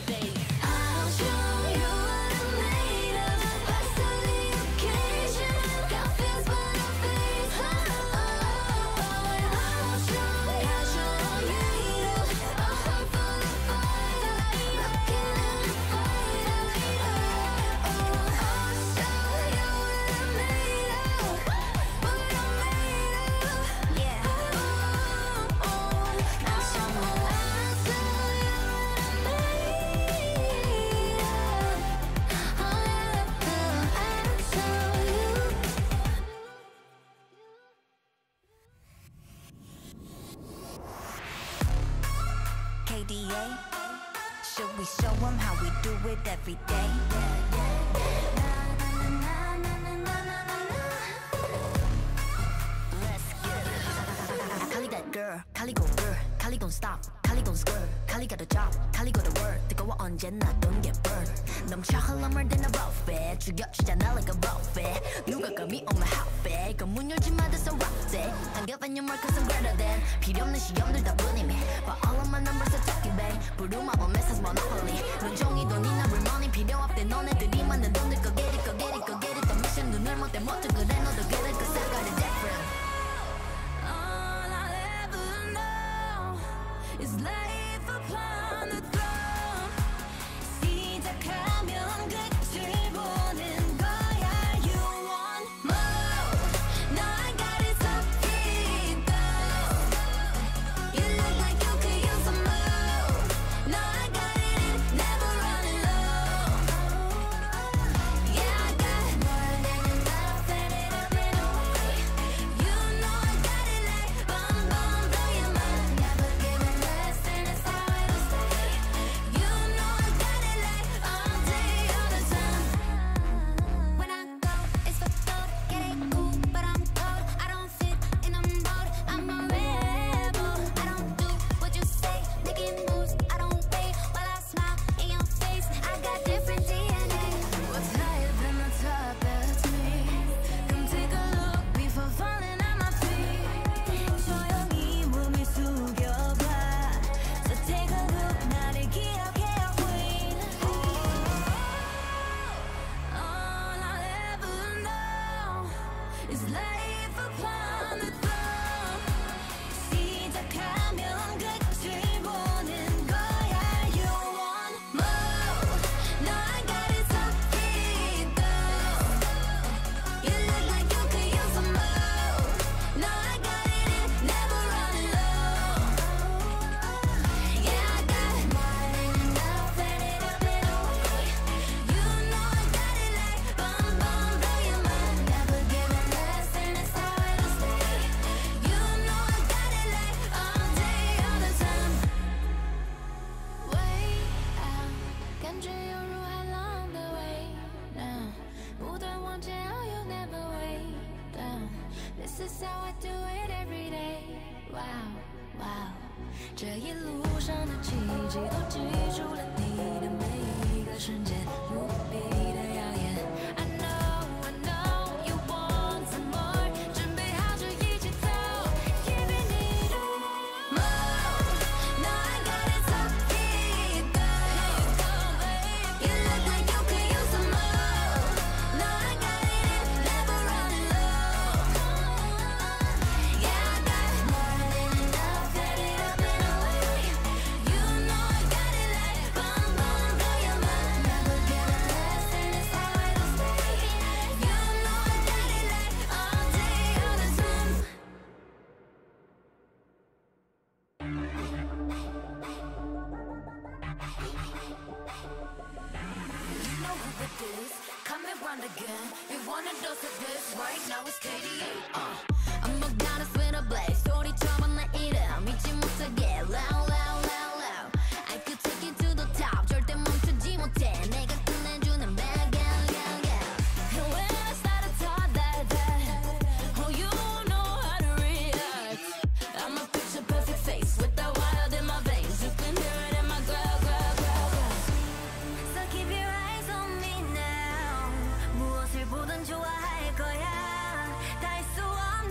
the day. I'll show you what I'm made of. Rise to the occasion. Got fears but no faith. I'll show you a heart full of fire. Looking in the fire. I'll show you what I'm made of. What I'm made of. Yeah. I'll show you what I'm KDA, should we show them how we do it every day? Let's get it. Kali that girl, Kali go girl, Kali don't stop, Kali don't skirt, Kali got a job, Kali go to work. 뜨거워 언제나 don't get burned. 넘쳐 흘러물 than a buffet. 죽여주잖아 like a buffet. 누가 감히 on my outfit. 그 문 열지 마 that's a rough day. Don't give any more cause I'm greater than. 필요 없는 시험들 다 뿐이미. But all of my numbers are talking bang. 부루마법 message monopoly. 눈종이 돈이나 real money 필요 없대. 너네들이 만든 돈들 go get it go get it go get it. 더 미션 눈을 못대 못해 그래 너도 get it cause I got it different. All I'll ever know is life upon the throne. 시작하면 끝을 보는 거야. You want more? No, I got it so deep though. You look like you could use some more. No, I got it in, never running low. Yeah, I got more than enough, set it up and away. You know I got it like bum bum, blow your mind. Never giving less, and it's how it'll stay. You know I got it like all day, all the time. When I go, it's for gold. Get it cool, but I'm cold. I don't fit in a mold. I'm a rebel. I don't do what you say. Making moves, I don't wait while I smile in your face. I got different DNA. What's higher than the top? That's me. Come take a look before falling on my feet. 조용히 몸을 숙여봐. So take a look, 나를 기억해, queen. All I'll ever know is life upon the throne. 시작하면 끝을 보는 거야. You want more? No, I got it so deep though. You look like you could use some more. No, I got it in, never running low. Yeah, I got more than enough, set it up and away. You know I got it like bum bum, blow your mind. Never giving less, and it's how it'll stay. You know I got it like all day, all the time. Way out，感觉犹如海浪的味道，不断往前，Oh you never way down。This is how I do it every day。Wow wow，这一路上的奇迹都记住了你的每一个瞬间，无比的耀眼。I know you want some more，准备好就一起走。Giving it all more。No, I got it so deep though. You look like you could use some more. No, I got it in, never running low. Yeah, I got more than enough, set it up and away. You know I got it like bum bum, blow your mind. Never giving less, and it's how it'll stay. You know I got it like all day, all the time. You know who it is, coming round again. We want a dose of this, right now it's KDA. I'm a goddess with a blaze, 소리처럼 내 이름 잊지 못하게 loud loud loud loud. I could take you to the top, 절대 멈추지 못해. 내가 끝내주는 bag, yeah, yeah, yeah. And when I start to talk like that, oh you know how to react. I'm a picture perfect face with the wild in my veins. You can hear it in my growl, growl, growl, growl. So keep your eyes on me now. 무엇을 보든 좋아할 거야. 다 할 수 없는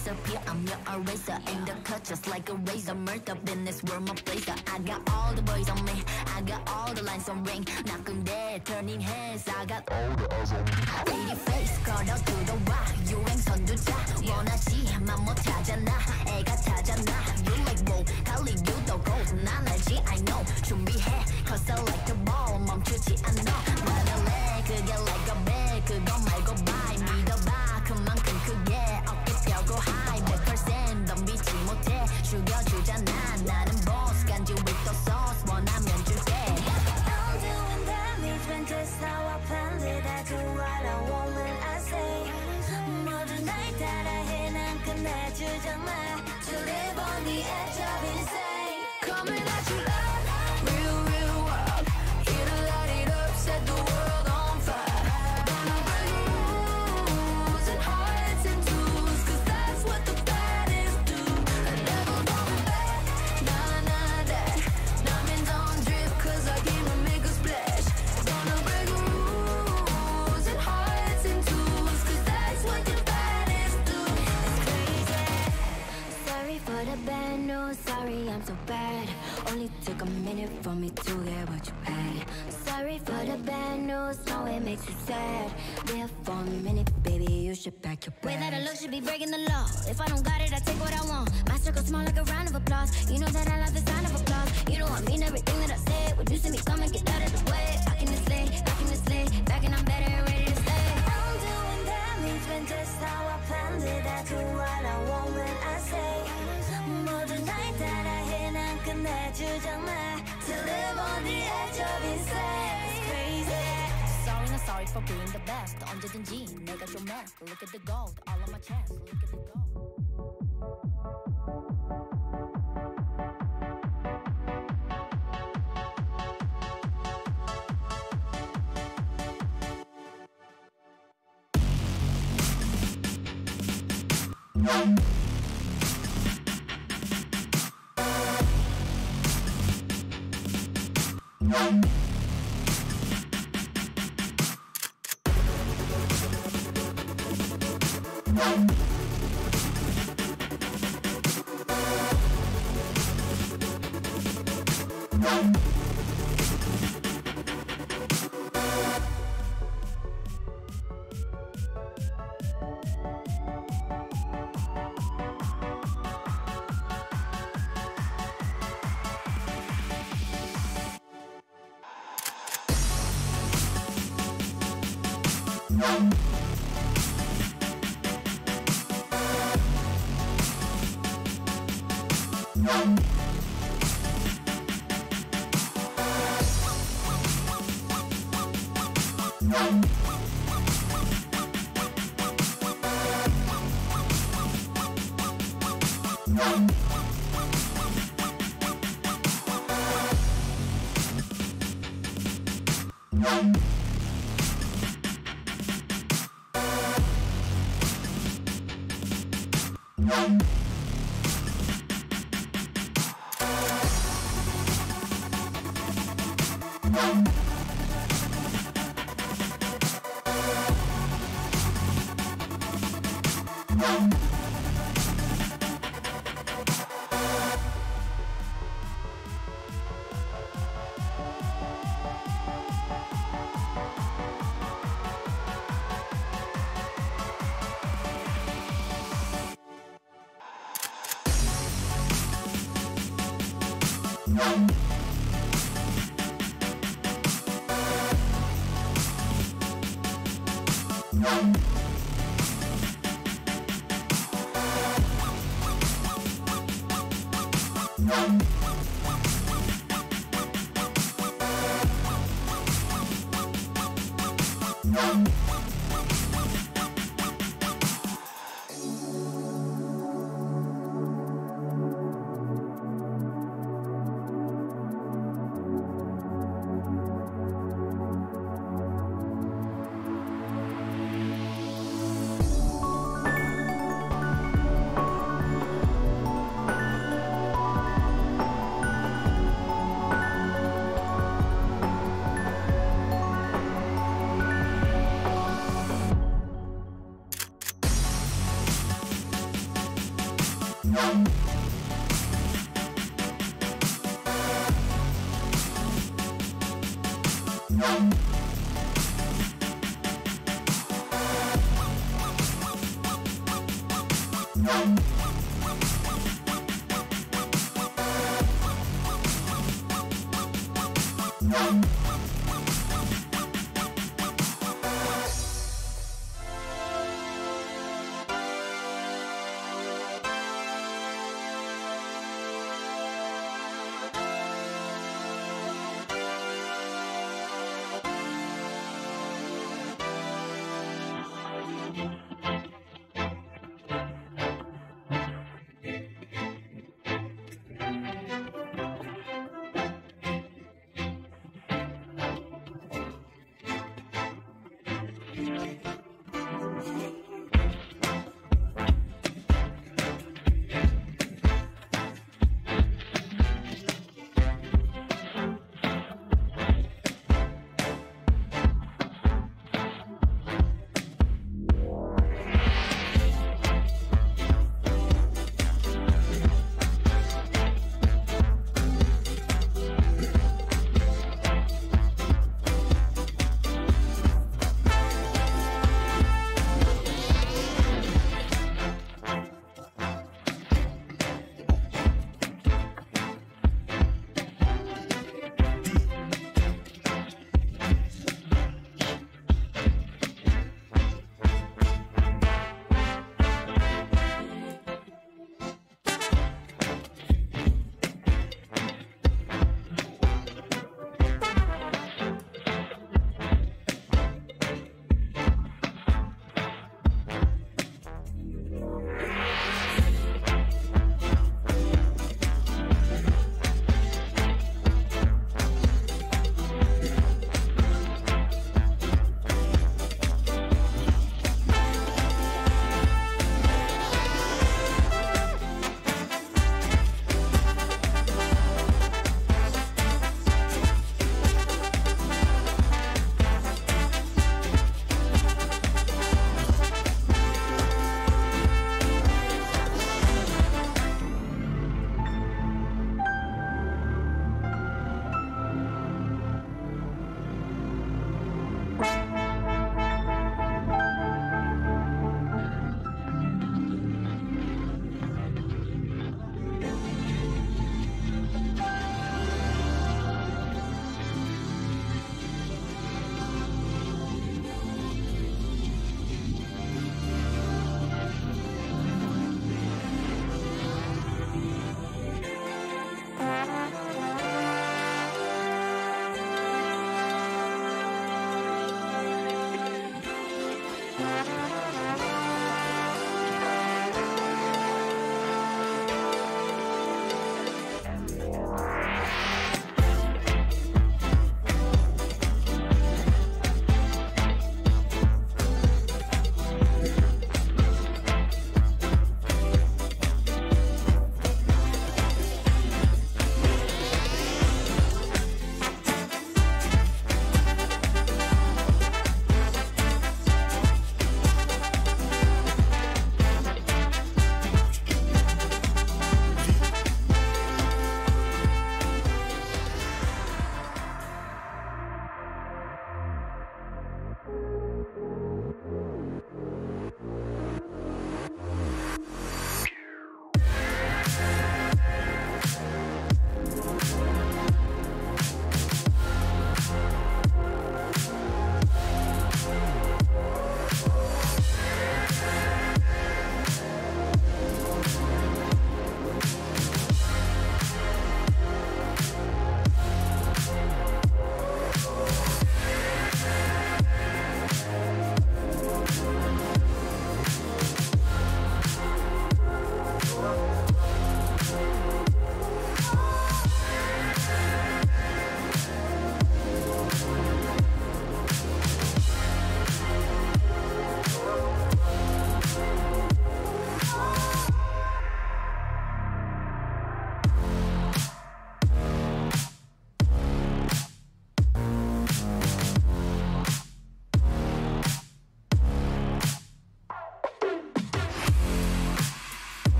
disappear. I'm your eraser. In the cut just like a razor. Murder business, we're my blazer. I got all the boys on me. I got all the lines on ring. Knocking dead, turning heads. I got all the eyes on me. Pretty face, 걸어 들어와. 유행선두자. 원하지만 못하잖아. 애가 타잖아. You like roll, 달리 유도 go. 난 알지, I know. 준비해, cause I like the ball. 멈추지 않아. 나는 내 그게 like a bag. 그거 말고 bye. 믿어봐, 그만큼 크게. 어깨 펴고 high. 100% 덤비지 못해. 죽여주잖아. 나는 boss. 간지 with the sauce. 원하면 줄게. I'm doing damage when just how I planned it. I do what I want when I say. 모든 날 따라해 난 끝내주잖아. To live on the edge of insane. Coming at you loud. Real, real wild. Here to light it up. Set the world on fire. Gonna break rules and hearts and tools. Cause that's what the baddest do. I never going back. Nah, nah, that. Diamonds on drip. Cause I came to make a splash. Gonna break rules and hearts and tools. Cause that's what the baddest do. It's crazy. Sorry for the bad news. Sorry I'm so bad. Only took a minute for me to get what you had. Sorry for the bad news. No, it makes you sad. There for a minute, baby, you should pack your bags. Way that I look should be breaking the law. If I don't got it, I take what I want. My circle small like a round of applause. You know that I love the sound of applause. You know I mean everything that I say. When you see me come and get out of the way. I can just lay, I can just lay. Back and I'm better and ready to stay. I'm doing damage when just how I planned it. I do what I want when I say. 모든 날 따라해 난 끝내주잖아. To live on the edge of insane. It's crazy. Sorry, not sorry for being the best. 언제든지 내가 좀 해. Look at the gold, all on my chest. Look at the gold.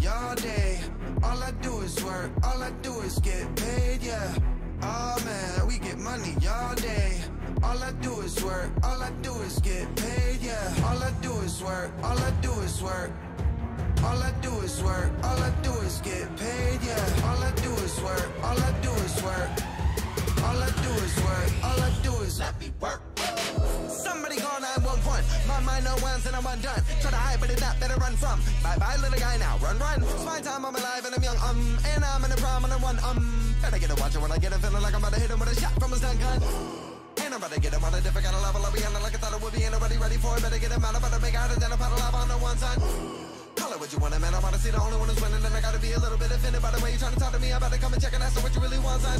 all day. All I do is work, all I do is get paid, yeah. Oh man, we get money all day. All I do is work, all I do is get paid, yeah. All I do is work, all I do is work. All I do is work, all I do is get paid, yeah. All I do is work, all I do is work. All I do is work, all I do is let me work. Somebody call 911. My mind no ones and I'm undone. Try to hide but it's not better run from. Bye bye little guy now, run. It's my time, I'm alive and I'm young, and I'm in a prominent one, better get a watcher when I get a feeling like I'm about to hit him with a shot from a stun gun. Ain't I'm about to get him on a different kind of level. I'll be handling like I thought it would be, ain't nobody ready for it. Better get him out, I'm about to make harder than a pot of lava on the one side. Call it what you want, man. I'm about to see the only one who's winning, and I gotta be a little bit offended by the way you trying to talk to me. I'm about to come and check and ask what you really want, son.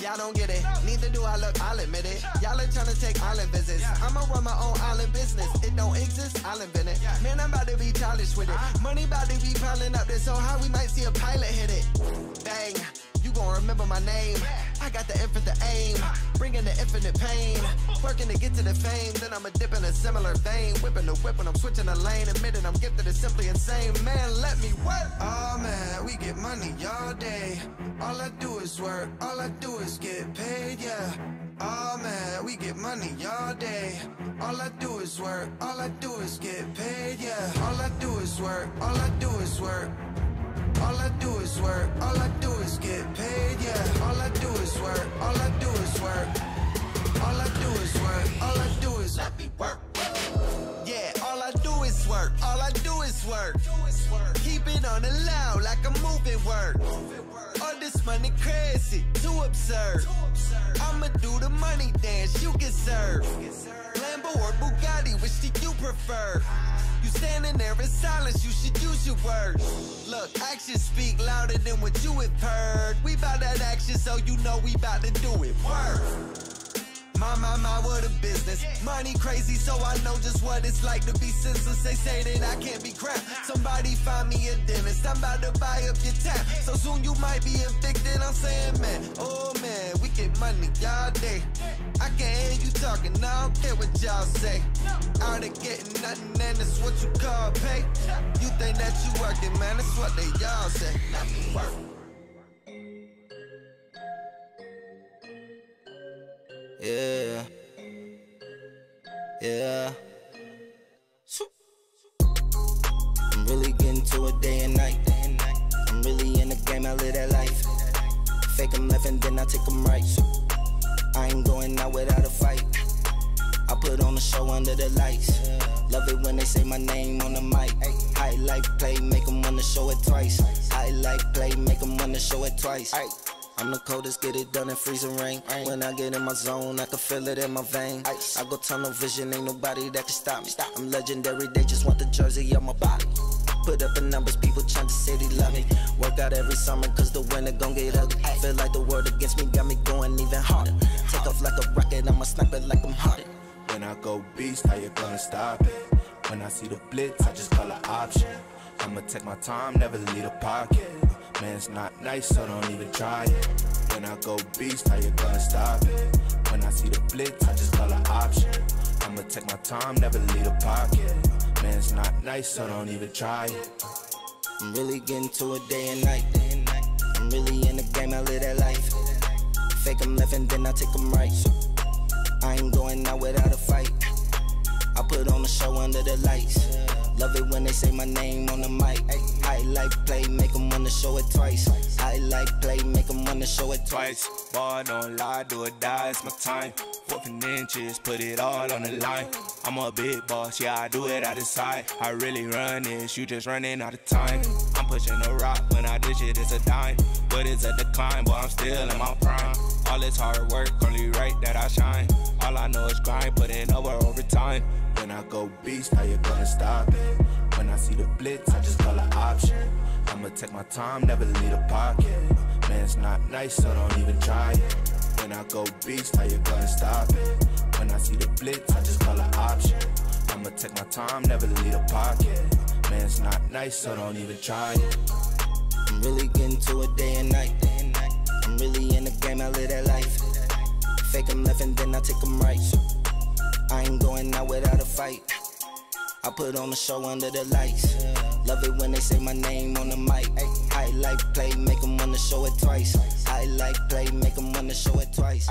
Y'all don't get it, neither do I, look, I'll admit it. Y'all are trying to take island visits. I'ma run my own island business. It don't exist, I'll invent it. Man, I'm about to be childish with it. Money about to be piling up this so high we might see a pilot hit it. Bang, you gon' remember my name. I got the infinite aim, bringing the infinite pain. Working to get to the fame, then I'ma dip in a similar vein. Whipping the whip when I'm switching the lane. Admitting I'm gifted is simply insane. Man, let me work. Oh man, we get money all day. All I do is work, all I do is get paid, yeah. Oh man, we get money all day. All I do is work, all I do is get paid, yeah. All I do is work, all I do is work. All I do is work, all I do is get paid, yeah. All I do is work, all I do is work. All I do is work, all I do is let me work. Yeah, all I do is work, all I do is work. Keep it on the loud like I'm moving work. All this money crazy, too absurd. I'ma do the money dance, you get served. Lambo or Bugatti, which do you prefer? You standing there in silence, you should use your words. Look, actions speak louder than what you have heard. We bout that action, so you know we bout to do it. Word. My, what a business. Money crazy, so I know just what it's like to be senseless. They say that I can't be crap. Somebody find me a dentist. I'm about to buy up your tap. So soon you might be evicted. I'm saying, man, oh man, we get money all day. I can't hear you talking, I don't care what y'all say. Out of getting nothing, and it's what you call pay. You think that you working, man, that's what they y'all say. Let me work. Yeah, yeah. I'm really getting to it day and night. I'm really in the game, I live that life. Fake them left and then I take them right. I ain't going out without a fight. I put on a show under the lights. Love it when they say my name on the mic. Highlight play, make them wanna show it twice. Highlight play, make them wanna show it twice. I'm the coldest, get it done in freezing rain. When I get in my zone, I can feel it in my veins. I go tunnel vision, ain't nobody that can stop me. I'm legendary, they just want the jersey on my body. Put up the numbers, people trying to say they love me. Work out every summer, cause the winter gon' get ugly. Feel like the world against me got me going even harder. Take off like a rocket, I'ma snipe it like I'm hearted. When I go beast, how you gonna stop it? When I see the blitz, I just call an option. I'ma take my time, never leave a pocket. Man, it's not nice, so don't even try it. When I go beast, how you gonna stop it? When I see the blitz, I just call an option. I'ma take my time, never leave a pocket. Man, it's not nice, so don't even try it. I'm really getting to it day and night. I'm really in the game, I live that life. Fake them left and then I take them right. I ain't going out without a fight. I put on a show under the lights. Love it when they say my name on the mic. Highlight play, make them wanna show it twice. Highlight play, make them wanna show it twice. Boy, don't lie, do or die, it's my time. 14 inches, put it all on the line. I'm a big boss, yeah, I do it out the side. I really run this, you just running out of time. I'm pushing a rock, when I dish it, it's a dime. But it's a decline, but I'm still in my prime. All this hard work, only right that I shine. All I know is grind, put in over time. When I go beast, how you gonna stop it? When I see the blitz, I just call an option. I'ma take my time, never leave a pocket. Man, it's not nice, so don't even try it. When I go beast, how you gonna stop it? When I see the blitz, I just call an option. I'ma take my time, never leave a pocket. Man, it's not nice, so don't even try it. I'm really getting to it day and night. I'm really in the game, I live that life. Fake them left and then I take them right. I ain't going out without a fight. I put on a show under the lights. Love it when they say my name on the mic. Highlight play, make them wanna show it twice. Highlight play, make them wanna show it twice.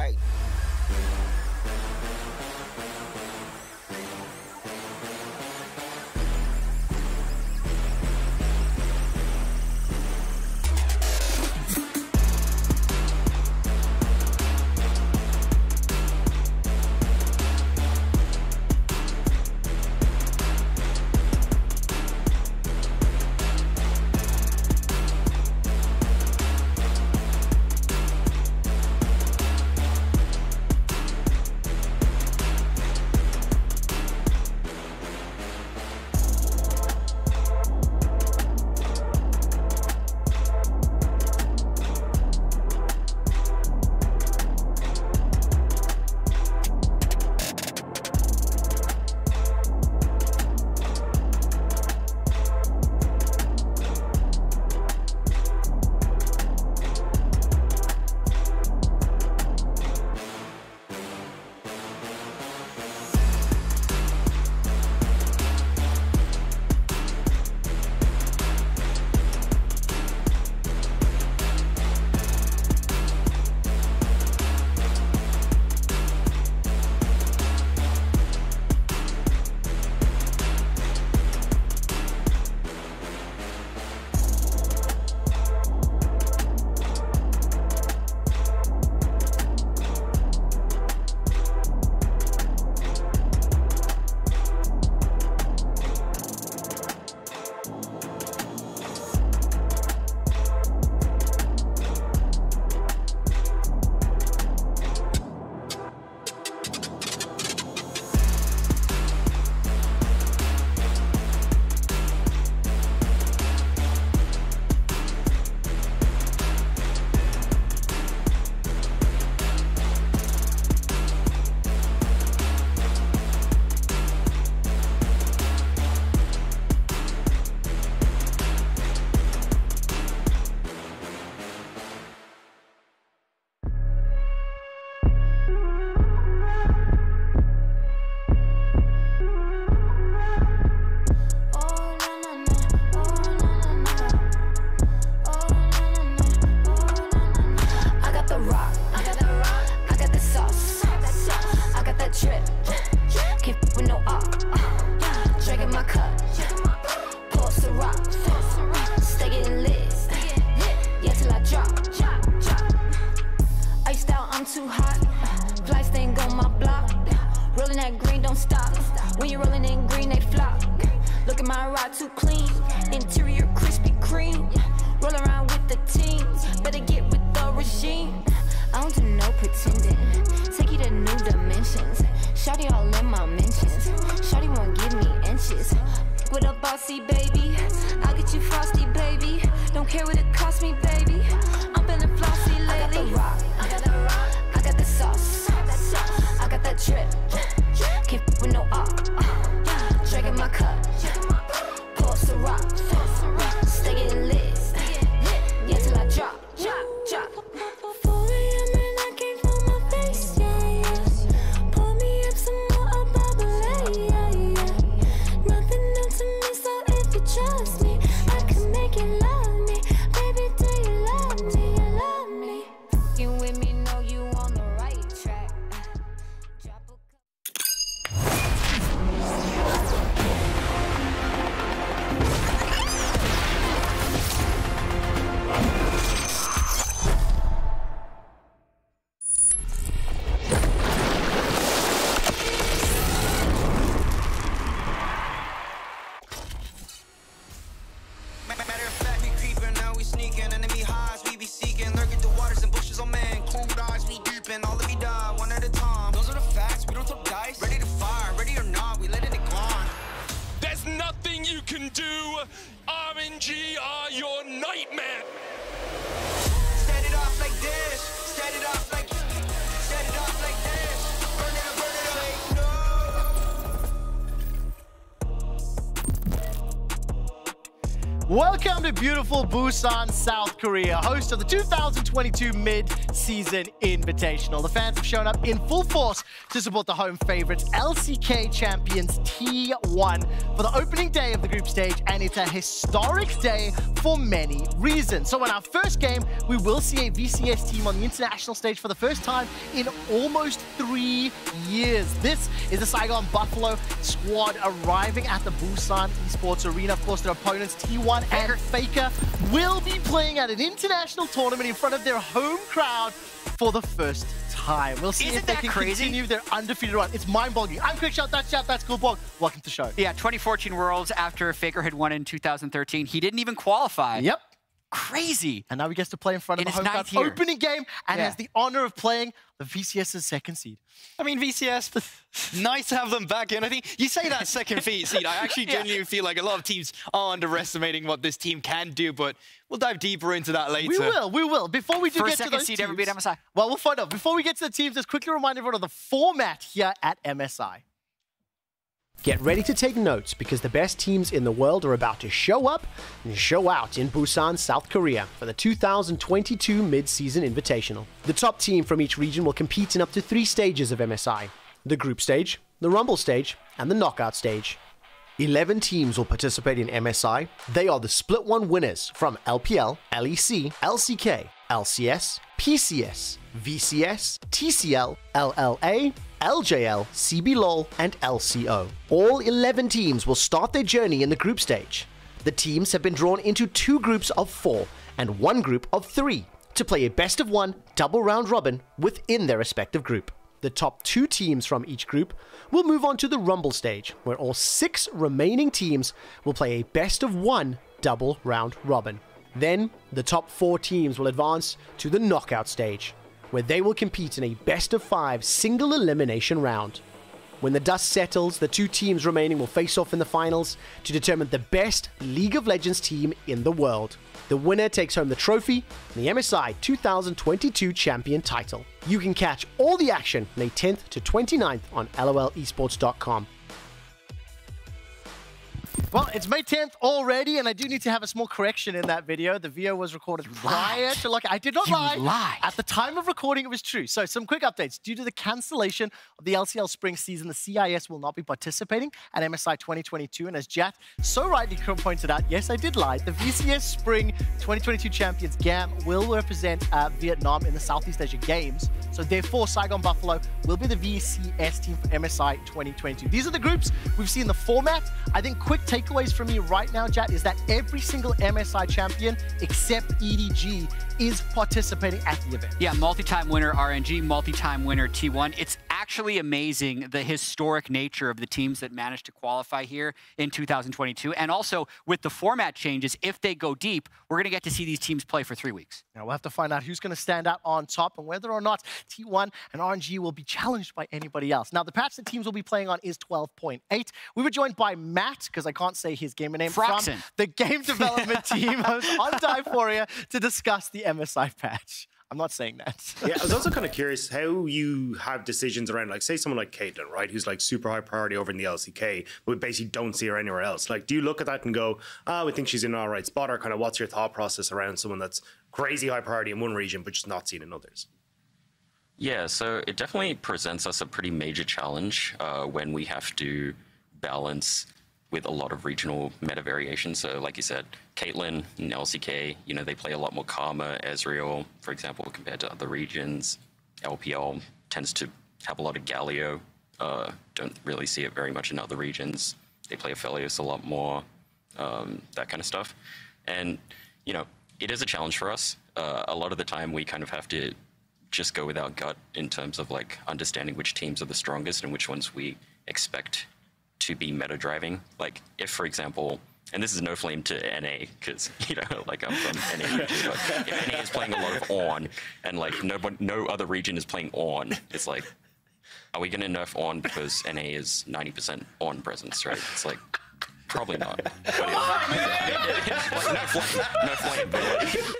Too clean, interior crispy cream. Roll around with the team, better get with the regime. I don't do no pretending, take you to new dimensions. Shawty all in my mentions, shawty won't give me inches. With a bossy baby, I'll get you frosty baby. Don't care what it costs me baby, I'm feeling flossy lately. I got the rock, I got the rock, I got the sauce, I got that drip, can't f with no op. Drinking my cup, pour some rock, stay getting lit, yeah till I drop. 4 AM and I can't feel my face, yeah. Pour me up some more, a bubble, yeah. Nothing new to me, so if you trust me, I can make you love me. Baby, do you love me? You love me. You with me, know you on the right track. Drop a Matter of fact, we creeping, now we sneaking. Enemy highs, we be seeking. Lurking through waters and bushes, oh man. Cool dodge, we deepin'. All of we die, one at a time. Those are the facts, we don't throw dice. Ready to fire, ready or not, we letting it climb. There's nothing you can do. RNG are your nightmare. Set it off like this. Set it off like. Set it off like this. Burn it up, burn it up. Say no. Welcome to beautiful Busan, South Korea, host of the 2022 Mid-Season Invitational. The fans have shown up in full force to support the home favorites, LCK champions T1, for the opening day of the group stage, and it's a historic day for many reasons. So in our first game, we will see a VCS team on the international stage for the first time in almost 3 years. This is the Saigon Buffalo squad arriving at the Busan Esports Arena. Of course, their opponents, T1 and Faker, will be playing at an international tournament in front of their home crowd for the first time. We'll see if they can continue their undefeated run. It's mind-boggling. I'm Quick Shot, that's Cool Blog. Welcome to the show. Yeah, 2014 Worlds after Faker had won in 2013. He didn't even qualify. Yep. Crazy. And now he gets to play in front of the home crowd. Opening game, and has the honor of playing the VCS's second seed. I mean, VCS, nice to have them back in. I think you say that second seed. I actually genuinely feel like a lot of teams are underestimating what this team can do, but we'll dive deeper into that later. We will. Before we do get to those seed teams, ever beat MSI? Well, we'll find out. Before we get to the teams, let's quickly remind everyone of the format here at MSI. Get ready to take notes because the best teams in the world are about to show up and show out in Busan, South Korea for the 2022 Mid-Season Invitational. The top team from each region will compete in up to 3 stages of MSI: the group stage, the rumble stage, and the knockout stage. 11 teams will participate in MSI. They are the Split 1 winners from LPL, LEC, LCK, LCS, PCS, VCS, TCL, LLA, LJL, CBLOL, and LCO. All 11 teams will start their journey in the group stage. The teams have been drawn into 2 groups of 4 and 1 group of 3 to play a best-of-1 double round robin within their respective group. The top 2 teams from each group will move on to the rumble stage, where all 6 remaining teams will play a best-of-1 double round robin. Then, the top 4 teams will advance to the knockout stage, where they will compete in a best-of-5 single elimination round. When the dust settles, the 2 teams remaining will face off in the finals to determine the best League of Legends team in the world. The winner takes home the trophy and the MSI 2022 champion title. You can catch all the action May 10th to 29th on lolesports.com. Well, it's May 10th already, and I do need to have a small correction in that video. The video was recorded prior to look. I did not lie. At the time of recording, it was true. So some quick updates. Due to the cancellation of the LCL spring season, the CIS will not be participating at MSI 2022. And as Jat so rightly pointed out, yes, I did lie. The VCS Spring 2022 champions, GAM, will represent Vietnam in the Southeast Asia Games. So therefore, Saigon Buffalo will be the VCS team for MSI 2022. These are the groups. We've seen the format. I think quick takeaways from me right now, Jat, is that every single MSI champion except EDG is participating at the event. Yeah, multi-time winner RNG, multi-time winner T1. It's actually amazing the historic nature of the teams that managed to qualify here in 2022. And also with the format changes, if they go deep, we're going to get to see these teams play for 3 weeks. Now we'll have to find out who's going to stand out on top and whether or not T1 and RNG will be challenged by anybody else. Now the patch that teams will be playing on is 12.8. We were joined by Matt, because I can't say his gamer name, Froxen, from the game development team on Diephoria to discuss the MSI patch. I'm not saying that. Yeah, I was also kind of curious how you have decisions around, like, say someone like Caitlyn, right, who's like super high priority over in the LCK, but we basically don't see her anywhere else. Like, do you look at that and go, we think she's in an all right spot, or kind of what's your thought process around someone that's crazy high priority in one region but just not seen in others? Yeah, so it definitely presents us a pretty major challenge when we have to balance with a lot of regional meta variations. So like you said, Caitlyn in LCK, you know, they play a lot more Karma, Ezreal, for example, compared to other regions. LPL tends to have a lot of Galio. Don't really see it very much in other regions. They play Aphelios a lot more, that kind of stuff. And, you know, it is a challenge for us. A lot of the time we kind of have to just go with our gut in terms of like understanding which teams are the strongest and which ones we expect to be meta driving. Like if, for example, and this is no flame to NA because, you know, like I'm from NA region, but if NA is playing a lot of On and like no other region is playing On, it's like, are we going to nerf On because NA is 90% On presence, right? It's like, probably not. But no flame.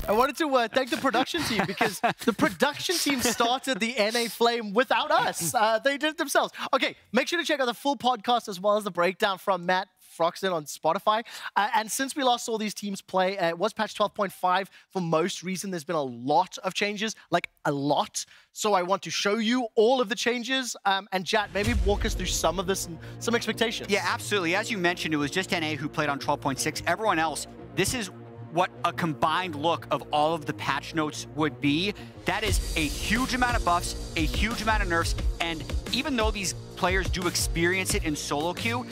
I wanted to thank the production team because the production team started the NA Flame without us. They did it themselves. Okay, make sure to check out the full podcast as well as the breakdown from Matt, Froxton on Spotify. And since we last saw these teams play, it was patch 12.5 for most reason. There's been a lot of changes, like a lot. So I want to show you all of the changes. And Jat, maybe walk us through some of this and some expectations. Yeah, absolutely. As you mentioned, it was just NA who played on 12.6. Everyone else, this is what a combined look of all of the patch notes would be. That is a huge amount of buffs, a huge amount of nerfs, and even though these players do experience it in solo queue,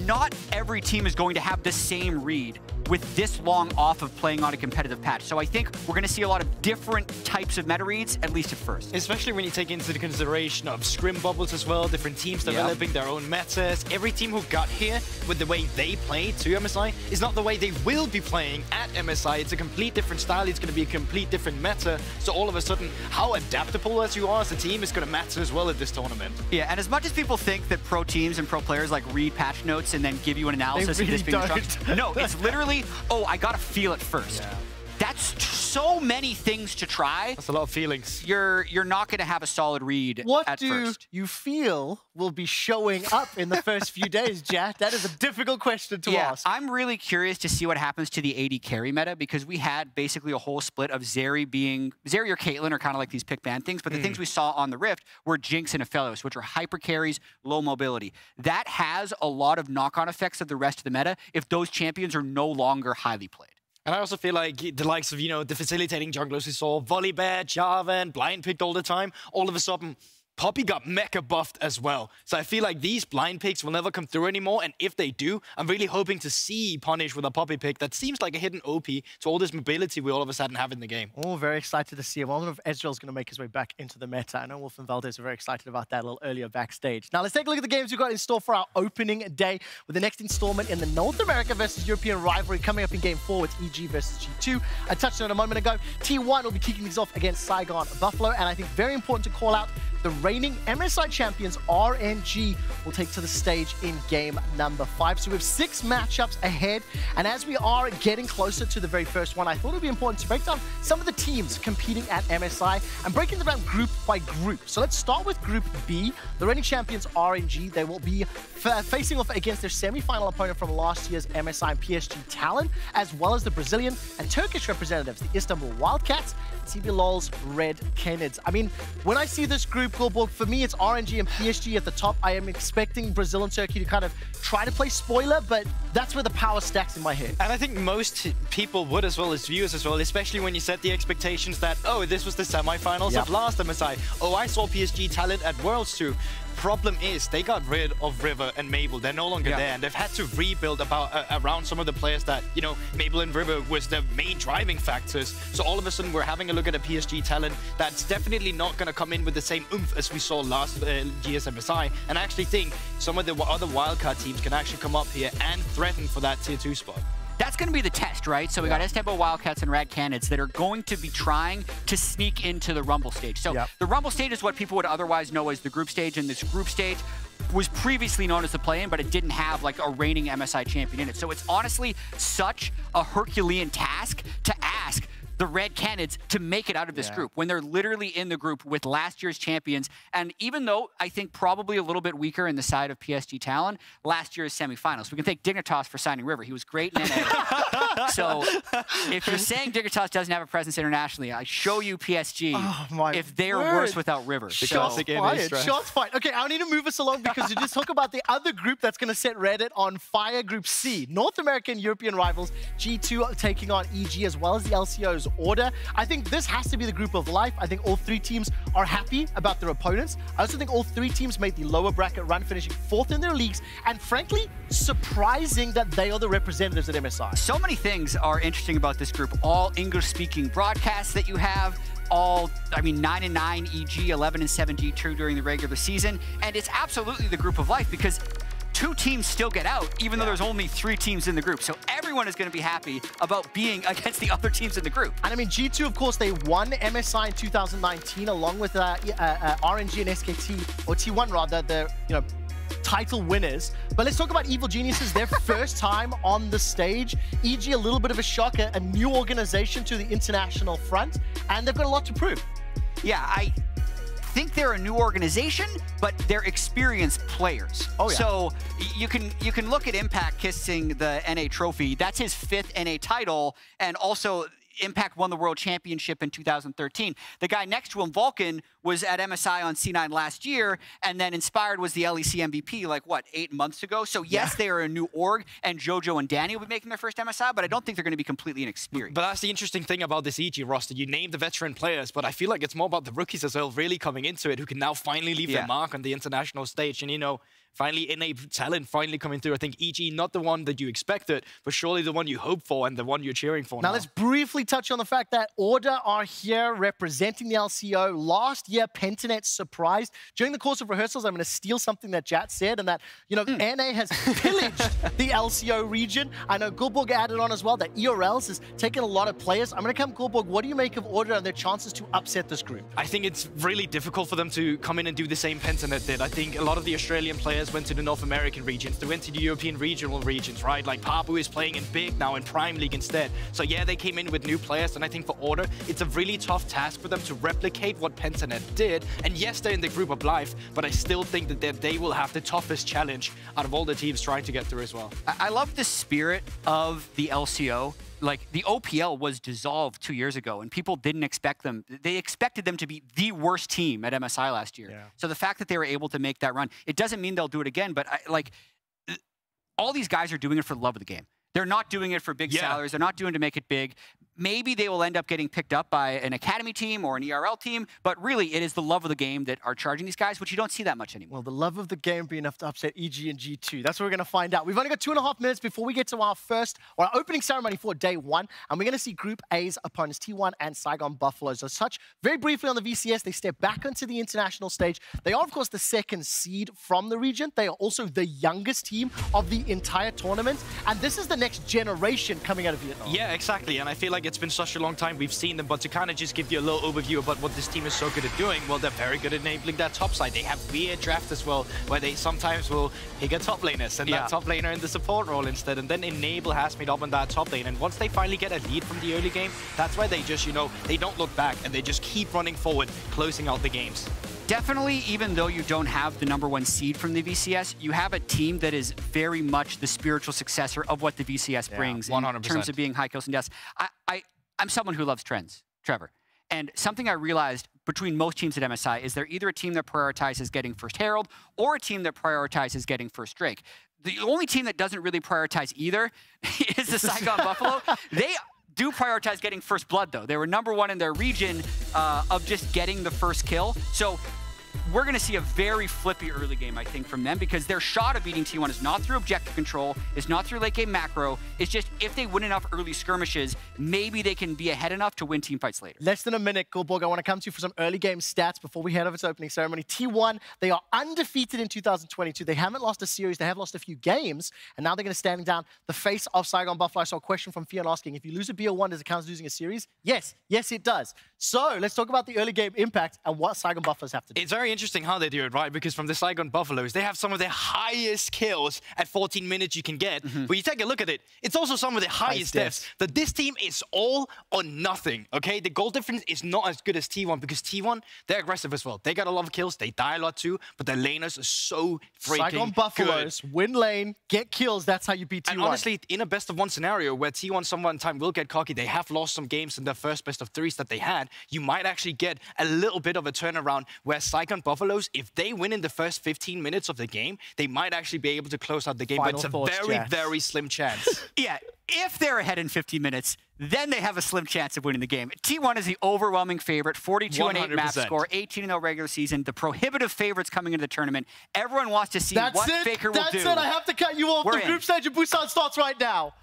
not every team is going to have the same read with this long off of playing on a competitive patch. So I think we're going to see a lot of different types of meta reads, at least at first. Especially when you take into the consideration of scrim bubbles as well, different teams developing their own metas. Every team who got here with the way they play to MSI is not the way they will be playing at MSI. It's a complete different style. It's going to be a complete different meta. So all of a sudden, how adaptable as you are as a team is going to matter as well at this tournament. Yeah, and as much as people think that pro teams and pro players like read patch notes and then give you an analysis They really of this being don't. strong, no, it's literally, oh, I gotta feel it first. Yeah. That's so many things to try. That's a lot of feelings. You're not gonna have a solid read What at do first. you feel will be showing up in the first few days, Jack? That is a difficult question to ask. I'm really curious to see what happens to the AD carry meta because we had basically a whole split of Zeri or Caitlyn are kind of like these pick ban things, but the things we saw on the Rift were Jinx and Aphelios, which are hyper carries, low mobility. That has a lot of knock-on effects of the rest of the meta if those champions are no longer highly played. And I also feel like the likes of, the facilitating junglers we saw, Volibear, Jarvan, blind picked all the time, all of a sudden, Poppy got mecha buffed as well. So I feel like these blind picks will never come through anymore. And if they do, I'm really hoping to see Punish with a Poppy pick that seems like a hidden OP to all this mobility we all of a sudden have in the game. Oh, very excited to see him. I wonder if Ezreal's going to make his way back into the meta. I know Wolf and Valdez are very excited about that a little earlier backstage. Now, let's take a look at the games we've got in store for our opening day with the next installment in the North America versus European rivalry coming up in Game 4 with EG versus G2. I touched on it a moment ago. T1 will be kicking these off against Saigon Buffalo. And I think very important to call out the reigning MSI champions, RNG, will take to the stage in game number 5. So we have 6 matchups ahead. And as we are getting closer to the very first one, I thought it would be important to break down some of the teams competing at MSI and breaking them down group by group. So let's start with Group B. The reigning champions, RNG, they will be facing off against their semi-final opponent from last year's MSI and PSG Talon, as well as the Brazilian and Turkish representatives, the Istanbul Wildcats, and CBLOL's Red Kenids. I mean, when I see this group, for me, it's RNG and PSG at the top. I am expecting Brazil and Turkey to kind of try to play spoiler, but that's where the power stacks in my head. And I think most people would, as well as viewers as well, especially when you set the expectations that, oh, this was the semifinals of last MSI. Oh, I saw PSG Talent at Worlds too. Problem is, they got rid of River and Mabel. They're no longer there, and they've had to rebuild around some of the players that, Mabel and River was the main driving factors. So all of a sudden, we're having a look at a PSG Talent that's definitely not going to come in with the same oomph as we saw last GS MSI. And I actually think some of the other wildcard teams can actually come up here and threaten for that Tier 2 spot. That's going to be the test, right? So we got Istanbul Wildcats and Red Kenids that are going to be trying to sneak into the Rumble stage. So the Rumble stage is what people would otherwise know as the group stage, and this group stage was previously known as the play-in, but it didn't have like a reigning MSI champion in it. So it's honestly such a Herculean task to ask the Red Kenids to make it out of this group when they're literally in the group with last year's champions. And even though I think probably a little bit weaker in the side of PSG Talon, last year's semifinals. We can thank Dignitas for signing River. He was great in NA. So if you're saying Dignitas doesn't have a presence internationally, I show you PSG if they're worse without River. Shots fired. Okay, I need to move us along because you just talk about the other group that's going to set Reddit on fire, Group C. North American European rivals, G2 taking on EG as well as the LCO's Order. I think this has to be the group of life. I think all 3 teams are happy about their opponents. I also think all 3 teams made the lower bracket run, finishing 4th in their leagues, and frankly, surprising that they are the representatives at MSI. So many things are interesting about this group. All English-speaking broadcasts that you have, all, 9-9 EG, 11-7 G2 during the regular season, and it's absolutely the group of life because 2 teams still get out, even though there's only 3 teams in the group. So everyone is going to be happy about being against the other teams in the group. And G2, of course, they won MSI in 2019, along with RNG and SKT, or T1 rather, the title winners. But let's talk about Evil Geniuses, their first time on the stage. EG, a little bit of a shock, a new organization to the international front, and they've got a lot to prove. Yeah, think they're a new organization, but they're experienced players. Oh, yeah. So you can look at Impact kissing the NA trophy. That's his 5th NA title, and also Impact won the World Championship in 2013. The guy next to him, Vulcan, was at MSI on C9 last year, and then Inspired was the LEC MVP, like, what, 8 months ago? So, yes, they are a new org, and JoJo and Danny will be making their first MSI, but I don't think they're going to be completely inexperienced. But that's the interesting thing about this EG roster. You named the veteran players, but I feel like it's more about the rookies as well, really coming into it, who can now finally leave their mark on the international stage. And, you know, finally, NA talent finally coming through. I think EG, not the one that you expected, but surely the one you hope for and the one you're cheering for now. Let's briefly touch on the fact that Order are here representing the LCO. Last year, Pentanet surprised. During the course of rehearsals, I'm going to steal something that Jat said, and that, you know, NA has pillaged the LCO region. I know Gulborg added on as well that ERLs has taken a lot of players. I'm going to come, Gulborg, what do you make of Order and their chances to upset this group? I think it's really difficult for them to come in and do the same Pentanet did. I think a lot of the Australian players went to the North American regions. They went to the European regional regions, right? Like Papu is playing in Big now in Prime League instead. So yeah, they came in with new players, and I think for Order, it's a really tough task for them to replicate what Pentanet did. And yes, they're in the group of life, but I still think that they will have the toughest challenge out of all the teams trying to get through as well. I love the spirit of the LCO. Like, the OPL was dissolved 2 years ago, and people didn't expect them. They expected them to be the worst team at MSI last year. Yeah. So the fact that they were able to make that run, it doesn't mean they'll do it again, but all these guys are doing it for the love of the game. They're not doing it for big salaries. They're not doing it to make it big. Maybe they will end up getting picked up by an academy team or an ERL team, but really it is the love of the game that are charging these guys, which you don't see that much anymore. Well, the love of the game be enough to upset EG and G2. That's what we're going to find out. We've only got 2.5 minutes before we get to our opening ceremony for day 1, and we're going to see Group A's opponents T1 and Saigon Buffaloes. As such, very briefly on the VCS, they step back onto the international stage. They are, of course, the 2nd seed from the region. They are also the youngest team of the entire tournament, and this is the next generation coming out of Vietnam. Yeah, exactly, and I feel like it's been such a long time we've seen them, but to kind of just give you a little overview about what this team is so good at doing, well, they're very good at enabling that top side. They have weird draft as well, where they sometimes will pick a top laner, send that top laner in the support role instead, and then enable Hasmid up on that top lane. And once they finally get a lead from the early game, that's why they just, you know, they don't look back, and they just keep running forward, closing out the games. Definitely, even though you don't have the #1 seed from the VCS, you have a team that is very much the spiritual successor of what the VCS brings 100%. in terms of being high kills and deaths. I'm someone who loves trends, Trevor. And something I realized between most teams at MSI is they're either a team that prioritizes getting first Herald or a team that prioritizes getting first Drake. The only team that doesn't really prioritize either is the Saigon Buffalo. They do prioritize getting first blood, though. They were #1 in their region of just getting the first kill. So we're going to see a very flippy early game, I think, from them, because their shot of beating T1 is not through objective control, it's not through late game macro, it's just if they win enough early skirmishes, maybe they can be ahead enough to win team fights later. Less than a minute, Gulborg. I want to come to you for some early game stats before we head over to opening ceremony. T1, they are undefeated in 2022. They haven't lost a series, they have lost a few games, and now they're going to stand down the face of Saigon Buffalo. I saw a question from Fion asking, if you lose a BO1, does it count as losing a series? Yes, it does. So let's talk about the early game impact and what Saigon Buffaloes have to do. It's very interesting how they do it, right? Because from the Saigon Buffaloes, they have some of the highest kills at 14 minutes you can get. But you take a look at it, it's also some of the highest deaths. That this team is all or nothing, okay? The goal difference is not as good as T1 because T1, they're aggressive as well. They got a lot of kills, they die a lot too, but their laners are so freaking Saigon Buffaloes, win lane, get kills, that's how you beat T1. And honestly, in a best-of-1 scenario where T1 someone time will get cocky, they have lost some games in their first best-of-3s that they had, you might actually get a little bit of a turnaround where Saigon Buffaloes, if they win in the first 15 minutes of the game, they might actually be able to close out the game, but it's a very slim chance. Yeah, if they're ahead in 50 minutes, then they have a slim chance of winning the game. T1 is the overwhelming favorite, 42-8 map score, 18-0 regular season, the prohibitive favorites coming into the tournament. Everyone wants to see what Faker will do. That's it, I have to cut you off. The group stage of Busan starts right now.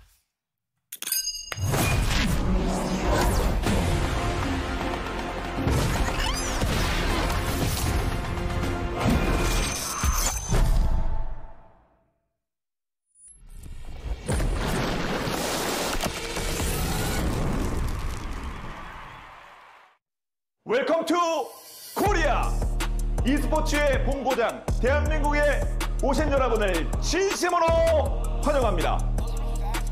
웰컴 투 코리아! e스포츠의 본고장 대한민국에 오신 여러분을 진심으로 환영합니다.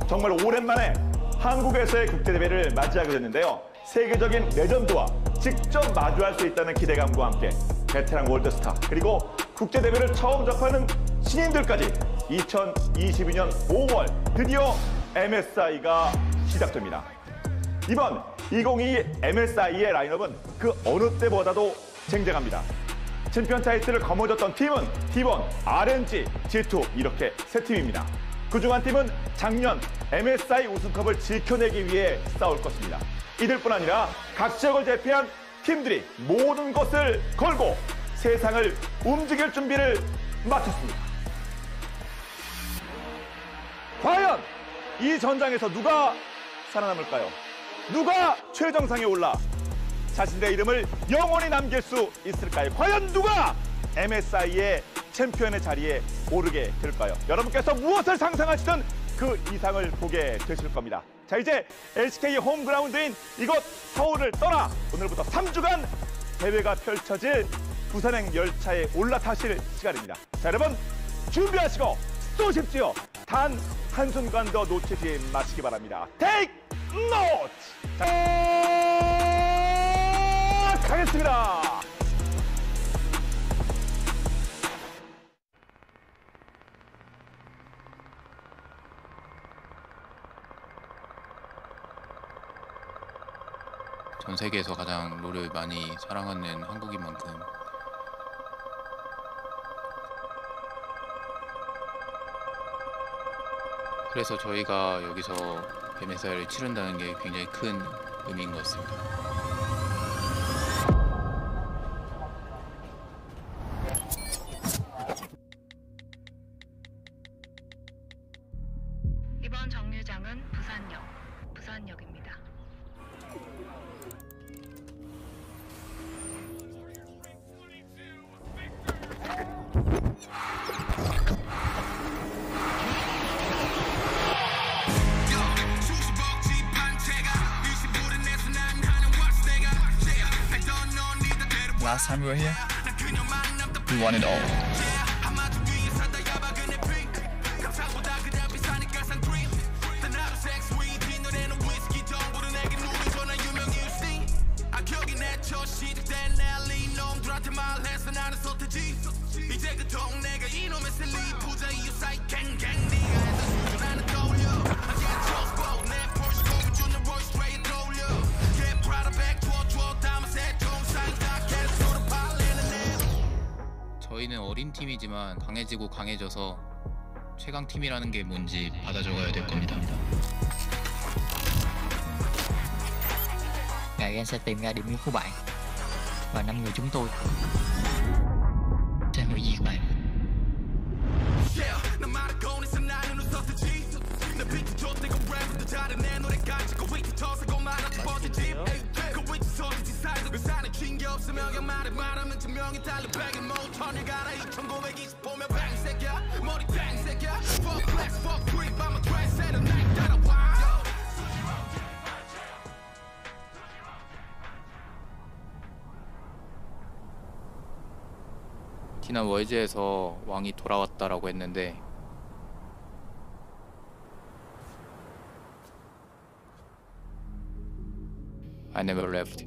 정말 오랜만에 한국에서의 국제대회를 맞이하게 됐는데요. 세계적인 레전드와 직접 마주할 수 있다는 기대감과 함께 베테랑 월드스타, 그리고 국제대회를 처음 접하는 신인들까지 2022년 5월 드디어 MSI가 시작됩니다. 이번 2022 MSI의 라인업은 그 어느 때보다도 쟁쟁합니다. 챔피언 타이틀을 거머쥐었던 팀은 T1, RNG, G2 이렇게 세 팀입니다. 그중 한 팀은 작년 MSI 우승컵을 지켜내기 위해 싸울 것입니다. 이들뿐 아니라 각 지역을 제패한 팀들이 모든 것을 걸고 세상을 움직일 준비를 마쳤습니다. 과연 이 전장에서 누가 살아남을까요? 누가 최정상에 올라 자신의 이름을 영원히 남길 수 있을까요? 과연 누가 MSI의 챔피언의 자리에 오르게 될까요? 여러분께서 무엇을 상상하시든 그 이상을 보게 되실 겁니다. 자, 이제 LCK의 홈그라운드인 이곳 서울을 떠나 오늘부터 3주간 대회가 펼쳐질 부산행 열차에 올라타실 시간입니다. 자, 여러분 준비하시고 쏘십시오. 단 한순간도 놓치지 마시기 바랍니다. Take note! 자, 가겠습니다. 전 세계에서 가장 롤을 많이 사랑하는 한국인 만큼 그래서 저희가 여기서 MSI를 치른다는 게 굉장히 큰 의미인 것 같습니다. 이번 정류장은 부산역입니다. Last time we were here, we won it all. 저희는 어린 팀이지만 강해지고 강해져서 최강 팀이라는 게 뭔지 받아 적어야 될 겁니다. Ngày em sẽ tìm ra điểm yếu của bạn và 5 người chúng tôi sẽ hủy diệt bạn. 지난 월즈에서 왕이 돌아왔다라고 했는데 I never left.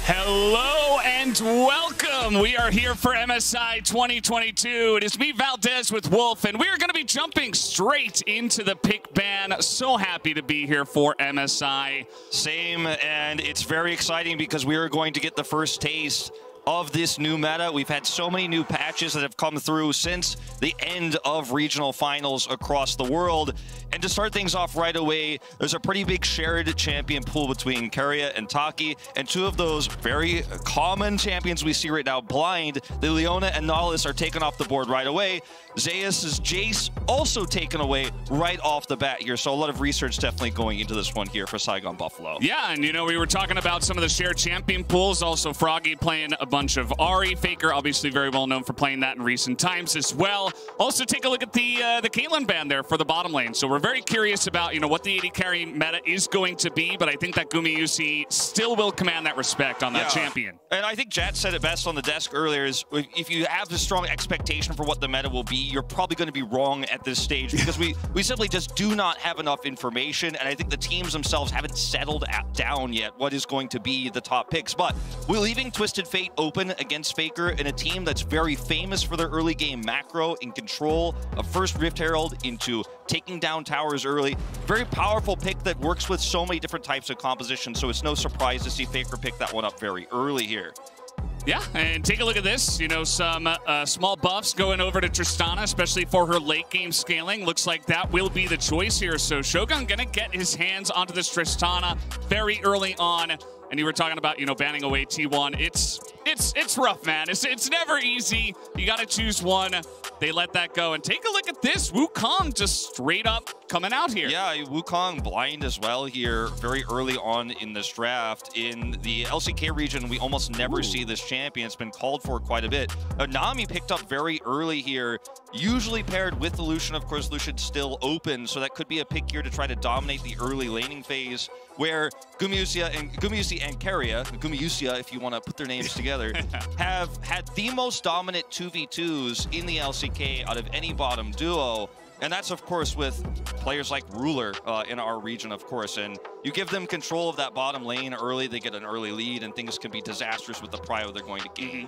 Hello and welcome Welcome. We are here for MSI 2022. It is me, Valdez, with Wolf, and we are going to be jumping straight into the pick ban. So happy to be here for MSI. Same, and it's very exciting because we are going to get the first taste of this new meta. We've had so many new patches that have come through since the end of regional finals across the world. And to start things off right away, there's a pretty big shared champion pool between Keria and Taki, and two of those very common champions we see right now, Blind, the Leona and Nautilus, are taken off the board right away. Zeus's Jace also taken away right off the bat here, so a lot of research definitely going into this one here for Saigon Buffalo. Yeah, and you know, we were talking about some of the shared champion pools, also Froggy playing a bunch of Ahri, Faker obviously very well known for playing that in recent times as well. Also take a look at the Caitlyn ban there for the bottom lane, so we're very curious about, you know, what the AD carry meta is going to be, but I think that Gumayusi still will command that respect on that champion. And I think Jat said it best on the desk earlier, is if you have a strong expectation for what the meta will be, you're probably going to be wrong at this stage because we simply just do not have enough information, and I think the teams themselves haven't settled down yet what is going to be the top picks. But we're leaving Twisted Fate open against Faker in a team that's very famous for their early game macro, in control of first Rift Herald into taking down towers early. Very powerful pick that works with so many different types of compositions, so it's no surprise to see Faker pick that one up very early here. Yeah, and take a look at this. You know, some small buffs going over to Tristana, especially for her late game scaling. Looks like that will be the choice here. So Shogun gonna get his hands onto this Tristana very early on. And you were talking about, you know, banning away T1. It's rough, man. It's never easy. You got to choose one. They let that go. And take a look at this. Wukong just straight up coming out here. Yeah, Wukong blind as well here very early on in this draft. In the LCK region, we almost never see this champion. It's been called for quite a bit. Nami picked up very early here, usually paired with the Lucian. Of course, Lucian's still open, so that could be a pick here to try to dominate the early laning phase, where Gumayusi and Keria, Gumayusi if you want to put their names together, have had the most dominant 2v2s in the LCK out of any bottom duo. And that's, of course, with players like Ruler in our region, of course. And you give them control of that bottom lane early, they get an early lead, and things can be disastrous with the prio they're going to gain.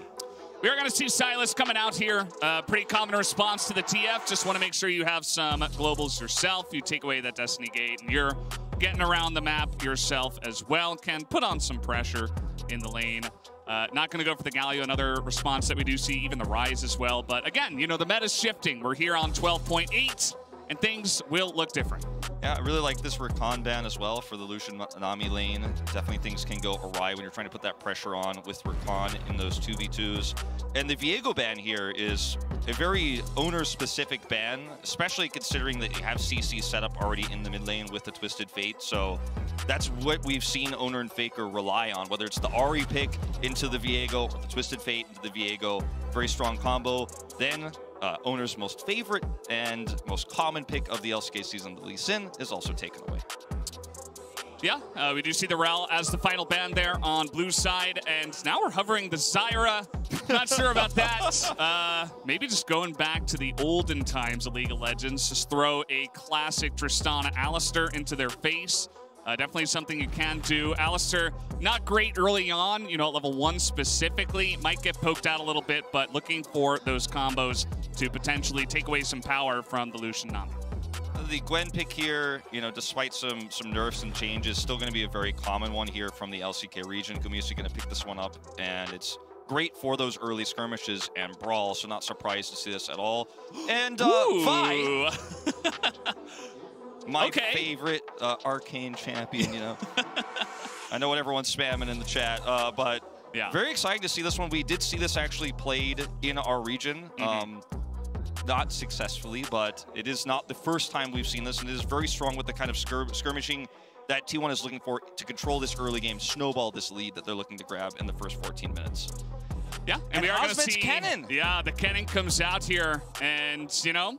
We are going to see Silas coming out here. Pretty common response to the TF. Just want to make sure you have some globals yourself. You take away that Destiny Gate, and you're getting around the map yourself as well. Can put on some pressure in the lane. Not going to go for the Galio, another response that we do see, even the Rise as well. But again, you know, the meta's shifting. We're here on 12.8, and things will look different. Yeah, I really like this Rakan ban as well for the Lucian Nami lane. Definitely things can go awry when you're trying to put that pressure on with Rakan in those 2v2s. And the Viego ban here is a very owner-specific ban, especially considering that you have CC set up already in the mid lane with the Twisted Fate. So that's what we've seen Owner and Faker rely on, whether it's the Ahri pick into the Viego or the Twisted Fate into the Viego. Very strong combo. Then Owner's most favorite and most common pick of the LCK season, the Lee Sin, is also taken away. Yeah, we do see the Rel as the final ban there on blue side, and now we're hovering the Zyra. Not sure about that. Maybe just going back to the olden times of League of Legends, just throw a classic Tristana Alistar into their face. Definitely something you can do. Alistar, not great early on, you know, at level 1 specifically. Might get poked out a little bit, but looking for those combos to potentially take away some power from the Lucian Nami. The Gwen pick here, you know, despite some nerfs and changes, still going to be a very common one here from the LCK region. Gumayusi going to pick this one up, and it's great for those early skirmishes and brawls, so not surprised to see this at all. And Vi, my favorite arcane champion, you know. I know what everyone's spamming in the chat, but yeah, very exciting to see this one. We did see this actually played in our region. Not successfully, but it is not the first time we've seen this, and it is very strong with the kind of skirmishing that T1 is looking for to control this early game, snowball this lead that they're looking to grab in the first 14 minutes. Yeah, and we are going to see Kennen. Yeah, the Kennen comes out here, and you know,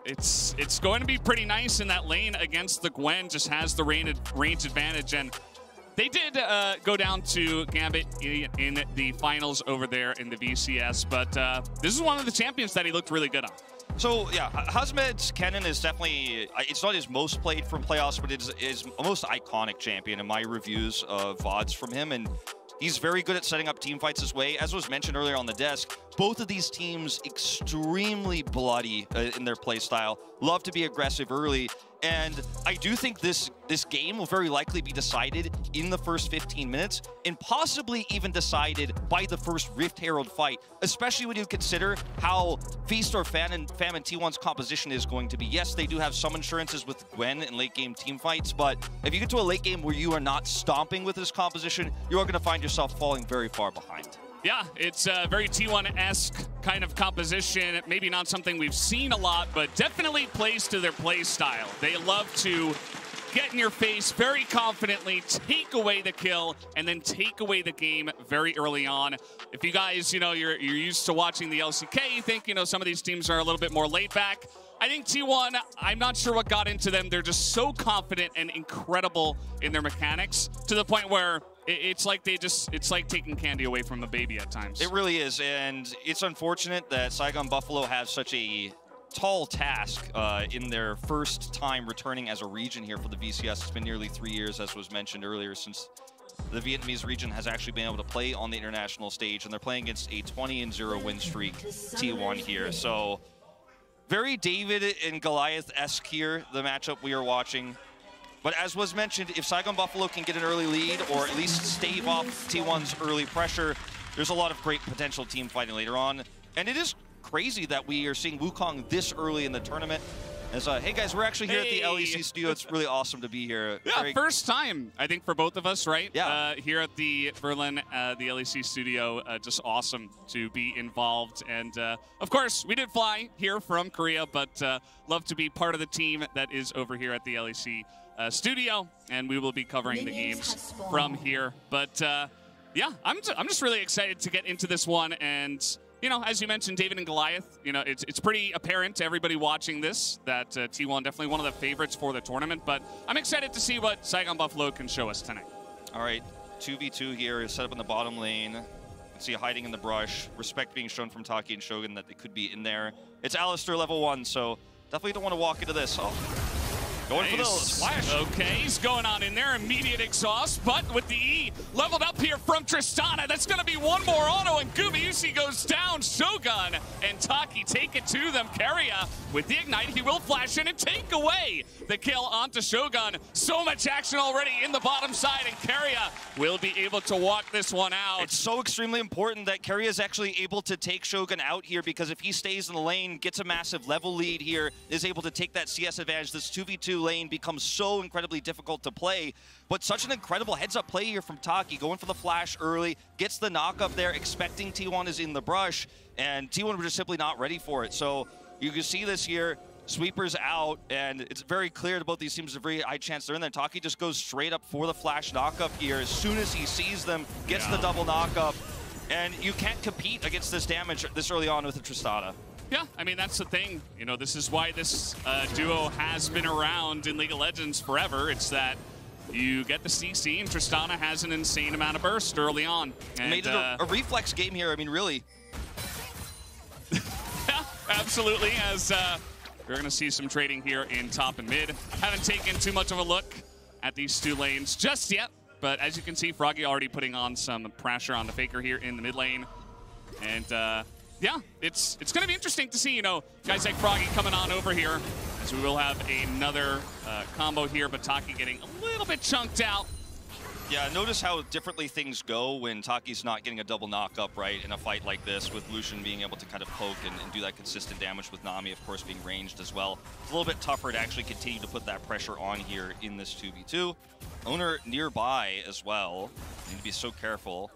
it's going to be pretty nice in that lane against the Gwen. Just has the range advantage, and they did go down to Gambit in the finals over there in the VCS, but this is one of the champions that he looked really good on. So, yeah, Hazmed's Kennen is definitely, it's not his most played from playoffs, but it is his most iconic champion in my reviews of VODs from him. And He's very good at setting up team fights his way. As was mentioned earlier on the desk, both of these teams extremely bloody in their play style. Love to be aggressive early. And I do think this game will very likely be decided in the first 15 minutes and possibly even decided by the first Rift Herald fight, especially when you consider how Feast or Famine T1's composition is going to be. Yes, they do have some insurances with Gwen in late game team fights, but if you get to a late game where you are not stomping with this composition, you are going to find yourself falling very far behind. Yeah, it's a very T1-esque kind of composition. Maybe not something we've seen a lot, but definitely plays to their play style. They love to get in your face very confidently, take away the kill, and then take away the game very early on. If you guys, you're used to watching the LCK, you think, some of these teams are a little bit more laid back. I think T1, I'm not sure what got into them. They're just so confident and incredible in their mechanics to the point where it's like it's like taking candy away from a baby at times. It really is, and it's unfortunate that Saigon Buffalo have such a tall task in their first time returning as a region here for the VCS. It's been nearly 3 years, as was mentioned earlier, since the Vietnamese region has actually been able to play on the international stage, and they're playing against a 20-0 win streak T1 here. So very David and Goliath-esque here, the matchup we are watching. But as was mentioned, if Saigon Buffalo can get an early lead or at least stave off T1's early pressure, there's a lot of great potential team fighting later on. And it is crazy that we are seeing Wukong this early in the tournament. As, hey guys, we're actually here at the LEC studio. It's really awesome to be here. Yeah, first time, I think, for both of us, right? Yeah. Here at the Berlin, the LEC studio. Just awesome to be involved. And, of course, we did fly here from Korea, but love to be part of the team that is over here at the LEC studio, and we will be covering the games from here. But, yeah, I'm just really excited to get into this one. And as you mentioned, David and Goliath, it's pretty apparent to everybody watching this that T1 definitely one of the favorites for the tournament, but I'm excited to see what Saigon Buffalo can show us tonight. All right, 2v2 here is set up in the bottom lane. You can see hiding in the brush. Respect being shown from Taki and Shogun that they could be in there. It's Alistair level 1, so definitely don't want to walk into this. Oh. Going for the splash. Okay, he's going on in there. Immediate exhaust, but with the E leveled up here from Tristana. That's going to be one more auto, and Gumayusi goes down. Shogun and Taki take it to them. Keria with the Ignite. He will flash in and take away the kill onto Shogun. So much action already in the bottom side, and Keria will be able to walk this one out. It's so extremely important that Keria is actually able to take Shogun out here, because if he stays in the lane, gets a massive level lead here, is able to take that CS advantage, this 2v2 lane becomes so incredibly difficult to play. But such an incredible heads-up play here from Taki, going for the flash early, gets the knock up there, expecting T1 is in the brush, and T1 were just simply not ready for it. So you can see this here, sweepers out, and it's very clear to both these teams, there's a very high chance they're in there. Taki just goes straight up for the flash knock-up here. As soon as he sees them, gets the double knock-up, and you can't compete against this damage this early on with the Tristana. Yeah, I mean, that's the thing. This is why this duo has been around in League of Legends forever. It's that you get the CC, and Tristana has an insane amount of burst early on. And, made it a reflex game here, I mean, really. Yeah, absolutely, as we're going to see some trading here in top and mid. Haven't taken too much of a look at these two lanes just yet, but as you can see, Froggy already putting on some pressure on the Faker here in the mid lane. And, yeah, it's going to be interesting to see, guys like Froggy coming on over here, as we will have another combo here, but Taki getting a little bit chunked out. Yeah, notice how differently things go when Taki's not getting a double knock-up, right, in a fight like this, with Lucian being able to kind of poke and do that consistent damage, with Nami, of course, being ranged as well. It's a little bit tougher to actually continue to put that pressure on here in this 2v2. Owner nearby as well. Need to be so careful.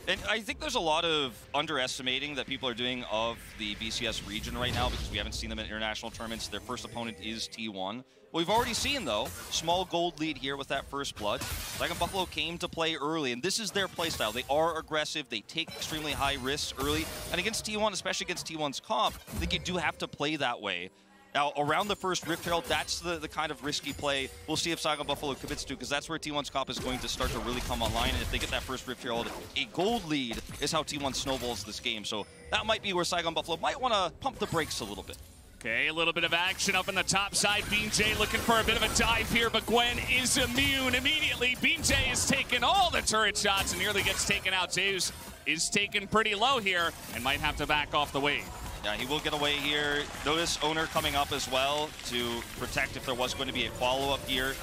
And I think there's a lot of underestimating that people are doing of the BCS region right now, because we haven't seen them in international tournaments. Their first opponent is T1. We've already seen, though, small gold lead here with that first blood. Saigon Buffalo came to play early, and this is their playstyle. They are aggressive. They take extremely high risks early. And against T1, especially against T1's comp, I think you do have to play that way. Now, around the first Rift Herald, that's the kind of risky play we'll see if Saigon Buffalo commits to, because that's where T1's comp is going to start to really come online. And if they get that first Rift Herald, a gold lead is how T1 snowballs this game. So that might be where Saigon Buffalo might want to pump the brakes a little bit. Okay, a little bit of action up in the top side. BJ looking for a bit of a dive here, but Gwen is immune immediately. BJ is taking all the turret shots and nearly gets taken out. Zeus is taken pretty low here and might have to back off the wave. Yeah, he will get away here. Notice Owner coming up as well to protect if there was going to be a follow-up here.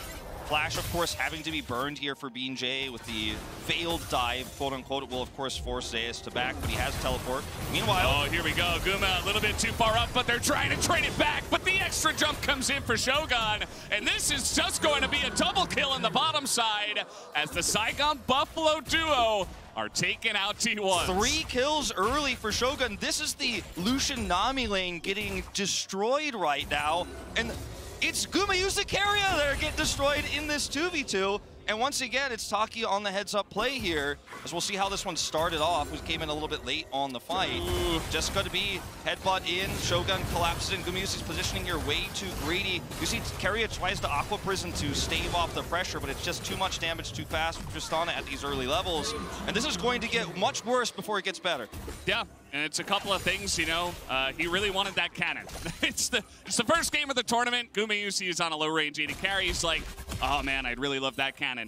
Flash, of course, having to be burned here for BJ with the failed dive, quote-unquote. It will, of course, force Zeus to back, but he has teleport. Meanwhile... Oh, here we go. Guma a little bit too far up, but they're trying to trade it back, but the extra jump comes in for Shogun, and this is just going to be a double kill on the bottom side as the Saigon Buffalo duo are taking out T1. 3 kills early for Shogun. This is the Lucian Nami lane getting destroyed right now, and it's Gumayusa Carrier that are getting destroyed in this 2v2. And once again, it's Taki on the heads-up play here, as we'll see how this one started off. We came in a little bit late on the fight. Just going to be headbutt in. Shogun collapses in. Gumayusa's positioning here way too greedy. You see Carrier tries to Aqua Prison to stave off the pressure, but it's just too much damage too fast for Tristana at these early levels. And this is going to get much worse before it gets better. Yeah, and it's a couple of things, you know. He really wanted that cannon. It's the first game of the tournament. Gumayusa is on a low-range AD carry. He's like, oh man, I'd really love that cannon.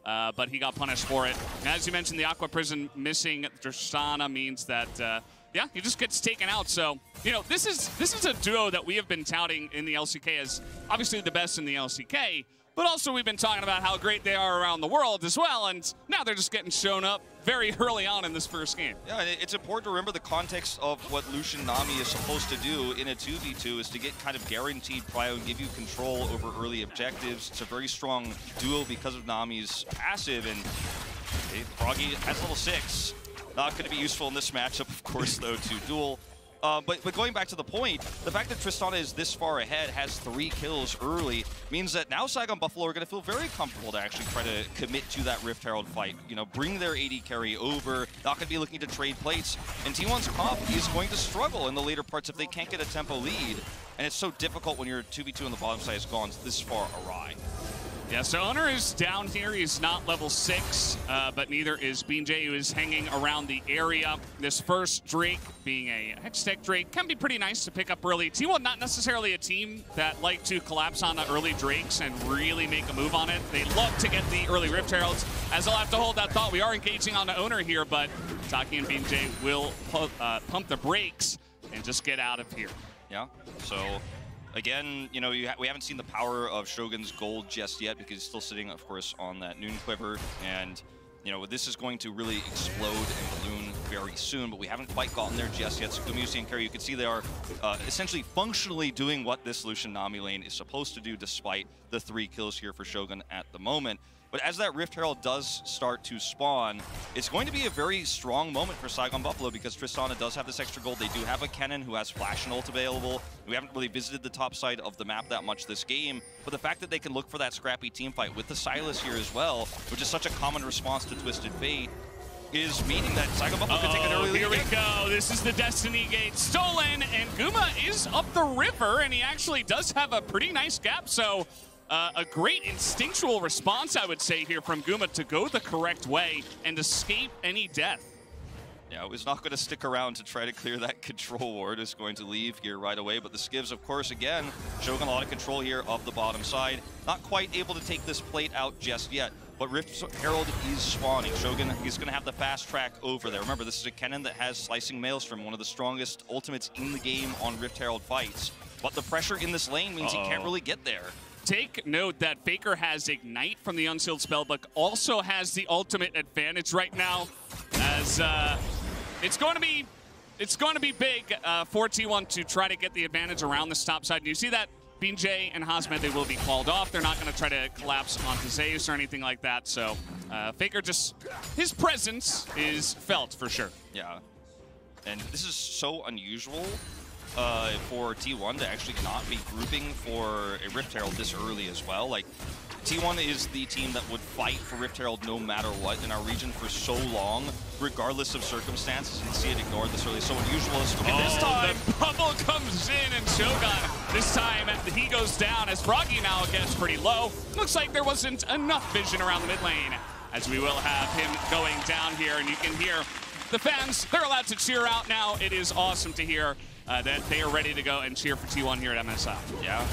But he got punished for it. And as you mentioned, the Aqua Prison missing Tristana means that, yeah, he just gets taken out. So, you know, this is a duo that we have been touting in the LCK as obviously the best in the LCK, but also we've been talking about how great they are around the world as well, and now they're just getting shown up very early on in this first game. Yeah, it's important to remember the context of what Lucian Nami is supposed to do in a 2v2 is to get kind of guaranteed prio and give you control over early objectives. It's a very strong duo because of Nami's passive, and Froggy has level 6. Not going to be useful in this matchup, of course, though, to duel. But going back to the point, the fact that Tristana is this far ahead, has 3 kills early, means that now Saigon Buffalo are going to feel very comfortable to actually try to commit to that Rift Herald fight. You know, bring their AD carry over, not going to be looking to trade plates. And T1's comp is going to struggle in the later parts if they can't get a tempo lead. And it's so difficult when your 2v2 on the bottom side has gone this far awry. Yeah, so Owner is down here. He's not level 6, but neither is BJ, who is hanging around the area. This first Drake, being a Hextech Drake, can be pretty nice to pick up early. T1 not necessarily a team that like to collapse on the early Drakes and really make a move on it. They love to get the early Rift Heralds, as I'll have to hold that thought. We are engaging on the Owner here, but Taki and BJ will pump the brakes and just get out of here. Yeah, so... Again, you know, we haven't seen the power of Shogun's gold just yet because he's still sitting, of course, on that Noon Quiver. And, you know, this is going to really explode and balloon very soon, but we haven't quite gotten there just yet. So Gumayusa and Carry, you can see they are essentially functionally doing what this Lucian Nami lane is supposed to do despite the 3 kills here for Shogun at the moment. But as that Rift Herald does start to spawn, it's going to be a very strong moment for Saigon Buffalo because Tristana does have this extra gold. They do have a Kennen who has Flash and ult available. We haven't really visited the top side of the map that much this game, but the fact that they can look for that scrappy team fight with the Sylas here as well, which is such a common response to Twisted Fate, is meaning that Saigon Buffalo can take an early lead. Here we go. This is the Destiny Gate stolen, and Guma is up the river, and he actually does have a pretty nice gap, so... a great instinctual response, I would say, here from Guma to go the correct way and escape any death. Yeah, it was not going to stick around to try to clear that control ward. It's going to leave here right away. But the Skivs, of course, again, showing a lot of control here of the bottom side. Not quite able to take this plate out just yet. But Rift Herald is spawning. Shogun is going to have the fast track over there. Remember, this is a Kennen that has Slicing Maelstrom, one of the strongest ultimates in the game on Rift Herald fights. But the pressure in this lane means he can't really get there. Take note that Faker has Ignite from the Unsealed Spellbook, also has the ultimate advantage right now, as it's going to be big for T1 to try to get the advantage around this top side. And you see that BJ and Hazmet, they will be called off. They're not going to try to collapse onto Zeus or anything like that. So Faker just, his presence is felt for sure. Yeah, and this is so unusual for T1 to actually not be grouping for a Rift Herald this early as well. Like, T1 is the team that would fight for Rift Herald no matter what in our region for so long, regardless of circumstances, and see it ignored this early. So unusual. This time, the bubble comes in, and Shogun, this time, he goes down as Froggy now gets pretty low. Looks like there wasn't enough vision around the mid lane, as we will have him going down here, and you can hear the fans, they're allowed to cheer out now. It is awesome to hear that they are ready to go and cheer for T1 here at MSI. Yeah.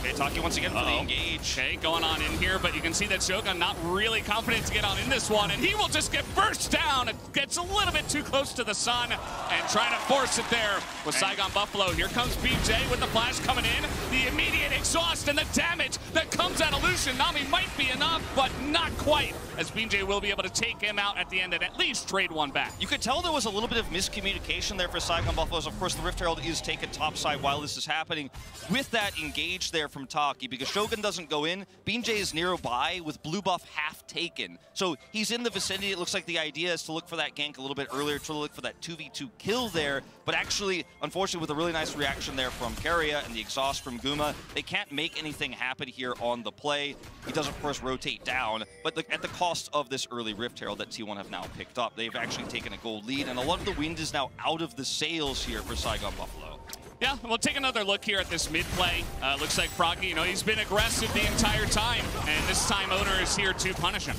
Okay, Taki once again for the engage. Okay, going on in here, but you can see that Shogun not really confident to get on in this one, and he will just get burst down. It gets a little bit too close to the sun, and trying to force it there with Saigon Buffalo. Here comes BJ with the flash coming in. The immediate exhaust and the damage that comes out of Lucian. Nami might be enough, but not quite, as BJ will be able to take him out at the end and at least trade one back. You could tell there was a little bit of miscommunication there for Saigon Buffaloes. Of course, the Rift Herald is taken topside while this is happening. With that engage there from Taki, because Shogun doesn't go in, BJ is nearby with blue buff half taken. So he's in the vicinity. It looks like the idea is to look for that gank a little bit earlier, to look for that 2v2 kill there. But actually, unfortunately, with a really nice reaction there from Keria and the exhaust from Guma, they can't make anything happen here on the play. He does, of course, rotate down, but at the cost of this early Rift Herald that T1 have now picked up. They've actually taken a gold lead, and a lot of the wind is now out of the sails here for Saigon Buffalo. Yeah, we'll take another look here at this mid play. Looks like Froggy, you know, he's been aggressive the entire time, and this time Owner is here to punish him.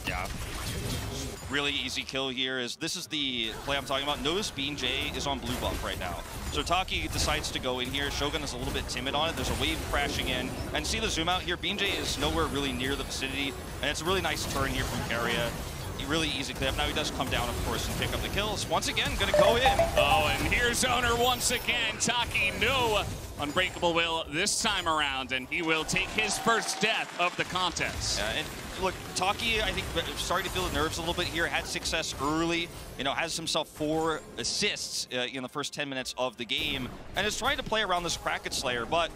Yeah. Really easy kill here. This is the play I'm talking about. Notice BJ is on blue buff right now. So Taki decides to go in here. Shogun is a little bit timid on it. There's a wave crashing in. And see the zoom out here. BJ is nowhere really near the vicinity. And it's a really nice turn here from Keria. Really easy clip. Now he does come down, of course, and pick up the kills. Once again, gonna go in. Oh, and here's Owner once again. Taki, no unbreakable will this time around, and he will take his first death of the contest. Yeah, and look, Taki, I think, starting to feel the nerves a little bit here. Had success early, you know, has himself 4 assists in the first 10 minutes of the game, and is trying to play around this Kraken Slayer, but,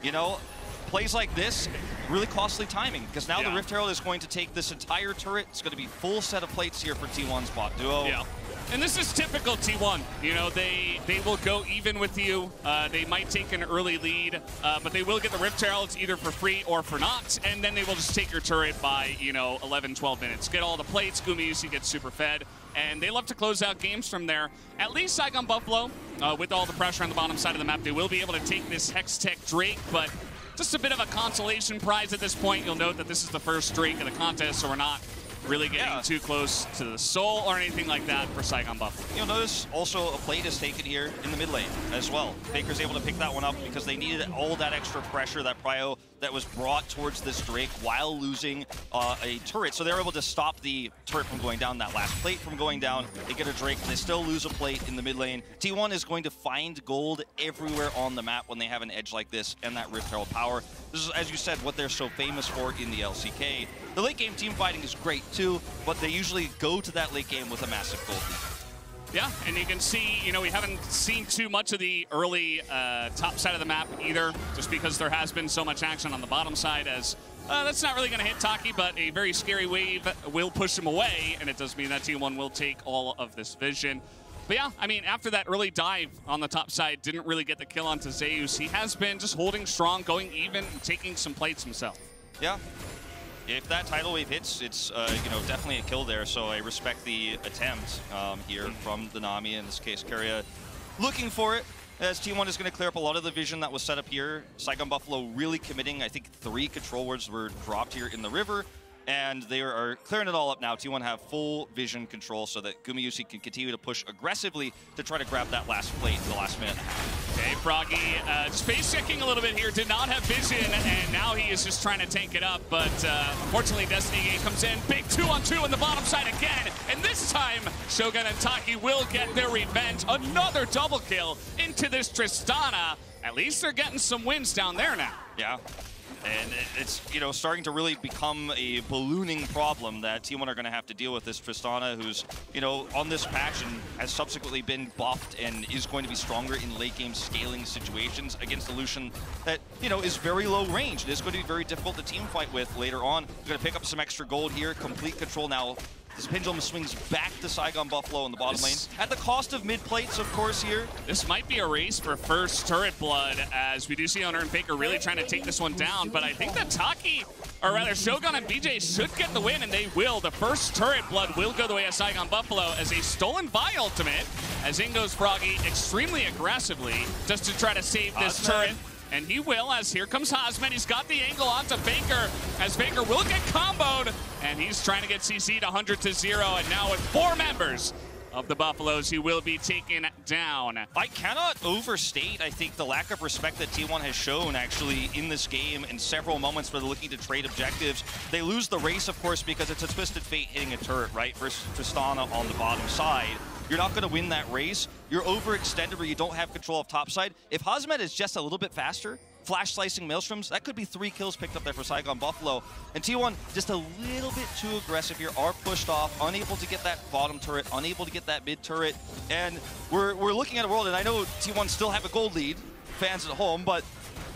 you know, plays like this, really costly timing, because now the Rift Herald is going to take this entire turret. It's going to be full set of plates here for T1's bot duo. Yeah. And this is typical T1. You know, they will go even with you. They might take an early lead, but they will get the Rift Heralds either for free or for not, and then they will just take your turret by, you know, 11, 12 minutes. Get all the plates, Gumayusi gets super fed, and they love to close out games from there. At least Saigon Buffalo, with all the pressure on the bottom side of the map, they will be able to take this Hextech Drake, but just a bit of a consolation prize at this point. You'll note that this is the first Drake of the contest, so we're not really getting too close to the soul or anything like that for Saigon Buffalo. You'll notice also a plate is taken here in the mid lane as well. Baker's able to pick that one up because they needed all that extra pressure, that prio that was brought towards this Drake while losing a turret. So they're able to stop the turret from going down, that last plate from going down. They get a Drake, and they still lose a plate in the mid lane. T1 is going to find gold everywhere on the map when they have an edge like this and that Rift Herald power. This is, as you said, what they're so famous for in the LCK. The late game team fighting is great too, but they usually go to that late game with a massive gold lead. Yeah, and you can see, you know, we haven't seen too much of the early top side of the map either, just because there has been so much action on the bottom side, as that's not really going to hit Taki, but a very scary wave will push him away, and it does mean that T1 will take all of this vision. But yeah, I mean, after that early dive on the top side, didn't really get the kill onto Zeus. He has been just holding strong, going even, taking some plates himself. Yeah. If that tidal wave hits, it's you know, definitely a kill there. So I respect the attempt here from the Nami, in this case Keria, looking for it. As T1 is going to clear up a lot of the vision that was set up here. Saigon Buffalo really committing. I think 3 control wards were dropped here in the river, and they are clearing it all up now. T1 have full vision control so that Gumayusi can continue to push aggressively to try to grab that last plate in the last minute and a half. Okay, Froggy space checking a little bit here, did not have vision, and now he is just trying to tank it up, but unfortunately Destiny Gate comes in, big 2-on-2 on the bottom side again, and this time Shogun and Taki will get their revenge. Another double kill into this Tristana. At least they're getting some wins down there now. Yeah. And it's, you know, starting to really become a ballooning problem that T1 are going to have to deal with. This Tristana, who's, you know, on this patch and has subsequently been buffed and is going to be stronger in late game scaling situations against a Lucian that, you know, is very low range. It is going to be very difficult to team fight with later on. We're going to pick up some extra gold here, complete control now. This pendulum swings back to Saigon Buffalo in the bottom lane. At the cost of mid plates, of course, here. This might be a race for first turret blood, as we do see Owner and Baker really trying to take this one down. But I think that Taki, or rather Shogun and BJ, should get the win, and they will. The first turret blood will go the way of Saigon Buffalo as a stolen by ultimate, as in goes Froggy extremely aggressively just to try to save this turret. And he will, as here comes Hosmet. He's got the angle onto Baker, as Baker will get comboed, and he's trying to get CC'd 100-0, and now with 4 members of the Buffaloes. He will be taken down. I cannot overstate, I think, the lack of respect that T1 has shown actually in this game in several moments where they're looking to trade objectives. They lose the race, of course, because it's a Twisted Fate hitting a turret, right, versus Tristana on the bottom side. You're not going to win that race. You're overextended where you don't have control of topside. If Hazmet is just a little bit faster, flash slicing Maelstroms, that could be 3 kills picked up there for Saigon Buffalo. And T1 just a little bit too aggressive here, are pushed off, unable to get that bottom turret, unable to get that mid turret. And we're looking at a world, and I know T1 still have a gold lead, fans at home, but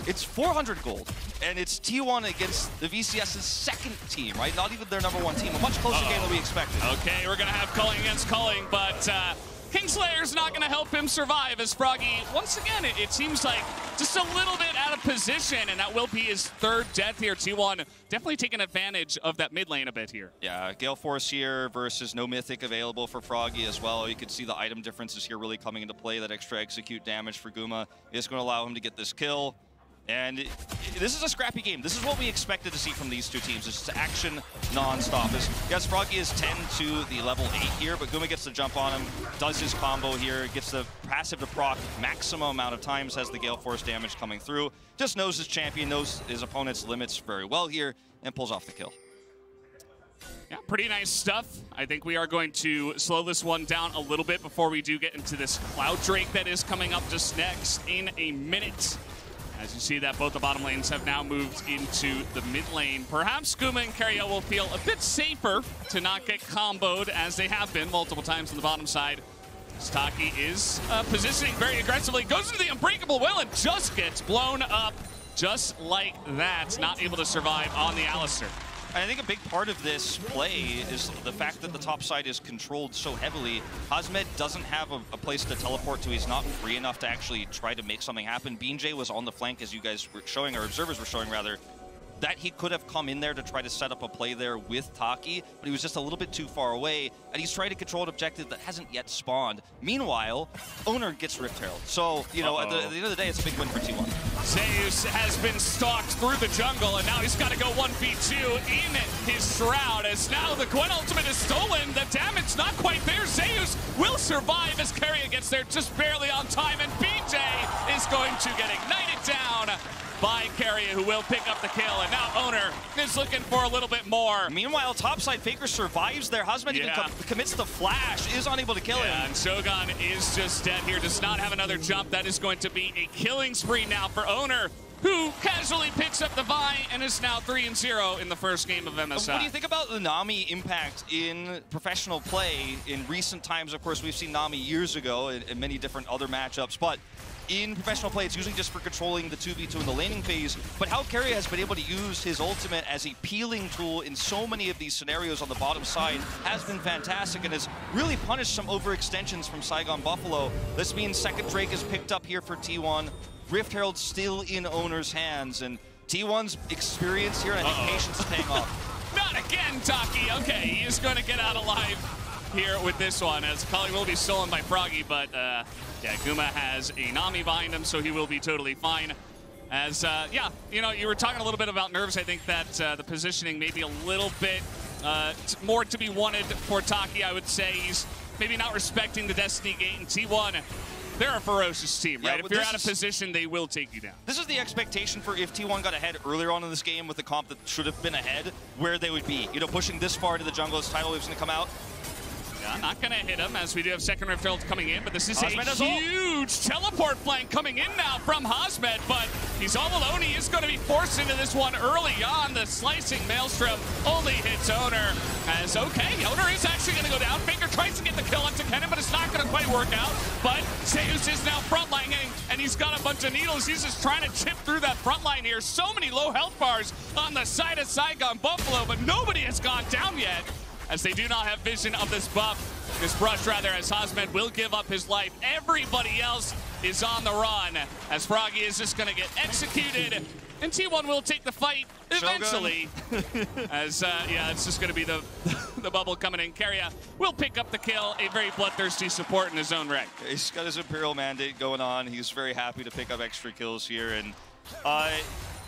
it's 400 gold. And it's T1 against the VCS's second team, right? Not even their #1 team. A much closer game than we expected. Okay, we're going to have culling against culling, but Kingslayer's not going to help him survive as Froggy, once again, it seems like just a little bit out of position, and that will be his 3rd death here. T1 definitely taking advantage of that mid lane a bit here. Yeah, Gale Force here versus no Mythic available for Froggy as well. You can see the item differences here really coming into play. That extra execute damage for Guma is going to allow him to get this kill. And this is a scrappy game. This is what we expected to see from these two teams. It's just action non-stop. Yes, Froggy is 10 to the level 8 here, but Guma gets the jump on him, does his combo here, gets the passive to proc maximum amount of times, has the Gale Force damage coming through, just knows his champion, knows his opponent's limits very well here, and pulls off the kill. Yeah, pretty nice stuff. I think we are going to slow this one down a little bit before we do get into this Cloud Drake that is coming up just next in a minute. As you see that both the bottom lanes have now moved into the mid lane. Perhaps Guma and Keria will feel a bit safer to not get comboed as they have been multiple times on the bottom side. Taki is positioning very aggressively, goes into the Unbreakable Will and just gets blown up just like that. Not able to survive on the Alistar. And I think a big part of this play is the fact that the top side is controlled so heavily. Hazmet doesn't have a place to teleport to. He's not free enough to actually try to make something happen. BJ was on the flank, as you guys were showing, or observers were showing rather, that he could have come in there to try to set up a play there with Taki, but he was just a little bit too far away, and he's trying to control an objective that hasn't yet spawned. Meanwhile, Owner gets Rift Herald. So, you know, at the end of the day, it's a big win for T1. Zeus has been stalked through the jungle, and now he's got to go 1v2 in his Shroud, as now the Gwen ultimate is stolen. The damage not quite there. Zeus will survive as Keria gets there just barely on time, and BJ is going to get ignited down by Keria, who will pick up the kill, and now Owner is looking for a little bit more. Meanwhile, topside Faker survives there. Hazmet even commits the flash, is unable to kill him. And Shogun is just dead here, does not have another jump. That is going to be a killing spree now for Owner, who casually picks up the Vi and is now 3-0 in the first game of MSI. What do you think about the Nami impact in professional play in recent times? Of course, we've seen Nami years ago in many different other matchups, but in professional play, it's usually just for controlling the 2v2 in the laning phase, but how Keria has been able to use his ultimate as a peeling tool in so many of these scenarios on the bottom side has been fantastic and has really punished some overextensions from Saigon Buffalo. This means second Drake is picked up here for T1. Rift Herald still in Owner's hands, and T1's experience here, and I think patience is paying off. Not again, Taki. Okay, he is going to get out alive here with this one, as Culling will be stolen by Froggy, but yeah, Guma has a Nami behind him, so he will be totally fine. As, yeah, you know, you were talking a little bit about nerves. I think that the positioning may be a little bit more to be wanted for Taki, I would say. He's maybe not respecting the Destiny Gate, and T1, they're a ferocious team, right? If you're out of position, they will take you down. This is the expectation for if T1 got ahead earlier on in this game with the comp that should have been ahead, where they would be. You know, pushing this far into the jungle as Tidal Wave's going to come out. Yeah, not going to hit him, as we do have second Rift Herald coming in, but this is a huge teleport flank coming in now from Hazmet, but he's all alone. He is going to be forced into this one early on. The slicing Maelstrom only hits Owner, as okay, Owner is actually going to go down. Faker tries to get the kill onto Kennen, but it's not going to quite work out. But Zeus is now frontlining, and he's got a bunch of needles. He's just trying to chip through that front line here. So many low health bars on the side of Saigon Buffalo, but nobody has gone down yet, as they do not have vision of this buff, this brush rather, as Hazmet will give up his life. Everybody else is on the run, as Froggy is just going to get executed, and T1 will take the fight eventually. As, yeah, it's just going to be the bubble coming in. Keria will pick up the kill, a very bloodthirsty support in his own right. He's got his Imperial Mandate going on. He's very happy to pick up extra kills here, and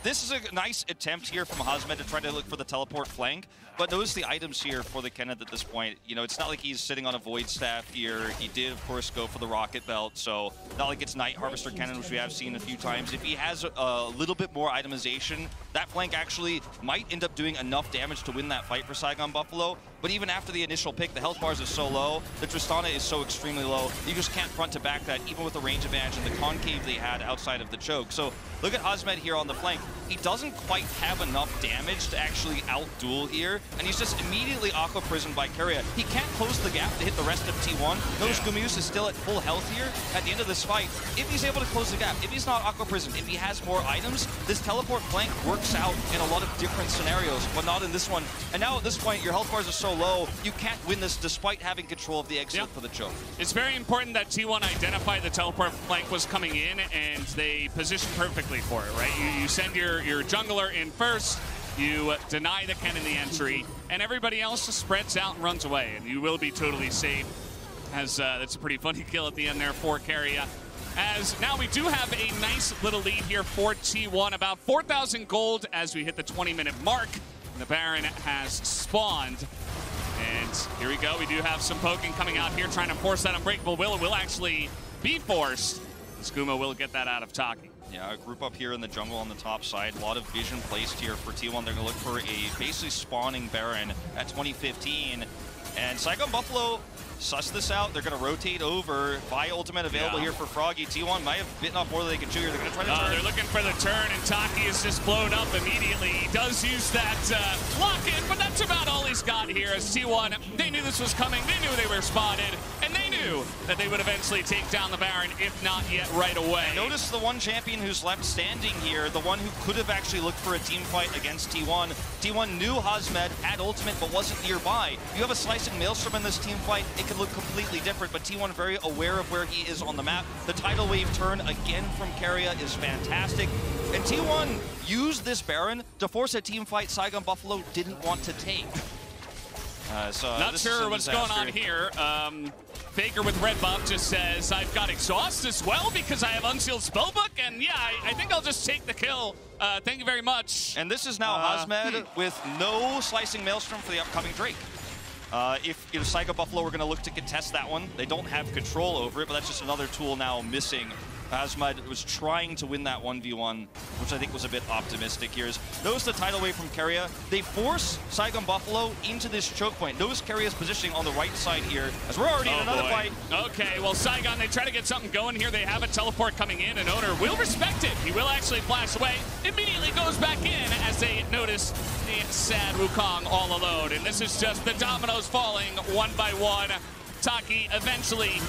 this is a nice attempt here from Hazmed to try to look for the teleport flank, but notice the items here for the Kenneth at this point. You know, it's not like he's sitting on a Void Staff here. He did, of course, go for the Rocket Belt, so not like it's Night Harvester Cannon, which we have seen a few times. If he has a little bit more itemization, that flank actually might end up doing enough damage to win that fight for Saigon Buffalo. But even after the initial pick, the health bars are so low, the Tristana is so extremely low, you just can't front to back that, even with the range advantage and the concave they had outside of the choke. So look at Hazmed here on the flank. He doesn't quite have enough damage to actually out-duel here, and he's just immediately Aqua Prisoned by Keria. He can't close the gap to hit the rest of T1. Notice Gumius is still at full health here at the end of this fight. If he's able to close the gap, if he's not Aqua Prisoned, if he has more items, this teleport flank works out in a lot of different scenarios, but not in this one. And now at this point, your health bars are so low, you can't win this despite having control of the exit for the choke. It's very important that T1 identified the teleport flank was coming in, and they position perfectly for it, right? You send your jungler in first, you deny the Kennen the entry, and everybody else just spreads out and runs away, and you will be totally safe. As that's a pretty funny kill at the end there for Keria. As now we do have a nice little lead here for T1, about 4,000 gold as we hit the 20-minute mark. The Baron has spawned. And here we go. We do have some poking coming out here, trying to force that Unbreakable Will. It will actually be forced. Skuma will get that out of Taki. Yeah, a group up here in the jungle on the top side. A lot of vision placed here for T1. They're going to look for a basically spawning Baron at 2015. And Saigon Buffalo suss this out. They're going to rotate over. Vi ultimate available here for Froggy. T1 might have bitten off more than they can chew here. They're going to try to turn. They're looking for the turn, and Taki is just blown up immediately. He does use that lock-in, but that's about all he's got here as T1. They knew this was coming. They knew they were spotted, and they knew that they would eventually take down the Baron, if not yet right away. And notice the one champion who's left standing here, the one who could have actually looked for a team fight against T1. T1 knew Hazmed had ultimate, but wasn't nearby. You have a Slicing Maelstrom in this team fight, it could look completely different, but T1 very aware of where he is on the map. The tidal wave turn again from Keria is fantastic. And T1 used this Baron to force a team fight Saigon Buffalo didn't want to take. Not sure what's going on here. Faker with red buff just says, I've got exhaust as well because I have unsealed spellbook, and yeah, I think I'll just take the kill. Thank you very much. And this is now Hazmed with no Slicing Maelstrom for the upcoming Drake. If Saigon Buffalo were going to look to contest that one, they don't have control over it, but that's just another tool now missing. Hazmed was trying to win that 1v1, which I think was a bit optimistic here. Notice the tidal wave from Keria. They force Saigon Buffalo into this choke point. Notice Keria's positioning on the right side here, as we're already in another fight. Okay, well, Saigon, they try to get something going here. They have a teleport coming in, and Owner will respect it. He will actually flash away. Immediately goes back in as they notice the sad Wukong all alone. And this is just the dominoes falling one by one. Taki eventually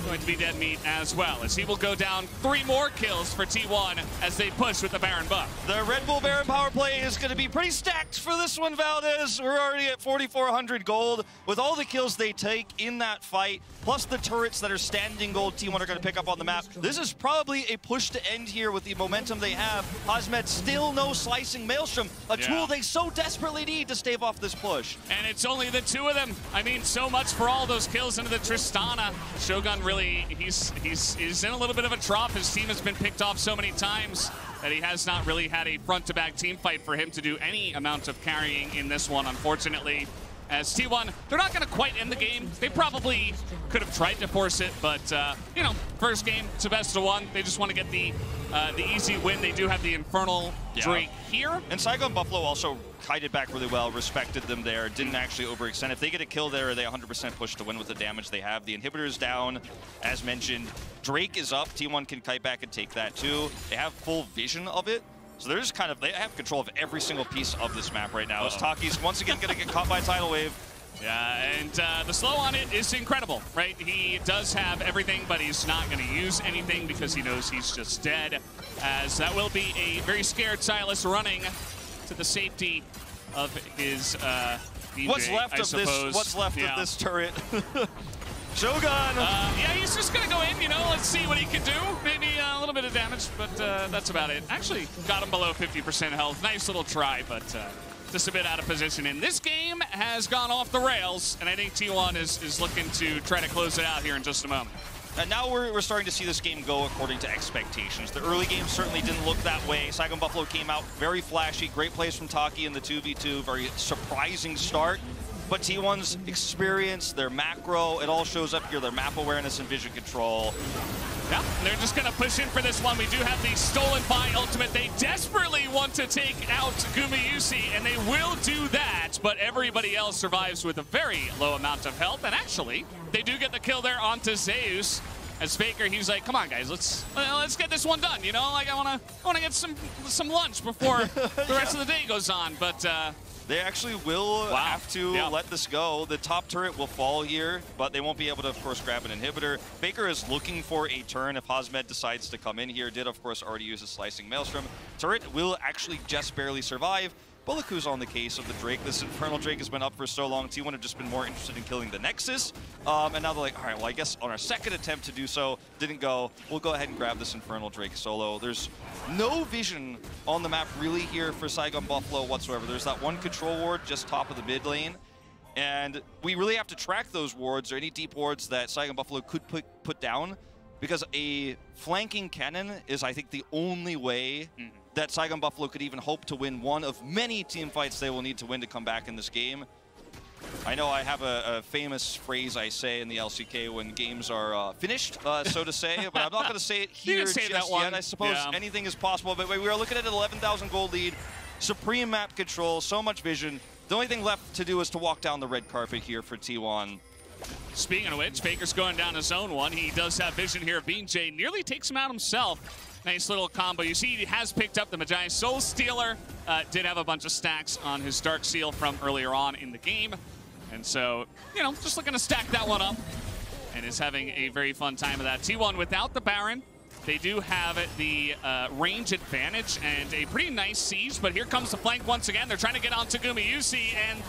going to be dead meat as well, as he will go down 3 more kills for T1 as they push with the Baron buff. The Red Bull Baron power play is going to be pretty stacked for this one, Valdez. We're already at 4,400 gold. With all the kills they take in that fight, plus the turrets that are standing gold T1 are going to pick up on the map, this is probably a push to end here with the momentum they have. Hazmed still no Slicing Maelstrom, a tool they so desperately need to stave off this push. And it's only the 2 of them. I mean, so much for all those kills into the Tristana. Shogun really, he's in a little bit of a trough. His team has been picked off so many times that he has not really had a front-to-back team fight for him to do any amount of carrying in this one, unfortunately. As T1, they're not going to quite end the game. They probably could have tried to force it, but, you know, first game, it's a best of 1. They just want to get the easy win. They do have the Infernal Drake here. And Saigon Buffalo also kited back really well, respected them there, didn't actually overextend. If they get a kill there, they 100% push to win with the damage they have. The inhibitor's down, as mentioned. Drake is up. T1 can kite back and take that too. They have full vision of it. So they're just they have control of every single piece of this map right now. As Taki's once again going to get caught by a tidal wave. Yeah, and the slow on it is incredible, right? He does have everything, but he's not going to use anything because he knows he's just dead. As that will be a very scared Silas running to the safety of his DJ, What's left I of suppose. this? What's left of this turret? Shogun! Yeah, he's just going to go in, you know, let's see what he can do. Maybe a little bit of damage, but that's about it. Actually, got him below 50% health. Nice little try, but just a bit out of position. And this game has gone off the rails, and I think T1 is looking to try to close it out here in just a moment. And now we're starting to see this game go according to expectations. The early game certainly didn't look that way. Saigon Buffalo came out very flashy. Great plays from Taki in the 2v2. Very surprising start. But T1's experience, their macro, it all shows up here. Their map awareness and vision control. Yeah, they're just going to push in for this one. We do have the stolen by ultimate. They desperately want to take out Gumayusi, and they will do that. But everybody else survives with a very low amount of health. And actually, they do get the kill there onto Zeus. As Faker, he's like, "Come on, guys, let's get this one done." You know, like I wanna get some lunch before the rest of the day goes on. But they actually will have to let this go. The top turret will fall here, but they won't be able to, of course, grab an inhibitor. Faker is looking for a turn if Hazmed decides to come in here. Did, of course, already use a slicing Maelstrom. Turret will actually just barely survive. Bulliku's on the case of the Drake. This Infernal Drake has been up for so long. T1 have just been more interested in killing the Nexus. And now they're like, all right, well, I guess on our second attempt to do so, didn't go. We'll go ahead and grab this Infernal Drake solo. There's no vision on the map really here for Saigon Buffalo whatsoever. There's that one control ward just top of the mid lane. And we really have to track those wards or any deep wards that Saigon Buffalo could put down, because a flanking cannon is, I think, the only way that Saigon Buffalo could even hope to win one of many team fights they will need to win to come back in this game. I know I have a famous phrase I say in the LCK when games are finished, so to say, but I'm not going to say it here just yet. I suppose anything is possible, but we are looking at an 11,000 gold lead, supreme map control, so much vision. The only thing left to do is to walk down the red carpet here for T1. Speaking of which, Faker's going down to zone one. He does have vision here of BJ. Nearly takes him out himself. Nice little combo. You see he has picked up the Magi Soul Stealer. Did have a bunch of stacks on his Dark Seal from earlier on in the game. And so, you know, just looking to stack that one up. And is having a very fun time of that. T1 without the Baron. They do have the range advantage and a pretty nice siege, but here comes the flank once again.Ey're trying to get onto Gumayusi, and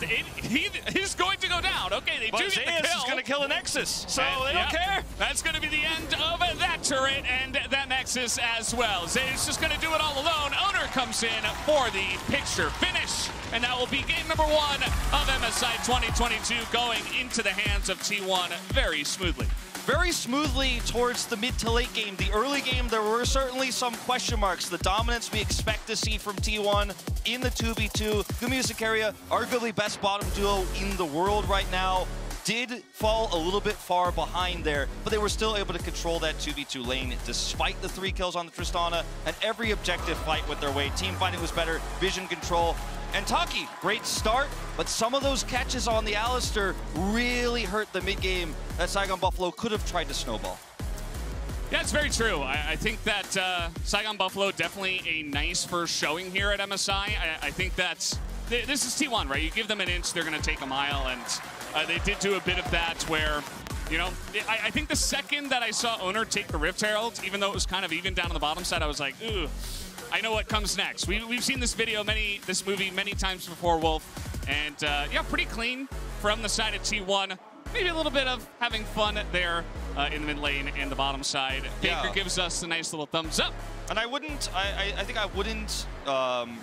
he's going to go down. Okay, they do get the kill. Is going to kill the Nexus, so they don't care. That's going to be the end of that turret and that Nexus as well. Zay's just going to do it all alone. Owner comes in for the picture finish, and that will be game number 1 of MSI 2022 going into the hands of T1 very smoothly. Very smoothly towards the mid to late game. The early game, there were certainly some question marks. The dominance we expect to see from T1 in the 2v2. Gumayusi Keria, arguably best bottom duo in the world right now, did fall a little bit far behind there, but they were still able to control that 2v2 lane despite the 3 kills on the Tristana and every objective fight with their way. Team fighting was better, vision control. And Taki, great start, but some of those catches on the Alistair really hurt the mid-game that Saigon Buffalo could have tried to snowball. Yeah, it's very true. I think that Saigon Buffalo definitely a nice first showing here at MSI. I think that's, this is T1, right? You give them an inch, they're going to take a mile, and they did do a bit of that where, you know, I think the second that I saw Owner take the Rift Herald, even though it was kind of even down on the bottom side, I was like, ooh. I know what comes next. We've seen this movie many times before, Wolf, and yeah, pretty clean from the side of T1. Maybe a little bit of having fun there in the mid lane and the bottom side. Baker gives us a nice little thumbs up. And I think I wouldn't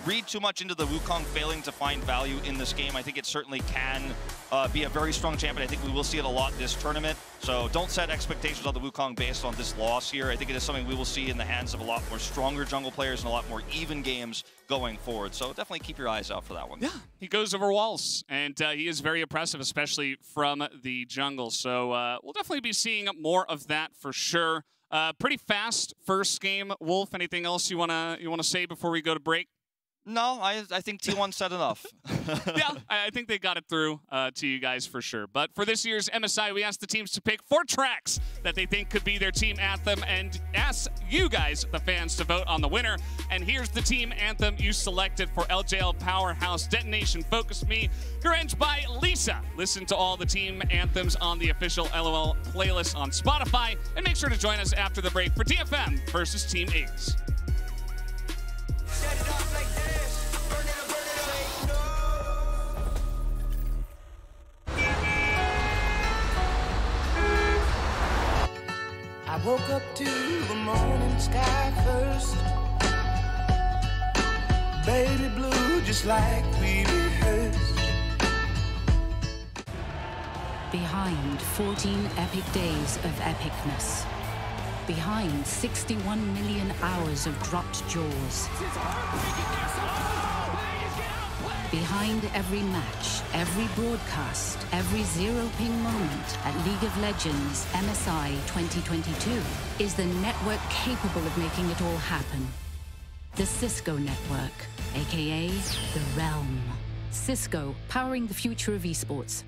read too much into the Wukong failing to find value in this game. I think it certainly can be a very strong champion. I think we will see it a lot this tournament. So don't set expectations on the Wukong based on this loss here. I think it is something we will see in the hands of a lot more stronger jungle players and a lot more even games going forward. So definitely keep your eyes out for that one. Yeah, he goes over walls, and he is very oppressive, especially from the jungle. So we'll definitely be seeing more of that for sure. Pretty fast first game. Wolf, anything else you wanna say before we go to break? No, I think T1 said enough. Yeah, I think they got it through to you guys for sure. But for this year's MSI, we asked the teams to pick 4 tracks that they think could be their team anthem and ask you guys, the fans, to vote on the winner. And here's the team anthem you selected for LJL Powerhouse Detonation Focus Me, arranged by Lisa. Listen to all the team anthems on the official LOL playlist on Spotify, and make sure to join us after the break for DFM versus Team Ace. I woke up to the morning sky first. Baby blue, just like we rehearsed. Behind 14 epic days of epicness behind 61 million hours of dropped jaws. Behind every match, every broadcast, every zero-ping moment at League of Legends MSI 2022 is the network capable of making it all happen. The Cisco Network, aka The Realm. Cisco, powering the future of esports.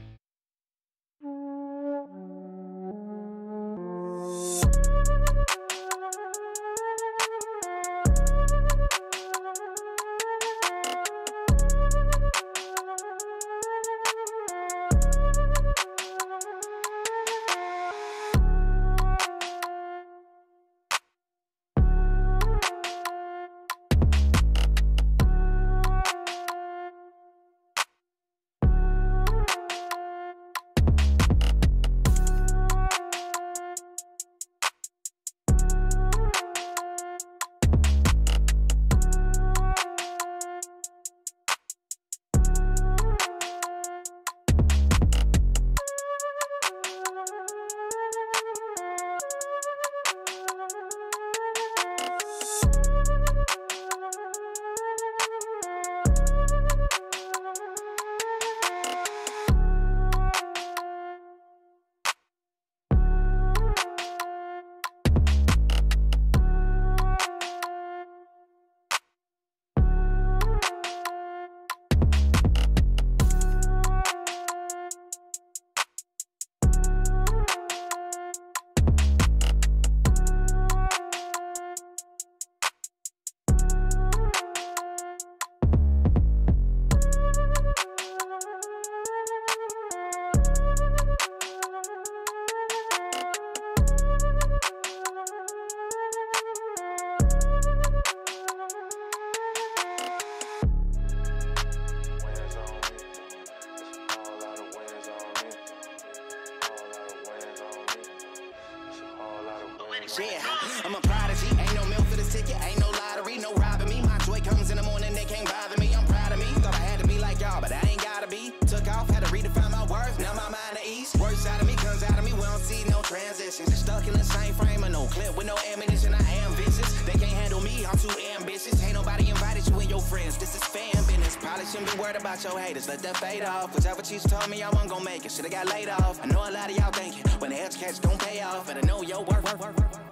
Yeah, I'm a prodigy, ain't no milk for this ticket, ain't no lottery, no robbing me. My joy comes in the morning, they can't bother me. I'm proud of me, thought I had to be like y'all, but I ain't gotta be. Took off, had to redefine my worth, now my mind at ease. Works out of me, comes out of me, we don't see no transitions. Stuck in the same frame of no clip with no ammunition, I am vicious. They can't handle me, I'm too ambitious. Ain't nobody invited you and your friends, this is fan business. Probably shouldn't be worried about your haters, let that fade off. Whichever chief told me I wasn't gonna make it, should've got laid off. I know a lot of y'all thinking, when the edge catch don't pay off. But I know your work.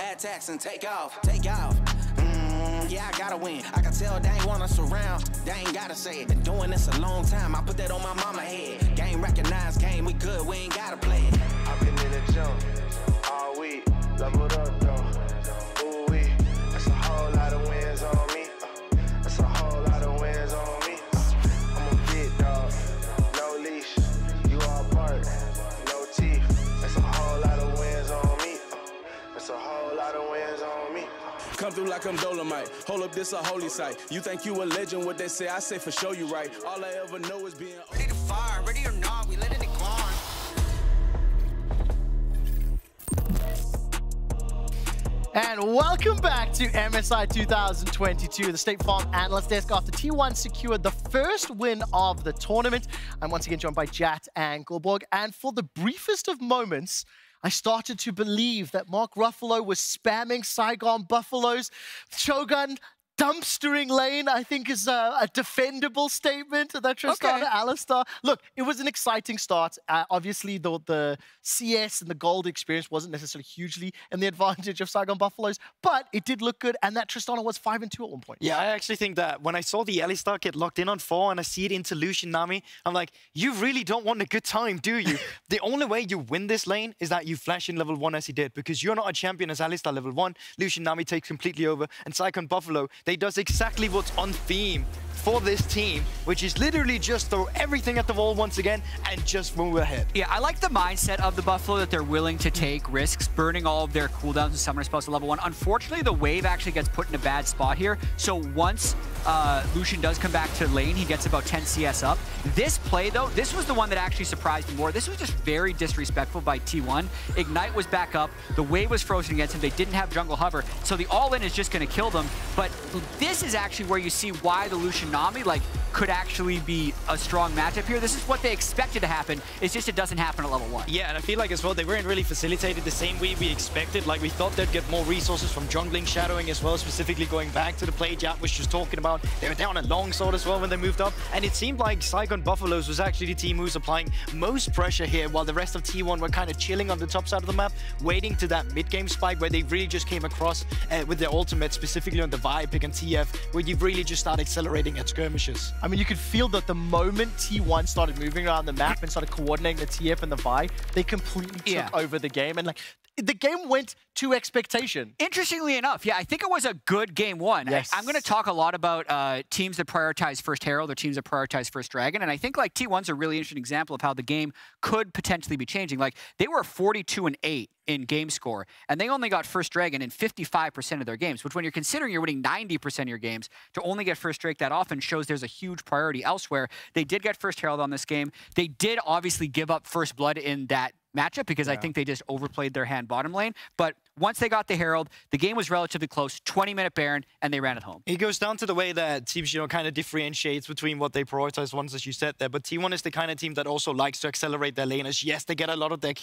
Add tax and take off. Yeah, I gotta win. I can tell they ain't want us around. They ain't gotta say it. Been doing this a long time. I put that on my mama head. Game recognized, game we good. We ain't gotta play it. I've been in the jump all week. Leveled up though. Ooh wee. That's a whole lot of wins on me. That's a whole lot of wins on me. I'm a big dog. No leash. You all part. No teeth. That's a whole lot of wins on me. That's a whole lot of wins on me. Come through like I'm Dolomite. Hold up, this a holy site. You think you a legend, what they say, I say for sure you right. All I ever know is being ready to fire, ready or not, we letting it climb. And welcome back to MSI 2022, the State Farm Analyst Desk after T1 secured the first win of the tournament. I'm once again joined by Jat and Gulborg, and for the briefest of moments, I started to believe that Mark Ruffalo was spamming Saigon Buffaloes. Shogun dumpstering lane, I think, is a defendable statement that Tristana Alistar. Look, it was an exciting start. Obviously, the CS and the gold experience wasn't necessarily hugely in the advantage of Saigon Buffaloes, but it did look good, and that Tristana was 5-2 at one point. Yeah, I actually think that when I saw the Alistar get locked in on 4 and I see it into Lucian Nami, I'm like, you really don't want a good time, do you? The only way you win this lane is that you flash in level 1 as he did, because you're not a champion as Alistar level 1. Lucian Nami takes completely over, and Saigon Buffalo, they does exactly what's on theme for this team, which is literally just throw everything at the wall once again and just move ahead. Yeah, I like the mindset of the Buffalo that they're willing to take risks, burning all of their cooldowns and summoner spells to level 1. Unfortunately, the wave actually gets put in a bad spot here. So once Lucian does come back to lane, he gets about 10 CS up. This play, though, this was the one that actually surprised me more. This was just very disrespectful by T1. Ignite was back up. The wave was frozen against him. They didn't have jungle hover. So the all-in is just going to kill them. But this is actually where you see why the Lucian Nami, like, could actually be a strong matchup here. This is what they expected to happen. It's just it doesn't happen at level 1. Yeah, and I feel like as well, they weren't really facilitated the same way we expected. Like, we thought they'd get more resources from jungling, shadowing as well, specifically going back to the play Jap was just talking about. They were down a longsword as well when they moved up, and it seemed like Saigon Buffaloes was actually the team who was applying most pressure here, while the rest of T1 were kind of chilling on the top side of the map, waiting to that mid-game spike where they really just came across with their ultimate, specifically on the Vi pick and TF, where you really just start accelerating at skirmishes. I mean, you could feel that the moment T1 started moving around the map and started coordinating the TF and the Vi, they completely took over the game, and like the game went to expectation. Interestingly enough, yeah, I think it was a good game 1. Yes. I'm going to talk a lot about teams that prioritize first Herald or teams that prioritize first Dragon, and I think like T1's a really interesting example of how the game could potentially be changing. Like, they were 42-8 in game score, and they only got first Dragon in 55% of their games, which when you're considering you're winning 90% of your games, to only get first Drake that often shows there's a huge priority elsewhere. They did get first Herald on this game. They did obviously give up first blood in that matchup because I think they just overplayed their hand bottom lane. But once they got the Herald, the game was relatively close, 20-minute Baron, and they ran it home. It goes down to the way that teams, kind of differentiates between what they prioritize once, as you said there. But T1 is the kind of team that also likes to accelerate their laners. Yes, they get a lot of their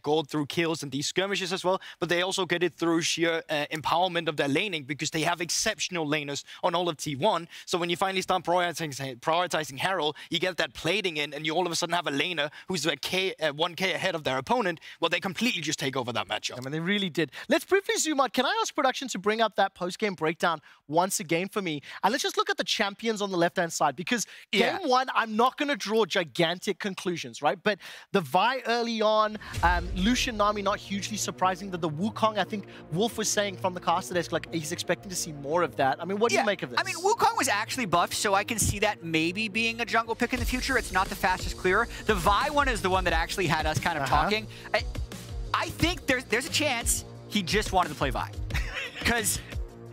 gold through kills and these skirmishes as well, but they also get it through sheer empowerment of their laning because they have exceptional laners on all of T1. So when you finally start prioritizing Herald, you get that plating in, and you all of a sudden have a laner who's 1k ahead of their opponent. Well, they completely just take over that matchup. I mean, they really did. Let's briefly zoom out. Can I ask production to bring up that post-game breakdown once again for me? And let's just look at the champions on the left-hand side, because game 1, I'm not going to draw gigantic conclusions, right? But the Vi early on, Lucian Nami, not hugely surprising. That the Wukong, I think Wolf was saying from the caster desk, like, he's expecting to see more of that. I mean, what do you make of this? I mean, Wukong was actually buffed, so I can see that maybe being a jungle pick in the future. It's not the fastest clearer. The Vi one is the one that actually had us kind of talking. I think there's a chance he just wanted to play Vi. Because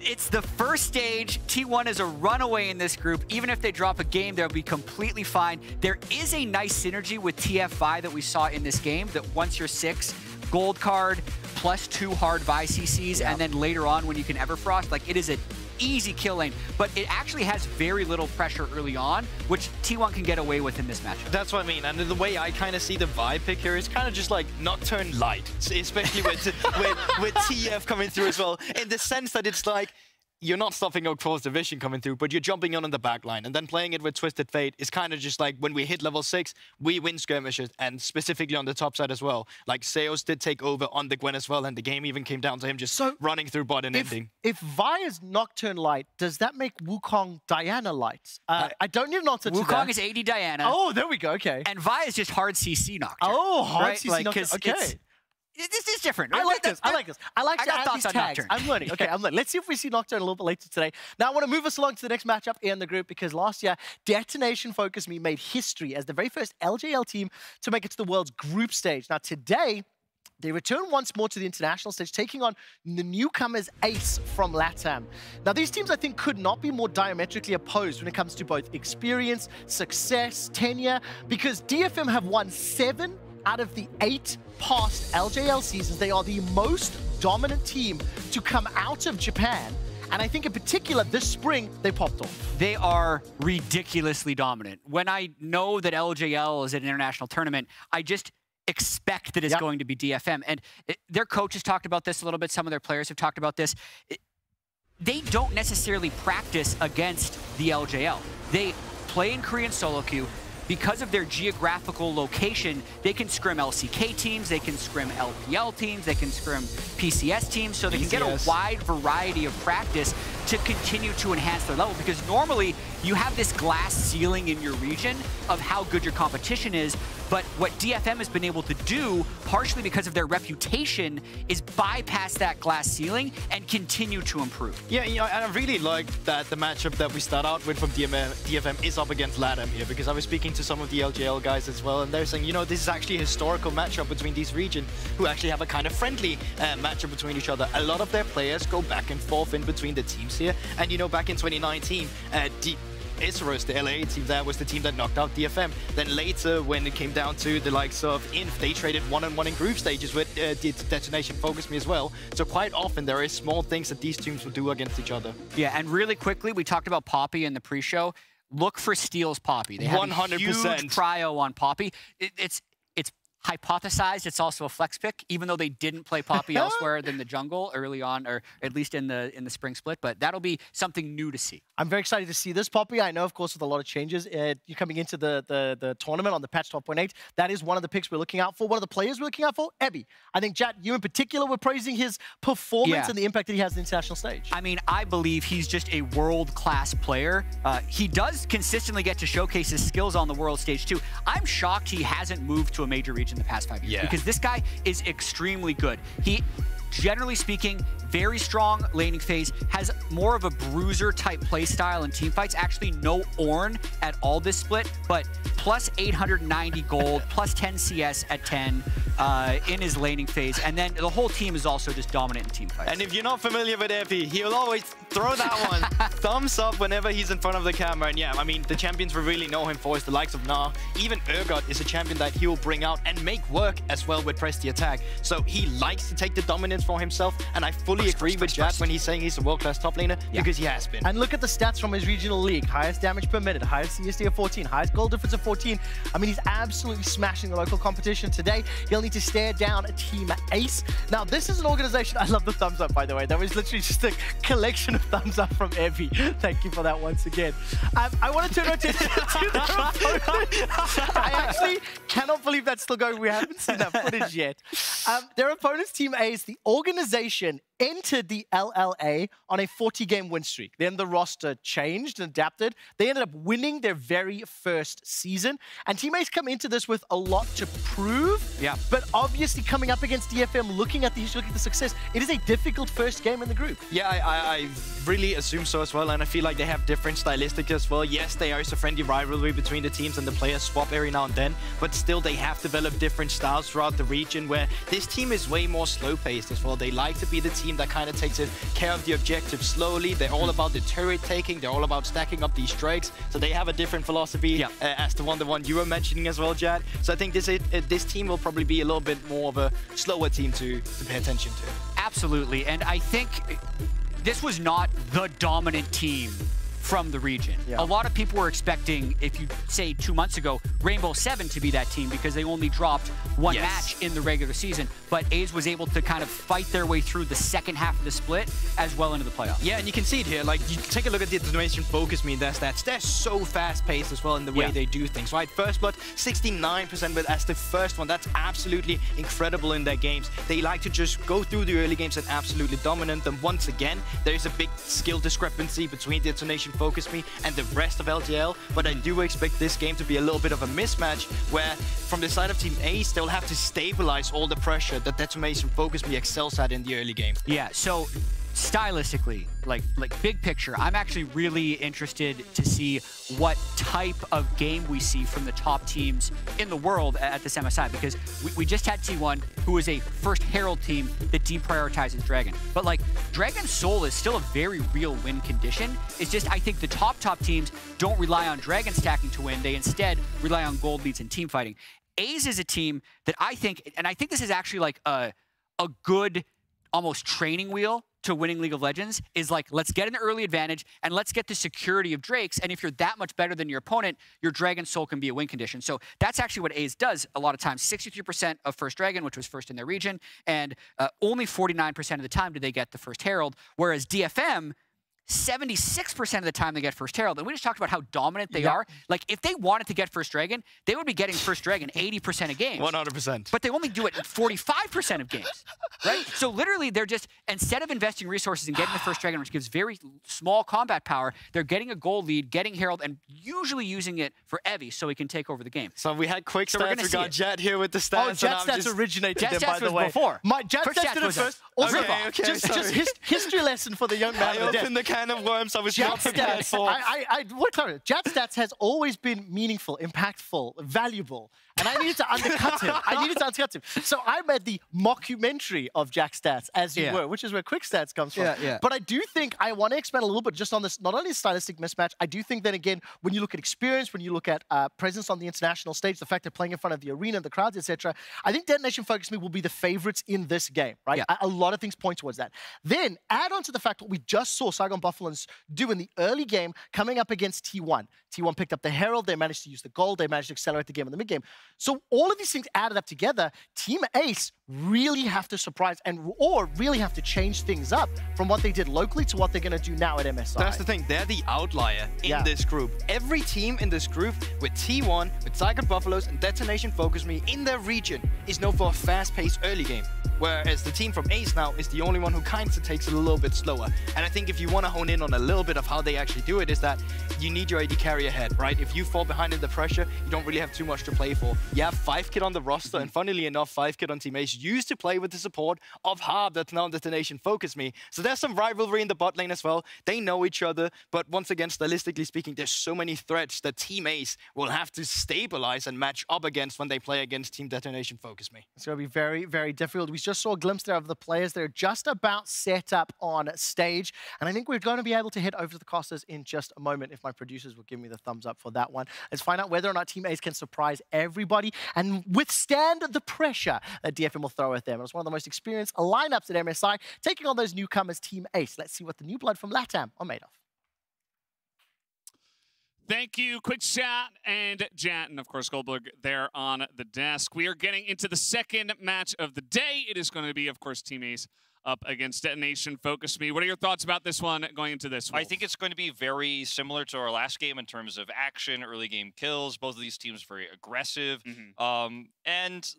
it's the first stage. T1 is a runaway in this group. Even if they drop a game, they'll be completely fine. There is a nice synergy with TF Vi that we saw in this game, that once you're 6, gold card, +2 hard Vi CCs, and then later on when you can Everfrost, like, it is an easy kill lane, but it actually has very little pressure early on, which T1 can get away with in this matchup. That's what I mean, and the way I kind of see the Vi pick here is kind of just like Nocturne Light, especially with TF coming through as well, in the sense that it's like, you're not stopping out Cross Division coming through, but you're jumping on the back line. And then playing it with Twisted Fate is kind of just like when we hit level 6, we win skirmishes, and specifically on the top side as well. Like, Seos did take over on the Gwen as well, and the game even came down to him just running through bot and ending. If Vi is Nocturne Light, does that make Wukong Diana Light? I don't need an answer to that. Wukong is AD Diana. Oh, there we go, okay. And Vi is just hard CC Nocturne. Oh, hard right? CC Nocturne, okay. This is different. I like this. I like this. I like to add these tags. Nocturne. I'm learning. Okay, I'm learning. Let's see if we see Nocturne a little bit later today. Now, I want to move us along to the next matchup in the group, because last year, Detonation Focus Me made history as the very first LJL team to make it to the world's group stage. Now, today, they return once more to the international stage, taking on the newcomers Ace from LATAM. Now, these teams, I think, could not be more diametrically opposed when it comes to both experience, success, tenure, because DFM have won 7 out of the 8 past LJL seasons. They are the most dominant team to come out of Japan. And I think in particular, this spring, they popped off. They are ridiculously dominant. When I know that LJL is at an international tournament, I just expect that it's going to be DFM. And their coaches talked about this a little bit. Some of their players have talked about this. They don't necessarily practice against the LJL. They play in Korean solo queue. Because of their geographical location, they can scrim LCK teams, they can scrim LPL teams, they can scrim PCS teams, so they can get a wide variety of practice to continue to enhance their level. Because normally, you have this glass ceiling in your region of how good your competition is, but what DFM has been able to do, partially because of their reputation, is bypass that glass ceiling and continue to improve. Yeah, and I really like that the matchup that we start out with from DFM is up against LATAM here, because I was speaking to some of the LJL guys as well, and they're saying, this is actually a historical matchup between these regions who actually have a kind of friendly matchup between each other. A lot of their players go back and forth in between the teams here, and back in 2019, Esports, the LA team, that was the team that knocked out DFM. Then later, when it came down to the likes of Inf, they traded one-on-one in group stages with Detonation Focus Me as well. So quite often, there is small things that these teams will do against each other. Yeah, and really quickly, we talked about Poppy in the pre-show. look for Steel's Poppy. They have 100%. A huge prio on Poppy. It's hypothesized it's also a flex pick, even though they didn't play Poppy elsewhere than the jungle early on, or at least in the spring split. But that'll be something new to see. I'm very excited to see this Poppy. I know, of course, with a lot of changes, you're coming into the tournament on the patch 12.8. That is one of the picks we're looking out for. One of the players we're looking out for, Ebby. I think, Jat, you in particular were praising his performance and the impact that he has on the international stage. I mean, I believe he's just a world-class player. He does consistently get to showcase his skills on the world stage, too. I'm shocked he hasn't moved to a major region in the past 5 years because this guy is extremely good. He, generally speaking, very strong laning phase, has more of a bruiser type play style in team fights. Actually, no Ornn at all this split, but plus 890 gold, plus 10 CS at 10 in his laning phase. And then the whole team is also just dominant in team fights. And if you're not familiar with Epi, he'll always throw that one thumbs up whenever he's in front of the camera. And yeah, I mean, the champions we really know him for is the likes of Nah. Even Urgot is a champion that he'll bring out and make work as well with press the attack. So he likes to take the dominance for himself. And I fully agree with Jad when he's saying he's a world-class top laner, because he has been. And look at the stats from his regional league. Highest damage per minute, highest CSD of 14, highest goal difference of 14. I mean, he's absolutely smashing the local competition today. He'll need to stare down a Team Ace. Now, this is an organization, I love the thumbs up, by the way. That was literally just a collection of thumbs up from Evie. Thank you for that once again. I want to turn our attention to their opponent. I actually cannot believe that's still going. We haven't seen that footage yet. Their opponent's Team Ace, the organization, entered the LLA on a 40-game win streak. Then the roster changed and adapted. They ended up winning their very first season. And Team Ace come into this with a lot to prove. Yeah. But obviously coming up against DFM, looking at the success, it is a difficult first game in the group. Yeah, I really assume so as well. And I feel like they have different stylistics as well. Yes, there is a friendly rivalry between the teams and the players swap every now and then. But still, they have developed different styles throughout the region, where this team is way more slow-paced as well. They like to be the team that kind of takes care of the objective slowly. They're all about the turret taking. They're all about stacking up these strikes. So they have a different philosophy as the one you were mentioning as well, Jad. So I think this team will probably be a little bit more of a slower team to pay attention to. Absolutely. And I think this was not the dominant team from the region. A lot of people were expecting, if you say 2 months ago, Rainbow 7 to be that team because they only dropped one match in the regular season. But A's was able to kind of fight their way through the second half of the split as well into the playoffs. Yeah, and you can see it here. Like, you take a look at the Detonation Focus Me and their stats. They're so fast-paced as well in the way they do things, right? First blood, 69% as the first one. That's absolutely incredible in their games. They like to just go through the early games and absolutely dominate them. Once again, there is a big skill discrepancy between Detonation Focus Me and the rest of LGL, but I do expect this game to be a little bit of a mismatch, where from the side of Team Ace, they'll have to stabilize all the pressure that Detonation Focus Me excels at in the early game. Yeah, so stylistically, like big picture, I'm actually really interested to see what type of game we see from the top teams in the world at this MSI, because we just had T1, who is a first Herald team that deprioritizes Dragon. But like, Dragon's Soul is still a very real win condition. It's just, I think the top teams don't rely on Dragon stacking to win. They instead rely on gold leads and team fighting. A's is a team that I think, and I think this is actually like a good almost training wheel to winning League of Legends, is like, let's get an early advantage and let's get the security of Drakes. And if you're that much better than your opponent, your Dragon Soul can be a win condition. So that's actually what A's does a lot of times. 63% of first Dragon, which was first in their region, and only 49% of the time did they get the first Herald, whereas DFM, 76% of the time they get first Herald. And we just talked about how dominant they are. Like, if they wanted to get first Dragon, they would be getting first Dragon 80% of games. 100%. But they only do it in 45% of games, right? So literally, they're just, instead of investing resources and getting the first Dragon, which gives very small combat power, they're getting a gold lead, getting Herald, and usually using it for Evie so he can take over the game. So we had quick stats. We got Jet here with the stats. Oh, Jet stats originated them, by the way. Before. My Jet stats did it first. Also, just history lesson for the young man. I opened the can of worms. I was not prepared for. Jet stats has always been meaningful, impactful, valuable. and I needed to undercut him. So I made the mockumentary of Jack's stats, as you were, which is where quick stats comes from. But I do think I want to expand a little bit just on this, not only stylistic mismatch, I do think that, again, when you look at experience, when you look at presence on the international stage, the fact they're playing in front of the arena, the crowds, etc., I think Detonation Focus Me will be the favorites in this game, right? A lot of things point towards that. Then add on to the fact what we just saw Saigon Buffaloes do in the early game coming up against T1. T1 picked up the Herald, they managed to use the gold, they managed to accelerate the game in the mid-game. So all of these things added up together, Team Ace really have to surprise or really have to change things up from what they did locally to what they're going to do now at MSI. That's the thing, they're the outlier in this group. Every team in this group with T1, with Saigon Buffaloes and Detonation Focus Me in their region is known for a fast-paced early game. Whereas the team from Ace now is the only one who kind of takes it a little bit slower. And I think if you want to hone in on a little bit of how they actually do it is that you need your AD carry ahead, right? If you fall behind in the pressure, you don't really have too much to play for. You have 5-Kid on the roster, and funnily enough, 5-Kid on Team Ace used to play with the support of Harb that's now Detonation Focus Me. So there's some rivalry in the bot lane as well. They know each other, but once again, stylistically speaking, there's so many threats that Team Ace will have to stabilize and match up against when they play against Team Detonation Focus Me. It's going to be very, very difficult. We just saw a glimpse there of the players that are just about set up on stage, and I think we're going to be able to head over to the Costas in just a moment if my producers will give me the thumbs up for that one. Let's find out whether or not Team Ace can surprise everybody and withstand the pressure that DFM will throw at them. It's one of the most experienced lineups at MSI, taking on those newcomers, Team Ace. Let's see what the new blood from LATAM are made of. Thank you, Quick Chat and Jat, and of course Goldberg there on the desk. We are getting into the second match of the day. It is going to be, of course, Team Ace up against Detonation Focus Me. What are your thoughts about this one going into this one? I think it's going to be very similar to our last game in terms of action, early game kills. Both of these teams very aggressive. And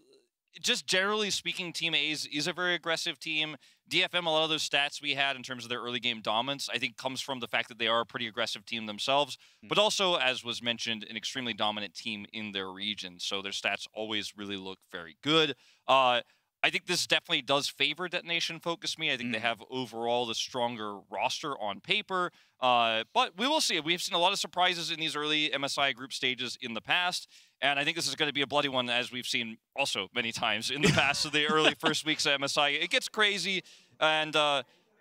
just generally speaking, Team Ace is a very aggressive team. DFM, a lot of those stats we had in terms of their early game dominance, I think comes from the fact that they are a pretty aggressive team themselves, but also, as was mentioned, an extremely dominant team in their region. So their stats always really look very good. I think this definitely does favor Detonation Focus Me. I think they have overall the stronger roster on paper, but we will see. We've seen a lot of surprises in these early MSI group stages in the past, and I think this is going to be a bloody one, as we've seen also many times in the past of the early first weeks of MSI. It gets crazy, and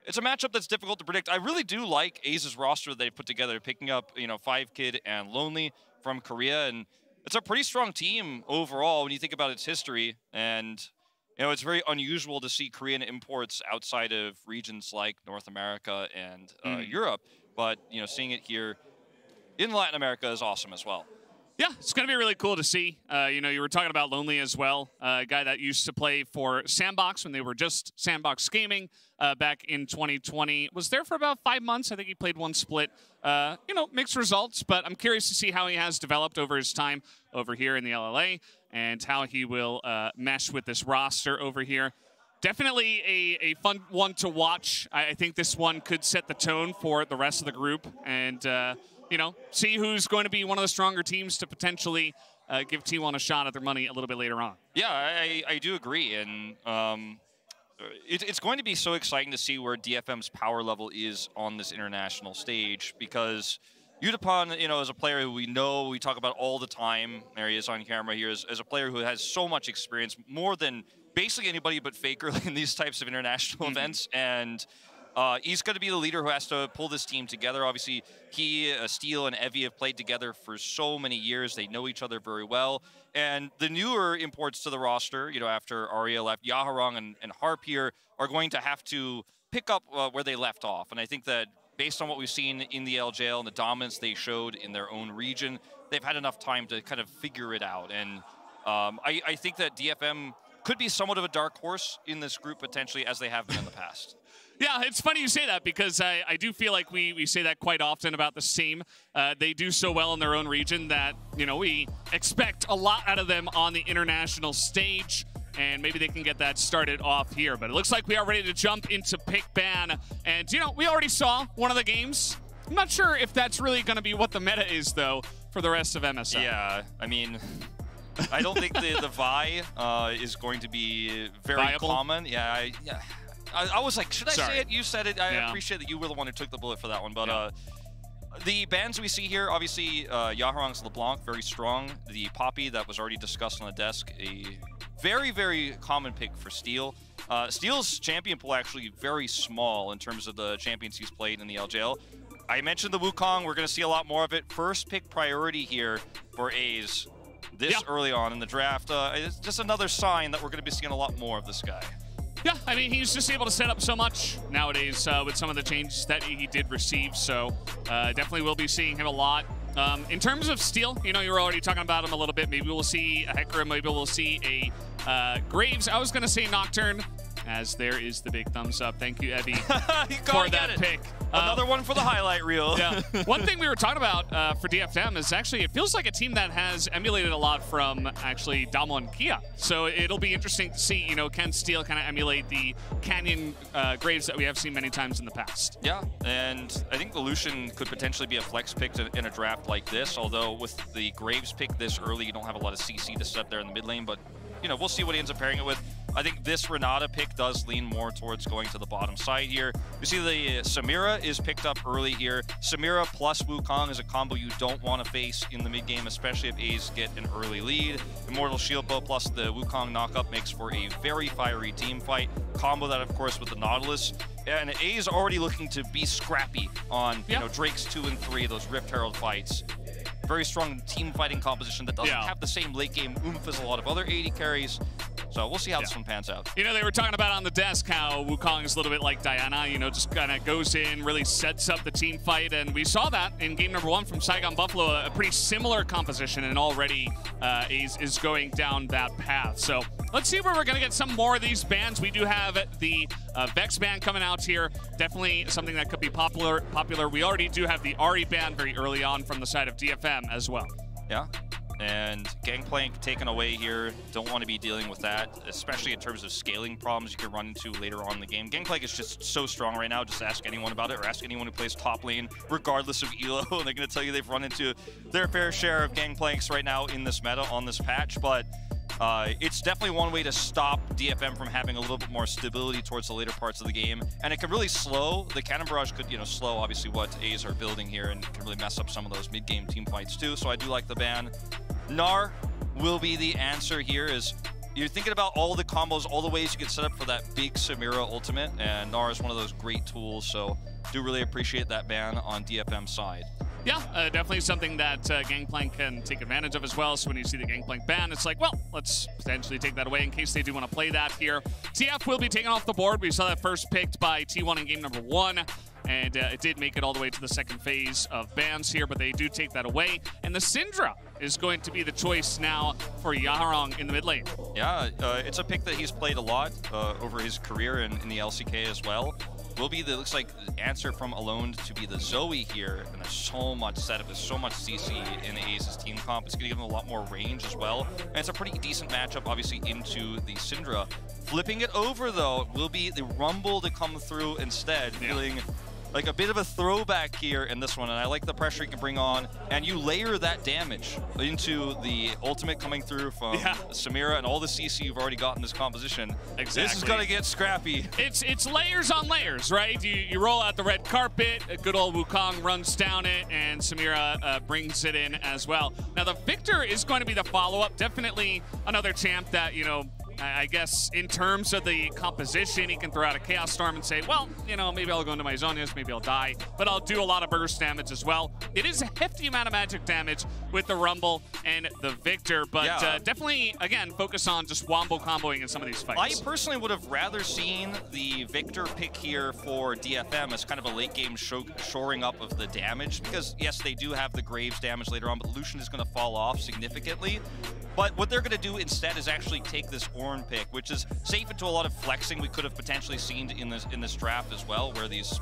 it's a matchup that's difficult to predict. I really do like Ace's roster they put together, picking up 5-Kid and Lonely from Korea, and it's a pretty strong team overall when you think about its history. And it's very unusual to see Korean imports outside of regions like North America and Europe, but seeing it here in Latin America is awesome as well. Yeah, it's going to be really cool to see. You were talking about Lonely as well, a guy that used to play for Sandbox when they were just Sandbox Gaming back in 2020. Was there for about 5 months. I think he played one split. Mixed results, but I'm curious to see how he has developed over his time over here in the LLA and how he will mesh with this roster over here. Definitely a fun one to watch. I think this one could set the tone for the rest of the group and, see who's going to be one of the stronger teams to potentially give T1 a shot at their money a little bit later on. Yeah, I do agree. And it's going to be so exciting to see where DFM's power level is on this international stage, because Yutapon, is a player who we know, we talk about all the time. There he is on camera here, as a player who has so much experience, more than basically anybody but Faker in these types of international events. And he's going to be the leader who has to pull this team together. Obviously, he, Steel, and Evie have played together for so many years. They know each other very well. And the newer imports to the roster, after Arya left, Yaharong and Harp here are going to have to pick up where they left off. And I think that based on what we've seen in the LJL and the dominance they showed in their own region, they've had enough time to kind of figure it out. And I think that DFM could be somewhat of a dark horse in this group, potentially, as they have been in the past. Yeah, it's funny you say that, because I do feel like we say that quite often about the team. They do so well in their own region that, we expect a lot out of them on the international stage, and maybe they can get that started off here. But it looks like we are ready to jump into Pick Ban. And, we already saw one of the games. I'm not sure if that's really going to be what the meta is, though, for the rest of MSI. Yeah, I mean, I don't think the Vi is going to be very common. Yeah, I was like, should I say it? You said it. I appreciate that you were the one who took the bullet for that one. But The bans we see here, obviously, Yaharong's LeBlanc, very strong. The Poppy that was already discussed on the desk, a very, very common pick for Steel. Steel's champion pool actually very small in terms of the champions he's played in the LJL. I mentioned the Wukong. We're going to see a lot more of it. First pick priority here for A's this early on in the draft. It's just another sign that we're going to be seeing a lot more of this guy. Yeah, I mean, he's just able to set up so much nowadays with some of the changes that he did receive, so definitely will be seeing him a lot. In terms of Steel, you know, you were already talking about him a little bit. Maybe we'll see a Hecarim, maybe we'll see a Graves. I was going to say Nocturne, as there is the big thumbs up. Thank you, Evie, for that pick. Another one for the highlight reel. Yeah. One thing we were talking about for DFM is actually it feels like a team that has emulated a lot from actually Damo and Kia. So it'll be interesting to see, you know, can Steel kind of emulate the Canyon Graves that we have seen many times in the past. Yeah, and I think the Lucian could potentially be a flex pick in a draft like this, although with the Graves pick this early, you don't have a lot of CC to set up there in the mid lane, but you know, we'll see what he ends up pairing it with. I think this Renata pick does lean more towards going to the bottom side here. You see the Samira is picked up early here. Samira plus Wukong is a combo you don't want to face in the mid game, especially if A's get an early lead. Immortal Shield Bow plus the Wukong knockup makes for a very fiery team fight. Combo that, of course, with the Nautilus. And A's already looking to be scrappy on, you know, Drake's 2 and 3, those Rift Herald fights. Very strong team fighting composition that doesn't have the same late game oomph as a lot of other AD carries. So we'll see how this one pans out. You know, they were talking about on the desk how Wukong is a little bit like Diana, you know, just kind of goes in, really sets up the team fight. And we saw that in game number 1 from Saigon Buffalo, a pretty similar composition, and already is going down that path. So let's see where we're going to get some more of these bans. We do have the Vex ban coming out here. Definitely something that could be popular. We already do have the Ahri ban very early on from the side of DFM as well. Yeah. And Gangplank taken away here. Don't want to be dealing with that, especially in terms of scaling problems you can run into later on in the game. Gangplank is just so strong right now. Just ask anyone about it, or ask anyone who plays top lane, regardless of elo, and they're going to tell you they've run into their fair share of Gangplanks right now in this meta on this patch. But it's definitely one way to stop DFM from having a little bit more stability towards the later parts of the game. And it could really slow, the Cannon Barrage could, you know, slow obviously what A's are building here, and can really mess up some of those mid-game team fights too. So I do like the ban. Gnar will be the answer here, as you're thinking about all the combos, all the ways you can set up for that big Samira ultimate, and Gnar is one of those great tools, so do really appreciate that ban on DFM side. Yeah, definitely something that Gangplank can take advantage of as well. So when you see the Gangplank ban, it's like, well, let's potentially take that away in case they do want to play that here. TF will be taken off the board. We saw that first picked by T1 in game number 1. And it did make it all the way to the second phase of bans here, but they do take that away. And the Syndra is going to be the choice now for Yaharong in the mid lane. Yeah, it's a pick that he's played a lot over his career in the LCK as well. Will be the, looks like, the answer from Alone to be the Zoe here, and there's so much setup, there's so much CC in Ace's team comp. It's going to give him a lot more range as well, and it's a pretty decent matchup, obviously, into the Syndra. Flipping it over, though, will be the Rumble to come through instead, feeling like a bit of a throwback here in this one, and I like the pressure you can bring on, and you layer that damage into the ultimate coming through from Samira and all the CC you've already got in this composition. Exactly. This is going to get scrappy. It's layers on layers, right? You roll out the red carpet, a good old Wukong runs down it, and Samira brings it in as well. Now, the Victor is going to be the follow-up. Definitely another champ that, you know, I guess in terms of the composition, he can throw out a Chaos Storm and say, well, you know, maybe I'll go into my Zonias, maybe I'll die, but I'll do a lot of burst damage as well. It is a hefty amount of magic damage with the Rumble and the Victor, but definitely, again, focus on just wombo comboing in some of these fights. I personally would have rather seen the Victor pick here for DFM as kind of a late game shoring up of the damage, because yes, they do have the Graves damage later on, but Lucian is going to fall off significantly. But what they're going to do instead is actually take this Ornn pick, which is safe into a lot of flexing we could have potentially seen in this draft as well, where these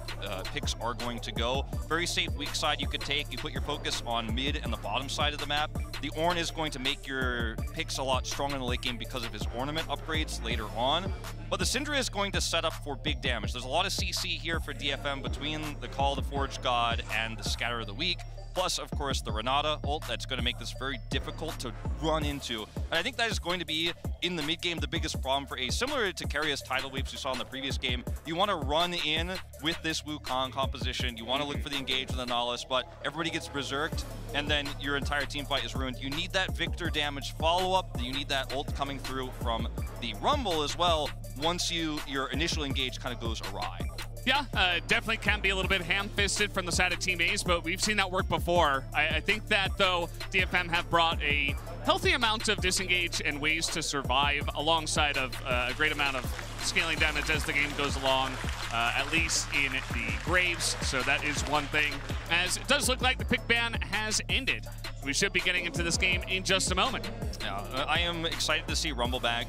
picks are going to go. Very safe weak side you could take. You put your focus on mid and the bottom side of the map. The Ornn is going to make your picks a lot stronger in the late game because of his ornament upgrades later on. But the Syndra is going to set up for big damage. There's a lot of CC here for DFM between the Call of the Forge God and the Scatter of the Weak. plus, of course, the Renata ult that's going to make this very difficult to run into. And I think that is going to be, in the mid-game, the biggest problem for Ace. Similar to Keiria's tidal waves we saw in the previous game, you want to run in with this Wukong composition. You want to look for the engage with the Nautilus, but everybody gets berserked, and then your entire team fight is ruined. You need that Victor damage follow-up. You need that ult coming through from the Rumble as well once your initial engage kind of goes awry. Yeah, definitely can be a little bit ham-fisted from the side of Team Ace, but we've seen that work before. I think that, though, DFM have brought a healthy amount of disengage and ways to survive alongside of a great amount of scaling damage as the game goes along, at least in the Graves. So that is one thing, as it does look like the pick ban has ended. We should be getting into this game in just a moment. Yeah, I am excited to see Rumble back.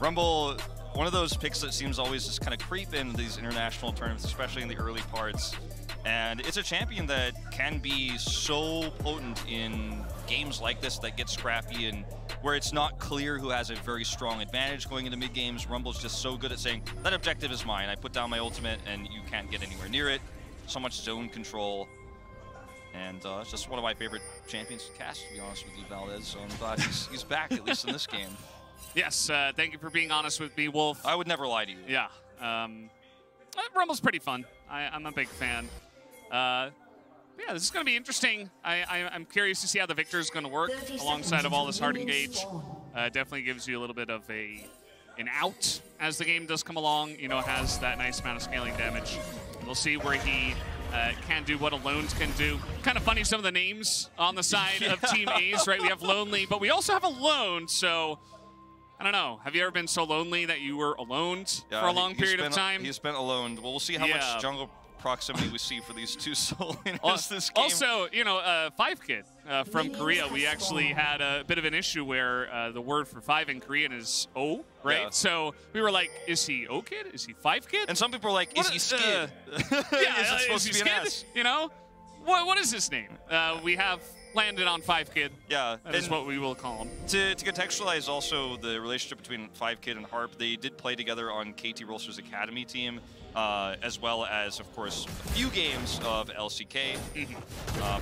Rumble, one of those picks that seems always just kind of creep in these international tournaments, especially in the early parts. And it's a champion that can be so potent in games like this that get scrappy and where it's not clear who has a very strong advantage going into mid games. Rumble's just so good at saying, that objective is mine. I put down my ultimate and you can't get anywhere near it. So much zone control. And it's just one of my favorite champions to cast, to be honest with you, Valdez. So I'm glad he's back, at least in this game. Yes, thank you for being honest with me, Wolf. I would never lie to you. Yeah. Rumble's pretty fun. I'm a big fan. Yeah, this is going to be interesting. I'm curious to see how the Victor is going to work alongside of all this hard engage. Definitely gives you a little bit of an out as the game does come along. You know, has that nice amount of scaling damage. We'll see where he can do what Alones can do. Kind of funny, some of the names on the side of Team Ace, right? We have Lonely, but we also have Alone, so I don't know. Have you ever been so lonely that you were alone for a long period of time? He's been alone. Well, we'll see how much jungle proximity we see for these two solo laners this game. Also, you know, Five Kid from Korea, we actually had a bit of an issue where the word for five in Korean is O, right? Yeah. So we were like, is he O Kid? Is he Five Kid? And some people are like, is he Skid? Yeah, is it supposed to be an S? You know? What is his name? We have landed on Five Kid. Yeah. That is what we will call him. To contextualize also the relationship between Five Kid and Harp, they did play together on KT Rolster's Academy team, as well as, of course, a few games of LCK,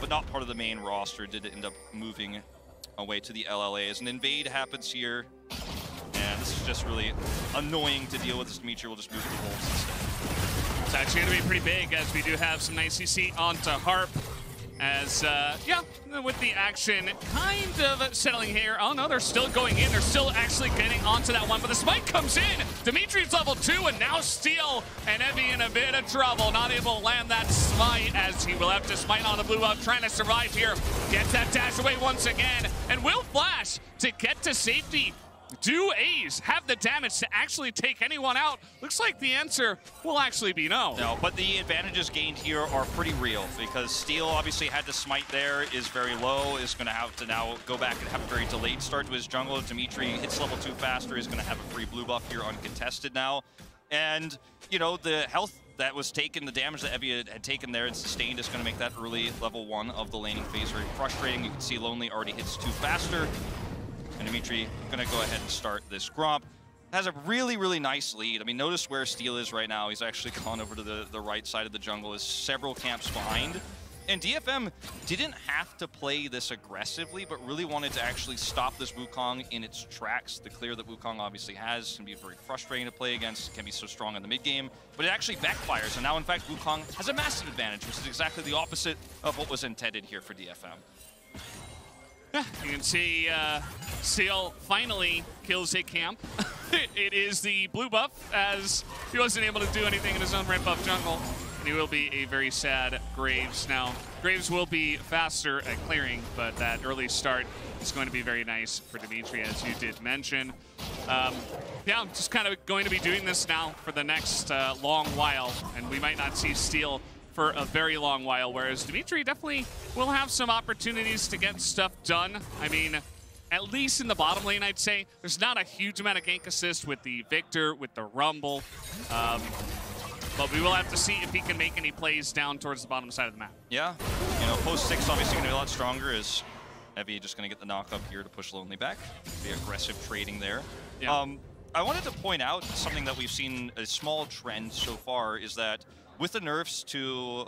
but not part of the main roster. Did end up moving away to the LLA as an invade happens here. And this is just really annoying to deal with. This Dimitri will just move to the Wolves instead. It's actually going to be pretty big, as we do have some nice CC onto Harp. As, yeah, with the action kind of settling here. Oh, no, they're still going in. They're still actually getting onto that one. But the spike comes in. Dimitri's level 2, and now Steel and Evie in a bit of trouble. Not able to land that smite, as he will have to smite on the blue up, trying to survive here. Gets that dash away once again, and will flash to get to safety. Do Ace have the damage to actually take anyone out? Looks like the answer will actually be no. No, but the advantages gained here are pretty real, because Steel obviously had to smite there, is very low, is going to have to now go back and have a very delayed start to his jungle. Dimitri hits level 2 faster, is going to have a free blue buff here uncontested now. And, you know, the health that was taken, the damage that Evie had taken there and sustained is going to make that early level 1 of the laning phase very frustrating. You can see Lonely already hits 2 faster. And Dimitri going to go ahead and start this Gromp. Has a really, really nice lead. I mean, notice where Steel is right now. He's actually gone over to the right side of the jungle. Is several camps behind. And DFM didn't have to play this aggressively, but really wanted to actually stop this Wukong in its tracks. The clear that Wukong obviously has can be very frustrating to play against. It can be so strong in the mid game, but it actually backfires. And now, in fact, Wukong has a massive advantage, which is exactly the opposite of what was intended here for DFM. Yeah, you can see Steel finally kills a camp. It is the blue buff, as he wasn't able to do anything in his own red buff jungle. And he will be a very sad Graves. Now, Graves will be faster at clearing, but that early start is going to be very nice for Dimitri, as you did mention. Yeah, I'm just kind of going to be doing this now for the next long while, and we might not see Steel for a very long while, whereas Dimitri definitely will have some opportunities to get stuff done. I mean, at least in the bottom lane, I'd say. There's not a huge amount of gank assist with the Victor, with the Rumble. But we will have to see if he can make any plays down towards the bottom side of the map. Yeah, you know, post 6 obviously going to be a lot stronger. Is Evie just going to get the knock up here to push Lonely back? The aggressive trading there. Yeah. I wanted to point out something that we've seen a small trend so far is that with the nerfs to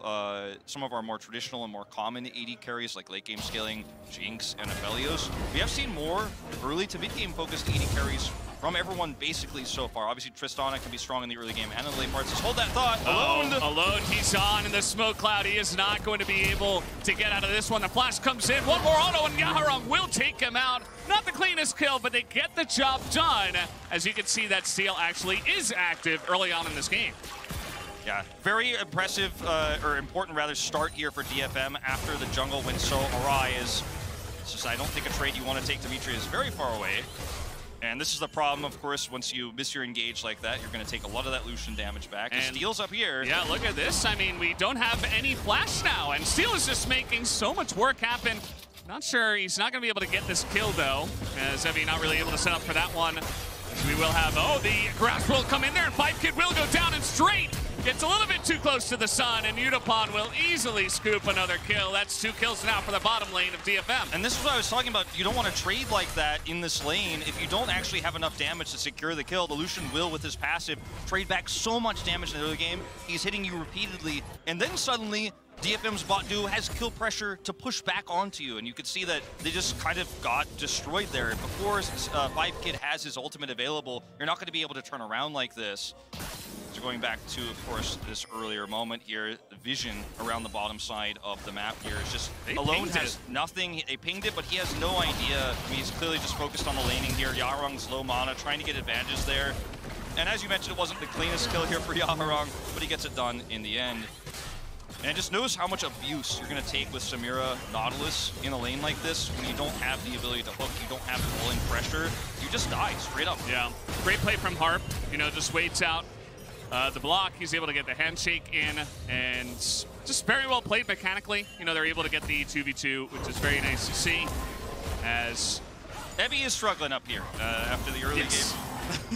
some of our more traditional and more common AD carries like late game scaling, Jinx, and Aphelios, we have seen more early to mid game focused AD carries from everyone basically so far. Obviously, Tristana can be strong in the early game and in the late parts. Just hold that thought. Alone. Alone, he's on in the smoke cloud. He is not going to be able to get out of this one. The flash comes in. One more auto, and Yaharong will take him out. Not the cleanest kill, but they get the job done. As you can see, that steal actually is active early on in this game. Yeah, very impressive, or important rather, start here for DFM after the jungle went so awry. It's just, I don't think a trade you want to take Dimitri is very far away. And this is the problem, of course, once you miss your engage like that, you're going to take a lot of that Lucian damage back. And Steel's up here. Yeah, look at this. I mean, we don't have any flash now, and Steel is just making so much work happen. Not sure he's not going to be able to get this kill, though, as Evie not really able to set up for that one. We will have, the grasp will come in there, and 5kid will go down and straight. Gets a little bit too close to the sun, and Udapon will easily scoop another kill. That's 2 kills now for the bottom lane of DFM. And this is what I was talking about. You don't want to trade like that in this lane. If you don't actually have enough damage to secure the kill, the Lucian will, with his passive, trade back so much damage in the early game. He's hitting you repeatedly, and then suddenly, DFM's bot duo has kill pressure to push back onto you, and you could see that they just kind of got destroyed there. Before 5kid has his ultimate available, you're not going to be able to turn around like this. So going back to, of course, this earlier moment here, the vision around the bottom side of the map here is just Alone has nothing. They pinged it, but he has no idea. I mean, he's clearly just focused on the laning here. Yaharong's low mana, trying to get advantages there. And as you mentioned, it wasn't the cleanest kill here for Yaharong, but he gets it done in the end. And just notice how much abuse you're going to take with Samira Nautilus in a lane like this when you don't have the ability to hook, you don't have pulling pressure, you just die straight up. Yeah, great play from Harp, just waits out the block. He's able to get the handshake in, and just very well played mechanically. They're able to get the 2v2, which is very nice to see. As Evie is struggling up here after the early game.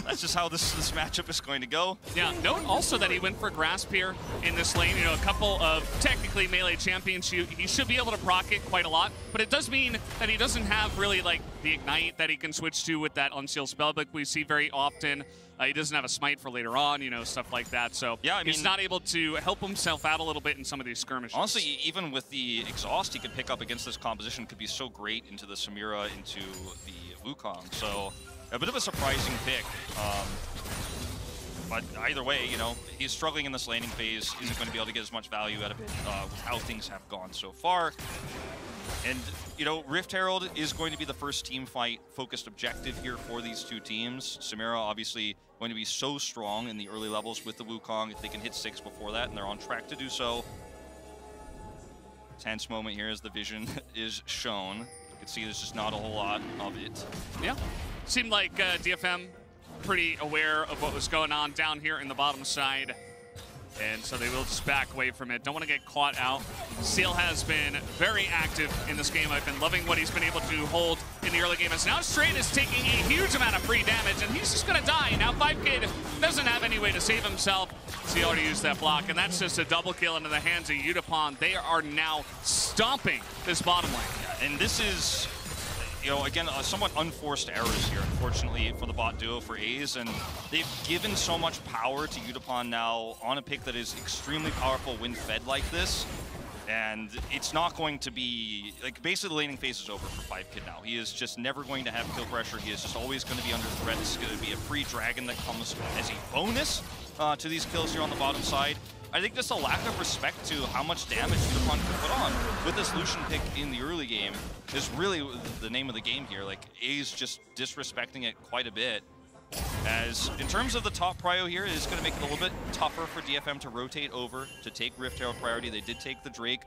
That's just how this matchup is going to go. Yeah, note also that he went for Grasp here in this lane. A couple of technically melee champions, he should be able to proc it quite a lot, but it does mean that he doesn't have really like the Ignite that he can switch to with that Unseal spellbook we see very often. He doesn't have a smite for later on, stuff like that. So yeah, I mean, he's not able to help himself out a little bit in some of these skirmishes. Honestly, even with the exhaust he could pick up against this composition could be so great into the Samira, into the Wukong. So a bit of a surprising pick. But either way, he's struggling in this laning phase. Isn't going to be able to get as much value out of it with how things have gone so far. And, Rift Herald is going to be the first team fight focused objective here for these two teams. Samira obviously going to be so strong in the early levels with the Wukong. If they can hit 6 before that, and they're on track to do so. Tense moment here as the vision is shown. You can see there's just not a whole lot of it. Yeah. Seemed like DFM pretty aware of what was going on down here in the bottom side. And so they will just back away from it. Don't want to get caught out. Seal has been very active in this game. I've been loving what he's been able to hold in the early game. As now Straight is taking a huge amount of free damage, and he's just going to die. Now 5kid doesn't have any way to save himself. Seal already used that block, and that's just a double kill into the hands of Udapon. They are now stomping this bottom lane. Yeah, and this is, again, somewhat unforced errors here, unfortunately, for the bot duo for A's, and they've given so much power to Udapon now on a pick that is extremely powerful when fed like this, and it's not going to be, basically the laning phase is over for 5kid now. He is just never going to have kill pressure. He is just always going to be under threat. This is going to be a free dragon that comes as a bonus to these kills here on the bottom side. I think just a lack of respect to how much damage Udapon can put on with this Lucian pick in the early game is really the name of the game here. A's just disrespecting it quite a bit. As in terms of the top prio here, it is going to make it a little bit tougher for DFM to rotate over to take Rift Herald priority. They did take the Drake,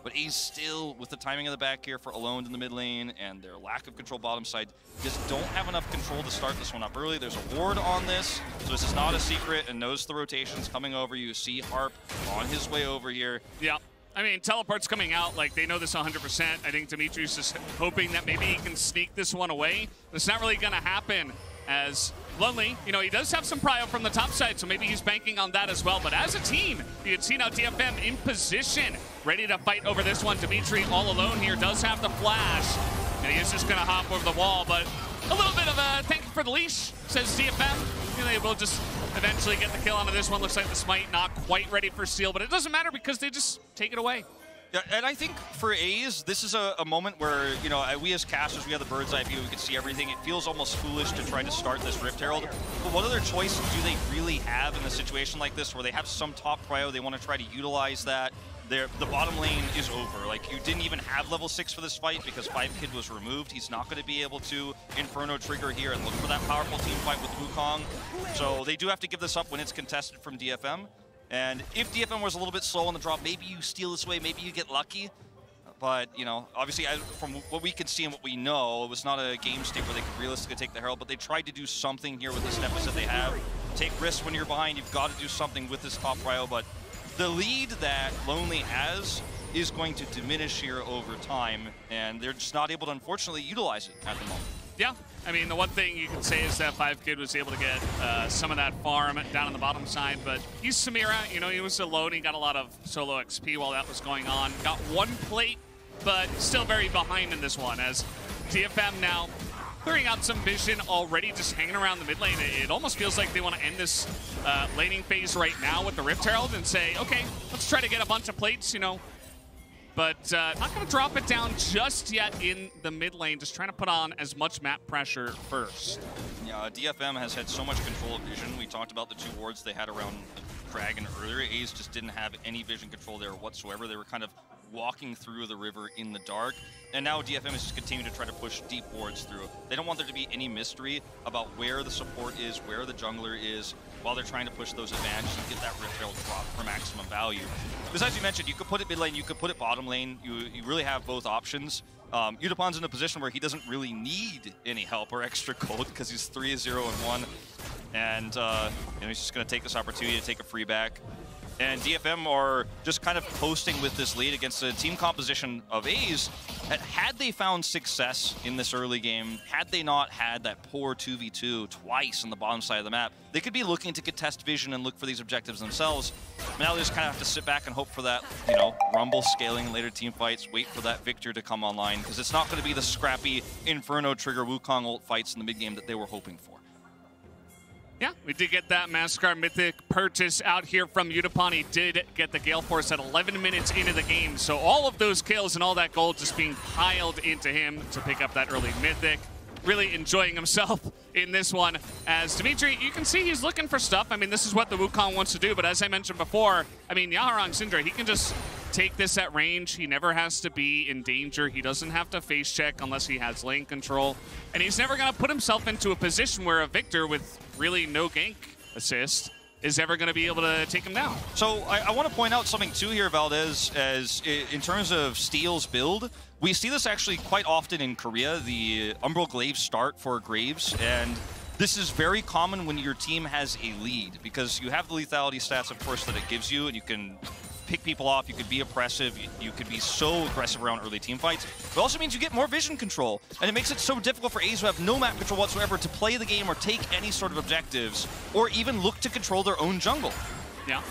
but A's still, with the timing of the back here for Alone in the mid lane and their lack of control bottom side, just don't have enough control to start this one up early. There's a ward on this, so this is not a secret, and knows the rotation's coming over. You see Harp on his way over here. Yeah. I mean, teleport's coming out, they know this 100%. I think Dimitri's just hoping that maybe he can sneak this one away. It's not really going to happen, as Lonely, he does have some prio from the top side, so maybe he's banking on that as well. But as a team, you can see now DFM in position, ready to fight over this one. Dimitri all alone here, does have the flash, and he is just going to hop over the wall. But A little bit of a thank you for the leash, says DFM. They will just eventually get the kill onto this one. Looks like the smite not quite ready for steal, but it doesn't matter because they just take it away. Yeah, and I think for A's, this is a moment where, you know, we as casters, we have the bird's eye view, we can see everything. It feels almost foolish to try to start this Rift Herald. But what other choice do they really have in a situation like this where they have some top prio, they want to try to utilize that? The bottom lane is over. Like, you didn't even have level 6 for this fight because 5kid was removed. He's not going to be able to Inferno trigger here and look for that powerful team fight with Wukong. So they do have to give this up when it's contested from DFM. And if DFM was a little bit slow on the drop, maybe you steal this way, maybe you get lucky. But, you know, obviously, from what we can see and what we know, it was not a game state where they could realistically take the Herald, but they tried to do something here with this deficit they have. Take risks when you're behind. You've got to do something with this top prio, but the lead that Lonely has is going to diminish here over time, and they're just not able to, unfortunately, utilize it at the moment. Yeah, I mean, the one thing you can say is that 5kid was able to get some of that farm down on the bottom side, but he's Samira, you know, he was alone. He got a lot of solo XP while that was going on. Got one plate, but still very behind in this one, as DFM now clearing out some vision already, just hanging around the mid lane. It almost feels like they want to end this laning phase right now with the Rift Herald and say, okay, let's try to get a bunch of plates, you know, but not going to drop it down just yet in the mid lane, just trying to put on as much map pressure first. Yeah, DFM has had so much control of vision. We talked about the 2 wards they had around Dragon earlier. A's just didn't have any vision control there whatsoever. They were kind of walking through the river in the dark, and now DFM is just continuing to try to push deep wards through. They don't want there to be any mystery about where the support is, where the jungler is, while they're trying to push those advantages and get that Rift Herald drop for maximum value. Because as you mentioned, you could put it mid lane, you could put it bottom lane. You really have both options. Udapon's in a position where he doesn't really need any help or extra gold because he's 3-0-1, and you know, he's just going to take this opportunity to take a free back. And DFM are just kind of coasting with this lead against a team composition of A's that, had they found success in this early game, had they not had that poor 2v2 twice on the bottom side of the map, they could be looking to contest vision and look for these objectives themselves. Now they just kind of have to sit back and hope for that, you know, Rumble scaling later team fights, wait for that Victor to come online, because it's not going to be the scrappy Inferno trigger Wukong ult fights in the mid game that they were hoping for. Yeah, we did get that Massacre Mythic purchase out here from Udapon. He did get the Gale Force at 11 minutes into the game. So all of those kills and all that gold just being piled into him to pick up that early Mythic. Really enjoying himself in this one. As Dimitri, you can see he's looking for stuff. I mean, this is what the Wukong wants to do. But as I mentioned before, I mean, Yaharong Syndra, he can just take this at range. He never has to be in danger. He doesn't have to face check unless he has lane control. And he's never going to put himself into a position where a Victor with really no gank assist is ever going to be able to take him down. So I want to point out something too here, Valdez, as in terms of Steel's build, we see this actually quite often in Korea, the Umbral Glaive start for Graves, and this is very common when your team has a lead, because you have the lethality stats, of course, that it gives you, and you can pick people off, you could be oppressive, you could be so aggressive around early team fights. It also means you get more vision control, and it makes it so difficult for A's who have no map control whatsoever to play the game or take any sort of objectives, or even look to control their own jungle. Yeah.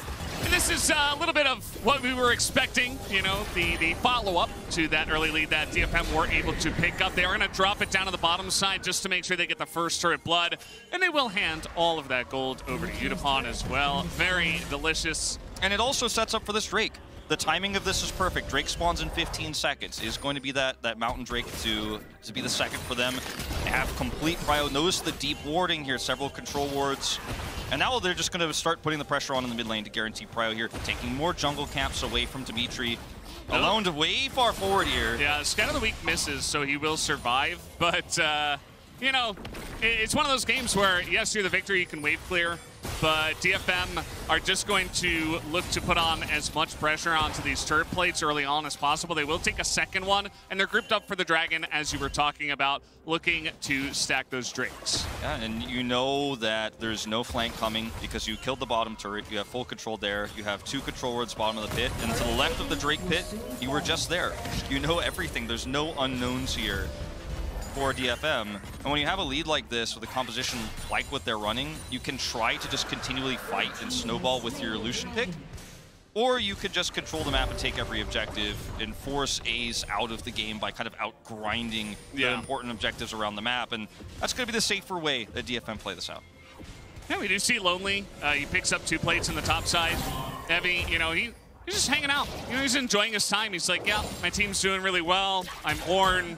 And this is a little bit of what we were expecting, you know, the follow-up to that early lead that DFM were able to pick up. They are going to drop it down to the bottom side just to make sure they get the first turret blood, and they will hand all of that gold over to Udapon as well. Very delicious. And it also sets up for this Drake. The timing of this is perfect. Drake spawns in 15 seconds. Is going to be that Mountain Drake to be the second for them. They have complete prio. Notice the deep warding here, several control wards. And now they're just going to start putting the pressure on in the mid lane to guarantee prio here, taking more jungle camps away from Dimitri. Alone to way far forward here. Yeah, Scout of the Week misses, so he will survive. But, you know, it's one of those games where, yes, you're the Victor, you can wave clear. But DFM are just going to look to put on as much pressure onto these turret plates early on as possible. They will take a second one, and they're grouped up for the Dragon, as you were talking about, looking to stack those Drakes. Yeah, and you know that there's no flank coming because you killed the bottom turret. You have full control there. You have 2 control wards bottom of the pit, and to the left of the Drake pit, you were just there. You know everything. There's no unknowns here for DFM. And when you have a lead like this with a composition like what they're running, you can try to just continually fight and snowball with your Lucian pick. or you could just control the map and take every objective and force A's out of the game by kind of out-grinding the important objectives around the map. And that's going to be the safer way that DFM play this out. Yeah, we do see Lonely. He picks up 2 plates in the top side. Heavy, you know, he's just hanging out. You know, he's enjoying his time. He's like, yeah, my team's doing really well. I'm Ornn.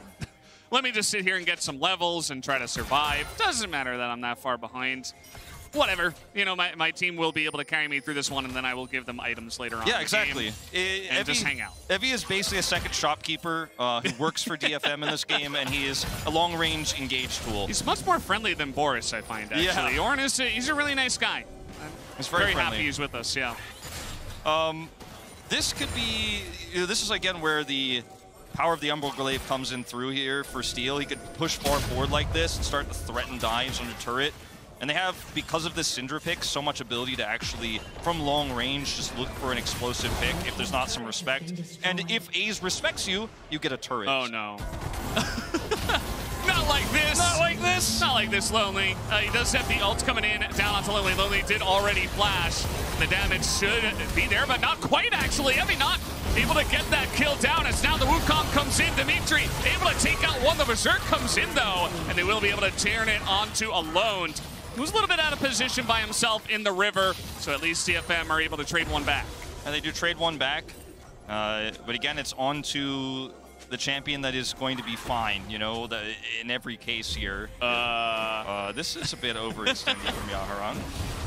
Let me just sit here and get some levels and try to survive. Doesn't matter that I'm that far behind. Whatever. You know, my team will be able to carry me through this one, and then I will give them items later on. Yeah, exactly. And just hang out. Evie is basically a second shopkeeper who works for DFM in this game, and he is a long-range engage tool. He's much more friendly than Boris, I find, actually. Ornn is he's a really nice guy. He's very friendly. happy he's with us, yeah. This could be, you know, this is again where the power of the Umbral Glaive comes in through here for Steel. He could push far forward like this and start to threaten dives on the turret. And they have, because of this Syndra pick, so much ability to actually, from long range, just look for an explosive pick if there's not some respect. And if A's respects you, you get a turret. Oh, no. Not like this. Not like this. Not like this, Lonely. He does have the ult coming in down onto Lonely. Lonely did already flash. The damage should be there, but not quite, actually. Evie not able to get that kill down as now the Wukong comes in. Dimitri able to take out one. The Berserk comes in, though, and they will be able to turn it onto Alone. He was a little bit out of position by himself in the river, so at least CFM are able to trade one back. And they do trade one back, but again, it's on to the champion that is going to be fine, you know, in every case here. This is a bit overextended from Yaharong.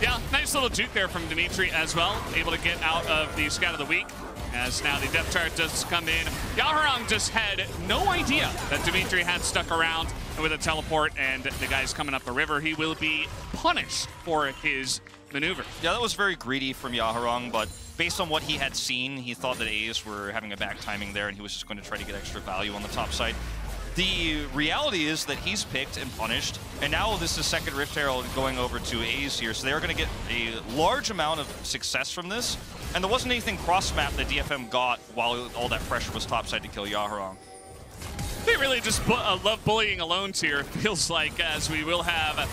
Yeah, nice little juke there from Dimitri as well, able to get out of the Scout of the Week. As now the depth chart does come in. Yaharong just had no idea that Dimitri had stuck around with a teleport, and the guy's coming up the river. He will be punished for his maneuver. Yeah, that was very greedy from Yaharong, but based on what he had seen, he thought that A's were having a back timing there, and he was just going to try to get extra value on the top side. The reality is that he's picked and punished, and now this is second Rift Herald going over to A's here, so they're going to get a large amount of success from this, and there wasn't anything cross-map that DFM got while all that pressure was topside to kill Yaharong. They really just love bullying Alones here, it feels like, as we will have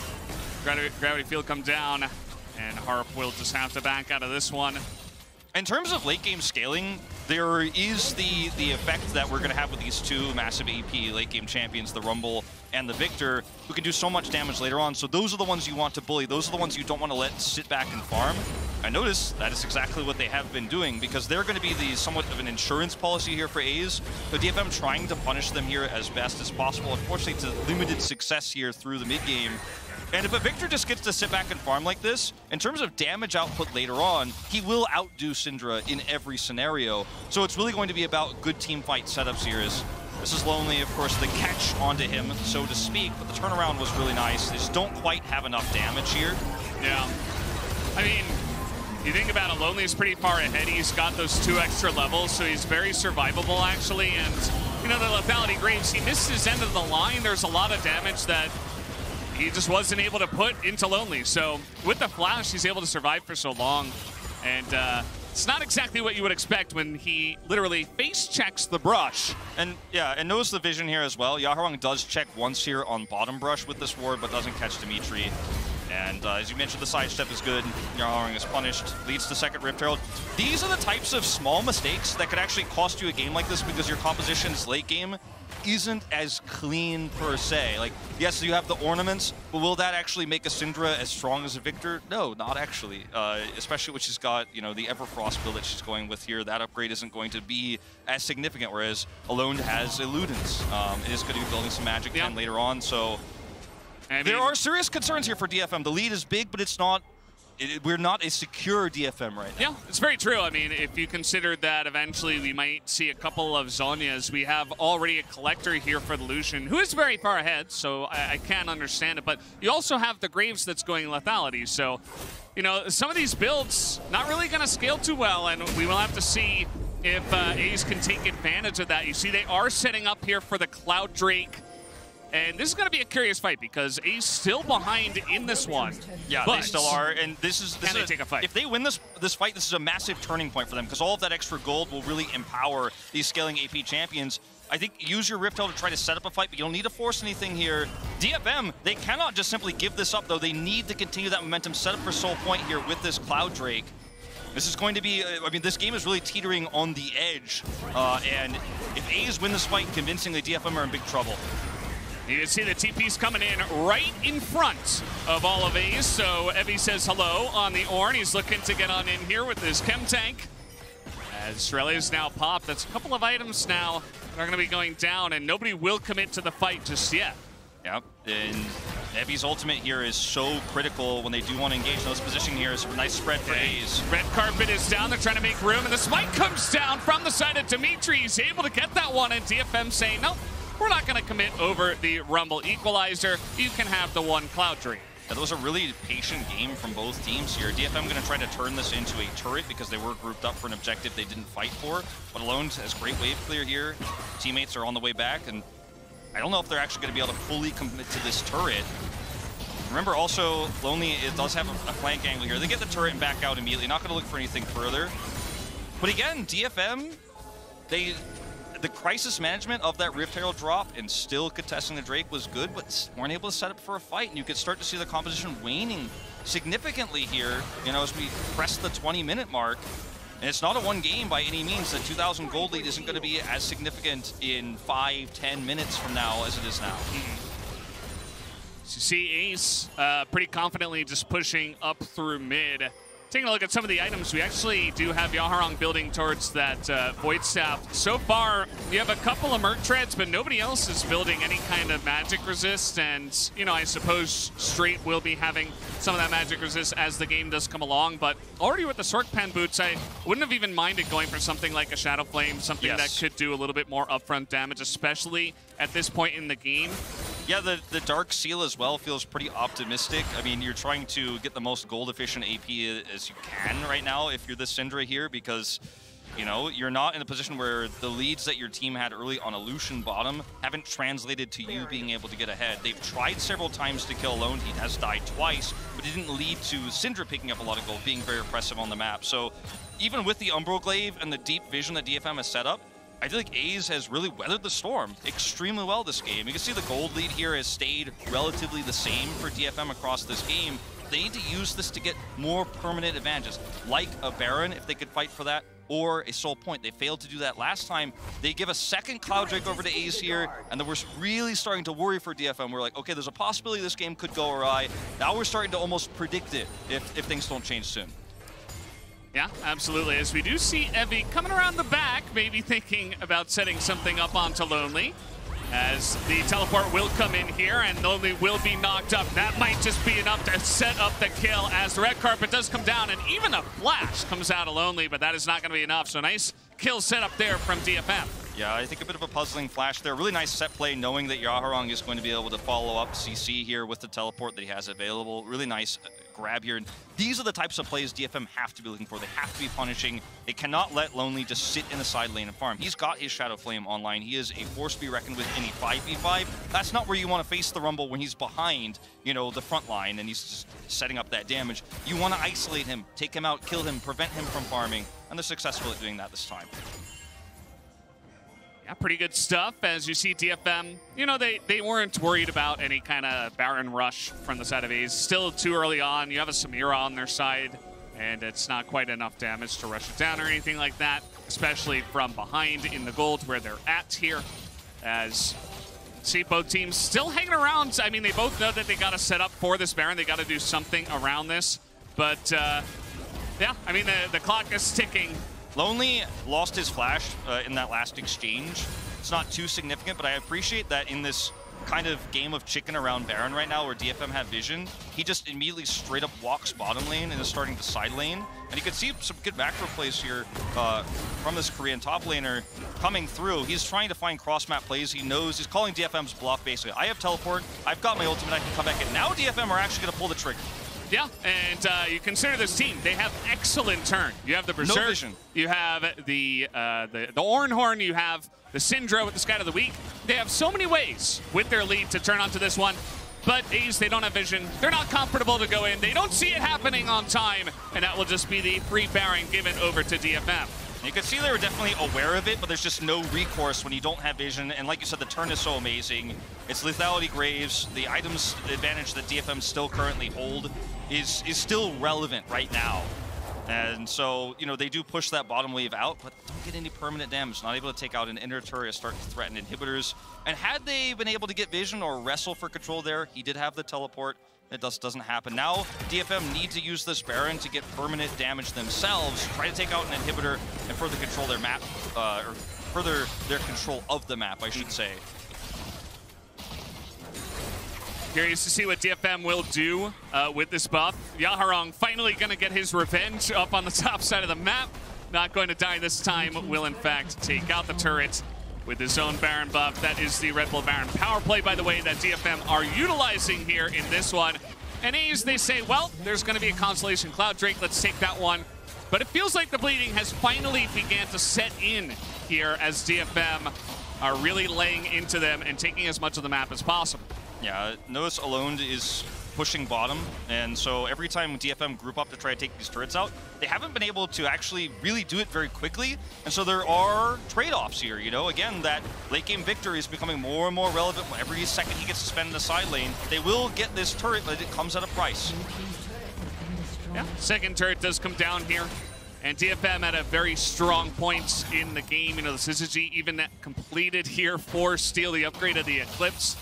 Gravity Field come down, and Harp will just have to back out of this one. In terms of late game scaling, there is the effect that we're going to have with these two massive AP late game champions, the Rumble and the Victor, who can do so much damage later on. So those are the ones you want to bully. Those are the ones you don't want to let sit back and farm. I notice that is exactly what they have been doing, because they're going to be the somewhat of an insurance policy here for A's. So DFM trying to punish them here as best as possible. Unfortunately, it's a limited success here through the mid game. And if a Victor just gets to sit back and farm like this, in terms of damage output later on, he will outdo Syndra in every scenario. So it's really going to be about good team fight setups here. This is Lonely, of course, the catch onto him, so to speak, but the turnaround was really nice. They just don't quite have enough damage here. Yeah. I mean, you think about it, Lonely is pretty far ahead. He's got those 2 extra levels, so he's very survivable, actually. And, you know, the Lethality Graves, he missed his end of the line. There's a lot of damage that he just wasn't able to put into Lonely. So with the flash, he's able to survive for so long. And it's not exactly what you would expect when he literally face checks the brush. And yeah, and knows the vision here as well. Yaharong does check once here on bottom brush with this ward, but doesn't catch Dimitri. And as you mentioned, the sidestep is good. Yaharong is punished, leads to second Rift Herald. These are the types of small mistakes that could actually cost you a game like this, because your composition's late game isn't as clean per se. Like, yes, you have the ornaments, but will that actually make a Syndra as strong as a Victor? No, not actually. Especially when she's got, you know, the Everfrost build that she's going with here. That upgrade isn't going to be as significant, whereas Alone has Illudence. It is going to be building some Magic 10 later on, so there are serious concerns here for DFM. The lead is big, but it's not. We're not a secure DFM right now. Yeah, it's very true. I mean, if you consider that eventually we might see a couple of Zhonya's, we have already a Collector here for the Lucian, who is very far ahead, so I can't understand it. But you also have the Graves that's going Lethality, so, you know, some of these builds not really going to scale too well, and we will have to see if A's can take advantage of that. You see, they are setting up here for the Cloud Drake. And this is going to be a curious fight, because A's still behind in this one. Yeah, they still are, and this is take a fight. If they win this fight, this is a massive turning point for them, because all of that extra gold will really empower these scaling AP champions. I think use your Rift Herald to try to set up a fight, but you don't need to force anything here. DFM, they cannot just simply give this up, though. They need to continue that momentum, set up for Soul Point here with this Cloud Drake. This is going to be, I mean, this game is really teetering on the edge. And if A's win this fight convincingly, DFM are in big trouble. You can see the TP's coming in right in front of all of A's. So Evie says hello on the Ornn. He's looking to get on in here with his chem tank. As Shirley's now popped, that's a couple of items now that are going to be going down, and nobody will commit to the fight just yet. Yep, and Evie's ultimate here is so critical when they do want to engage in those positioning here. It's a nice spread for A's. Red carpet is down. They're trying to make room, and the smite comes down from the side of Dimitri. He's able to get that one, and DFM saying, nope, we're not going to commit over the Rumble Equalizer. You can have the one Cloud Dream. That was a really patient game from both teams here. DFM going to try to turn this into a turret because they were grouped up for an objective they didn't fight for. But Alone has great wave clear here. Teammates are on the way back, and I don't know if they're actually going to be able to fully commit to this turret. Remember also, Lonely, it does have a flank angle here. They get the turret and back out immediately. Not going to look for anything further. But again, DFM, the crisis management of that Rift Herald drop and still contesting the Drake was good, but weren't able to set up for a fight. And you could start to see the composition waning significantly here, you know, as we press the 20-minute mark. And it's not a one game by any means. The 2,000 gold lead isn't going to be as significant in 5-10 minutes from now as it is now. So you see Ace pretty confidently just pushing up through mid. Taking a look at some of the items, we actually do have Yaharong building towards that Void Staff. So far, we have a couple of Merc Treads, but nobody else is building any kind of magic resist. And, you know, I suppose Straight will be having some of that magic resist as the game does come along. But already with the Sork Pen boots, I wouldn't have even minded going for something like a Shadow Flame, something that could do a little bit more upfront damage, especially at this point in the game. Yeah, the Dark Seal as well feels pretty optimistic. I mean, you're trying to get the most gold-efficient AP as you can right now if you're the Syndra here, because, you know, you're not in a position where the leads that your team had early on Illusion bottom haven't translated to you being able to get ahead. They've tried several times to kill Alone. He has died twice, but it didn't lead to Syndra picking up a lot of gold, being very oppressive on the map. So even with the Umbral Glaive and the deep vision that DFM has set up, I feel like A's has really weathered the storm extremely well this game. You can see the gold lead here has stayed relatively the same for DFM across this game. They need to use this to get more permanent advantages, like a Baron if they could fight for that, or a Soul Point. They failed to do that last time. They give a second Cloud Drake over to A's here, and then we're really starting to worry for DFM. We're like, okay, there's a possibility this game could go awry. Now we're starting to almost predict it if things don't change soon. Yeah, absolutely. As we do see Evie coming around the back, maybe thinking about setting something up onto Lonely. As the teleport will come in here, and Lonely will be knocked up. That might just be enough to set up the kill as the red carpet does come down, and even a flash comes out of Lonely, but that is not going to be enough. So nice kill set up there from DFM. Yeah, I think a bit of a puzzling flash there. Really nice set play, knowing that Yaharong is going to be able to follow up CC here with the teleport that he has available. Really nice grab here. And these are the types of plays DFM have to be looking for. They have to be punishing. They cannot let Lonely just sit in the side lane and farm. He's got his Shadow Flame online. He is a force to be reckoned with in a 5v5. That's not where you want to face the Rumble when he's behind, you know, the front line and he's just setting up that damage. You want to isolate him, take him out, kill him, prevent him from farming. And they're successful at doing that this time. Yeah, pretty good stuff. As you see DFM, you know, they weren't worried about any kind of Baron rush from the side of A's. Still too early on. You have a Samira on their side, and it's not quite enough damage to rush it down or anything like that, especially from behind in the gold where they're at here. As see both teams still hanging around. I mean, they both know that they got to set up for this Baron. They got to do something around this. But, yeah, I mean, the clock is ticking. Lonely lost his flash in that last exchange. It's not too significant, but I appreciate that in this kind of game of chicken around Baron right now where DFM have vision, he just immediately straight up walks bottom lane and is starting to side lane. And you can see some good macro plays here from this Korean top laner coming through. He's trying to find cross-map plays. He knows, he's calling DFM's bluff basically. I have teleport, I've got my ultimate, I can come back in. Now DFM are actually gonna pull the trigger. Yeah, and you consider this team, they have excellent turn. You have the Berserk, no vision. You have the Ornhorn, you have the Syndra with the Scout of the Week. They have so many ways with their lead to turn onto this one, but A's, they don't have vision. They're not comfortable to go in. They don't see it happening on time, and that will just be the free Baron given over to DFM. You can see they were definitely aware of it, but there's just no recourse when you don't have vision. And like you said, the turn is so amazing. It's Lethality Graves. The items advantage that DFM still currently hold is still relevant right now. And so, you know, they do push that bottom wave out, but don't get any permanent damage. Not able to take out an inner turret, start to threaten inhibitors. And had they been able to get vision or wrestle for control there, he did have the teleport. It doesn't happen. Now, DFM need to use this Baron to get permanent damage themselves, try to take out an inhibitor, and further control their map, or further their control of the map, I should say. Curious to see what DFM will do with this buff. Yaharong finally going to get his revenge up on the top side of the map. Not going to die this time. Will, in fact, take out the turret with his own Baron buff. That is the Red Bull Baron power play, by the way, that DFM are utilizing here in this one. And A's, they say, well, there's going to be a Constellation Cloud Drake. Let's take that one. But it feels like the bleeding has finally began to set in here as DFM are really laying into them and taking as much of the map as possible. Yeah, Notice alone is pushing bottom, and so every time DFM group up to try to take these turrets out, they haven't been able to actually really do it very quickly, and so there are trade-offs here, you know? Again, that late-game victory is becoming more and more relevant. Every second he gets to spend in the side lane, they will get this turret, but it comes at a price. Yeah, second turret does come down here. And DFM at a very strong point in the game. You know, the Syzygy even completed here for Steel, the upgrade of the Eclipse.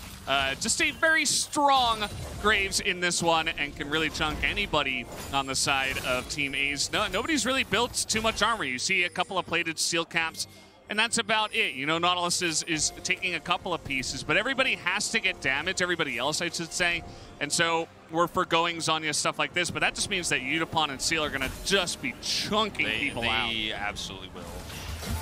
Just a very strong Graves in this one and can really chunk anybody on the side of Team A's. Nobody's really built too much armor. You see a couple of plated steel caps, and that's about it. You know, Nautilus is taking a couple of pieces, but everybody has to get damage, everybody else, I should say. And so we're forgoing Zhonya stuff like this, but that just means that Yutapon and Seal are going to just be chunking people out. They absolutely will.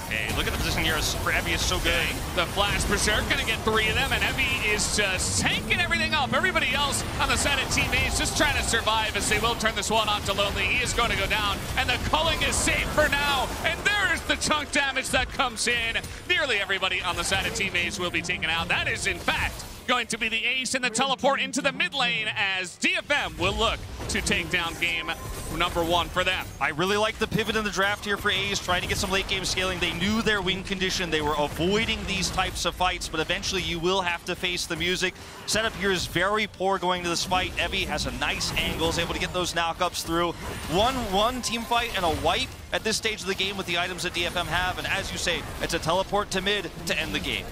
Hey, look at the position here for Evie is so good. The Flash Berserk gonna get 3 of them, and Evie is just tanking everything up. Everybody else on the side of Team A is just trying to survive as they will turn this one on to Lonely. He is going to go down, and the culling is safe for now. And there's the chunk damage that comes in. Nearly everybody on the side of Team A's will be taken out. That is, in fact, going to be the ace and the teleport into the mid lane as DFM will look to take down game number 1 for them. I really like the pivot in the draft here for A's, trying to get some late game scaling. They knew their win condition. They were avoiding these types of fights, but eventually you will have to face the music. Setup here is very poor going to this fight. Evie has a nice angle, is able to get those knockups through. 1-1 team fight and a wipe at this stage of the game with the items that DFM have, and as you say, it's a teleport to mid to end the game.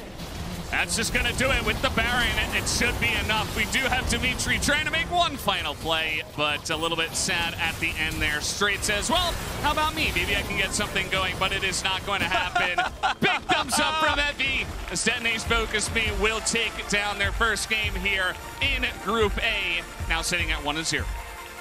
That's just going to do it with the Baron. It should be enough. We do have Dimitri trying to make one final play, but a little bit sad at the end there. Straight says, well, how about me? Maybe I can get something going, but it is not going to happen. Big thumbs up from Evie. As Detonate's Focus Me will take down their first game here in Group A, now sitting at 1-0.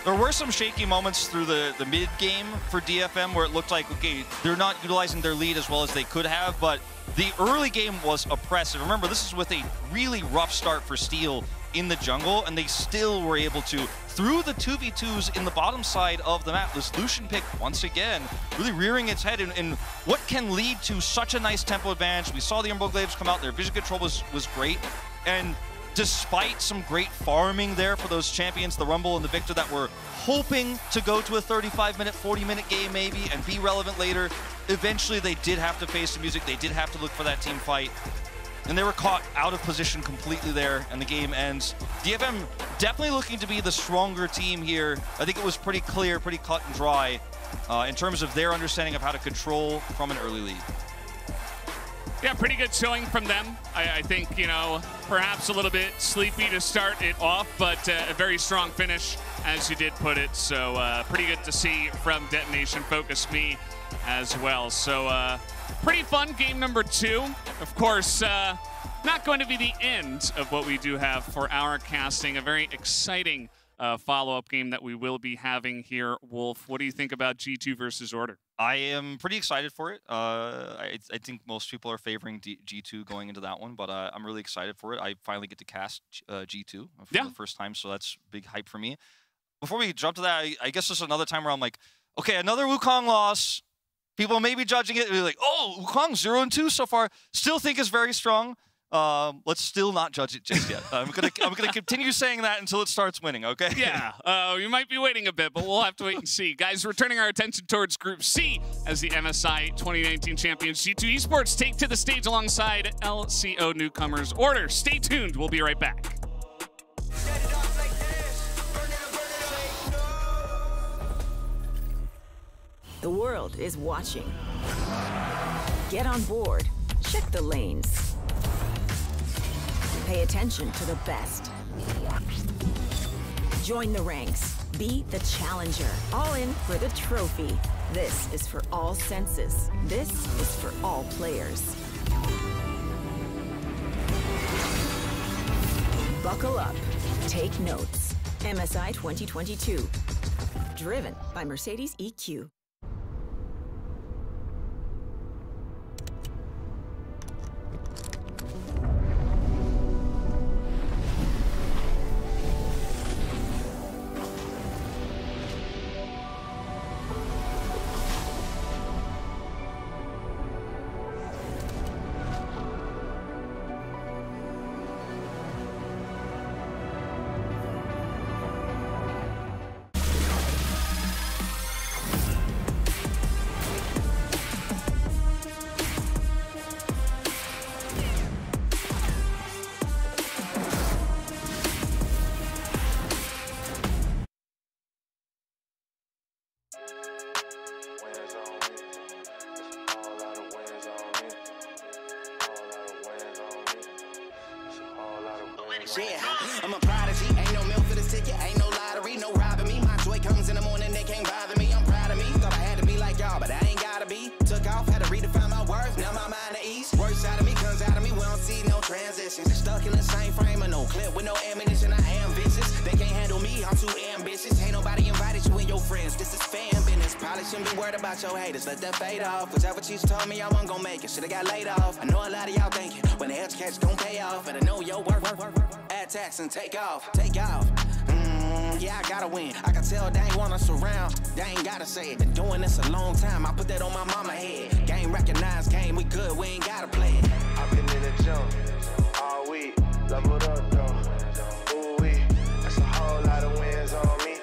There were some shaky moments through the mid game for DFM where it looked like, okay, they're not utilizing their lead as well as they could have, but the early game was oppressive. Remember, this is with a really rough start for Steel in the jungle, and they still were able to, through the 2v2s in the bottom side of the map, this Lucian pick, once again, really rearing its head in what can lead to such a nice tempo advantage. We saw the Emerald Glaives come out, their vision control was great, and despite some great farming there for those champions, the Rumble and the Victor, that were hoping to go to a 35-minute, 40-minute game maybe and be relevant later, eventually they did have to face the music. They did have to look for that team fight. And they were caught out of position completely there, and the game ends. DFM definitely looking to be the stronger team here. I think it was pretty clear, pretty cut and dry in terms of their understanding of how to control from an early lead. Yeah, pretty good showing from them. I think, you know, perhaps a little bit sleepy to start it off, but a very strong finish, as you did put it. So pretty good to see from Detonation Focus Me as well. So pretty fun game number 2. Of course, not going to be the end of what we do have for our casting. A very exciting follow-up game that we will be having here. Wolf, what do you think about G2 versus Order? I am pretty excited for it. I think most people are favoring G2 going into that one, but I'm really excited for it. I finally get to cast G2 for the first time, so that's big hype for me. Before we jump to that, I guess there's another time where I'm like, okay, another Wukong loss. People may be judging it. They're like, oh, Wukong 0-2 so far. Still think is very strong. Let's still not judge it just yet. I'm gonna continue saying that until it starts winning, okay? Yeah, you might be waiting a bit, but we'll have to wait and see. Guys, we're turning our attention towards Group C as the MSI 2019 champions G2 Esports take to the stage alongside LCO newcomers Order. Stay tuned, we'll be right back. The world is watching. Get on board. Check the lanes. Pay attention to the best. Join the ranks. Be the challenger. All in for the trophy. This is for all senses. This is for all players. Buckle up. Take notes. MSI 2022. Driven by Mercedes EQ. Yeah, I'm a prodigy, ain't no milk for this ticket, ain't no lottery, no robbing me. My joy comes in the morning, they can't bother me. I'm proud of me, thought I had to be like y'all, but I ain't gotta be. Took off, had to redefine my worth, now my mind at ease. Worst out of me comes out of me, we don't see no transitions. Stuck in the same frame of no clip with no ammunition, I am vicious. They can't handle me, I'm too ambitious. Ain't nobody invited you and your friends, this is fan business. Probably shouldn't be worried about your haters, let that fade off. Whichever cheese told me I wasn't gonna make it, should've got laid off. I know a lot of y'all thinking, when the edge catch don't pay off, but I know your worth. Add tax and take off, take off. Yeah, I gotta win. I can tell they ain't want us around. They ain't gotta say it. Been doing this a long time. I put that on my mama head. Game recognized, game we good. We ain't gotta play it. I've been in the jump all week, leveled up though. Ooh wee, that's a whole lot of wins on me.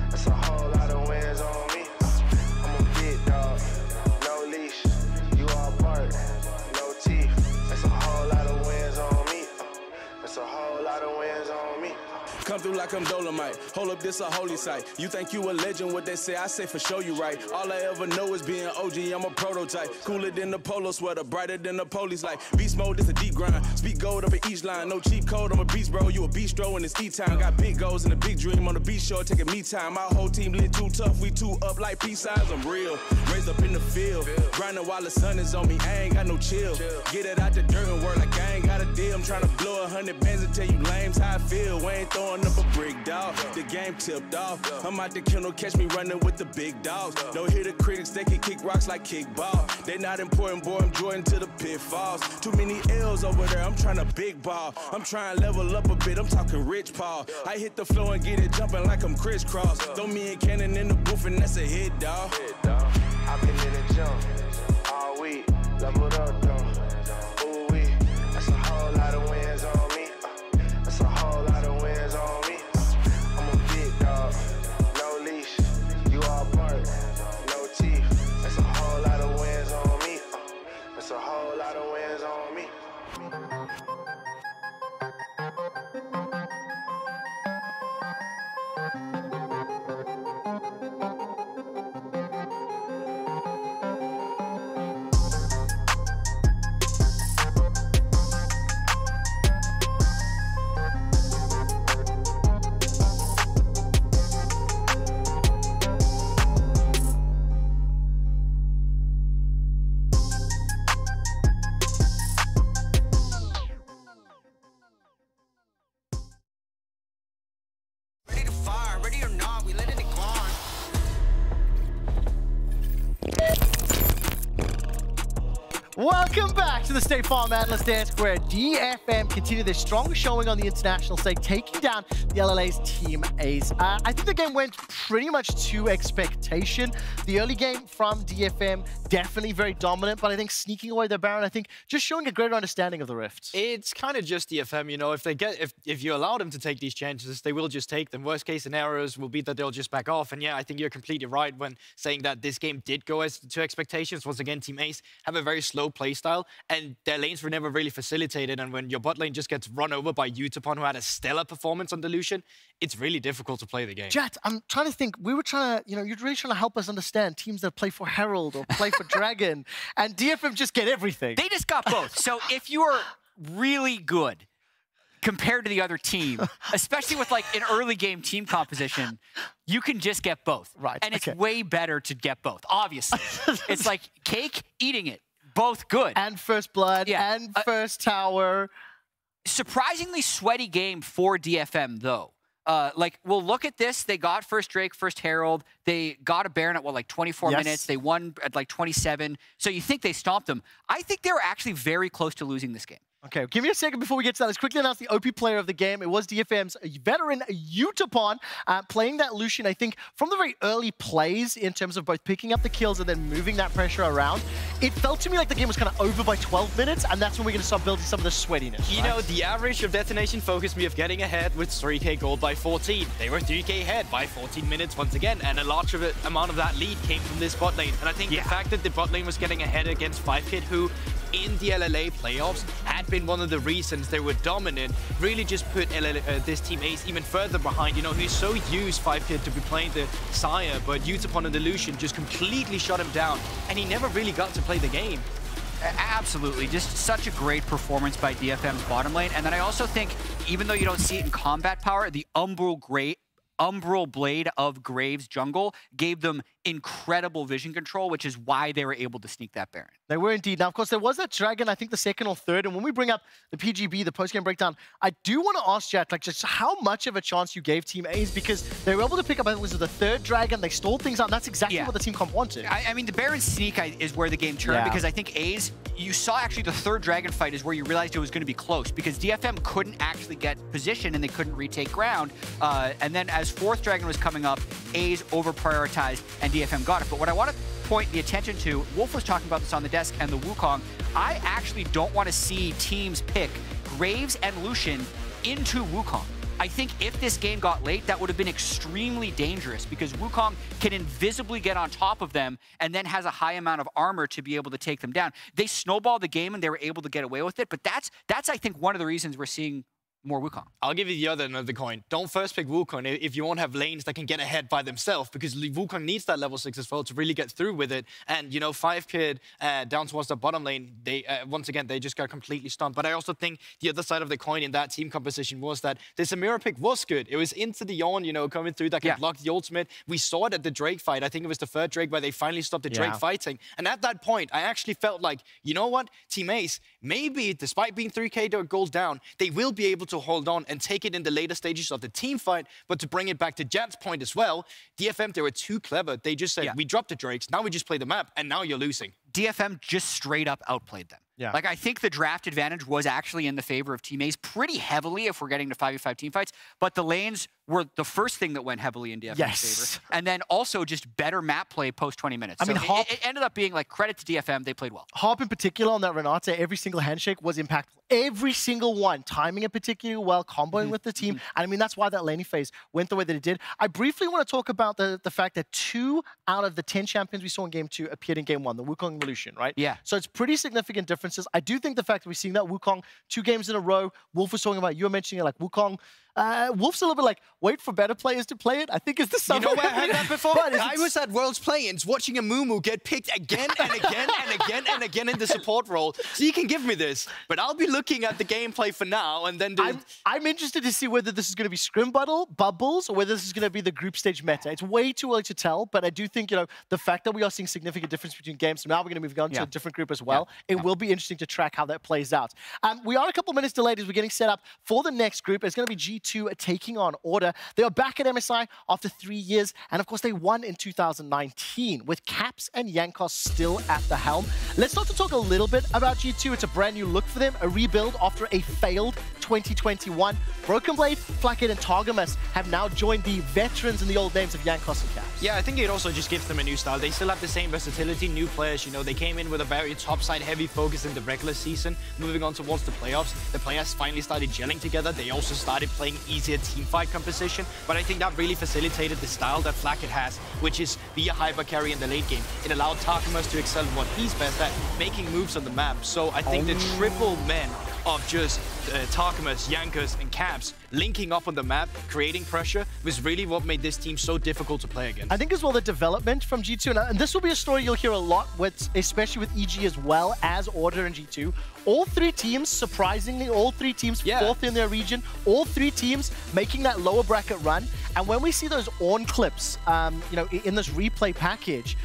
That's a whole lot of wins on me. I'm a big dog, no leash. You all bark, no teeth. That's a whole lot of wins on me. That's a whole lot of wins on me. Come through like I'm Dolomite. Hold up, this a holy site. You think you a legend, what they say, I say for sure you right. All I ever know is being OG, I'm a prototype. Cooler than the polo sweater, brighter than the police light. Beast mode, this a deep grind. Speak gold up at each line. No cheat code, I'm a beast, bro. You a bistro and it's E-time. Got big goals and a big dream on the beach shore, taking me time. My whole team lit too tough, we too up like peace signs. I'm real, raised up in the field. Grinding while the sun is on me, I ain't got no chill. Get it out the dirt and work like I ain't got a deal. I'm trying to blow 100 bands and tell you lames how I feel. We ain't throwing up a brick, dog. The game tipped off. I'm out the kennel, catch me running with the big dogs. Don't hear the critics, they can kick rocks like kickball. They not important, boy, I'm Jordan to the pitfalls. Too many L's over there, I'm trying to big ball. I'm trying to level up a bit, I'm talking Rich Paul. I hit the floor and get it jumping like I'm crisscross. Throw me and Cannon in the booth and that's a hit, dog. I've been in the jump all week, leveled up though. Ooh wee, that's a whole lot of wins on me. That's a whole lot of wins on me. I'm a big dog, no leash. You all bark, no teeth. That's a whole lot of wins on me. That's a whole lot of wins on me. Ready to fire, ready or not, we letting it go on. Welcome back to the State Farm Analyst Desk, where DFM continue their strong showing on the international stage, taking down the LLA's Team Ace. I think the game went pretty much to expectation. The early game from DFM, definitely very dominant, but I think sneaking away their Baron, I think just showing a greater understanding of the Rift. It's kind of just DFM, you know, if you allow them to take these chances, they will just take them. Worst case scenarios will be that they'll just back off. And yeah, I think you're completely right when saying that this game did go as to expectations. Once again, Team Ace have a very slow slow playstyle, and their lanes were never really facilitated. And when your bot lane just gets run over by Utapon, who had a stellar performance on the Lucian, it's really difficult to play the game. Jet, I'm trying to think. We were trying to, you're really trying to help us understand teams that play for Herald or play for Dragon, and DFM just get everything. They just got both. So if you are really good compared to the other team, especially with like an early game team composition, you can just get both. Right. And it's way better to get both, obviously. It's like cake, eating it. Both good. And first blood, and first tower. Surprisingly sweaty game for DFM, though. Like, we'll look at this. They got first Drake, first Herald. They got a Baron at, what, like 24 minutes. They won at like 27. So you think they stomped them. I think they were actually very close to losing this game. Okay, give me a second before we get to that. Let's quickly announce the OP player of the game. It was DFM's veteran Utapon playing that Lucian, I think, from the very early plays in terms of both picking up the kills and then moving that pressure around. It felt to me like the game was kind of over by 12 minutes, and that's when we're going to start building some of the sweatiness. You know, the average of Detonation focused me of getting ahead with 3k gold by 14. They were 3k ahead by 14 minutes once again, and a large amount of that lead came from this bot lane. And I think the fact that the bot lane was getting ahead against 5kid, who in the LLA playoffs had been one of the reasons they were dominant, really just put this team Ace even further behind. You know, he's so used 5kid to be playing the Sire, but Utapon and the Lucian just completely shut him down, and he never really got to play the game. Absolutely. Just such a great performance by DFM's bottom lane. And then I also think, even though you don't see it in combat power, the Umbral Blade of Graves jungle gave them incredible vision control, which is why they were able to sneak that Baron. They were indeed. Now, of course, there was that Dragon, I think the second or third, and when we bring up the PGB, the post-game breakdown, I do want to ask Jack, like, just how much of a chance you gave Team A's, because they were able to pick up, I think it was the third Dragon, they stalled things out, and that's exactly what the team comp wanted. I mean, the Baron sneak is where the game turned, because I think A's, you saw actually the third Dragon fight is where you realized it was going to be close, because DFM couldn't actually get position and they couldn't retake ground, and then as fourth Dragon was coming up, A's over-prioritized and DFM got it. But what I want to point the attention to, Wolf was talking about this on the desk, and the Wukong, I actually don't want to see teams pick Graves and Lucian into Wukong. I think if this game got late, that would have been extremely dangerous, because Wukong can invisibly get on top of them and then has a high amount of armor to be able to take them down. They snowballed the game and they were able to get away with it, but that's I think, one of the reasons we're seeing more Wukong. I'll give you the other end of the coin. Don't first pick Wukong if you won't have lanes that can get ahead by themselves, because Wukong needs that level 6 as well to really get through with it. And, you know, 5kid down towards the bottom lane, they once again, they just got completely stumped. But I also think the other side of the coin in that team composition was that the Samira pick was good. It was into the Yawn, you know, coming through that can block the ultimate. We saw it at the Drake fight. I think it was the third Drake where they finally stopped the Drake fighting. And at that point, I actually felt like, you know what, Team Ace, maybe despite being 3k gold down, they will be able to hold on and take it in the later stages of the team fight. But to bring it back to Jet's point as well, DFM, they were too clever. They just said, we dropped the Drakes, now we just play the map, and now you're losing. DFM just straight up outplayed them. Like, I think the draft advantage was actually in the favor of Team A's pretty heavily if we're getting to 5v5 team fights, but the lanes were the first thing that went heavily in DFM's favor. And then also just better map play post 20 minutes. I mean, it ended up being like, credit to DFM, they played well. Hop in particular on that Renata, every single handshake was impactful. Every single one, timing it particularly well, comboing with the team. And I mean, that's why that laning phase went the way that it did. I briefly want to talk about the fact that 2 out of the 10 champions we saw in Game 2 appeared in Game 1, the Wukong and the Lucian, right? So it's pretty significant differences. I do think the fact that we're seeing that Wukong 2 games in a row, Wolf was talking about, you were mentioning it, like Wukong, Wolf's a little bit like, wait for better players to play it. I think it's the summer. You know where I had that before? I was at World's Play-ins watching a Mumu get picked again and again and again and again in the support role. So you can give me this, but I'll be looking at the gameplay for now and then do... I'm interested to see whether this is going to be scrim bubbles or whether this is going to be the group stage meta. It's way too early to tell, but I do think, you know, the fact that we are seeing significant difference between games, so now we're going to move on to a different group as well. It will be interesting to track how that plays out. We are a couple minutes delayed as we're getting set up for the next group. It's going to be G2 taking on Order. They are back at MSI after 3 years, and of course they won in 2019 with Caps and Yankos still at the helm. Let's start to talk a little bit about G2. It's a brand new look for them, a rebuild after a failed 2021, Broken Blade, Flacket, and Targamas have now joined the veterans and the old names of Jankos and Caps. Yeah, I think it also just gives them a new style. They still have the same versatility, new players. You know, they came in with a very topside heavy focus in the regular season. Moving on towards the playoffs, the players finally started gelling together. They also started playing easier teamfight composition. But I think that really facilitated the style that Flacket has, which is be a hyper carry in the late game. It allowed Targamas to excel in what he's best at, making moves on the map. So I think the triple men of just Targamas, Jankos, and Caps linking up on the map, creating pressure, was really what made this team so difficult to play against. I think as well the development from G2, and this will be a story you'll hear a lot, with, especially with EG as well as Order and G2. All three teams, surprisingly, all three teams fourth in their region, all three teams making that lower bracket run. And when we see those Ornn clips, you know, in this replay package,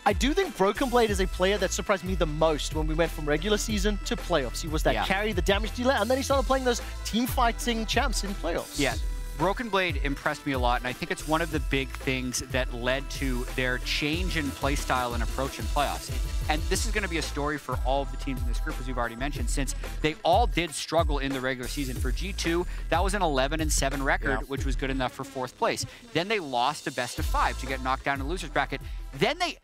I do think Broken Blade is a player that surprised me the most when we went from regular season to playoffs. He was that carry, the damage dealer, and then he started playing those team fighting champs in playoffs. Yeah, Broken Blade impressed me a lot, and I think it's one of the big things that led to their change in playstyle and approach in playoffs. And this is going to be a story for all of the teams in this group, as we've already mentioned, since they all did struggle in the regular season. For G2, that was an 11-7 record, which was good enough for 4th place. Then they lost a best-of-5 to get knocked down in the loser's bracket. Then they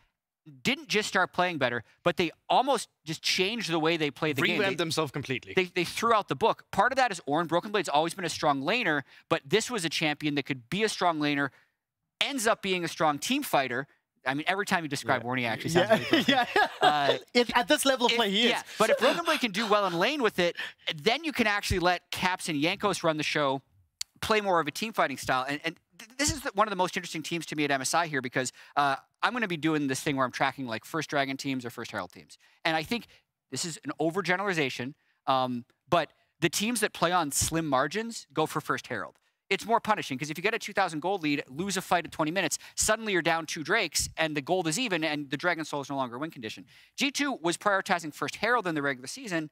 didn't just start playing better, but they almost just changed the way they played the game. Revamped themselves completely. They threw out the book. Part of that is Ornn. Broken Blade's always been a strong laner, but this was a champion that could be a strong laner, ends up being a strong team fighter. I mean, every time you describe Ornn, he actually sounds really good. At this level of play, he is. Yeah, but if Broken Blade can do well in lane with it, then you can actually let Caps and Jankos run the show, play more of a team fighting style. And this is one of the most interesting teams to me at MSI here, because I'm going to be doing this thing where I'm tracking like first Dragon teams or first Herald teams. And I think this is an overgeneralization, but the teams that play on slim margins go for first Herald. It's more punishing, because if you get a 2,000 gold lead, lose a fight at 20 minutes, suddenly you're down 2 Drakes, and the gold is even, and the Dragon Soul is no longer a win condition. G2 was prioritizing first Herald in the regular season,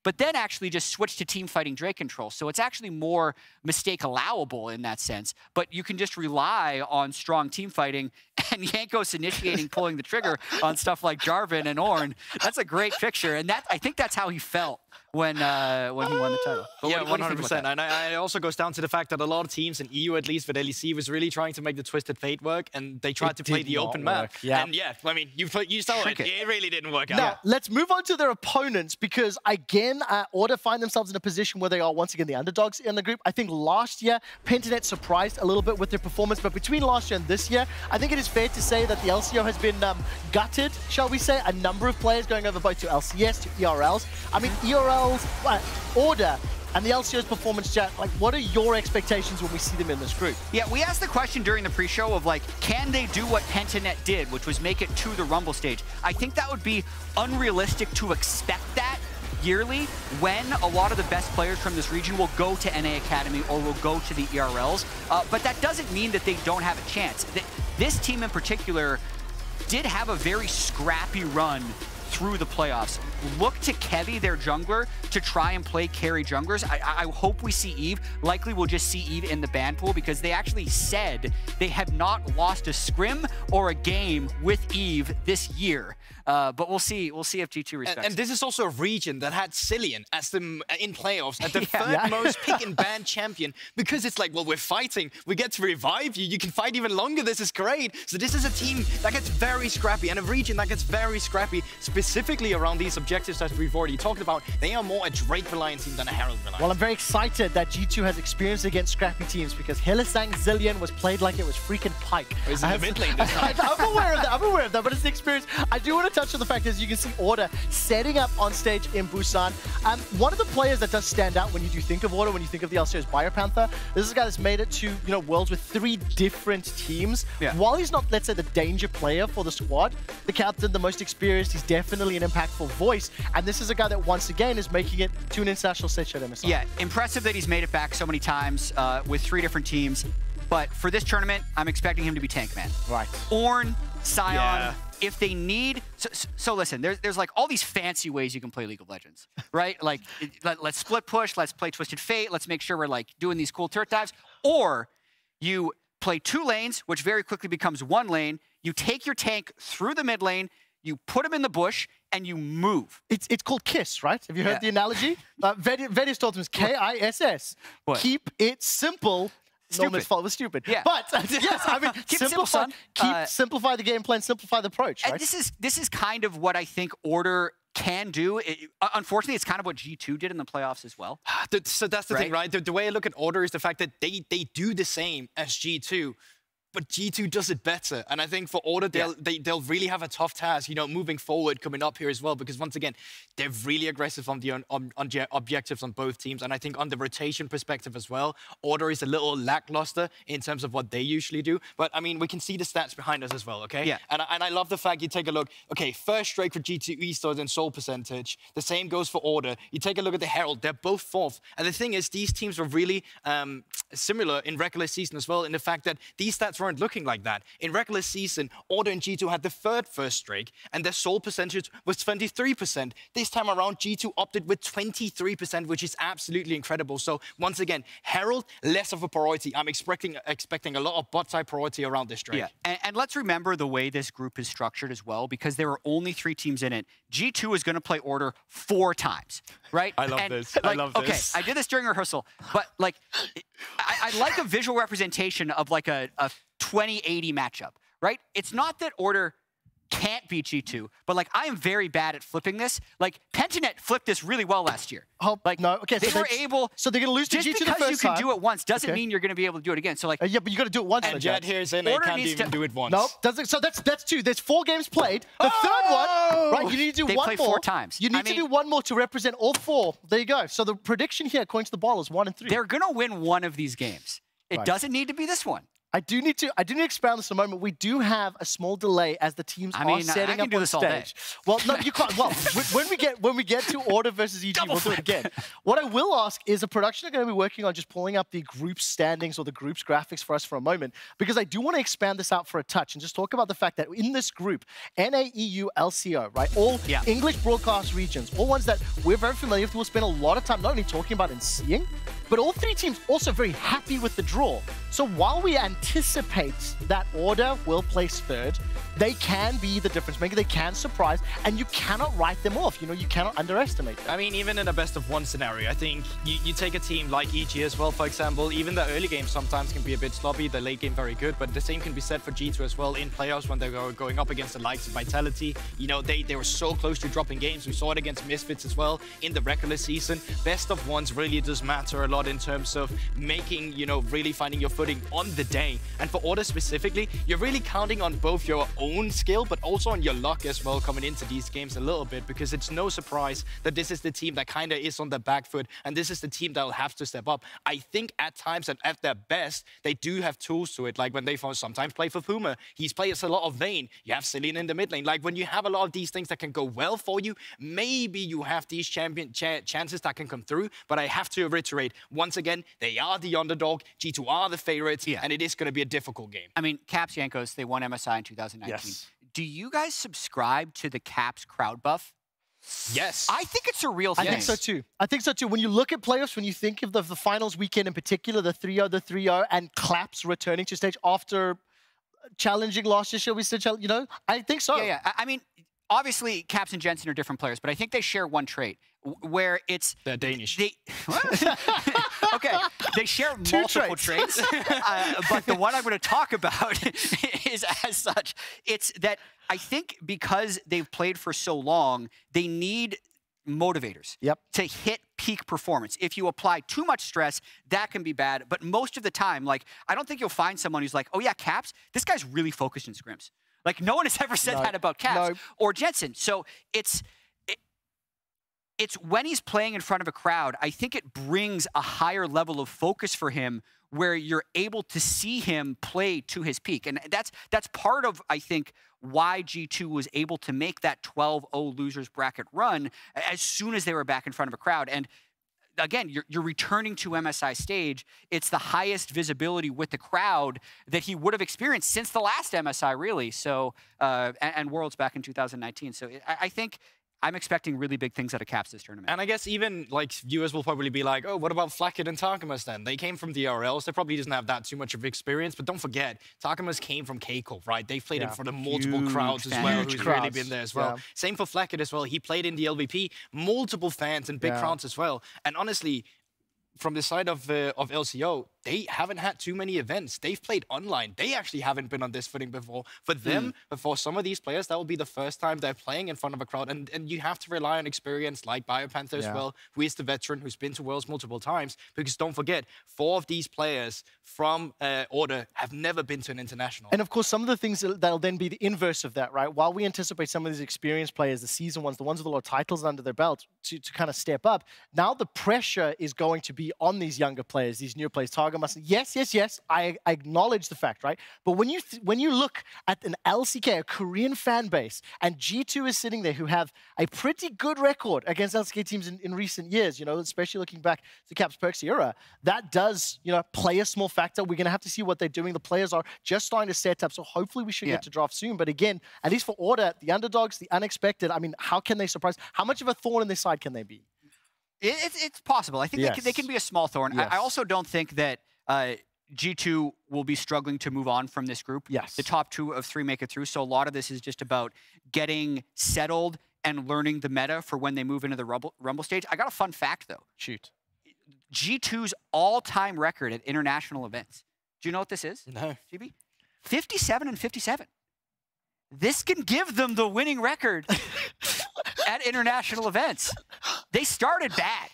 but then actually just switched to team fighting Drake control. So it's actually more mistake allowable in that sense, but you can just rely on strong team fighting, and Jankos initiating pulling the trigger on stuff like Jarvan and Ornn. That's a great picture, and I think that's how he felt when he won the title. But yeah, what do you think 100%. And it also goes down to the fact that a lot of teams in EU, at least with LEC, was really trying to make the Twisted Fate work, and they tried to play the open map. And yeah, I mean, you saw it. It really didn't work out. Now, let's move on to their opponents, because again, Order find themselves in a position where they are once again the underdogs in the group. I think last year, Pentanet surprised a little bit with their performance, but between last year and this year, I think it is fair to say that the LCO has been gutted, shall we say. A number of players going over both to LCS, to ERLs. I mean, ERLs, Order, and the LCO's performance, Jack, like, what are your expectations when we see them in this group? Yeah, we asked the question during the pre-show of, like, can they do what Pentanet did, which was make it to the Rumble stage? I think that would be unrealistic to expect that yearly, when a lot of the best players from this region will go to NA Academy or will go to the ERLs. But that doesn't mean that they don't have a chance. This team in particular did have a very scrappy run through the playoffs. Look to Kevy, their jungler, to try and play carry junglers. I hope we see Eve. Likely we'll just see Eve in the ban pool, because they actually said they have not lost a scrim or a game with Eve this year. But we'll see if G2 respects. And this is also a region that had Cillian as the in playoffs at the third most pick and ban champion, because it's like, well, we're fighting, we get to revive you, you can fight even longer, this is great. So this is a team that gets very scrappy, and a region that gets very scrappy, specifically around these objectives that we've already talked about. They are more a Drake reliant team than a Herald reliant. Well, I'm very excited that G2 has experience against scrappy teams, because Hylissang Zilean was played like it was freaking Pike. It was in the mid lane this time. I'm aware of that, but it's the experience. I do want to touch on the fact, as you can see Order setting up on stage in Busan. One of the players that does stand out when you do think of Order, when you think of the LCO, is BioPanther. This is a guy that's made it to, you know, Worlds with 3 different teams. While he's not, let's say, the danger player for the squad, the captain, the most experienced, he's definitely an impactful voice. And this is a guy that, once again, is making it to an international stage at MSI. Yeah, impressive that he's made it back so many times with 3 different teams. But for this tournament, I'm expecting him to be tank man. Right. Ornn, Sion, if they need... So listen, there's like all these fancy ways you can play League of Legends, right? Like, let's split push, let's play Twisted Fate, let's make sure we're like doing these cool turret dives. Or you play 2 lanes, which very quickly becomes 1 lane. You take your tank through the mid lane, you put him in the bush, and you move. It's called KISS, right? Have you heard the analogy? Vedis told him KISS. What? Keep it simple. Norman's fault was stupid. Yeah. But yes, I mean, Keep it simple, son. simplify the game plan, simplify the approach, right? And this is kind of what I think Order can do. Unfortunately, it's kind of what G2 did in the playoffs as well. So that's the thing, right? The way I look at Order is the fact that they do the same as G2. But G2 does it better. And I think for Order, they'll really have a tough task, you know, moving forward, coming up here as well. Because once again, they're really aggressive on the objectives on both teams. And I think on the rotation perspective as well, Order is a little lackluster in terms of what they usually do. But I mean, we can see the stats behind us as well, okay? Yeah. And I love the fact you take a look, okay, first strike for G2 Esports and soul percentage. The same goes for Order. You take a look at the Herald, they're both fourth. And the thing is, these teams were really similar in regular season as well, in the fact that these stats weren't looking like that. In regular season, Order and G2 had the third first streak, and their soul percentage was 23%. This time around, G2 opted with 23%, which is absolutely incredible. So once again, Herald, less of a priority. I'm expecting a lot of bot-side priority around this streak. Yeah, and let's remember the way this group is structured as well, because there are only 3 teams in it. G2 is going to play Order 4 times, right? I love this. I love this. Okay, I did this during rehearsal, but like, I like a visual representation of like a 20-80 matchup, right? It's not that Order can't beat G2, but like I am very bad at flipping this. Like Pentanet flipped this really well last year. Oh, like no, okay. They were able. So they're gonna lose to G2 the first time. Just because you can do it once doesn't mean you're gonna be able to do it again. So like, yeah, but you got to do it once. And Jed here is saying they can't even do it once. Nope. Doesn't. So that's 2. There's 4 games played. The third one, right? You need to do they one play more. 4 times. You need to do one more to represent all 4. There you go. So the prediction here, according to the ball, is 1 and 3. They're gonna win one of these games. It doesn't need to be this one. I do need to expound this a moment. We do have a small delay as the teams are setting up on stage. Well, no, you can't. Well, when we get to Order versus EG, we'll do it again. What I will ask is, a production are going to be working on just pulling up the group standings or the group's graphics for us for a moment, because I do want to expand this out for a touch and just talk about the fact that in this group, NA, EU, LCO, right, all English broadcast regions, all ones that we're very familiar with, we'll spend a lot of time not only talking about and seeing, but all 3 teams also very happy with the draw. So while we anticipate that Order will place 3rd, they can be the difference maker. They can surprise, and you cannot write them off. You know, you cannot underestimate them. I mean, even in a best-of-1 scenario, I think you take a team like EG as well, for example. Even the early game sometimes can be a bit sloppy, the late game very good, but the same can be said for G2 as well in playoffs when they're going up against the likes of Vitality. You know, they were so close to dropping games. We saw it against Misfits as well in the regular season. Best-of-1s really does matter a lot in terms of making, you know, really finding your footing on the day. And for Order specifically, you're really counting on both your own skill, but also on your luck as well coming into these games a little bit, because it's no surprise that this is the team that kind of is on the back foot, and this is the team that will have to step up. I think at times and at their best, they do have tools to it, like when they sometimes play for Puma. He plays a lot of lane. You have Celine in the mid lane. Like when you have a lot of these things that can go well for you, maybe you have these chances that can come through, but I have to reiterate, once again, they are the underdog, G2 are the favorites, and it is going to be a difficult game. I mean, Caps Yankos, they won MSI in 2019. Yes. Do you guys subscribe to the Caps crowd buff? Yes. I think it's a real thing. I think so too. I think so too. When you look at playoffs, when you think of the finals weekend in particular, the 3-0, and Claps returning to stage after challenging last year, shall we say, you know, I think so. Yeah. I mean, obviously, Caps and Jensen are different players, but I think they share one trait, where it's... They're Danish. Okay, they share multiple traits, but the one I'm going to talk about is as such. It's that I think because they've played for so long, they need motivators to hit peak performance. If you apply too much stress, that can be bad, but most of the time, like, I don't think you'll find someone who's like, oh yeah, Caps, this guy's really focused in scrims. Like, no one has ever said that about Caps or Jensen. So it's when he's playing in front of a crowd, I think it brings a higher level of focus for him where you're able to see him play to his peak. And that's part of, I think, why G2 was able to make that 12-0 losers bracket run as soon as they were back in front of a crowd. And again, you're returning to MSI stage. It's the highest visibility with the crowd that he would have experienced since the last MSI, really. So, and Worlds back in 2019. So I think I'm expecting really big things out of Caps this tournament. And I guess even like viewers will probably be like, oh, what about Flackett and Takamas then? They came from the RLs. They probably doesn't have that too much of experience. But don't forget, Takamas came from Keiko, right? They've played in front of multiple crowds as well, who's really been there as well. Same for Flackett as well. He played in the LVP, multiple fans and big crowds as well. And honestly, from the side of LCO, they haven't had too many events. They've played online. They actually haven't been on this footing before. For them, for some of these players, that will be the first time they're playing in front of a crowd. And you have to rely on experience like BioPanther as well, who is the veteran, who's been to Worlds multiple times. Because don't forget, 4 of these players from Order have never been to an international. And of course, some of the things that'll then be the inverse of that, right? While we anticipate some of these experienced players, the seasoned ones, the ones with a lot of titles under their belt, to kind of step up, now the pressure is going to be on these younger players, these newer players. Targa must, yes, I acknowledge the fact, right? But when you look at an LCK, a Korean fan base, and G2 is sitting there who have a pretty good record against LCK teams in recent years, you know, especially looking back to Caps Perks era, that does, you know, play a small factor. We're going to have to see what they're doing. The players are just starting to set up, so hopefully we should get to draft soon. But again, at least for Order, the underdogs, the unexpected, I mean, how can they surprise? How much of a thorn in their side can they be? It's possible. I think they can be a small thorn. I also don't think that G2 will be struggling to move on from this group. The top 2 of 3 make it through. So a lot of this is just about getting settled and learning the meta for when they move into the Rumble stage. I got a fun fact, though. Shoot. G2's all-time record at international events. Do you know what this is? No. GB? 57-57. This can give them the winning record at international events. They started bad.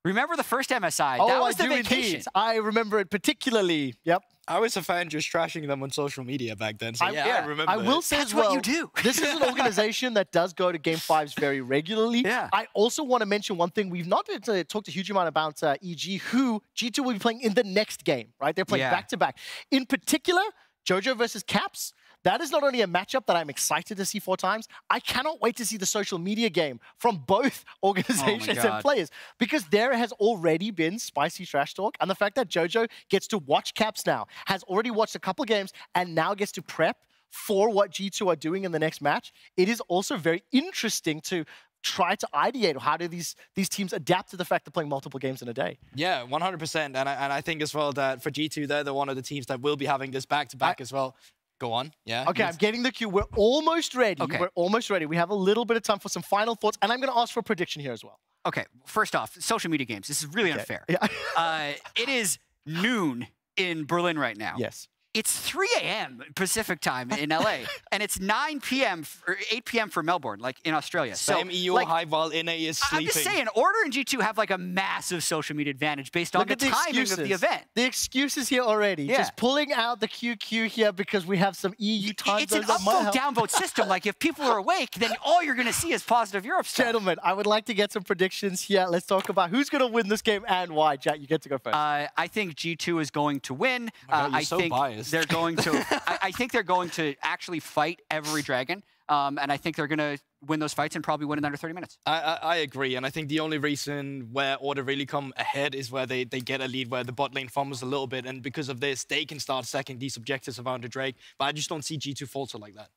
Remember the first MSI? That was the vacation. Indeed. I remember it particularly. Yep. I was a fan just trashing them on social media back then. So I remember. I will say as well, this is an organization that does go to Game 5s very regularly. I also want to mention one thing. We've not talked a huge amount about EG, who G2 will be playing in the next game, right? They're playing back-to-back. In particular, JoJo versus Caps. That is not only a matchup that I'm excited to see 4 times, I cannot wait to see the social media game from both organizations and players. Because there has already been spicy trash talk, and the fact that JoJo gets to watch Caps now, has already watched a couple games, and now gets to prep for what G2 are doing in the next match, it is also very interesting to try to ideate how do these teams adapt to the fact they're playing multiple games in a day. Yeah, 100%. And I think as well that for G2, they're one of the teams that will be having this back-to-back as well. Go on. Yeah. Okay, I'm getting the cue. We're almost ready. Okay. We're almost ready. We have a little bit of time for some final thoughts, and I'm going to ask for a prediction here as well. Okay, first off, social media games. This is really unfair. Yeah. It is noon in Berlin right now. Yes. It's 3 a.m. Pacific time in LA, and it's 9 p.m. or 8 p.m. for Melbourne, like in Australia. Same EU high while NA is sleeping. I'm just saying, Order and G2 have like a massive social media advantage based on the timing of the event. The excuses here already. Just pulling out the QQ here because we have some EU time zones. It's an upvote, downvote system. Like if people are awake, then all you're going to see is positive Europe stuff. Gentlemen, I would like to get some predictions here. Let's talk about who's going to win this game and why. Jack, you get to go first. I think G2 is going to win. I think they're going to. I think they're going to actually fight every dragon, and I think they're going to win those fights and probably win in under 30 minutes. I agree, and I think the only reason where Order really come ahead is where they get a lead, where the bot lane fumbles a little bit, and because of this, they can start second these objectives around the Drake, but I just don't see G2 falter like that.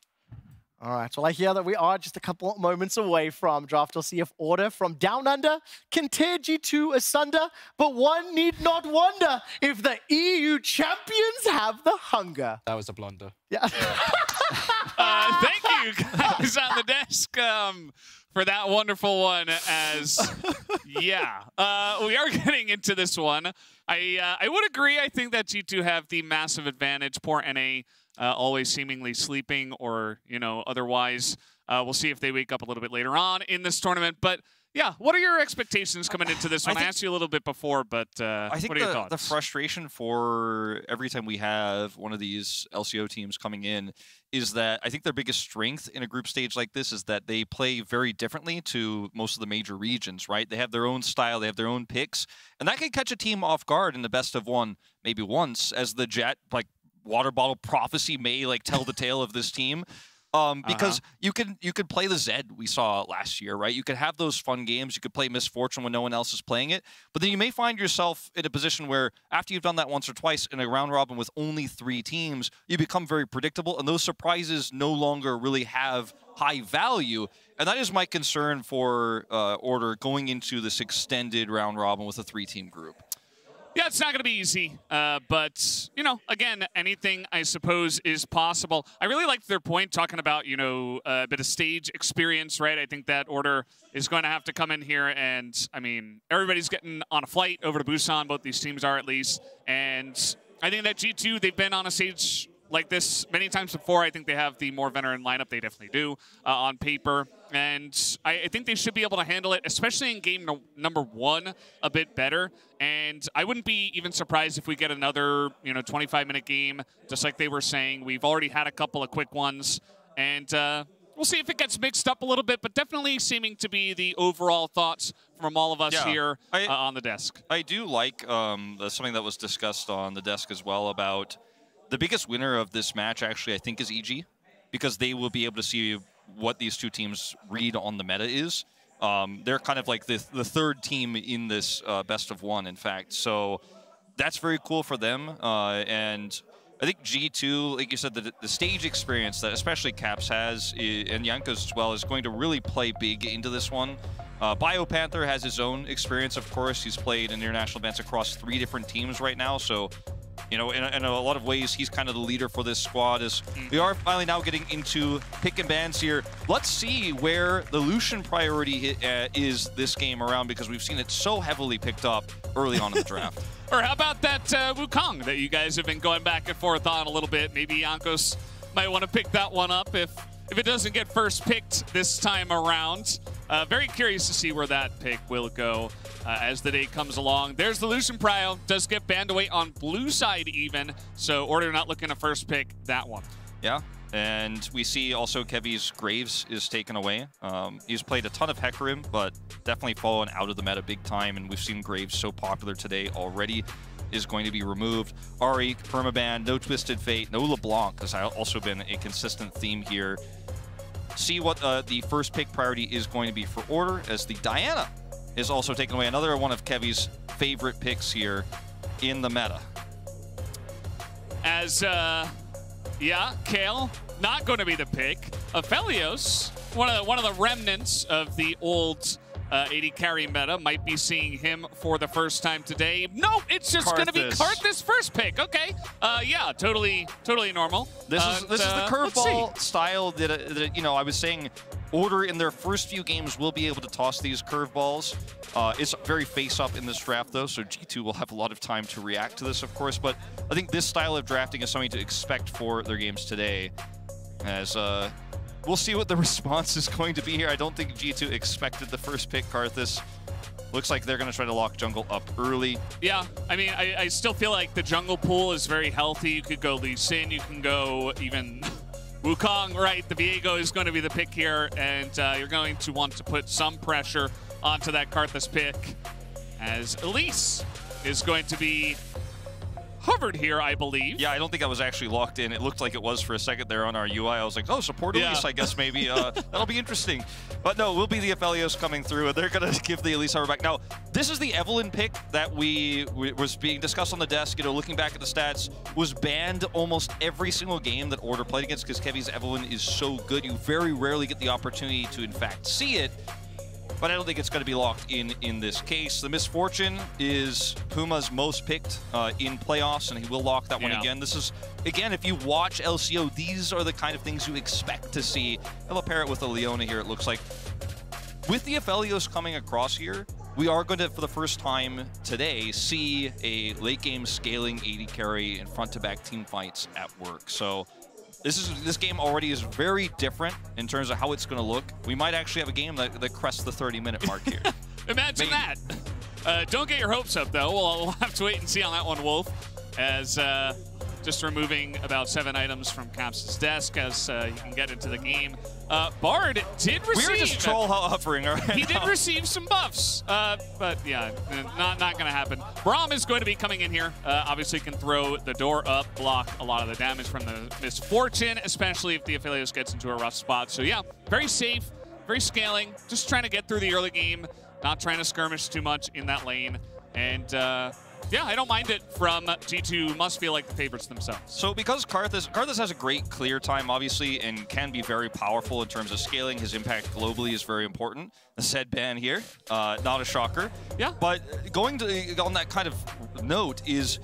All right, well, I hear that we are just a couple of moments away from draft. We'll see if Order from Down Under can tear G2 asunder, but one need not wonder if the EU champions have the hunger. That was a blunder. Yeah. Thank you, guys on the desk, for that wonderful one. We are getting into this one. I would agree. I think that G2 have the massive advantage. Poor NA. Always seemingly sleeping or, otherwise. We'll see if they wake up a little bit later on in this tournament. But, yeah, what are your expectations coming into this one? I asked you a little bit before, but I think what are your thoughts? The frustration for every time we have one of these LCO teams coming in is that I think their biggest strength in a group stage like this is that they play very differently to most of the major regions, right? They have their own style, they have their own picks, and that can catch a team off guard in the best of one, maybe once, as the Jet, water bottle prophecy may tell the tale of this team, because you could play the Zed we saw last year, right? You could have those fun games. You could play Misfortune when no one else is playing it, but then you may find yourself in a position where after you've done that once or twice in a round robin with only 3 teams, you become very predictable, and those surprises no longer really have high value. And that is my concern for Order going into this extended round robin with a 3-team group. Yeah, it's not going to be easy, but, you know, again, anything, I suppose, is possible. I really liked their point talking about, you know, a bit of stage experience, right? I think that Order is going to have to come in here and, I mean, everybody's getting on a flight over to Busan, both these teams are at least, and I think that G2, they've been on a stage like this many times before. I think they have the more veteran lineup. They definitely do on paper. And I think they should be able to handle it, especially in game number 1, a bit better. And I wouldn't be even surprised if we get another, you know, 25-minute game, just like they were saying. We've already had a couple of quick ones. And we'll see if it gets mixed up a little bit, but definitely seeming to be the overall thoughts from all of us here on the desk. I do like something that was discussed on the desk as well about the biggest winner of this match, actually, I think, is EG, because they will be able to see what these two teams read on the meta is. They're kind of like the third team in this best of one, in fact. So that's very cool for them. And I think G2, like you said, the stage experience that especially Caps has, and Jankos as well, is going to really play big into this one. BioPanther has his own experience, of course. He's played in international events across 3 different teams right now. So, you know, in a lot of ways, he's kind of the leader for this squad. As we are finally now getting into pick and bans here. Let's see where the Lucian priority is this game around, because we've seen it so heavily picked up early on in the draft. Or how about that Wukong that you guys have been going back and forth on a little bit? Maybe Jankos might want to pick that one up if it doesn't get first picked this time around. Very curious to see where that pick will go as the day comes along. There's the Lucian Prio. Does get banned away on blue side even, so Order not looking to first pick that one. Yeah, and we see also Kevy's Graves is taken away. He's played a ton of Hecarim, but definitely fallen out of the meta big time, and we've seen Graves so popular today already. Is going to be removed. Ari, permaban, no Twisted Fate, no LeBlanc has also been a consistent theme here. See what the first pick priority is going to be for Order, as the Diana is also taken away. Another one of Kevy's favorite picks here in the meta. As, yeah, Kale, not going to be the pick. Aphelios, one of the remnants of the old AD carry meta, might be seeing him for the first time today. No, it's just going to be Karthus first pick. Okay, yeah, totally normal. This is the curveball style that, you know, I was saying Order in their first few games will be able to toss these curveballs. It's very face-up in this draft, though, so G2 will have a lot of time to react to this, of course. But I think this style of drafting is something to expect for their games today, as we'll see what the response is going to be here. I don't think G2 expected the first pick, Karthus. Looks like they're going to try to lock jungle up early. Yeah, I mean, I still feel like the jungle pool is very healthy. You could go Lee Sin, you can go even Wukong, right? The Viego is going to be the pick here, and you're going to want to put some pressure onto that Karthus pick, as Elise is going to be hovered here, I believe. Yeah, I don't think I was actually locked in. It looked like it was for a second there on our UI. I was like, oh, support Elise, I guess maybe. That'll be interesting. But no, will be the Aphelios coming through, and they're going to give the Elise hover back. Now, this is the Evelyn pick that was being discussed on the desk. You know, looking back at the stats, was banned almost every single game that Order played against, because Kevy's Evelyn is so good. You very rarely get the opportunity to, in fact, see it. But I don't think it's going to be locked in this case. The Misfortune is Puma's most picked in playoffs, and he will lock that one again. This is, again, if you watch LCO, these are the kind of things you expect to see. They'll pair it with a Leona here, it looks like. With the Aphelios coming across here, we are going to, for the first time today, see a late-game scaling AD carry in front-to-back team fights at work. So this game already is very different in terms of how it's going to look. We might actually have a game that crests the 30-minute mark here. Imagine that. Don't get your hopes up, though. We'll have to wait and see on that one, Wolf, as just removing about 7 items from Caps' desk as he can get into the game. Bard did receive... We're just troll hovering right He did receive some buffs, but yeah, not going to happen. Braum is going to be coming in here. Obviously can throw the door up, block a lot of the damage from the Misfortune, especially if the Aphelios gets into a rough spot. So yeah, very safe, very scaling, just trying to get through the early game, not trying to skirmish too much in that lane. And Yeah, I don't mind it from G2. Must feel like the favorites themselves. So because Karthus has a great clear time, obviously, and can be very powerful in terms of scaling, his impact globally is very important. The said ban here, not a shocker. Yeah. But going to on that kind of note is,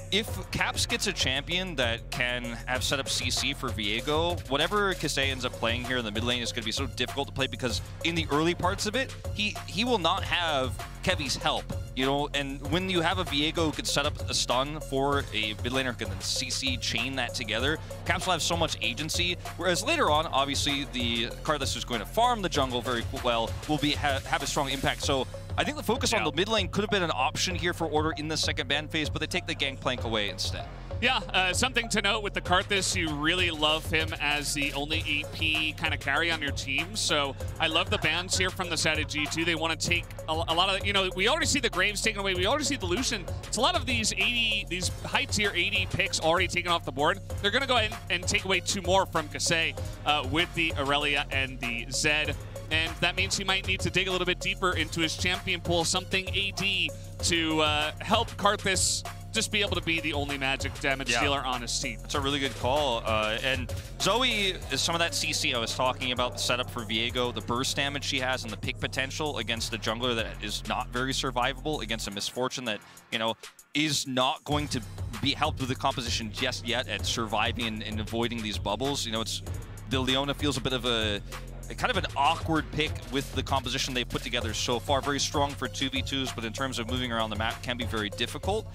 if Caps gets a champion that can have set up CC for Viego, whatever Kasei ends up playing here in the mid lane is going to be so difficult to play, because in the early parts of it, he will not have Kevy's help, you know, and when you have a Viego who could set up a stun for a mid laner who can then CC chain that together, Caps will have so much agency, whereas later on, obviously, the Karthus who's going to farm the jungle very well will have a strong impact. So I think the focus on the mid lane could have been an option here for Order in the second ban phase, but they take the Gangplank away instead. Yeah, something to note with the Karthus, you really love him as the only AP kind of carry on your team. So I love the bans here from the side of G2. They want to take a lot of, you know, we already see the Graves taken away. We already see the Lucian. It's a lot of these high tier 80 picks already taken off the board. They're going to go ahead and take away 2 more from Kasei with the Aurelia and the Zed. And that means he might need to dig a little bit deeper into his champion pool, something AD, to help Karthus just be able to be the only magic damage dealer on his team. That's a really good call. And Zoe is some of that CC I was talking about, the setup for Viego, the burst damage she has and the pick potential against a jungler that is not very survivable, against a Misfortune that, you know, is not going to be helped with the composition just yet at surviving and avoiding these bubbles. You know, the Leona feels a bit of a kind of an awkward pick with the composition they put together so far. Very strong for 2v2s, but in terms of moving around the map can be very difficult.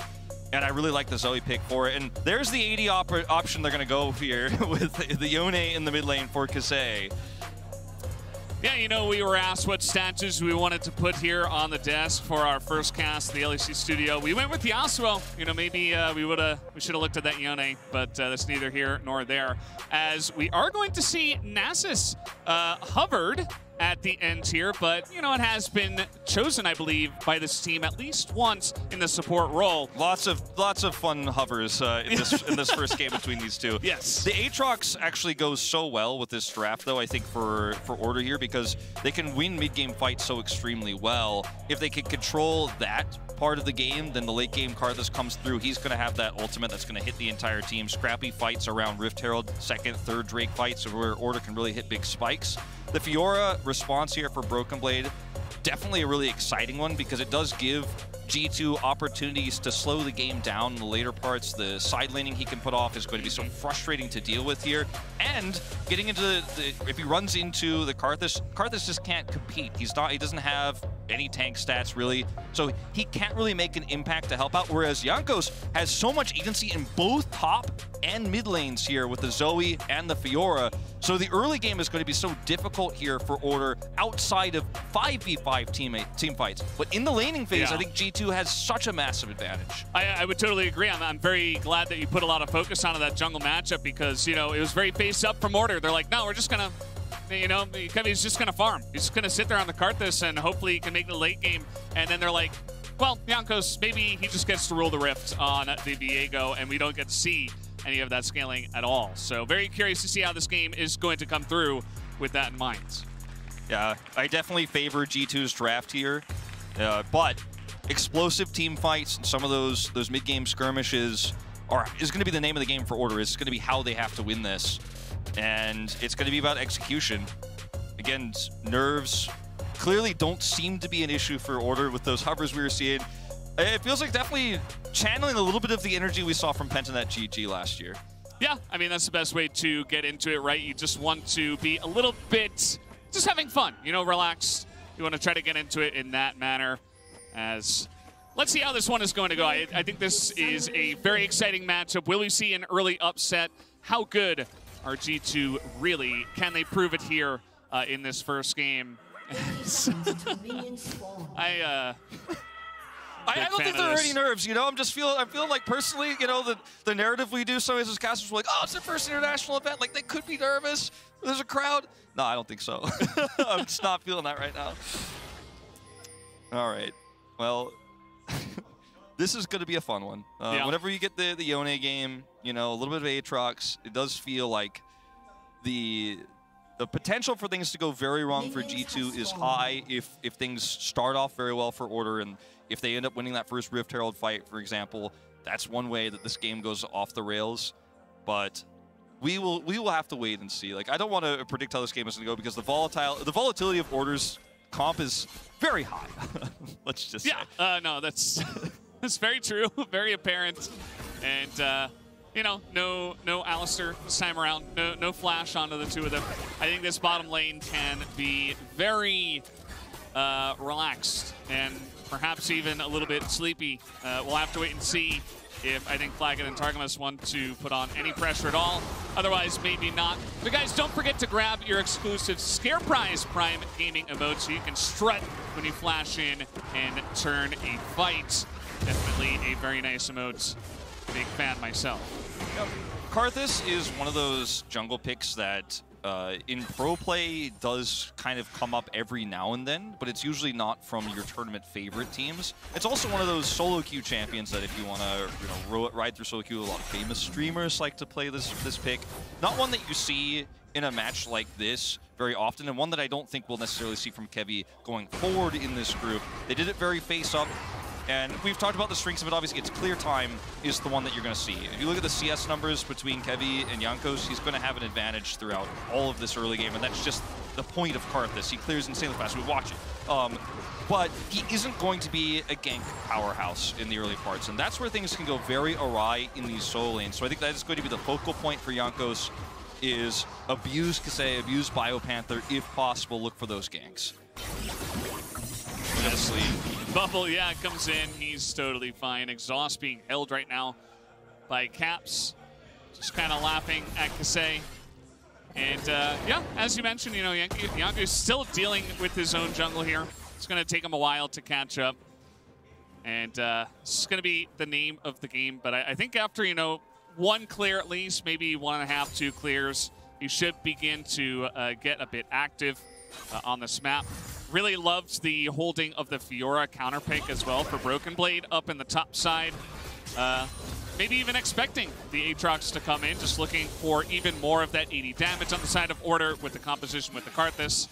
And I really like the Zoe pick for it. And there's the AD option they're going to go here with the Yone in the mid lane for Kasei. Yeah, you know, we were asked what statues we wanted to put here on the desk for our first cast, the LEC studio. We went with Yasuo. You know, maybe we should have looked at that Yone, but that's neither here nor there. As we are going to see Nasus hovered at the end here, but, you know, it has been chosen, I believe, by this team at least once in the support role. Lots of fun hovers in this first game between these two. Yes. The Aatrox actually goes so well with this draft, though, I think, for Order here, because they can win mid-game fights so extremely well. If they can control that part of the game, then the late game Karthus comes through. He's going to have that ultimate that's going to hit the entire team. Scrappy fights around Rift Herald, second, third Drake fights, where Order can really hit big spikes. The Fiora response here for Broken Blade, definitely a really exciting one, because it does give G2 opportunities to slow the game down in the later parts. The side laning he can put off is going to be so frustrating to deal with here. And getting into if he runs into the Karthus just can't compete. He doesn't have any tank stats really, so he can't really make an impact to help out, whereas Jankos has so much agency in both top and mid lanes here with the Zoe and the Fiora. So the early game is going to be so difficult here for Order outside of 5v5 team fights. But in the laning phase, I think G2 has such a massive advantage. I would totally agree. I'm very glad that you put a lot of focus onto that jungle matchup, because, you know, it was very face up from Order. They're like, no, we're just going to, you know, he's just going to farm. He's just going to sit there on the Karthus and hopefully he can make the late game. And then they're like, well, Jankos, maybe he just gets to rule the Rift on the Viego and we don't get to see any of that scaling at all. So very curious to see how this game is going to come through with that in mind. Yeah, I definitely favor G2's draft here, but explosive team fights and some of those mid-game skirmishes is going to be the name of the game for Order. It's going to be how they have to win this, and it's going to be about execution. Again, nerves clearly don't seem to be an issue for Order with those hovers we were seeing. It feels like definitely channeling a little bit of the energy we saw from Pentanet GG last year. Yeah, I mean, that's the best way to get into it, right? You just want to be a little bit just having fun, you know, relaxed. You want to try to get into it in that manner. As let's see how this one is going to go. I think this is a very exciting matchup. Will we see an early upset? How good are G2 really? Can they prove it here in this first game? I don't think there are any nerves, you know. I'm feeling like personally, you know, the narrative we do, some of these casters were like, oh, it's their first international event, like they could be nervous. There's a crowd. No, I don't think so. I'm just not feeling that right now. All right. Well, this is going to be a fun one. Whenever you get the Yone game, you know, a little bit of Aatrox, it does feel like the the potential for things to go very wrong for G2 is high if things start off very well for Order, and if they end up winning that first Rift Herald fight, for example, that's one way that this game goes off the rails. But we will have to wait and see. Like, I don't want to predict how this game is going to go because the volatility of Order's comp is very high. Let's just say. No, that's that's very true, very apparent, and you know, no Alistair this time around, no flash onto the two of them. I think this bottom lane can be very relaxed and perhaps even a little bit sleepy. We'll have to wait and see if I think Flagon and Targamas want to put on any pressure at all. Otherwise, maybe not. But guys, don't forget to grab your exclusive Scare Prize Prime Gaming emote so you can strut when you flash in and turn a fight. Definitely a very nice emote. Big fan myself. Yep. Karthus is one of those jungle picks that in pro play does kind of come up every now and then, but it's usually not from your tournament favorite teams. It's also one of those solo queue champions that if you want to ride through solo queue, a lot of famous streamers like to play this pick. Not one that you see in a match like this very often, and one that I don't think we'll necessarily see from Kevy going forward in this group. They did it very face-up. And we've talked about the strengths of it. Obviously, it's clear time is the one that you're going to see. If you look at the CS numbers between Kevy and Jankos, he's going to have an advantage throughout all of this early game, and that's just the point of Karthus. He clears insanely fast. We watch it. But he isn't going to be a gank powerhouse in the early parts, and that's where things can go very awry in these solo lanes. So I think that is going to be the focal point for Jankos, is abuse Kasei, abuse Biopanther, if possible, look for those ganks. Honestly, Bubble, comes in. He's totally fine. Exhaust being held right now by Caps. Just kind of laughing at Kasei. And as you mentioned, you know, Yanku's still dealing with his own jungle here. It's going to take him a while to catch up. And this is going to be the name of the game. But I think after, you know, one clear at least, maybe 1.5, 2 clears, he should begin to get a bit active on this map. Really loved the holding of the Fiora counter pick as well for Broken Blade up in the top side. Maybe even expecting the Aatrox to come in, just looking for even more of that 80 damage on the side of Order with the composition with the Karthus.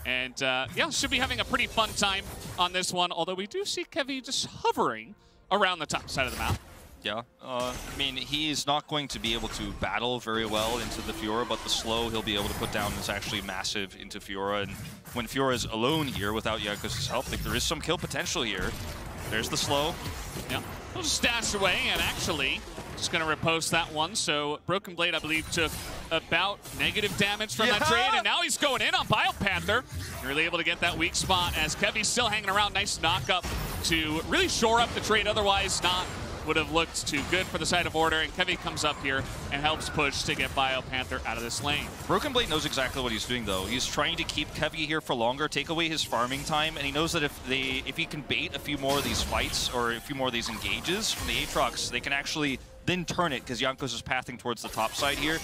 And should be having a pretty fun time on this one, although we do see Kevy just hovering around the top side of the map. Yeah, I mean, he's not going to be able to battle very well into the Fiora, but the slow he'll be able to put down is actually massive into Fiora. And when Fiora is alone here without Jankos' help, I think there is some kill potential here. There's the slow. Yeah, he'll just dash away, and actually just going to repost that one. So Broken Blade, I believe, took about negative damage from that trade, and now he's going in on Biopanther. Really able to get that weak spot as Kevy's still hanging around. Nice knock up to really shore up the trade, otherwise not would have looked too good for the side of Order, and Kevy comes up here and helps push to get Biopanther out of this lane. Broken Blade knows exactly what he's doing, though. He's trying to keep Kevy here for longer, take away his farming time, and he knows that if he can bait a few more of these fights or a few more of these engages from the Aatrox, they can actually then turn it, because Jankos is pathing towards the top side here.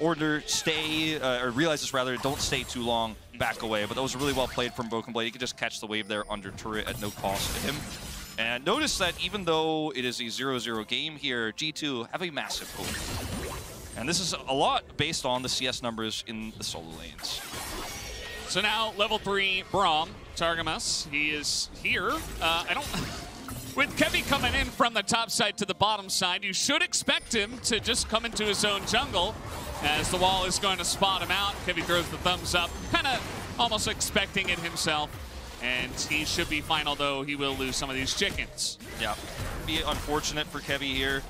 Order or realize this rather, don't stay too long, back away. But that was really well played from Broken Blade. He could just catch the wave there under turret at no cost to him. And notice that even though it is a 0-0 game here, G2 have a massive pull. And this is a lot based on the CS numbers in the solo lanes. So now level 3 Braum, Targamas, he is here. With Kevy coming in from the top side to the bottom side, you should expect him to just come into his own jungle as the wall is going to spot him out. Kevy throws the thumbs up, kind of almost expecting it himself. And he should be fine, although he will lose some of these chickens. Yeah, be unfortunate for Kevy here.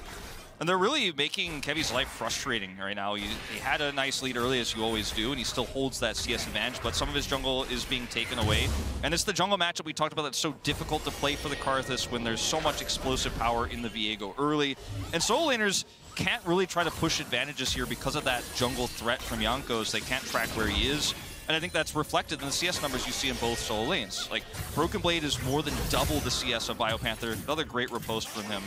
And they're really making Kevy's life frustrating right now. He had a nice lead early, as you always do, and he still holds that CS advantage, but some of his jungle is being taken away. And it's the jungle matchup we talked about that's so difficult to play for the Karthus when there's so much explosive power in the Viego early. And solo laners can't really try to push advantages here because of that jungle threat from Jankos. They can't track where he is. And I think that's reflected in the CS numbers you see in both solo lanes. Like, Broken Blade is more than double the CS of Biopanther. Another great riposte from him.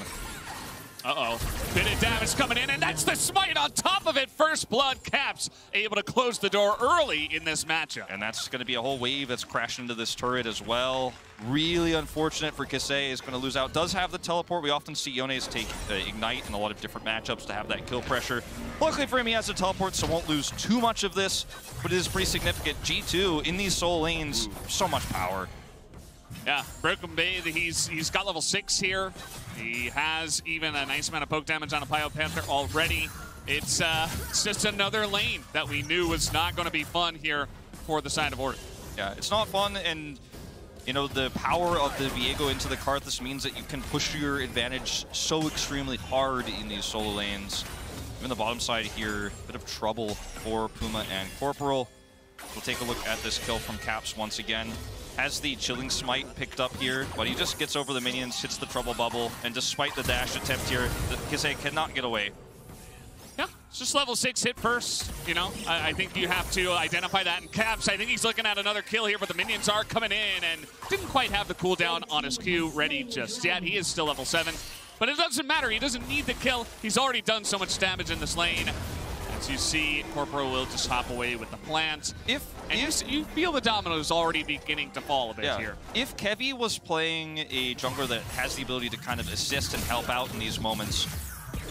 Uh-oh. Bit of damage coming in, and that's the smite on top of it. First blood. Caps able to close the door early in this matchup. And that's going to be a whole wave that's crashing into this turret as well. Really unfortunate for Kisei, is going to lose out. Does have the teleport. We often see Yone's take Ignite in a lot of different matchups to have that kill pressure. Luckily for him, he has the teleport, so won't lose too much of this, but it is pretty significant. G2 in these soul lanes, so much power. Yeah, Broken Bay, he's got level 6 here. He has even a nice amount of poke damage on a BioPanther already. It's just another lane that we knew was not going to be fun here for the side of Order. Yeah, it's not fun, and you know, the power of the Viego into the Karthus means that you can push your advantage so extremely hard in these solo lanes. Even the bottom side here, a bit of trouble for Puma and Corporal. We'll take a look at this kill from Caps once again. Has the Chilling Smite picked up here, but he just gets over the minions, hits the Trouble Bubble, and despite the dash attempt here, Kisei cannot get away. Yeah, it's just level 6 hit first, you know. I think you have to identify that in Caps. I think he's looking at another kill here, but the minions are coming in and didn't quite have the cooldown on his Q ready just yet. He is still level 7, but it doesn't matter. He doesn't need the kill. He's already done so much damage in this lane. As you see, Corporal will just hop away with the plant. You feel the dominoes already beginning to fall a bit here. If Kevy was playing a jungler that has the ability to kind of assist and help out in these moments,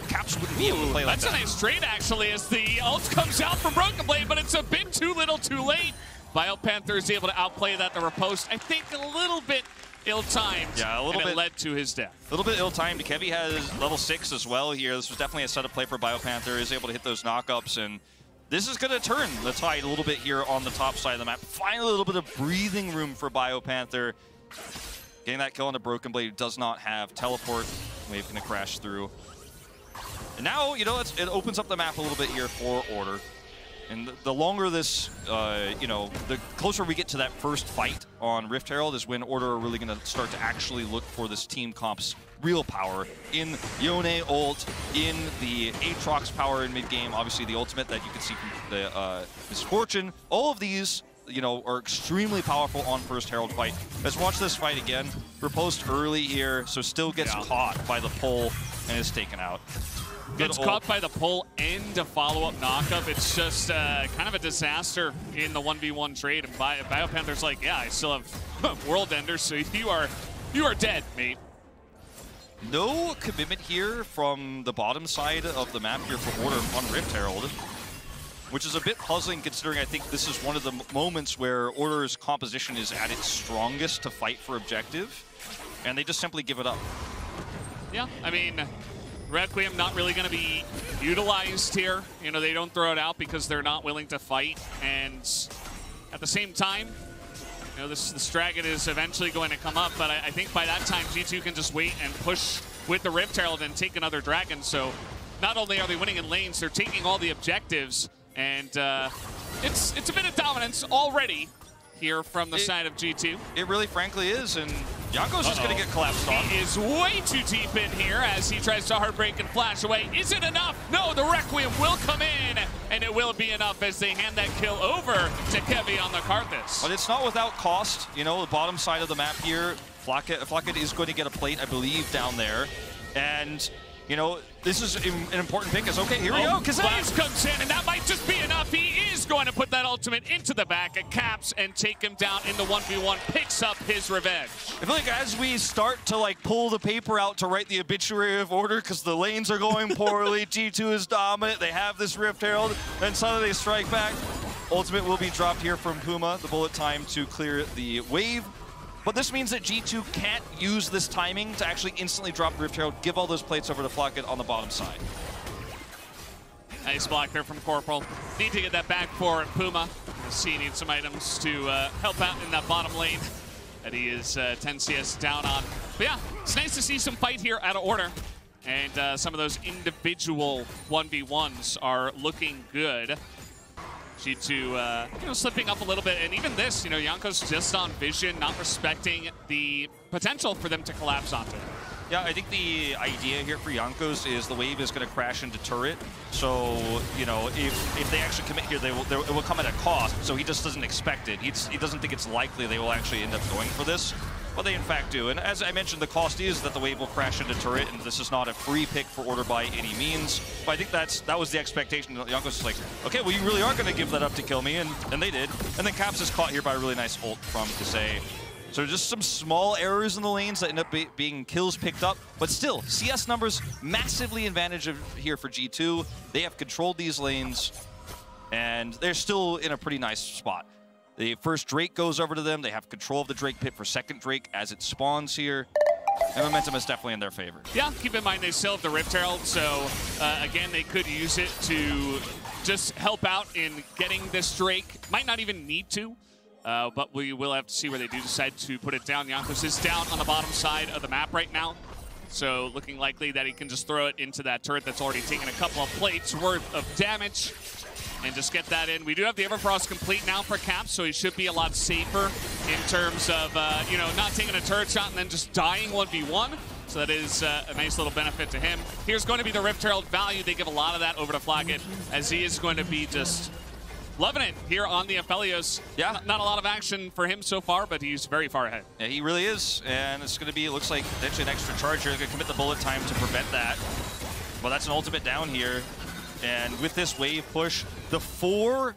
Caps wouldn't be able to play like that. That's a nice trade, actually, as the ult comes out from Broken Blade, but it's a bit too little too late. BioPanther is able to outplay that. The riposte, I think, a little bit ill-timed. Yeah, a little bit. And it led to his death. A little bit ill-timed. Kevy has level 6 as well here. This was definitely a setup play for BioPanther. Is able to hit those knockups, and this is going to turn the tide a little bit here on the top side of the map. Finally, a little bit of breathing room for BioPanther. Getting that kill on the Broken Blade, does not have teleport. Wave going to crash through. And now, you know, it opens up the map a little bit here for Order. And the longer this, you know, the closer we get to that first fight on Rift Herald is when Order are really going to start to actually look for this team comp's real power in Yone ult, in the Aatrox power in mid-game, obviously the ultimate that you can see from the Misfortune. All of these, you know, are extremely powerful on first Herald fight. Let's watch this fight again. Riposte early here, so still gets caught by the pull and is taken out. Gets caught by the pull and a follow-up knockup. It's just kind of a disaster in the 1v1 trade. And BioPanther's like, yeah, I still have World Ender, so you are dead, mate. No commitment here from the bottom side of the map here for Order on Rift Herald, which is a bit puzzling considering I think this is one of the moments where Order's composition is at its strongest to fight for objective, and they just simply give it up. Yeah, I mean, Requiem not really going to be utilized here. You know, they don't throw it out because they're not willing to fight. And at the same time, you know, this dragon is eventually going to come up. But I think by that time, G2 can just wait and push with the Rift Herald and take another dragon. So not only are they winning in lanes, they're taking all the objectives. And it's a bit of dominance already here from the side of G2. It really frankly is, and Yanko's just going to get collapsed off. He is way too deep in here as he tries to heartbreak and flash away. Is it enough? No, the Requiem will come in, and it will be enough as they hand that kill over to Kevy on the Karthus. But it's not without cost. You know, the bottom side of the map here, Flocket is going to get a plate, I believe, down there. And, you know, this is an important pick. Is okay, here we go. Flash comes in, and that might just be enough. He is going to put that ultimate into the back of Caps and take him down in the 1v1, picks up his revenge. I feel like as we start to like pull the paper out to write the obituary of Order because the lanes are going poorly, G2 is dominant, they have this Rift Herald, and suddenly they strike back. Ultimate will be dropped here from Puma, the bullet time to clear the wave. But this means that G2 can't use this timing to actually instantly drop Rift Herald, give all those plates over to Flocket on the bottom side. Nice block there from Corporal. Need to get that back for Puma. C needs some items to help out in that bottom lane that he is 10 CS down on. But yeah, it's nice to see some fight here out of Order. And some of those individual 1v1s are looking good. G2, you know, slipping up a little bit. And even this, you know, Yanko's just on vision, not respecting the potential for them to collapse onto it. Yeah, I think the idea here for Jankos is the wave is going to crash into turret. So, you know, if they actually commit here, it will come at a cost. So he just doesn't expect it. He doesn't think it's likely they will actually end up going for this. But they in fact do. And as I mentioned, the cost is that the wave will crash into turret, and this is not a free pick for Order by any means. But I think that was the expectation. Jankos is like, okay, well, you really are going to give that up to kill me, and they did. And then Caps is caught here by a really nice ult from Kisei. So just some small errors in the lanes that end up being kills picked up. But still, CS numbers massively advantage here for G2. They have controlled these lanes, and they're still in a pretty nice spot. The first Drake goes over to them. They have control of the Drake pit for second Drake as it spawns here. And momentum is definitely in their favor. Yeah, keep in mind they still have the Rift Herald, so again, they could use it to just help out in getting this Drake. Might not even need to, but we will have to see where they do decide to put it down. Jankos is down on the bottom side of the map right now, so looking likely that he can just throw it into that turret that's already taken a couple of plates worth of damage and just get that in. We do have the Everfrost complete now for Caps, so he should be a lot safer in terms of, you know, not taking a turret shot and then just dying 1v1. So that is a nice little benefit to him. Here's going to be the Rift Herald value. They give a lot of that over to Flaggett, as he is going to be just loving it here on the Aphelios. Yeah, not a lot of action for him so far, but he's very far ahead. Yeah, he really is, and it's going to be, it looks like, potentially an extra charge here. They're going to commit the bullet time to prevent that. Well, that's an ultimate down here. And with this wave push, the 4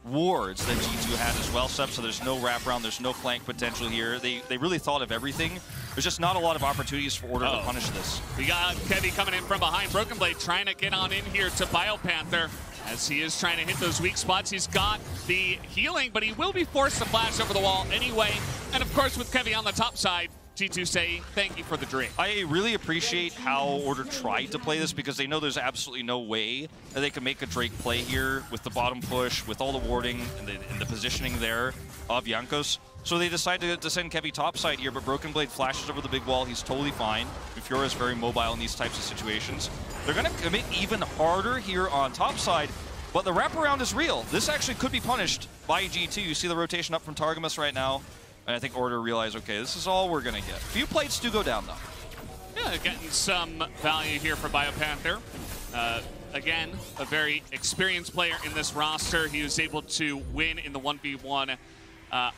wards that G2 had as well, so there's no wraparound, there's no flank potential here. They really thought of everything. There's just not a lot of opportunities for Order to punish this. We got Kevy coming in from behind. Broken Blade trying to get on in here to BioPanther as he is trying to hit those weak spots. He's got the healing, but he will be forced to flash over the wall anyway. And of course, with Kevy on the top side, G2 say thank you for the Drake. I really appreciate how Order tried to play this because they know there's absolutely no way that they can make a Drake play here with the bottom push, with all the warding and the positioning there of Jankos. So they decide to send Kevy topside here, but Broken Blade flashes over the big wall. He's totally fine. Fiora is very mobile in these types of situations. They're going to commit even harder here on topside, but the wraparound is real. This actually could be punished by G2. You see the rotation up from Targamas right now. And I think Order realized, okay, this is all we're going to get. A few plates do go down, though. Yeah, getting some value here for BioPanther. Again, a very experienced player in this roster. He was able to win in the 1v1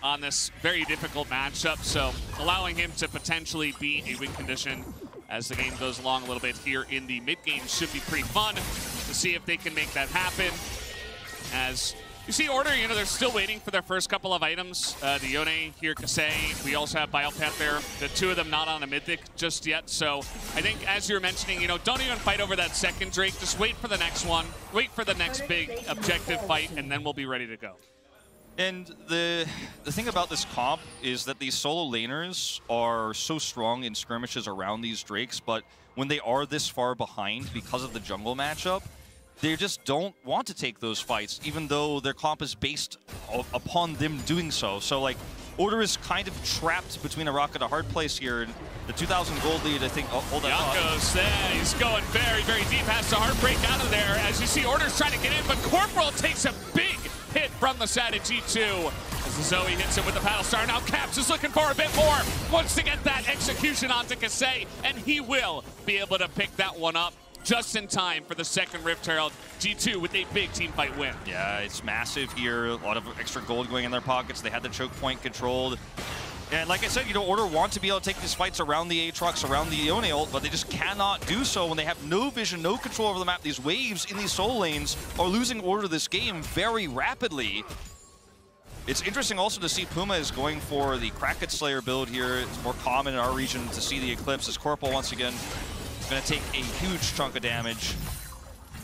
on this very difficult matchup, so allowing him to potentially be a win condition as the game goes along a little bit here in the mid-game should be pretty fun to see if they can make that happen. As you see Order, you know, they're still waiting for their first couple of items. The Yone here, Kasei. We also have BioPanther. The 2 of them not on a mythic just yet. So I think, as you were mentioning, you know, don't even fight over that second Drake. Just wait for the next one. Wait for the next big objective fight, and then we'll be ready to go. And the thing about this comp is that these solo laners are so strong in skirmishes around these Drakes, but when they are this far behind because of the jungle matchup, they just don't want to take those fights, even though their comp is based upon them doing so. So, like, Order is kind of trapped between a rock and a hard place here. And the 2,000 gold lead, I think, hold that thought. Jankos there, he's going very, very deep, has to heartbreak out of there. As you see, Order's trying to get in, but Corporal takes a big hit from the side of G2. As the Zoe hits him with the paddle star. Now Caps is looking for a bit more. Wants to get that execution onto Kasei, and he will be able to pick that one up just in time for the second Rift Herald. G2 with a big team fight win. Yeah, it's massive here. A lot of extra gold going in their pockets. They had the choke point controlled. And like I said, you know, Order want to be able to take these fights around the Aatrox, around the Yone ult, but they just cannot do so when they have no vision, no control over the map. These waves in these soul lanes are losing Order this game very rapidly. It's interesting also to see Puma is going for the Kraken Slayer build here. It's more common in our region to see the Eclipse as Corporal once again going to take a huge chunk of damage.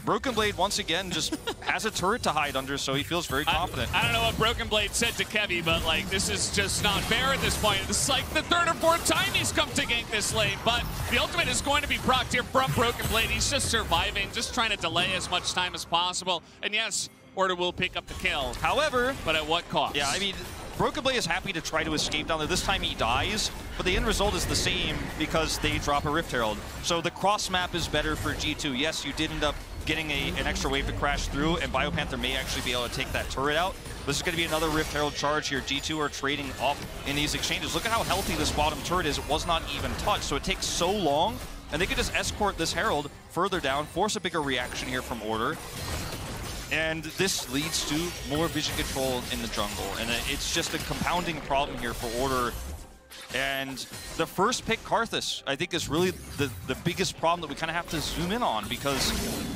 Broken Blade once again just has a turret to hide under, so he feels very confident. I don't know what Broken Blade said to Kevy, but like, this is just not fair at this point. This is like the 3rd or 4th time he's come to gank this lane, but the ultimate is going to be procced here from Broken Blade. He's just surviving, just trying to delay as much time as possible. And yes, Order will pick up the kill. However, but at what cost? Yeah, I mean, Broken Blade is happy to try to escape down there. This time he dies, but the end result is the same because they drop a Rift Herald. So the cross map is better for G2. Yes, you did end up getting an extra wave to crash through, and BioPanther may actually be able to take that turret out. This is going to be another Rift Herald charge here. G2 are trading up in these exchanges. Look at how healthy this bottom turret is. It was not even touched, so it takes so long, and they could just escort this Herald further down, force a bigger reaction here from Order. And this leads to more vision control in the jungle. And it's just a compounding problem here for Order. And the first pick, Karthus, I think is really the biggest problem that we kind of have to zoom in on because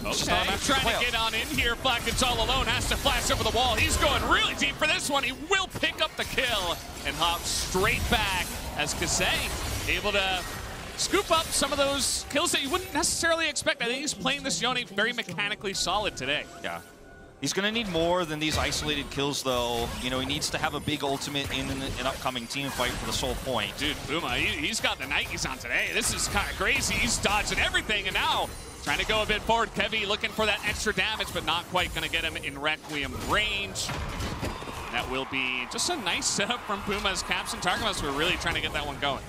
okay, trying to get on in here. Flackett's all alone, has to flash over the wall. He's going really deep for this one. He will pick up the kill and hop straight back as Kasei able to scoop up some of those kills that you wouldn't necessarily expect. I think he's playing this Yone very mechanically solid today. Yeah. He's going to need more than these isolated kills, though. You know, he needs to have a big ultimate in an upcoming team fight for the sole point. Dude, Buma, he's got the Nikes on today. This is kind of crazy. He's dodging everything, and now trying to go a bit forward. Kevy looking for that extra damage, but not quite going to get him in Requiem range. That will be just a nice setup from Puma as Caps and Targamas were really trying to get that one going.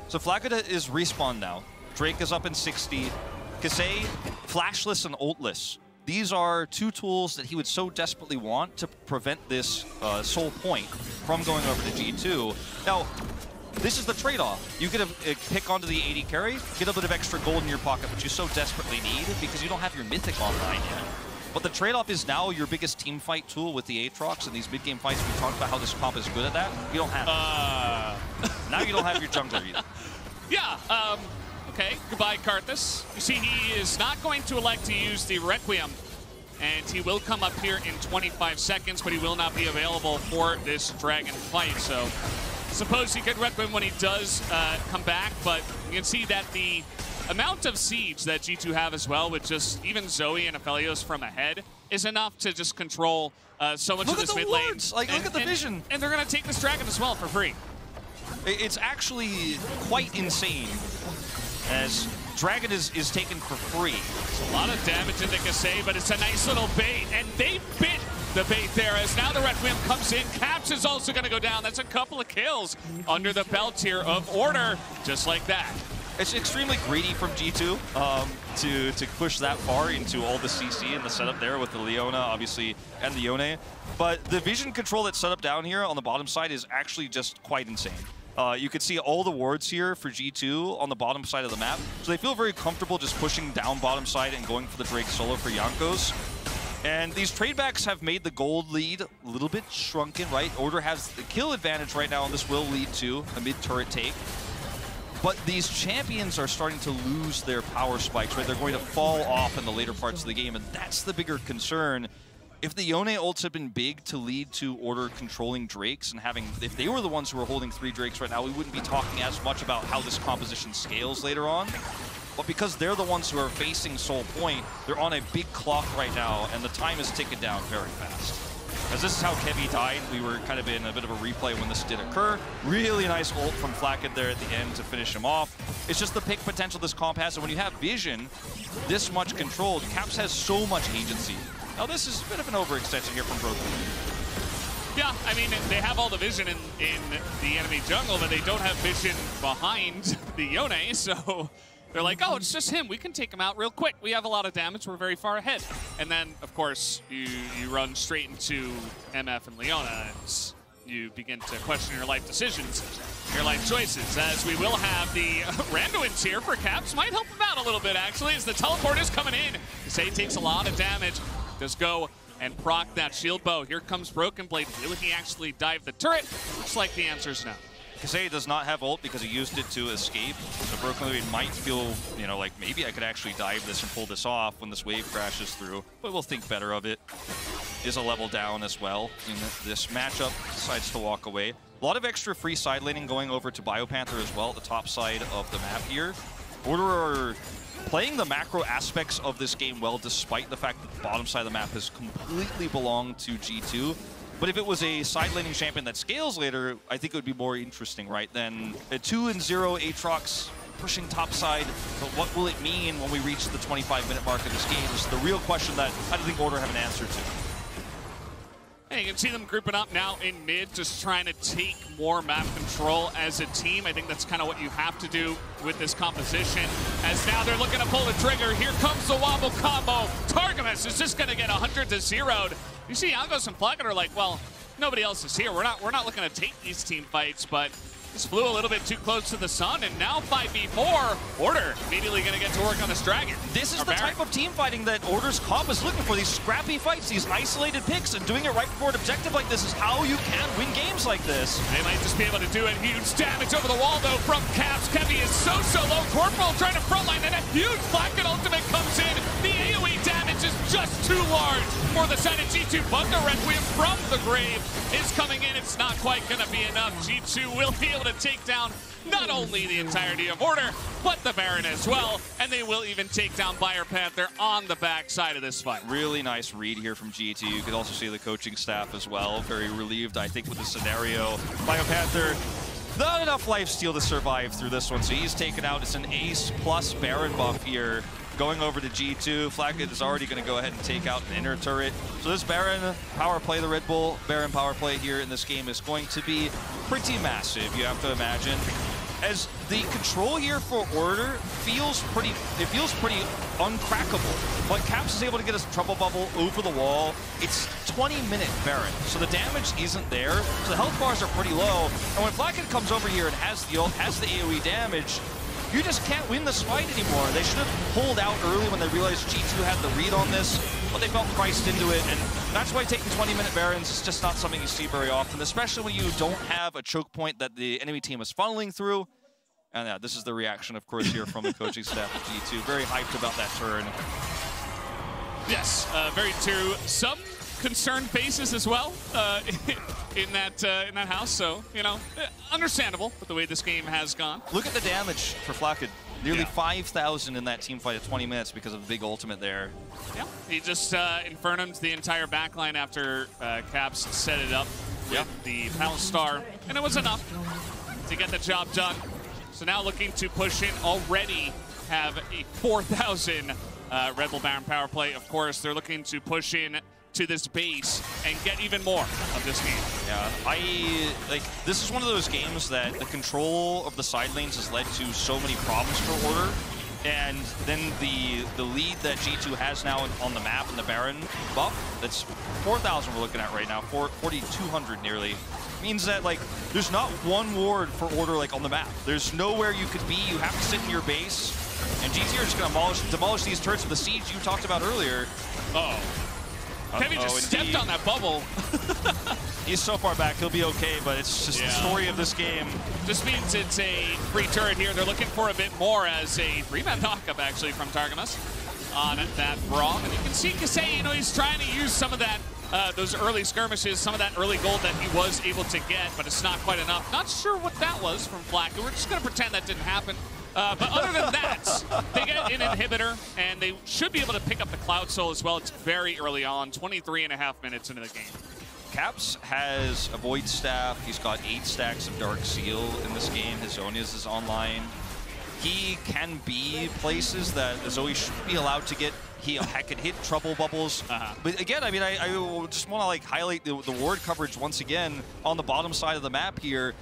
So Flacada is respawned now. Drake is up in 60. Kasei, flashless and ultless. These are two tools that he would so desperately want to prevent this soul point from going over to G2. Now, this is the trade-off. You get a pick onto the 80 carry, get a bit of extra gold in your pocket, which you so desperately need because you don't have your Mythic online yet. But the trade-off is now your biggest team fight tool with the Aatrox and these mid-game fights. We talked about how this comp is good at that. You don't have it. Now you don't have your jungler either. Yeah, okay, goodbye, Karthus. You see, he is not going to elect to use the Requiem, and he will come up here in 25 seconds, but he will not be available for this Dragon fight. So, suppose he could Requiem when he does come back, but you can see that the amount of siege that G2 have as well, with just even Zoe and Aphelios from ahead, is enough to just control so much of this mid lane. Like, look at the vision. And they're going to take this Dragon as well for free. It's actually quite insane as Dragon is taken for free. It's a lot of damage into Kasei, but it's a nice little bait, and they bit the bait there as now the Requiem comes in. Caps is also going to go down. That's a couple of kills under the belt here of Order, just like that. It's extremely greedy from G2 to push that far into all the CC and the setup there with the Leona, obviously, and the Yone. But the vision control that's set up down here on the bottom side is actually just quite insane. You can see all the wards here for G2 on the bottom side of the map. So they feel very comfortable just pushing down bottom side and going for the Drake solo for Jankos. And these tradebacks have made the gold lead a little bit shrunken, right? Order has the kill advantage right now, and this will lead to a mid-turret take. But these champions are starting to lose their power spikes, right? They're going to fall off in the later parts of the game, and that's the bigger concern. If the Yone ults had been big to lead to Order controlling Drakes and having, if they were the ones who were holding 3 Drakes right now, we wouldn't be talking as much about how this composition scales later on. But because they're the ones who are facing Soul Point, they're on a big clock right now, and the time is ticking down very fast. As this is how Kevy died, we were kind of in a bit of a replay when this did occur. Really nice ult from Flacket there at the end to finish him off. It's just the pick potential this comp has, and when you have vision this much controlled, Caps has so much agency. Now this is a bit of an overextension here from Broken. Yeah, I mean, they have all the vision in the enemy jungle, but they don't have vision behind the Yone, so they're like, oh, it's just him. We can take him out real quick. We have a lot of damage. We're very far ahead. And then, of course, you run straight into MF and Leona, and you begin to question your life decisions, your life choices, as we will have the Randuins here for Caps. Might help him out a little bit, actually, as the teleport is coming in. Kasei takes a lot of damage. Does go and proc that shield bow. Here comes Broken Blade. Will he actually dive the turret? Looks like the answer is no. Kasei does not have ult because he used it to escape. So Broken Blade might feel, you know, like maybe I could actually dive this and pull this off when this wave crashes through. But we'll think better of it. Is a level down as well in this matchup. Decides to walk away. A lot of extra free side laning going over to Biopanther as well at the top side of the map here. Order are playing the macro aspects of this game well, despite the fact that the bottom side of the map has completely belonged to G2. But if it was a side laning champion that scales later, I think it would be more interesting, right? Than a 2-0 Aatrox pushing top side. But what will it mean when we reach the 25-minute mark of this game is the real question that I don't think Order have an answer to. And you can see them grouping up now in mid, just trying to take more map control as a team. I think that's kind of what you have to do with this composition. As now they're looking to pull the trigger. Here comes the wobble combo. Targamas is just going to get 100 to 0'd. You see Jankos and Flacket are like, well, nobody else is here. We're not looking to take these team fights, but Just flew a little bit too close to the sun, and now 5v4. Order immediately going to get to work on this dragon. This is the type of team fighting that Order's comp is looking for. These scrappy fights, these isolated picks, and doing it right before an objective like this is how you can win games like this. They might just be able to do it. Huge damage over the wall, though, from Caps. Kevy is so low. Corporal trying to frontline, and a huge Blacken ultimate comes in. The AoE damage is just too large for the side of G2, but the Requiem from the grave is coming in. It's not quite going to be enough. G2 will be able to take down not only the entirety of Order, but the Baron as well, and they will even take down Fire Panther on the backside of this fight. Really nice read here from G2. You could also see the coaching staff as well. Very relieved, I think, with the scenario. Fire Panther, not enough lifesteal to survive through this one, so he's taken out. It's an Ace plus Baron buff here. Going over to G2, Flacket is already going to go ahead and take out an inner turret. So this Baron power play, the Red Bull Baron power play here in this game is going to be pretty massive, you have to imagine. As the control here for Order feels pretty uncrackable. But Caps is able to get his Trouble Bubble over the wall. It's 20-minute Baron, so the damage isn't there. So the health bars are pretty low. And when Flacket comes over here and has the AoE damage, you just can't win this fight anymore. They should have pulled out early when they realized G2 had the read on this, but they felt priced into it, and that's why taking 20-minute Barons is just not something you see very often, especially when you don't have a choke point that the enemy team is funneling through. And yeah, this is the reaction, of course, here from the coaching staff of G2. Very hyped about that turn. Yes, very true. Some concerned faces as well in that house, so you know, understandable with the way this game has gone. Look at the damage for Flacket. Nearly 5,000 in that team fight at 20 minutes because of the big ultimate there. Yeah, he just Infernumed the entire backline after Caps set it up with the Pound Star, and it was enough to get the job done. So now looking to push in, already have a 4,000 Red Bull Baron power play. Of course, they're looking to push in to this base and get even more of this game. Yeah, this is one of those games that the control of the side lanes has led to so many problems for Order. And then the lead that G2 has now on the map and the Baron buff, that's 4,000 we're looking at right now, 4,200 nearly, means that there's not one ward for Order on the map. There's nowhere you could be. You have to sit in your base, and G2 are just going to demolish these turrets with the siege you talked about earlier. Kevin just stepped on that bubble. He's so far back, he'll be okay, but it's just the story of this game. Just means it's a free turret here. They're looking for a bit more as a 3-man knockup, actually, from Targamas on that Braum. And you can see Kasei, you know, he's trying to use some of that, those early skirmishes, some of that early gold that he was able to get, but it's not quite enough. Not sure what that was from Flack. We're just going to pretend that didn't happen. But other than that, they get an inhibitor, and they should be able to pick up the Cloud Soul as well. It's very early on, 23.5 minutes into the game. Caps has a Void Staff. He's got 8 stacks of Dark Seal in this game. His Zonias is online. He can be places that the Zoe should be allowed to get. He can hit Trouble Bubbles. But again, I mean, I just want to highlight the ward coverage once again on the bottom side of the map here.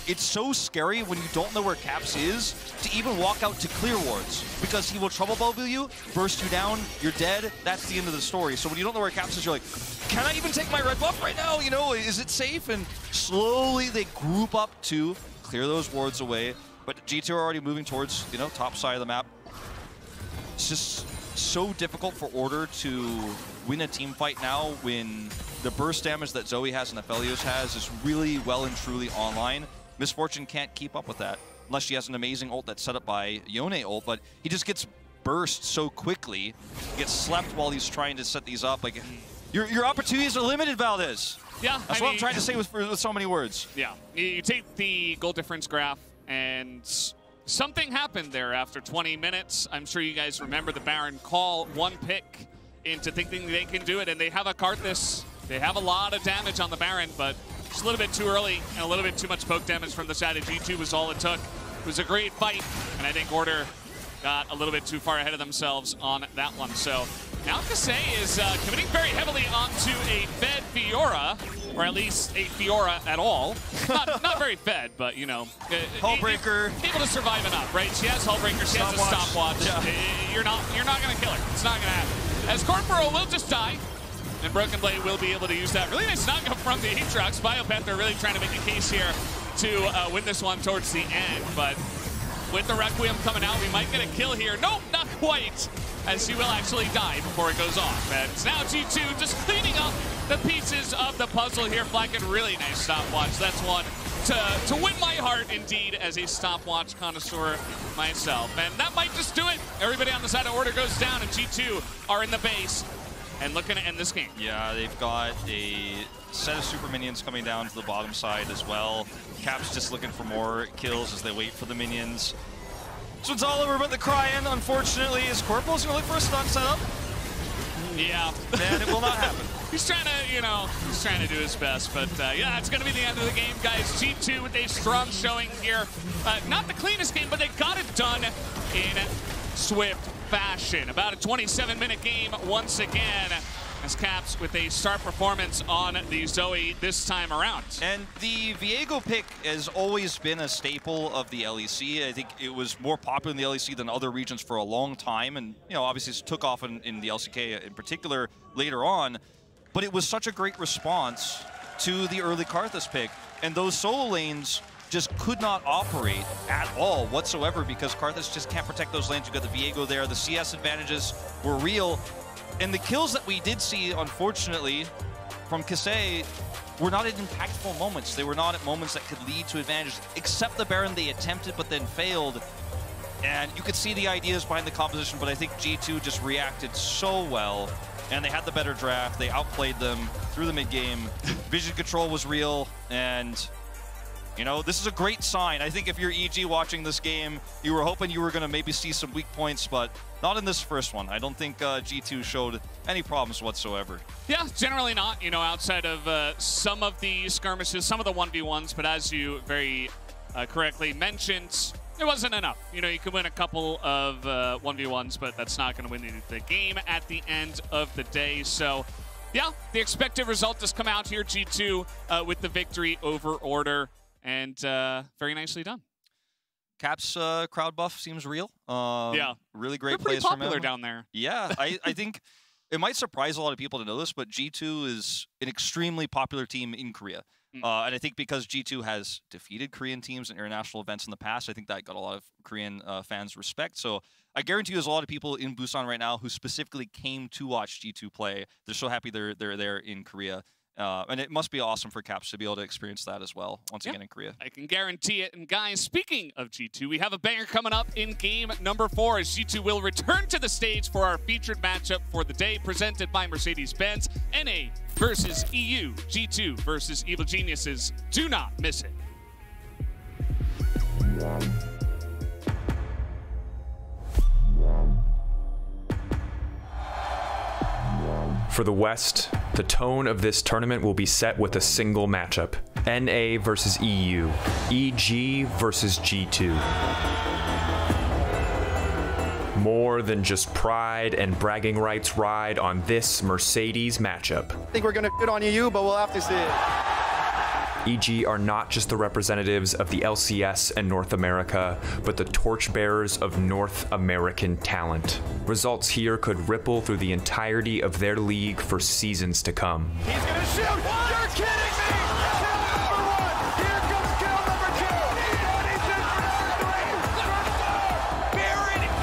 It's so scary when you don't know where Caps is to even walk out to clear wards, because he will Trouble Bubble you, burst you down, you're dead, that's the end of the story. So when you don't know where Caps is, you're like, can I even take my red buff right now? You know, is it safe? And slowly they group up to clear those wards away. But G2 are already moving towards, you know, top side of the map. It's just so difficult for Order to win a team fight now when the burst damage that Zoe has and Aphelios has is really well and truly online. Misfortune can't keep up with that unless she has an amazing ult that's set up by Yone ult, but he just gets burst so quickly, gets slept while he's trying to set these up. Your opportunities are limited, Valdez. Yeah, that's what I'm trying to say with so many words. Yeah, you take the goal difference graph, and something happened there after 20 minutes. I'm sure you guys remember the Baron call one pick into thinking they can do it, and they have a Karthus. They have a lot of damage on the Baron, but just a little bit too early and a little bit too much poke damage from the side of G2 was all it took. It was a great fight, and I think Order got a little bit too far ahead of themselves on that one. So now Kasei is committing very heavily onto a fed Fiora, or at least a Fiora at all. Not very fed, but you know. Hullbreaker. Able to survive enough, right? She has Hullbreaker, she has a stopwatch. Yeah. You're not going to kill her. It's not going to happen. As Corporal will just die, and Broken Blade will be able to use that. Really nice knock up from the Aatrox. Biopanther really trying to make a case here G2 win this one towards the end, but with the Requiem coming out, we might get a kill here. Nope, not quite, as he will actually die before it goes off. And it's now G2 just cleaning up the pieces of the puzzle here. Flacken, really nice stopwatch. That's one to win my heart, indeed, as a stopwatch connoisseur myself. And that might just do it. Everybody on the side of order goes down, and G2 are in the base and looking to end this game. Yeah, they've got a set of super minions coming down to the bottom side as well. Cap's just looking for more kills as they wait for the minions. So it's all over but the Cryan, unfortunately, is Corporal's gonna look for a stun setup. Yeah. And it will not happen. He's trying to, you know, he's trying to do his best, but yeah, it's going to be the end of the game, guys. G2 with a strong showing here. Not the cleanest game, but they got it done in swift fashion. About a 27-minute game once again, as Caps with a star performance on the Zoe this time around. And the Viego pick has always been a staple of the LEC. I think it was more popular in the LEC than other regions for a long time, and you know, obviously it took off in the LCK in particular later on. But it was such a great response to the early Karthus pick, and those solo lanes just could not operate at all whatsoever because Karthus just can't protect those lanes. You got the Viego there, the CS advantages were real, and the kills that we did see, unfortunately, from Kisei were not at impactful moments. They were not at moments that could lead to advantages, except the Baron they attempted but then failed. And you could see the ideas behind the composition, but I think G2 just reacted so well. And they had the better draft. They outplayed them through the mid-game. Vision control was real, and you know, this is a great sign. I think if you're EG watching this game, you were hoping you were going to maybe see some weak points, but not in this first one. I don't think G2 showed any problems whatsoever. Yeah, generally not, you know, outside of some of the skirmishes, some of the 1v1s, but as you very correctly mentioned, it wasn't enough. You know, you could win a couple of 1v1s, but that's not going to win the game at the end of the day. So, yeah, the expected result has come out here, G2, with the victory over Order, and very nicely done. Caps crowd buff seems real. Yeah. Really great They're pretty plays from popular him. down there. Yeah, I think it might surprise a lot of people to know this, but G2 is an extremely popular team in Korea. And I think because G2 has defeated Korean teams in international events in the past, I think that got a lot of Korean fans' respect. So I guarantee there's a lot of people in Busan right now who specifically came to watch G2 play. They're so happy they're there in Korea. And it must be awesome for Caps to be able to experience that as well, once again in Korea. I can guarantee it. And guys, speaking of G2, we have a banger coming up in game number 4 as G2 will return to the stage for our featured matchup for the day, presented by Mercedes-Benz. NA versus EU, G2 versus Evil Geniuses. Do not miss it. For the West, the tone of this tournament will be set with a single matchup. NA versus EU, EG versus G2. More than just pride and bragging rights ride on this Mercedes matchup. I think we're gonna fit on EU, but we'll have to see. EG are not just the representatives of the LCS and North America, but the torchbearers of North American talent. Results here could ripple through the entirety of their league for seasons to come. He's gonna shoot! You're kidding me! Kill number 1! Here comes kill number 2! Johnny's in for number 3! Baron and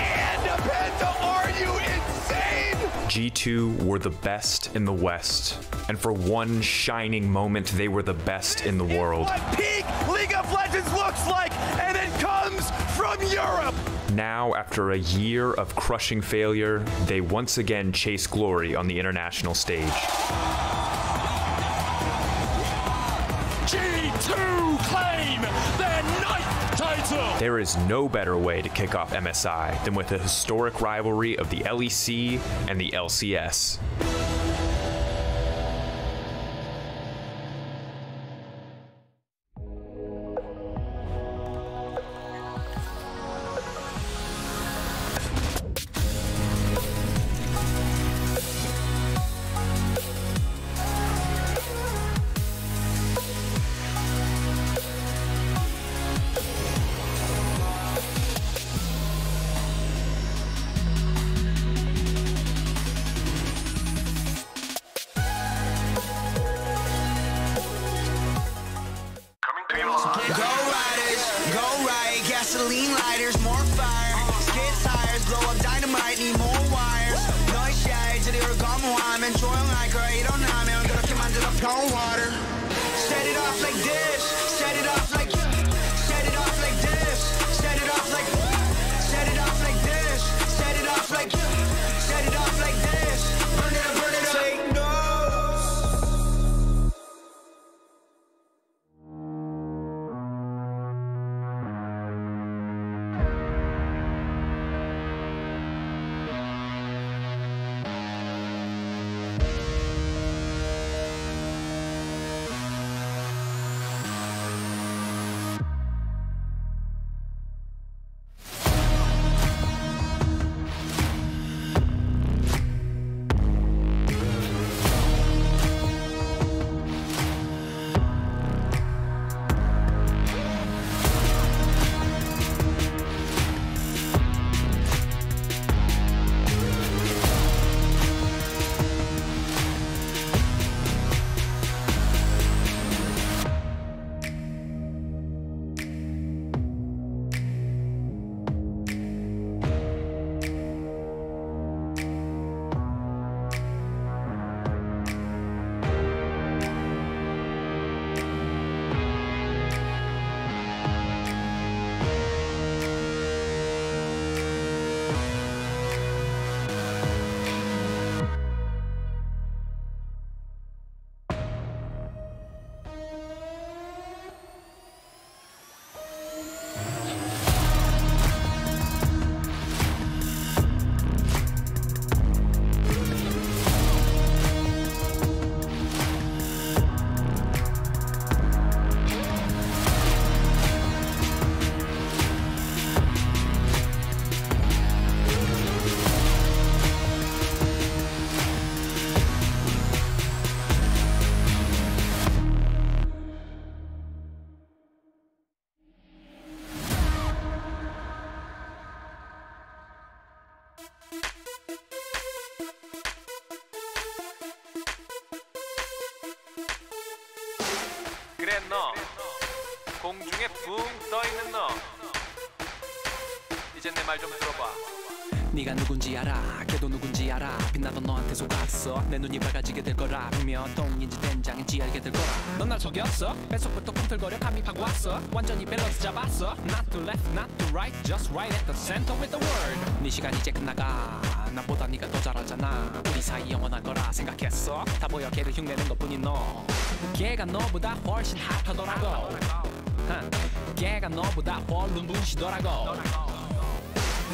Penta, are you insane? G2 were the best in the West, and for one shining moment, they were the best in the world. What peak League of Legends looks like, and it comes from Europe! Now, after a year of crushing failure, they once again chase glory on the international stage. G2 claim their 9th title! There is no better way to kick off MSI than with a historic rivalry of the LEC and the LCS. 나는 조용할 거야 일어나면 그렇게 만들어 cold water. Set it off like this, set it off like, set it off like this, set it off like, set it off like this, set it off like, set it off like this. Burn it up, burn it up. Take notes. 그래 너 공중에 붕 떠있는 너 이제 내 말 좀 들어봐. 네가 누군지 알아, 걔도 누군지 알아. 빛나던 너한테 속았어. 내 눈이 밝아지게 될 거라. 분명 똥인지 된장인지 알게 될 거라. 넌 날 속였어. 뱃속부터 꿈틀거려 감입하고 왔어. 완전히 밸런스 잡았어. Not to left, not to right, just right at the center with the word. 네 시간 이제 끝나가. 나보다 네가 더 잘하잖아. 우리 사이 영원할 거라 생각했어. 다 보여 걔를 흉내낸 것뿐인 너. 걔가 너보다 훨씬 핫하더라고. 걔가 너보다 훨씬 눈부시더라고.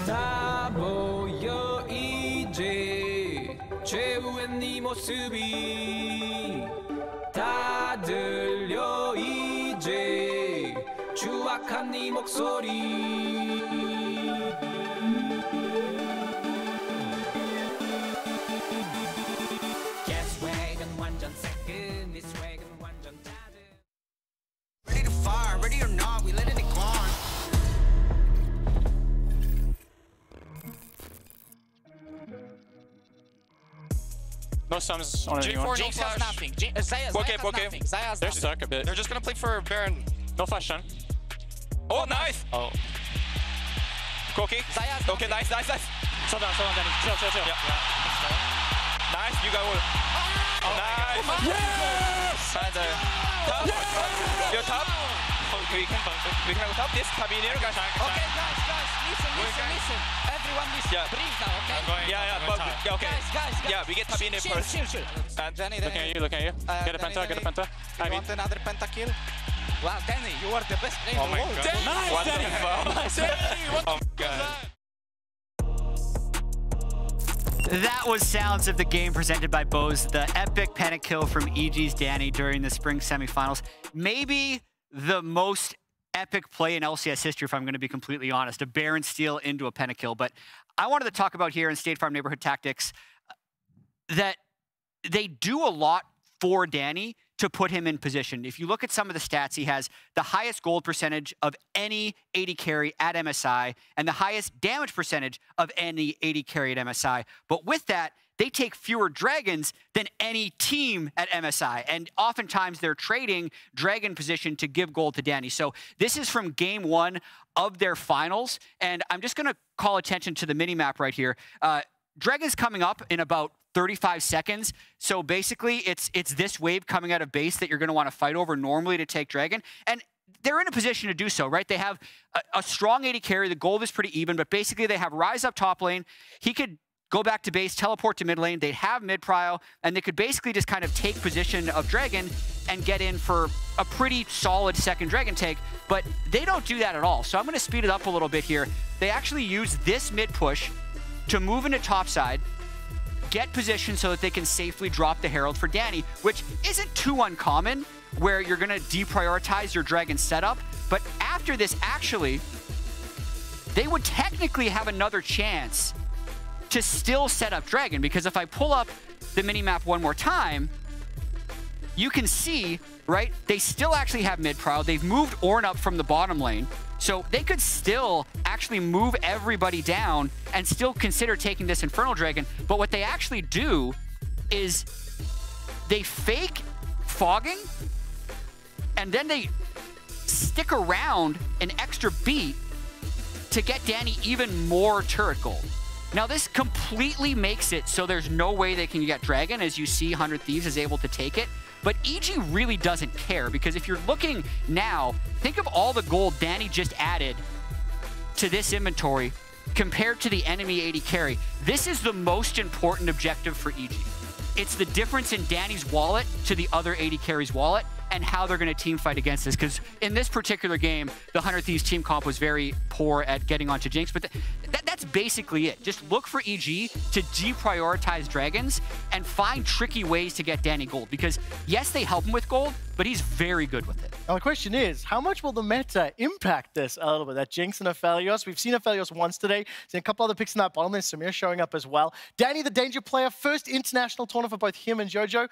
다 보여 이제 최후의 네 모습이 다 들려 이제 추악한 네 목소리. 개스웩은 완전 새끈 네 스웩은 완전 잦은. Ready to fire, ready or not, we letting it go on. No sums on anyone. G4 Jinx has nothing. Zaya has nothing. Zaya has They're nothing. stuck a bit. They're just gonna play for Baron. No flash on. Oh, nice! Oh. Cookie. Zaya's Okay, nice. Slow down, Danny. Chill. Yeah. Nice, you got one. Nice! Yes! And top. Yes! You're top. We can go top. This Cabinero guys. Okay, guys, listen. Everyone listen. Yeah. Breathe now, okay? Yeah, okay. Guys. Yeah, we get Cabinero first. Chill. And Danny. Looking at you. Get a penta. You want another pentakill? Wow, Danny, you are the best player oh in the my world. God. Nice, What Danny. the fuck? What oh my God. That was sounds of the game presented by Bose, the epic pentakill from EG's Danny during the spring semifinals. Maybe the most epic play in LCS history, if I'm going to be completely honest. A Baron steal into a pentakill. But I wanted to talk about here in State Farm Neighborhood Tactics that they do a lot for Danny to put him in position. If you look at some of the stats, he has the highest gold percentage of any AD carry at MSI and the highest damage percentage of any AD carry at MSI. But with that, they take fewer dragons than any team at MSI. And oftentimes they're trading dragon position to give gold to Danny. So this is from game one of their finals. And I'm just going to call attention to the mini-map right here. Dragon's coming up in about 35 seconds. So basically, it's this wave coming out of base that you're going to want to fight over normally to take Dragon. And they're in a position to do so, right? They have a strong AD carry. The gold is pretty even, but basically they have Ryze up top lane. He could go back to base, teleport to mid lane. They'd have mid prio, and they could basically just kind of take position of Dragon and get in for a pretty solid second Dragon take, but they don't do that at all. So I'm going to speed it up a little bit here. They actually use this mid push to move into topside, get position so that they can safely drop the Herald for Danny, which isn't too uncommon, where you're going to deprioritize your Dragon setup. But after this, actually, they would technically have another chance to still set up Dragon, because if I pull up the minimap one more time, you can see, right, they still actually have mid-prio. They've moved Ornn up from the bottom lane, so they could still actually move everybody down and still consider taking this Infernal Dragon. But what they actually do is they fake fogging, and then they stick around an extra beat to get Danny even more turret gold. Now, this completely makes it so there's no way they can get Dragon. As you see, 100 Thieves is able to take it. But EG really doesn't care, because if you're looking now, think of all the gold Danny just added to this inventory compared to the enemy AD carry. This is the most important objective for EG. It's the difference in Danny's wallet to the other AD carry's wallet, and how they're going to team fight against this. Because in this particular game, the 100 Thieves team comp was very poor at getting onto Jinx, but that's basically it. Just look for EG to deprioritize Dragons and find tricky ways to get Danny gold. Because yes, they help him with gold, but he's very good with it. Now the question is, how much will the meta impact this a little bit? That Jinx and Aphelios. We've seen Aphelios once today. Seen a couple other picks in that bottom lane. Samir showing up as well. Danny, the danger player, first international tournament for both him and Jojo.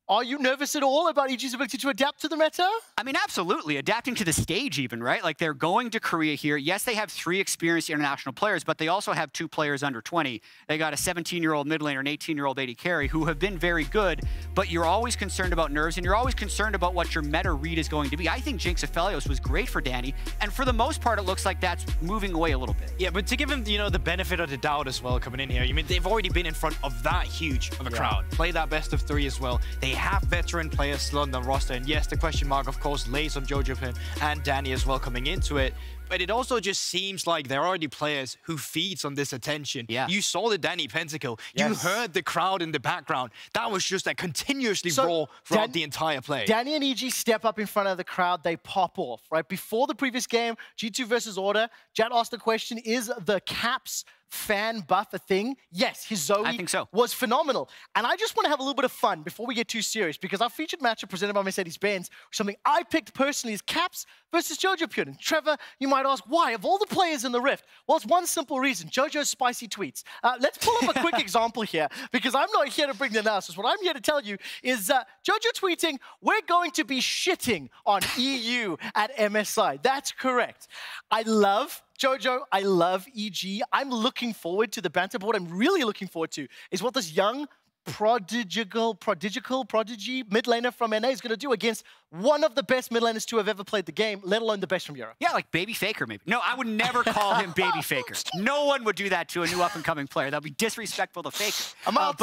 Are you nervous at all about EG's ability to adapt to the meta? I mean, absolutely. Adapting to the stage even, right? Like, they're going to Korea here. Yes, they have 3 experienced international players, but they also have 2 players under 20. They got a 17-year-old mid laner, an 18-year-old AD carry, who have been very good, but you're always concerned about nerves, and you're always concerned about what your meta read is going to be. I think Jinx Aphelios was great for Danny, and for the most part, it looks like that's moving away a little bit. Yeah, but to give him, the benefit of the doubt as well coming in here, I mean, they've already been in front of that huge of a crowd. Play that best of 3 as well. They have veteran players still on the roster, and yes, the question mark of course lays on Jojo Pin and Danny as well coming into it, but it also just seems like there are already players who feeds on this attention. Yeah, you saw the Danny pentakill. Yes. You heard the crowd in the background. That was just a continuously raw throughout the entire play. Danny and EG step up in front of the crowd, they pop off, right? Before the previous game, G2 versus Order, Jad asked the question, is the Caps fan buff a thing? Yes, his Zoe I think so. Was phenomenal. And I just want to have a little bit of fun before we get too serious, because our featured matchup presented by Mercedes-Benz, something I picked personally, is Caps versus Jojo Pune. And Trevor, you might ask, why? Of all the players in the Rift? Well, it's one simple reason, Jojo's spicy tweets. Let's pull up a quick example here, because I'm not here to bring the analysis. What I'm here to tell you is Jojo tweeting, we're going to be shitting on EU at MSI. That's correct. I love Jojo, I love EG. I'm looking forward to the banter. But what I'm really looking forward to is what this young prodigy mid laner from NA is going to do against one of the best mid laners to have ever played the game, let alone the best from Europe. Yeah, like Baby Faker maybe. No, I would never call him Baby Faker. No one would do that to a new up-and-coming player. That would be disrespectful to Faker. I'm out.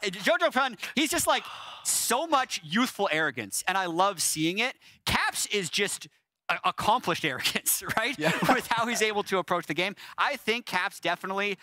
Jojo Pun, he's just like so much youthful arrogance, and I love seeing it. Caps is just accomplished arrogance, right? Yeah. With how he's able to approach the game. I think Caps definitely,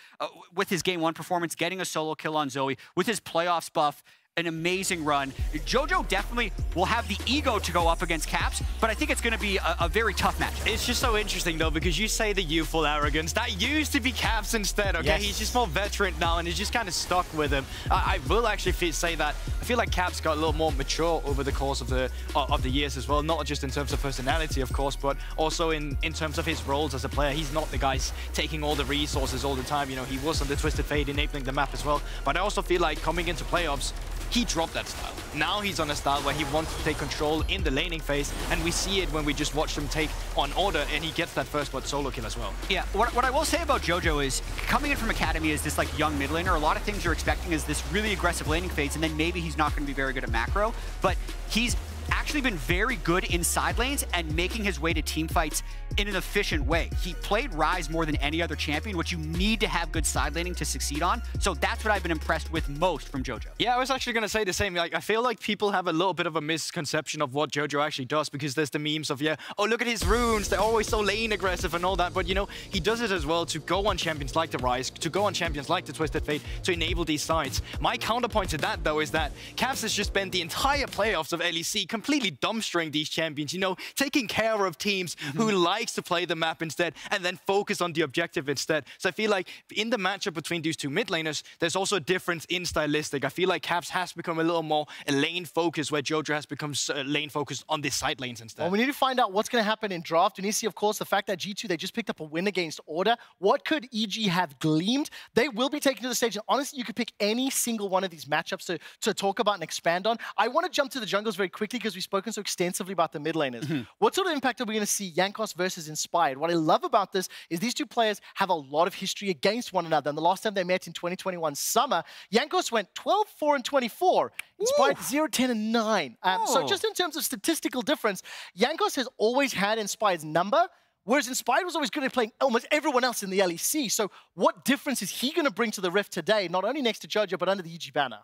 with his Game 1 performance, getting a solo kill on Zoe, with his playoffs buff, an amazing run. Jojo definitely will have the ego to go up against Caps, but I think it's going to be a very tough match. It's just so interesting, though, because you say the youthful arrogance. That used to be Caps instead, okay? Yes. He's just more veteran now, and he's just kind of stuck with him. I will actually say that I feel like Caps got a little more mature over the course of the years as well, not just in terms of personality, of course, but also in terms of his roles as a player. He's not the guy taking all the resources all the time. You know, he was on the Twisted Fate, enabling the map as well. But I also feel like coming into playoffs, he dropped that style. Now he's on a style where he wants to take control in the laning phase, and we see it when we just watch him take on Order, and he gets that first blood solo kill as well. Yeah, what I will say about Jojo is, coming in from Academy as this like young mid laner, a lot of things you're expecting is this really aggressive laning phase, and then maybe he's not going to be very good at macro, but he's actually been very good in side lanes and making his way to team fights in an efficient way. He played Ryze more than any other champion, which you need to have good side laning to succeed on. So that's what I've been impressed with most from JoJo. Yeah, I was actually going to say the same. Like, I feel like people have a little bit of a misconception of what JoJo actually does, because there's the memes of, yeah, oh, look at his runes. They're always so lane aggressive and all that. But, you know, he does it as well to go on champions like the Ryze, to go on champions like the Twisted Fate, to enable these sides. My counterpoint to that, though, is that Cavs has just spent the entire playoffs of LEC completely dumbstring these champions, you know, taking care of teams who likes to play the map instead and then focus on the objective instead. So I feel like in the matchup between these two mid laners, there's also a difference in stylistic. I feel like Cavs has become a little more lane focused, where JoJo has become lane focused on the side lanes instead. Well, we need to find out what's going to happen in draft. We need to see, of course, the fact that G2, they just picked up a win against Order. What could EG have gleamed? They will be taken to the stage, and honestly, you could pick any single one of these matchups to talk about and expand on. I want to jump to the jungles very quickly because we've spoken so extensively about the mid laners. What sort of impact are we going to see Jankos versus Inspired? What I love about this is these two players have a lot of history against one another. And the last time they met in 2021 summer, Jankos went 12-4 and 24. Inspired 0-10 and 9. So just in terms of statistical difference, Jankos has always had Inspired's number, whereas Inspired was always good at playing almost everyone else in the LEC. So what difference is he going to bring to the Rift today, not only next to JoJo, but under the EG banner?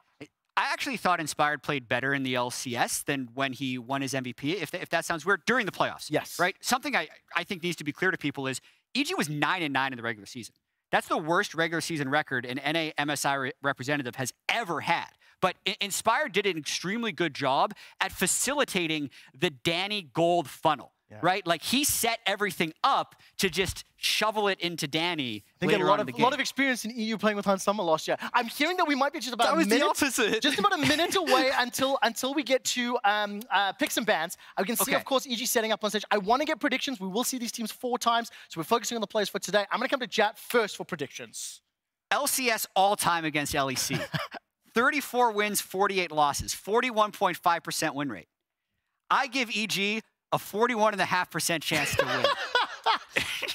I actually thought Inspired played better in the LCS than when he won his MVP, if that sounds weird, during the playoffs. Yes. Right? Something I think needs to be clear to people is EG was 9-9 in the regular season. That's the worst regular season record an NA MSI representative has ever had. But Inspired did an extremely good job at facilitating the Danny Gold funnel. Right? Like, he set everything up to just shovel it into Danny later on in the game. A lot of experience in EU playing with Hans Sommer last year. I'm hearing that we might be just about just about a minute away until we get to picks and bans. I can see, of course, EG setting up on stage. I want to get predictions. We will see these teams 4 times, so we're focusing on the players for today. I'm going to come to Jat first for predictions. LCS all-time against LEC. 34 wins, 48 losses, 41.5% win rate. I give EG a 41.5% chance to win.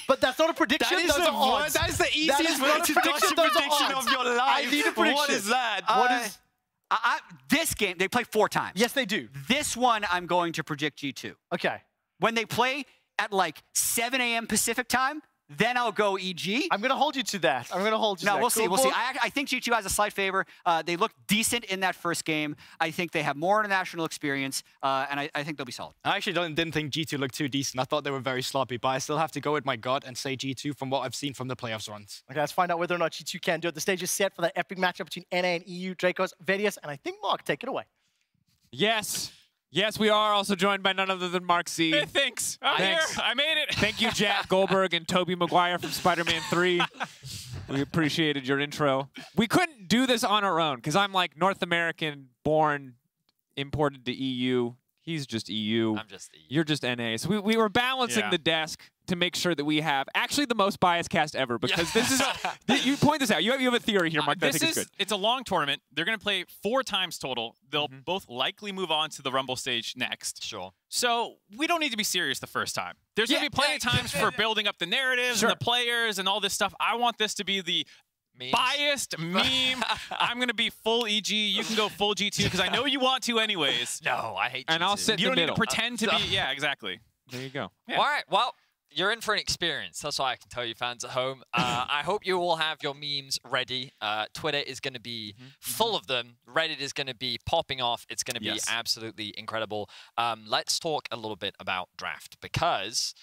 But that's not a prediction. That is the easiest way to dodge a prediction of your life. I need a prediction. What is that? This game, they play 4 times. Yes, they do. This one, I'm going to predict G2. Okay. When they play at like 7 a.m. Pacific time, then I'll go EG. I'm going to hold you to that. I'm going to hold you to that. No, we'll see. We'll see. I think G2 has a slight favor. They look decent in that first game. I think they have more international experience, and I think they'll be solid. I actually didn't think G2 looked too decent. I thought they were very sloppy, but I still have to go with my gut and say G2 from what I've seen from the playoffs runs. Okay, let's find out whether or not G2 can do it. The stage is set for that epic matchup between NA and EU. Dracos, Vedius, and I think Mark, take it away. Yes. Yes, we are also joined by none other than Mark C. Hey, thanks. I'm here. I made it. Thank you, Jack Goldberg and Tobey Maguire from Spider-Man 3. We appreciated your intro. We couldn't do this on our own because I'm like North American, born, imported to EU. He's just EU. I'm just EU. You're just NA. So we were balancing the desk to make sure that we have actually the most biased cast ever, because this is you point this out. You have a theory here, Mark. That I think is good. It's a long tournament. They're going to play 4 times total. They'll both likely move on to the Rumble stage next. Sure. So we don't need to be serious the first time. There's going to be plenty of times for building up the narratives and the players and all this stuff. I want this to be the biased meme. I'm going to be full EG. You can go full G2 because I know you want to anyways. No, I hate G2. And I'll sit You in the don't middle. need to pretend to be. Yeah, exactly. There you go. Yeah. All right. Well, you're in for an experience. That's what I can tell you, fans at home. I hope you all have your memes ready. Twitter is going to be full of them. Reddit is going to be popping off. It's going to be absolutely incredible. Let's talk a little bit about draft, because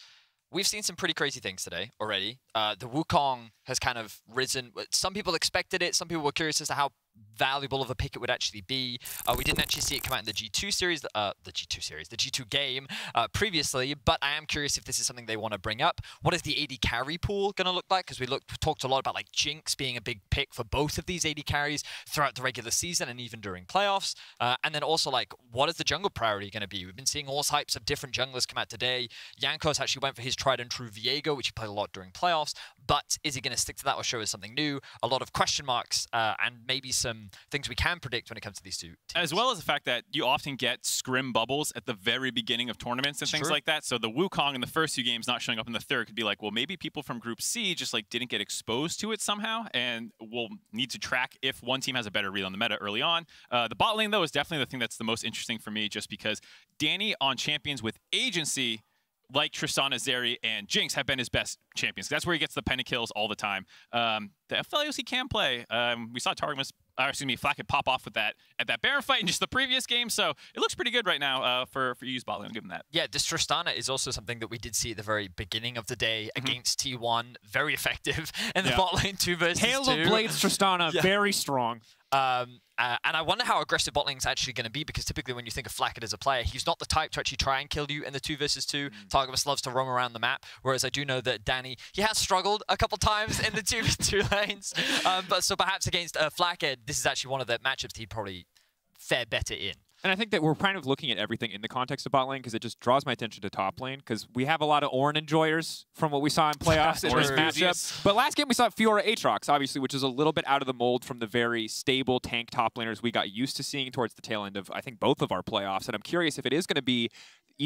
we've seen some pretty crazy things today already. The Wukong has kind of risen. Some people expected it. Some people were curious as to how valuable of a pick it would actually be. We didn't actually see it come out in the G2 series, the G2 game previously, but I am curious if this is something they want to bring up. What is the AD carry pool going to look like? Because we talked a lot about like Jinx being a big pick for both of these AD carries throughout the regular season and even during playoffs. And then also, like, what is the jungle priority going to be? We've been seeing all types of different junglers come out today. Jankos actually went for his tried and true Viego, which he played a lot during playoffs, but is he going to stick to that or show us something new? A lot of question marks and maybe some things we can predict when it comes to these two teams. As well as the fact that you often get scrim bubbles at the very beginning of tournaments and things like that. So the Wukong in the first 2 games not showing up in the third could be like, well, maybe people from Group C just like didn't get exposed to it somehow, and we'll need to track if one team has a better read on the meta early on. The bot lane, though, is definitely the thing that's the most interesting for me, just because Danny on champions with agency, like Tristana, Zeri, and Jinx, have been his best champions. That's where he gets the pentakills all the time. The FLAOs he can play. We saw Flack pop off with that at that Baron fight in just the previous game, so it looks pretty good right now for EU's bot lane. I'll give him that. Yeah, this Tristana is also something that we did see at the very beginning of the day against T1. Very effective in the bot lane 2 versus 2. Hail of Blades Tristana, very strong. And I wonder how aggressive bot lane is actually going to be, because typically when you think of Flackett as a player, he's not the type to actually try and kill you in the 2 versus 2. Targetmas loves to roam around the map, whereas I do know that Danny, he has struggled a couple times in the 2v2 lanes. But so perhaps against Flackett, this is actually one of the matchups he'd probably fare better in. And I think that we're kind of looking at everything in the context of bot lane, because it just draws my attention to top lane, because we have a lot of Ornn enjoyers from what we saw in playoffs in this matchup. But last game we saw Fiora Aatrox, obviously, which is a little bit out of the mold from the very stable tank top laners we got used to seeing towards the tail end of, I think, both of our playoffs. And I'm curious if it is going to be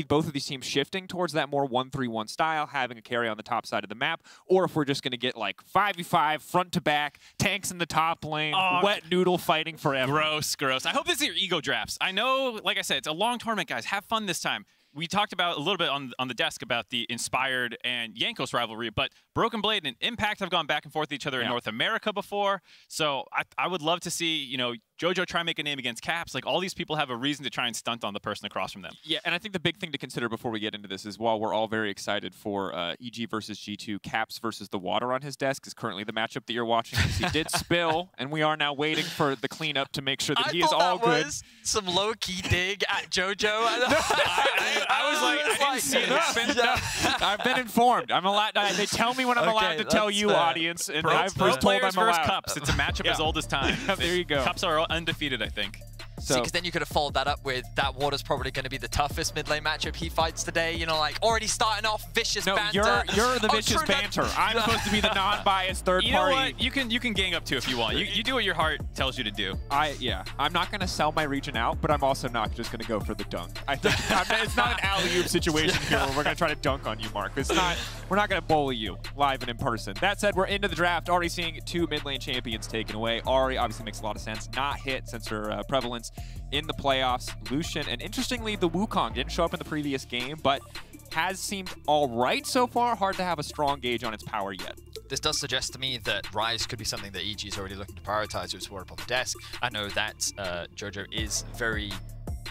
both of these teams shifting towards that more 1-3-1 style, having a carry on the top side of the map, or if we're just going to get like 5v5, front to back, tanks in the top lane, wet noodle fighting forever. Gross, gross. I hope this is your ego drafts. I know, like I said, it's a long tournament, guys. Have fun this time. We talked about a little bit on the desk about the Inspired and Jankos rivalry, but Broken Blade and Impact have gone back and forth with each other in North America before. So I would love to see, JoJo try and make a name against Caps. Like, all these people have a reason to try and stunt on the person across from them. Yeah, and I think the big thing to consider before we get into this is, while we're all very excited for EG versus G2, Caps versus the water on his desk is currently the matchup that you're watching. He did spill, and we are now waiting for the cleanup to make sure that he is all good. Was some low-key dig at JoJo. I was like, I didn't see it happen. I've been informed. I'm allowed. They tell me when I'm allowed to tell you, audience, and I've been told I'm allowed. Cups. It's a matchup as old as time. There you go. Cups are undefeated, I think. See, because then you could have followed that up with that water's probably going to be the toughest mid lane matchup he fights today. Already starting off vicious banter. You're the vicious banter. I'm supposed to be the non-biased third party. You know what? You can gang up too if you want. You do what your heart tells you to do. I'm not going to sell my region out, but I'm also not just going to go for the dunk. I think it's not an alley-oop situation here where we're going to try to dunk on you, Mark. It's not. We're not going to bully you live and in person. That said, we're into the draft, already seeing 2 mid lane champions taken away. Ahri obviously makes a lot of sense. Not hit since her prevalence in the playoffs. Lucian, and interestingly, the Wukong didn't show up in the previous game, but has seemed all right so far. Hard to have a strong gauge on its power yet. This does suggest to me that Ryze could be something that EG is already looking to prioritize with support up on the desk. I know that JoJo is very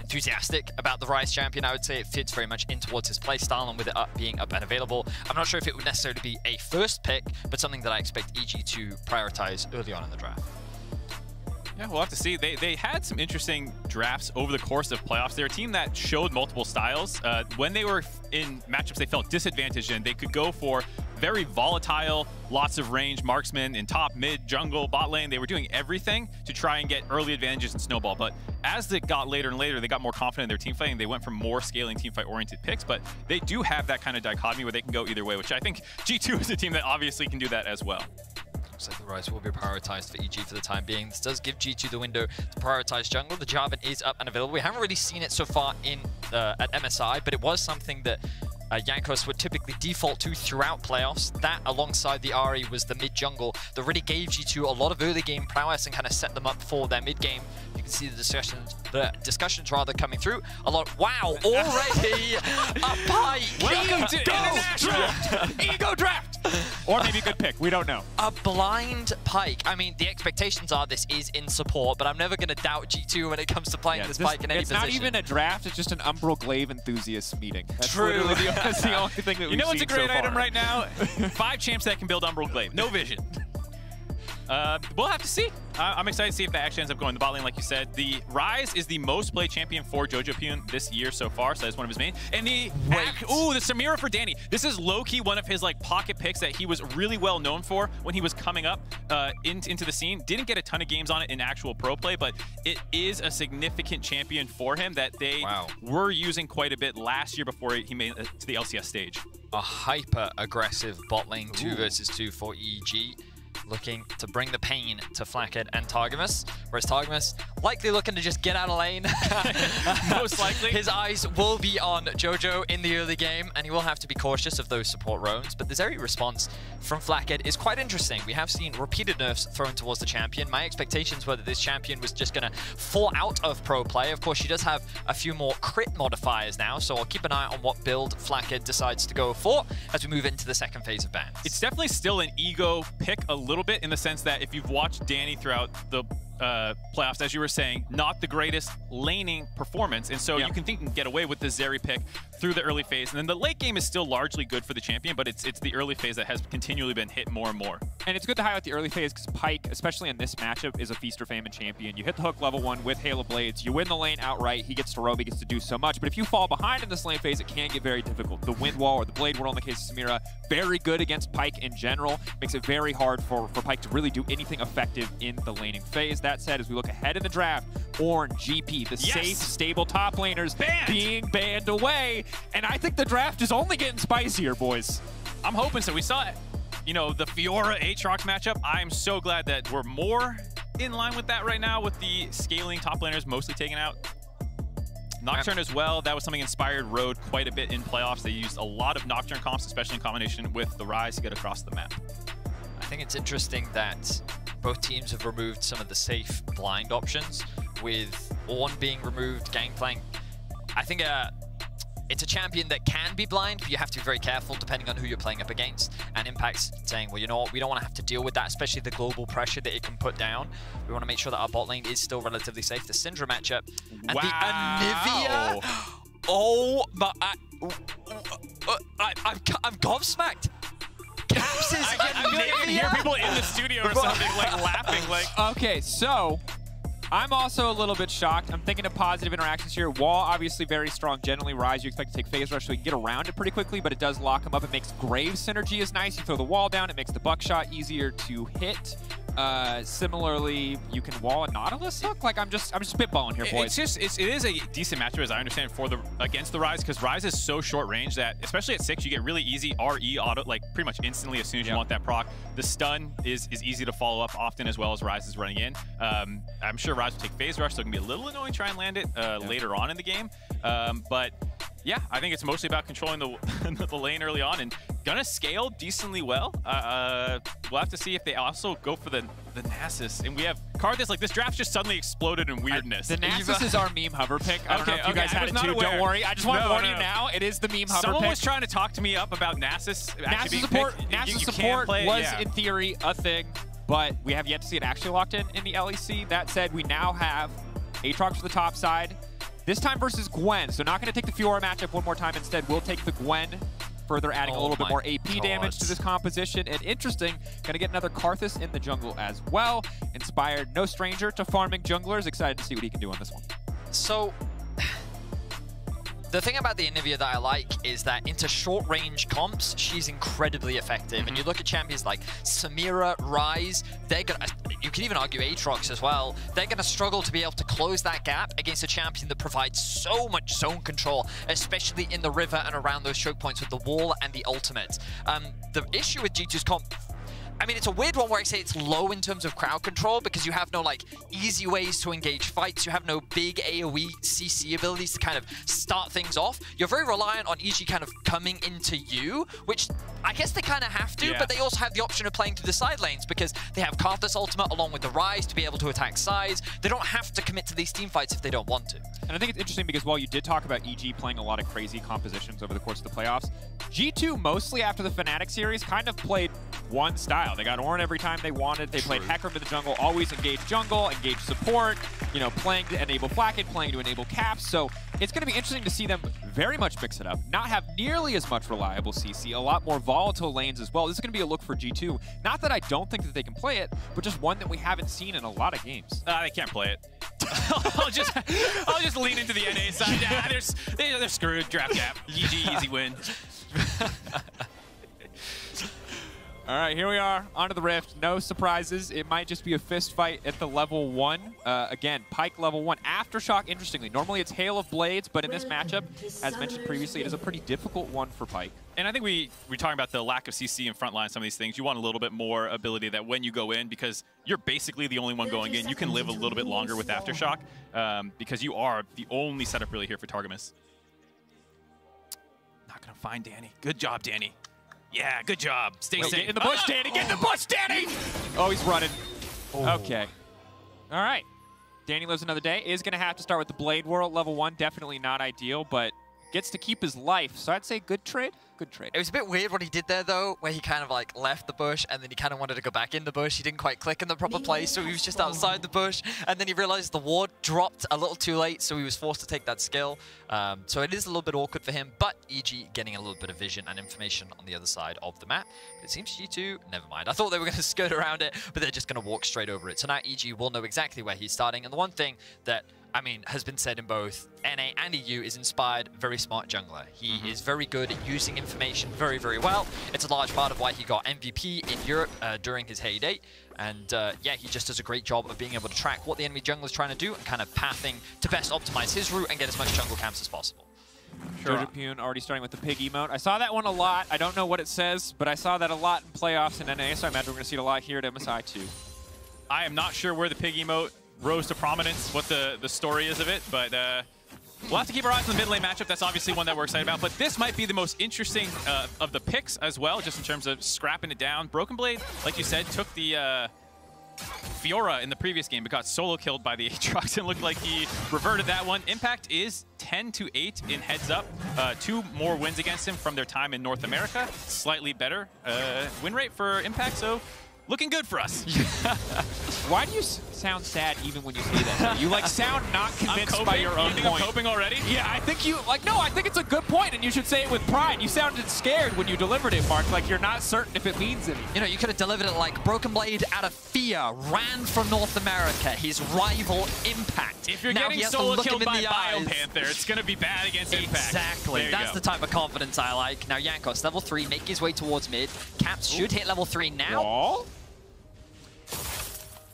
enthusiastic about the Ryze champion. I would say it fits very much in towards his playstyle, and with it being up and available, I'm not sure if it would necessarily be a first pick, but something that I expect EG to prioritize early on in the draft. Yeah, we'll have to see. They had some interesting drafts over the course of playoffs. They're a team that showed multiple styles. When they were in matchups they felt disadvantaged in, they could go for very volatile, lots of range marksmen in top, mid, jungle, bot lane. They were doing everything to try and get early advantages in Snowball. But as it got later and later, they got more confident in their team fighting. They went for more scaling team fight oriented picks, but they do have that kind of dichotomy where they can go either way, which I think G2 is a team that obviously can do that as well. Looks like the Ryze will be prioritized for EG for the time being. This does give G2 the window to prioritize jungle. The Jarvan is up and available. We haven't really seen it so far in at MSI, but it was something that Jankos would typically default to throughout playoffs. That, alongside the Ahri, was the mid-jungle that really gave G2 a lot of early game prowess and kind of set them up for their mid-game. You can see the discussions rather coming through a lot. Wow, already a pike! Welcome to International Ego Draft! Or maybe a good pick, we don't know. A blind pike. I mean, the expectations are this is in support, but I'm never going to doubt G2 when it comes to playing this pike in any position. It's not even a draft, it's just an Umbral Glaive enthusiasts meeting. That's literally that's the only thing that we've seen so far. You know what's a great item right now? 5 champs that can build Umbral Glaive. No vision. We'll have to see. I'm excited to see if that actually ends up going the bot lane, like you said. The Ryze is the most played champion for JoJo Pyun this year so far, so that's one of his main. And the Samira for Danny. This is low-key one of his pocket picks that he was really well known for when he was coming up into the scene. Didn't get a ton of games on it in actual pro play, but it is a significant champion for him that they were using quite a bit last year before he made it to the LCS stage. A hyper-aggressive bot lane 2 versus 2 for EG. looking to bring the pain to Flackhead and Targamas, whereas Targamas likely looking to just get out of lane. Most likely. His eyes will be on Jojo in the early game, and he will have to be cautious of those support roams, but the Zeri response from Flackhead is quite interesting. We have seen repeated nerfs thrown towards the champion. My expectations were that this champion was just going to fall out of pro play. Of course, she does have a few more crit modifiers now, so I'll keep an eye on what build Flackhead decides to go for as we move into the second phase of bans. It's definitely still an ego pick a little bit, in the sense that if you've watched Danny throughout the playoffs, as you were saying, not the greatest laning performance, and so you can think and get away with the Zeri pick through the early phase, and then the late game is still largely good for the champion, but it's the early phase that has continually been hit more and more. And it's good to highlight the early phase because Pyke, especially in this matchup, is a feast or famine champion. You hit the hook level 1 with Hail of Blades, you win the lane outright, he gets to roam, he gets to do so much, but if you fall behind in this lane phase, it can get very difficult. The wind wall or the blade wall in the case of Samira, very good against Pyke in general, makes it very hard for Pyke to really do anything effective in the laning phase. That said, as we look ahead in the draft, Ornn, GP, the safe, stable top laners being banned away, and I think the draft is only getting spicier, boys. I'm hoping so. We saw, you know, the Fiora Aatrox matchup. I'm so glad that we're more in line with that right now, with the scaling top laners mostly taken out. Nocturne as well, that was something inspired Road quite a bit in playoffs. They used a lot of Nocturne comps, especially in combination with the Rise, to get across the map. I think it's interesting that both teams have removed some of the safe blind options, with Ornn being removed, Gangplank. I think it's a champion that can be blind, but you have to be very careful depending on who you're playing up against. And Impact's saying, well, you know what, we don't want to have to deal with that, especially the global pressure that it can put down. We want to make sure that our bot lane is still relatively safe. The Syndra matchup and the Anivia. Oh, my, I'm gobsmacked. Caps is I can hear people in the studio or something like laughing. Like, okay, so I'm also a little bit shocked. I'm thinking of positive interactions here. Wall, obviously very strong. Generally, Rise, you expect to take phase rush so you can get around it pretty quickly, but it does lock him up. It makes Grave synergy is nice. You throw the wall down, it makes the buckshot easier to hit. Similarly, you can wall a Nautilus hook. Like I'm just spitballing here, boys. It is a decent matchup, as I understand, for against the Rise, because Rise is so short range that, especially at 6, you get really easy RE auto, like pretty much instantly as soon as you want that proc. The stun is easy to follow up often, as well as Rise is running in. I'm sure Rise will take phase rush, so it can be a little annoying to try and land it later on in the game. But yeah, I think it's mostly about controlling the lane early on and gonna scale decently well. We'll have to see if they also go for the Nasus. And we have Karthus, like this draft just suddenly exploded in weirdness. The Nasus is our meme hover pick. I don't know if you guys had it too. Don't worry. I just want to warn you now. It is the meme hover pick. Someone was trying to talk to me up about Nasus. Nasus support was in theory a thing, but we have yet to see it actually locked in the LEC. That said, we now have Aatrox for the top side. This time versus Gwen, so not going to take the Fiora matchup one more time. Instead, we'll take the Gwen, further adding a little bit more AP damage to this composition. And interesting, going to get another Karthus in the jungle as well. Inspired, no stranger to farming junglers. Excited to see what he can do on this one. So, the thing about the Anivia that I like is that into short-range comps, she's incredibly effective. And you look at champions like Samira, Rise, they're gonna, you can even argue Aatrox as well, they're gonna struggle to be able to close that gap against a champion that provides so much zone control, especially in the river and around those choke points with the wall and the ultimate. The issue with G2's comp, I mean, it's a weird one where I say it's low in terms of crowd control because you have no like easy ways to engage fights. You have no big AoE CC abilities to kind of start things off. You're very reliant on EG kind of coming into you, which I guess they kind of have to, but they also have the option of playing through the side lanes because they have Karthus ultimate along with the Rise to be able to attack sides. They don't have to commit to these team fights if they don't want to. And I think it's interesting because while you did talk about EG playing a lot of crazy compositions over the course of the playoffs, G2 mostly after the Fnatic series kind of played one style. They got Ornn every time they wanted. They played Hecarim to the jungle, always engage jungle, engage support, you know, playing to enable Flacket, playing to enable Caps. So it's going to be interesting to see them very much mix it up, not have nearly as much reliable CC, a lot more volatile lanes as well. This is going to be a look for G2. Not that I don't think that they can play it, but just one that we haven't seen in a lot of games. They can't play it. I'll just lean into the NA side. Yeah, they're screwed. Draft gap. GG, easy win. All right, here we are, onto the Rift. No surprises. It might just be a fist fight at the level 1. Again, Pyke level 1. Aftershock, interestingly. Normally it's Hail of Blades, but in this matchup, as mentioned previously, it is a pretty difficult one for Pyke. And I think we're talking about the lack of CC in frontline, some of these things. You want a little bit more ability that when you go in, because you're basically the only one going in, you can live a little bit longer with Aftershock, because you are the only setup really here for Targamas. Not going to find Danny. Good job, Danny. Yeah, good job. Stay safe. Get in the bush, Danny. Get in the bush, Danny. Oh, he's running. Oh. Okay. All right. Danny lives another day. Is going to have to start with the Blade World level 1. Definitely not ideal, but gets to keep his life. So I'd say good trade. Good trade. It was a bit weird what he did there, though, where he kind of like left the bush and then he kind of wanted to go back in the bush. He didn't quite click in the proper place, so he was just outside the bush. And then he realized the ward dropped a little too late, so he was forced to take that skill. So it is a little bit awkward for him, but EG getting a little bit of vision and information on the other side of the map. But it seems G2, never mind. I thought they were going to skirt around it, but they're just going to walk straight over it. So now EG will know exactly where he's starting. And the one thing that has been said in both NA and EU is Inspired, very smart jungler. He is very good at using information very, very well. It's a large part of why he got MVP in Europe during his heyday. And yeah, he just does a great job of being able to track what the enemy jungler is trying to do and kind of pathing to best optimize his route and get as much jungle camps as possible. Jojo Pune already starting with the pig emote. I saw that one a lot. I don't know what it says, but I saw that a lot in playoffs in NA, so I imagine we're going to see it a lot here at MSI too. I am not sure where the pig emote rose to prominence, what the story is of it, but we'll have to keep our eyes on the mid lane matchup. That's obviously one that we're excited about, but this might be the most interesting of the picks as well, just in terms of scrapping it down. Broken Blade, like you said, took the Fiora in the previous game, but got solo killed by the Aatrox and looked like he reverted that one. Impact is 10-8 in heads up. 2 more wins against him from their time in North America. Slightly better win rate for Impact, so looking good for us. Why do you sound sad even when you say that? You like sound not convinced by your own point. I'm coping already? Yeah, I think you, like, no, I think it's a good point, and you should say it with pride. You sounded scared when you delivered it, Mark, like you're not certain if it means anything. You know, you could have delivered it like Broken Blade out of fear, ran from North America, his rival Impact. If you're getting solo killed by Biopanther, it's going to be bad against Impact. Exactly. That's the type of confidence I like. Now, Jankos, level 3, make his way towards mid. Caps should hit level 3 now. Wall?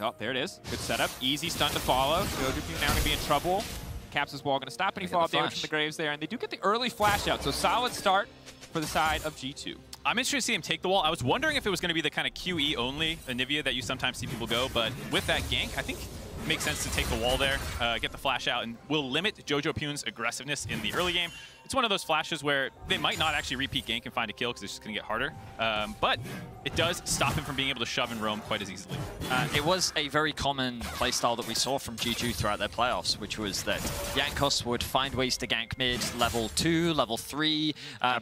Oh, there it is. Good setup. Easy stun to follow. Jojo now going to be in trouble. Caps' wall going to stop any follow-up damage from the Graves there. And they do get the early flash out, so solid start for the side of G2. I'm interested to see him take the wall. I was wondering if it was going to be the kind of QE only Anivia that you sometimes see people go, but with that gank, I think it makes sense to take the wall there, get the flash out, and will limit Jojo Pune's aggressiveness in the early game. It's one of those flashes where they might not actually repeat gank and find a kill because it's just going to get harder, but it does stop him from being able to shove and roam quite as easily. It was a very common playstyle that we saw from G2 throughout their playoffs, which was that Jankos would find ways to gank mid level 2, level 3,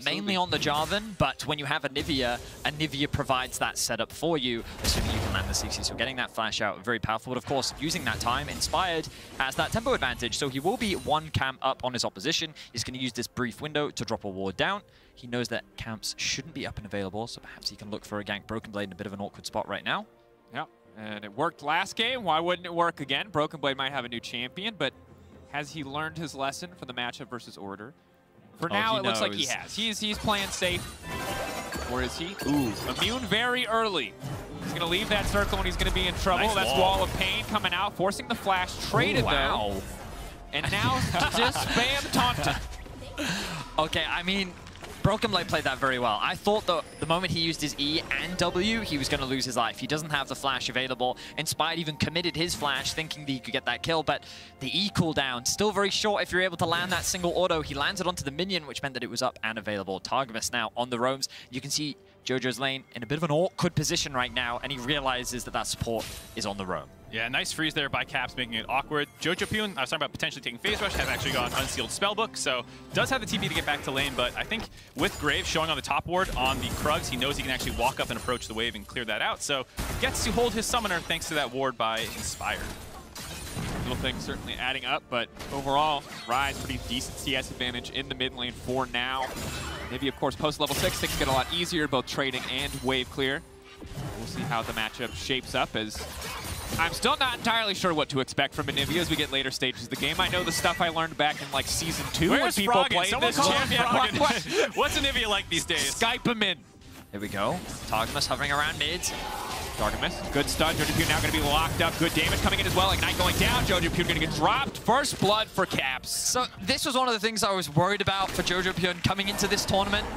mainly on the Jarvan, but when you have Anivia, Anivia provides that setup for you, assuming you can land the CC. So getting that flash out, very powerful, but of course, using that time, Inspired has that tempo advantage, so he will be 1 camp up on his opposition. He's going to use this brief window to drop a ward down. He knows that camps shouldn't be up and available, so perhaps he can look for a gank. Broken Blade in a bit of an awkward spot right now. Yep, and it worked last game. Why wouldn't it work again? Broken Blade might have a new champion, but has he learned his lesson for the matchup versus Order? For now, it looks like he has. He's playing safe. Or is he? Ooh, immune very early. He's going to leave that circle and he's going to be in trouble. Nice That's wall of Pain coming out, forcing the flash. Traded though. And now just spam taunting. Okay, I mean, Broken Blade played that very well. I thought that the moment he used his E and W, he was going to lose his life. He doesn't have the flash available. Inspired even committed his flash, thinking that he could get that kill, but the E cooldown, still very short if you're able to land that single auto. He lands it onto the minion, which meant that it was up and available. Targamas now on the roams. You can see Jojo's lane in a bit of an awkward position right now, and he realizes that that support is on the roam. Yeah, nice freeze there by Caps, making it awkward. Jojo Pune, I was talking about potentially taking Phase Rush, has actually got Unsealed Spellbook, so does have the TP to get back to lane, but I think with Graves showing on the top ward on the Krugs, he knows he can actually walk up and approach the wave and clear that out, so gets to hold his summoner thanks to that ward by Inspired. Little things certainly adding up, but overall, Rise pretty decent CS advantage in the mid lane for now. Maybe, of course, post level 6, things get a lot easier, both trading and wave clear. We'll see how the matchup shapes up, as I'm still not entirely sure what to expect from Anivia as we get later stages of the game. I know the stuff I learned back in like Season 2 when people played this champion. What's Anivia like these days? Skype him in. Here we go. Targamas hovering around mid. Targamas, good stun. JoJoPuke now going to be locked up. Good damage coming in as well. Ignite going down. JoJoPuke going to get dropped. First blood for Caps. So this was one of the things I was worried about for JoJoPuke coming into this tournament.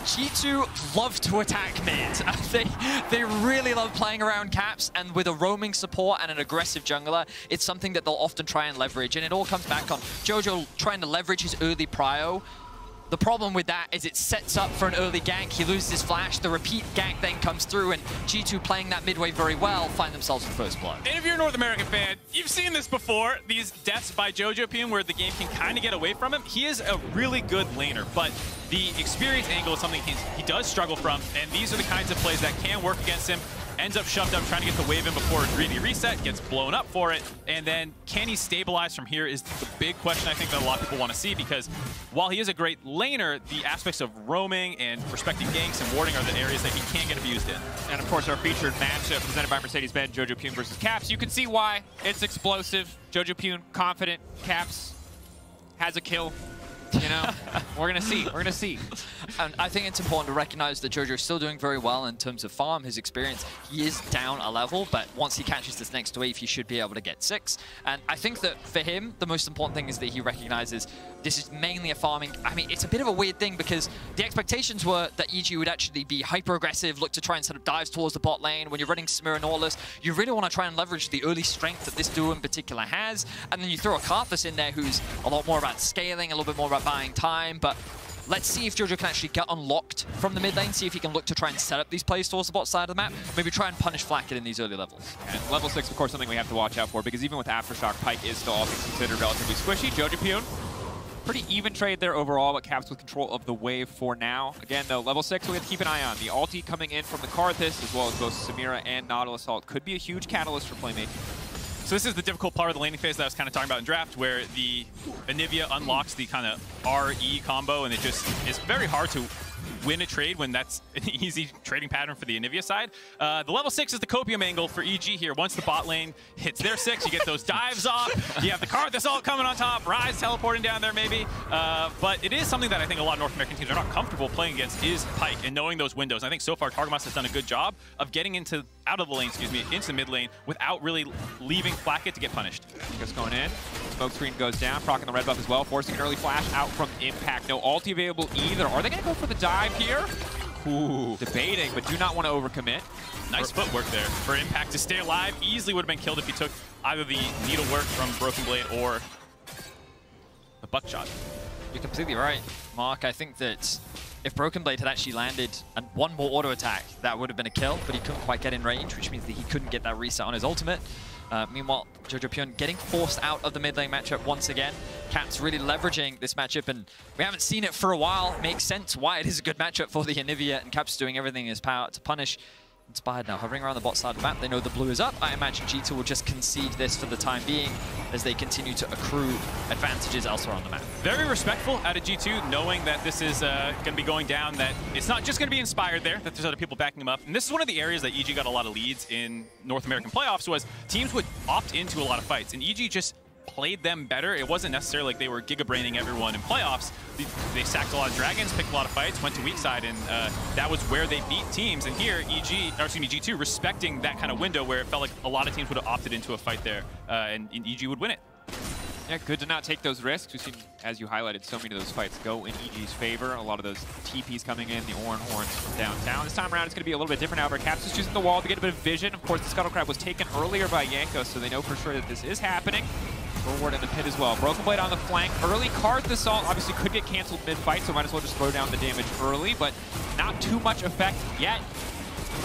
G2 love to attack mid. They really love playing around Caps, and with a roaming support and an aggressive jungler, it's something that they'll often try and leverage, and it all comes back on JoJo trying to leverage his early prio. The problem with that is it sets up for an early gank. He loses his flash. The repeat gank then comes through, and G2 playing that midway very well find themselves in first blood. And if you're a North American fan, you've seen this before. These deaths by JoJoPuke where the game can kind of get away from him. He is a really good laner, but the experience angle is something he does struggle from, and these are the kinds of plays that can work against him. Ends up shoved up, trying to get the wave in before a greedy reset, gets blown up for it, and then can he stabilize from here is the big question I think that a lot of people want to see, because while he is a great laner, the aspects of roaming and respecting ganks and warding are the areas that he can't get abused in. And of course our featured matchup presented by Mercedes-Benz, JoJoPuke versus Caps. You can see why it's explosive. JoJoPuke confident, Caps has a kill. You know, we're going to see. We're going to see. And I think it's important to recognize that JoJo is still doing very well in terms of farm, his experience. He is down a level, but once he catches this next wave, he should be able to get 6. And I think that for him, the most important thing is that he recognizes this is mainly a farming. I mean, it's a bit of a weird thing because the expectations were that EG would actually be hyper-aggressive, look to try and set up dives towards the bot lane. When you're running Samira and Orlus, you really want to try and leverage the early strength that this duo in particular has. And then you throw a Karthus in there who's a lot more about scaling, a little bit more about buying time, but let's see if JoJo can actually get unlocked from the mid lane, see if he can look to try and set up these plays towards the bot side of the map, maybe try and punish Flacket in these early levels. And level 6, of course, something we have to watch out for, because even with Aftershock, Pyke is still all things considered relatively squishy. JoJoPuke, pretty even trade there overall, but Caps with control of the wave for now. Again, though, level 6 we have to keep an eye on. The ulti coming in from the Karthus, as well as both Samira and Nautilus Assault, could be a huge catalyst for playmaking. So this is the difficult part of the laning phase that I was kind of talking about in draft, where the Anivia unlocks the kind of RE combo, and it just is very hard to win a trade when that's an easy trading pattern for the Anivia side. The level 6 is the copium angle for EG here. Once the bot lane hits their 6, you get those dives off. You have the Karthus Assault coming on top, Ryze teleporting down there maybe. But it is something that I think a lot of North American teams are not comfortable playing against, is Pyke and knowing those windows. I think so far Targamas has done a good job of getting out of the lane, into the mid lane without really leaving Flacket to get punished. Just going in. Smoke screen goes down, proccing the red buff as well, forcing an early flash out from Impact. No ulti available either. Are they going to go for the dive here? Ooh, debating, but do not want to overcommit. Nice footwork there for Impact to stay alive. Easily would have been killed if he took either the needle work from Broken Blade or the buckshot. You're completely right, Mark. I think that if Broken Blade had actually landed and one more auto attack, that would have been a kill, but he couldn't quite get in range, which means that he couldn't get that reset on his ultimate. Meanwhile, JoJoPuke getting forced out of the mid lane matchup once again. Caps really leveraging this matchup, and we haven't seen it for a while. It makes sense why it is a good matchup for the Anivia, and Caps doing everything in his power to punish. Inspired now, hovering around the bot side of the map. They know the blue is up. I imagine G2 will just concede this for the time being as they continue to accrue advantages elsewhere on the map. Very respectful out of G2, knowing that this is going to be going down, that it's not just going to be Inspired there, that there's other people backing them up. And this is one of the areas that EG got a lot of leads in North American playoffs, was teams would opt into a lot of fights, and EG just played them better. It wasn't necessarily like they were giga-braining everyone in playoffs. They sacked a lot of dragons, picked a lot of fights, went to weak side, and that was where they beat teams. And here, G2 respecting that kind of window where it felt like a lot of teams would have opted into a fight there, and EG would win it. Yeah, good to not take those risks. We've seen, as you highlighted, so many of those fights go in EG's favor. A lot of those TPs coming in, the Oran Horns from downtown. This time around, it's going to be a little bit different. However, Caps is choosing the wall to get a bit of vision. Of course, the Scuttle Crab was taken earlier by Yanko, so they know for sure that this is happening. Forward in the pit as well. Broken Blade on the flank. Early Karthus Assault obviously could get canceled mid-fight, so might as well just throw down the damage early, but not too much effect yet.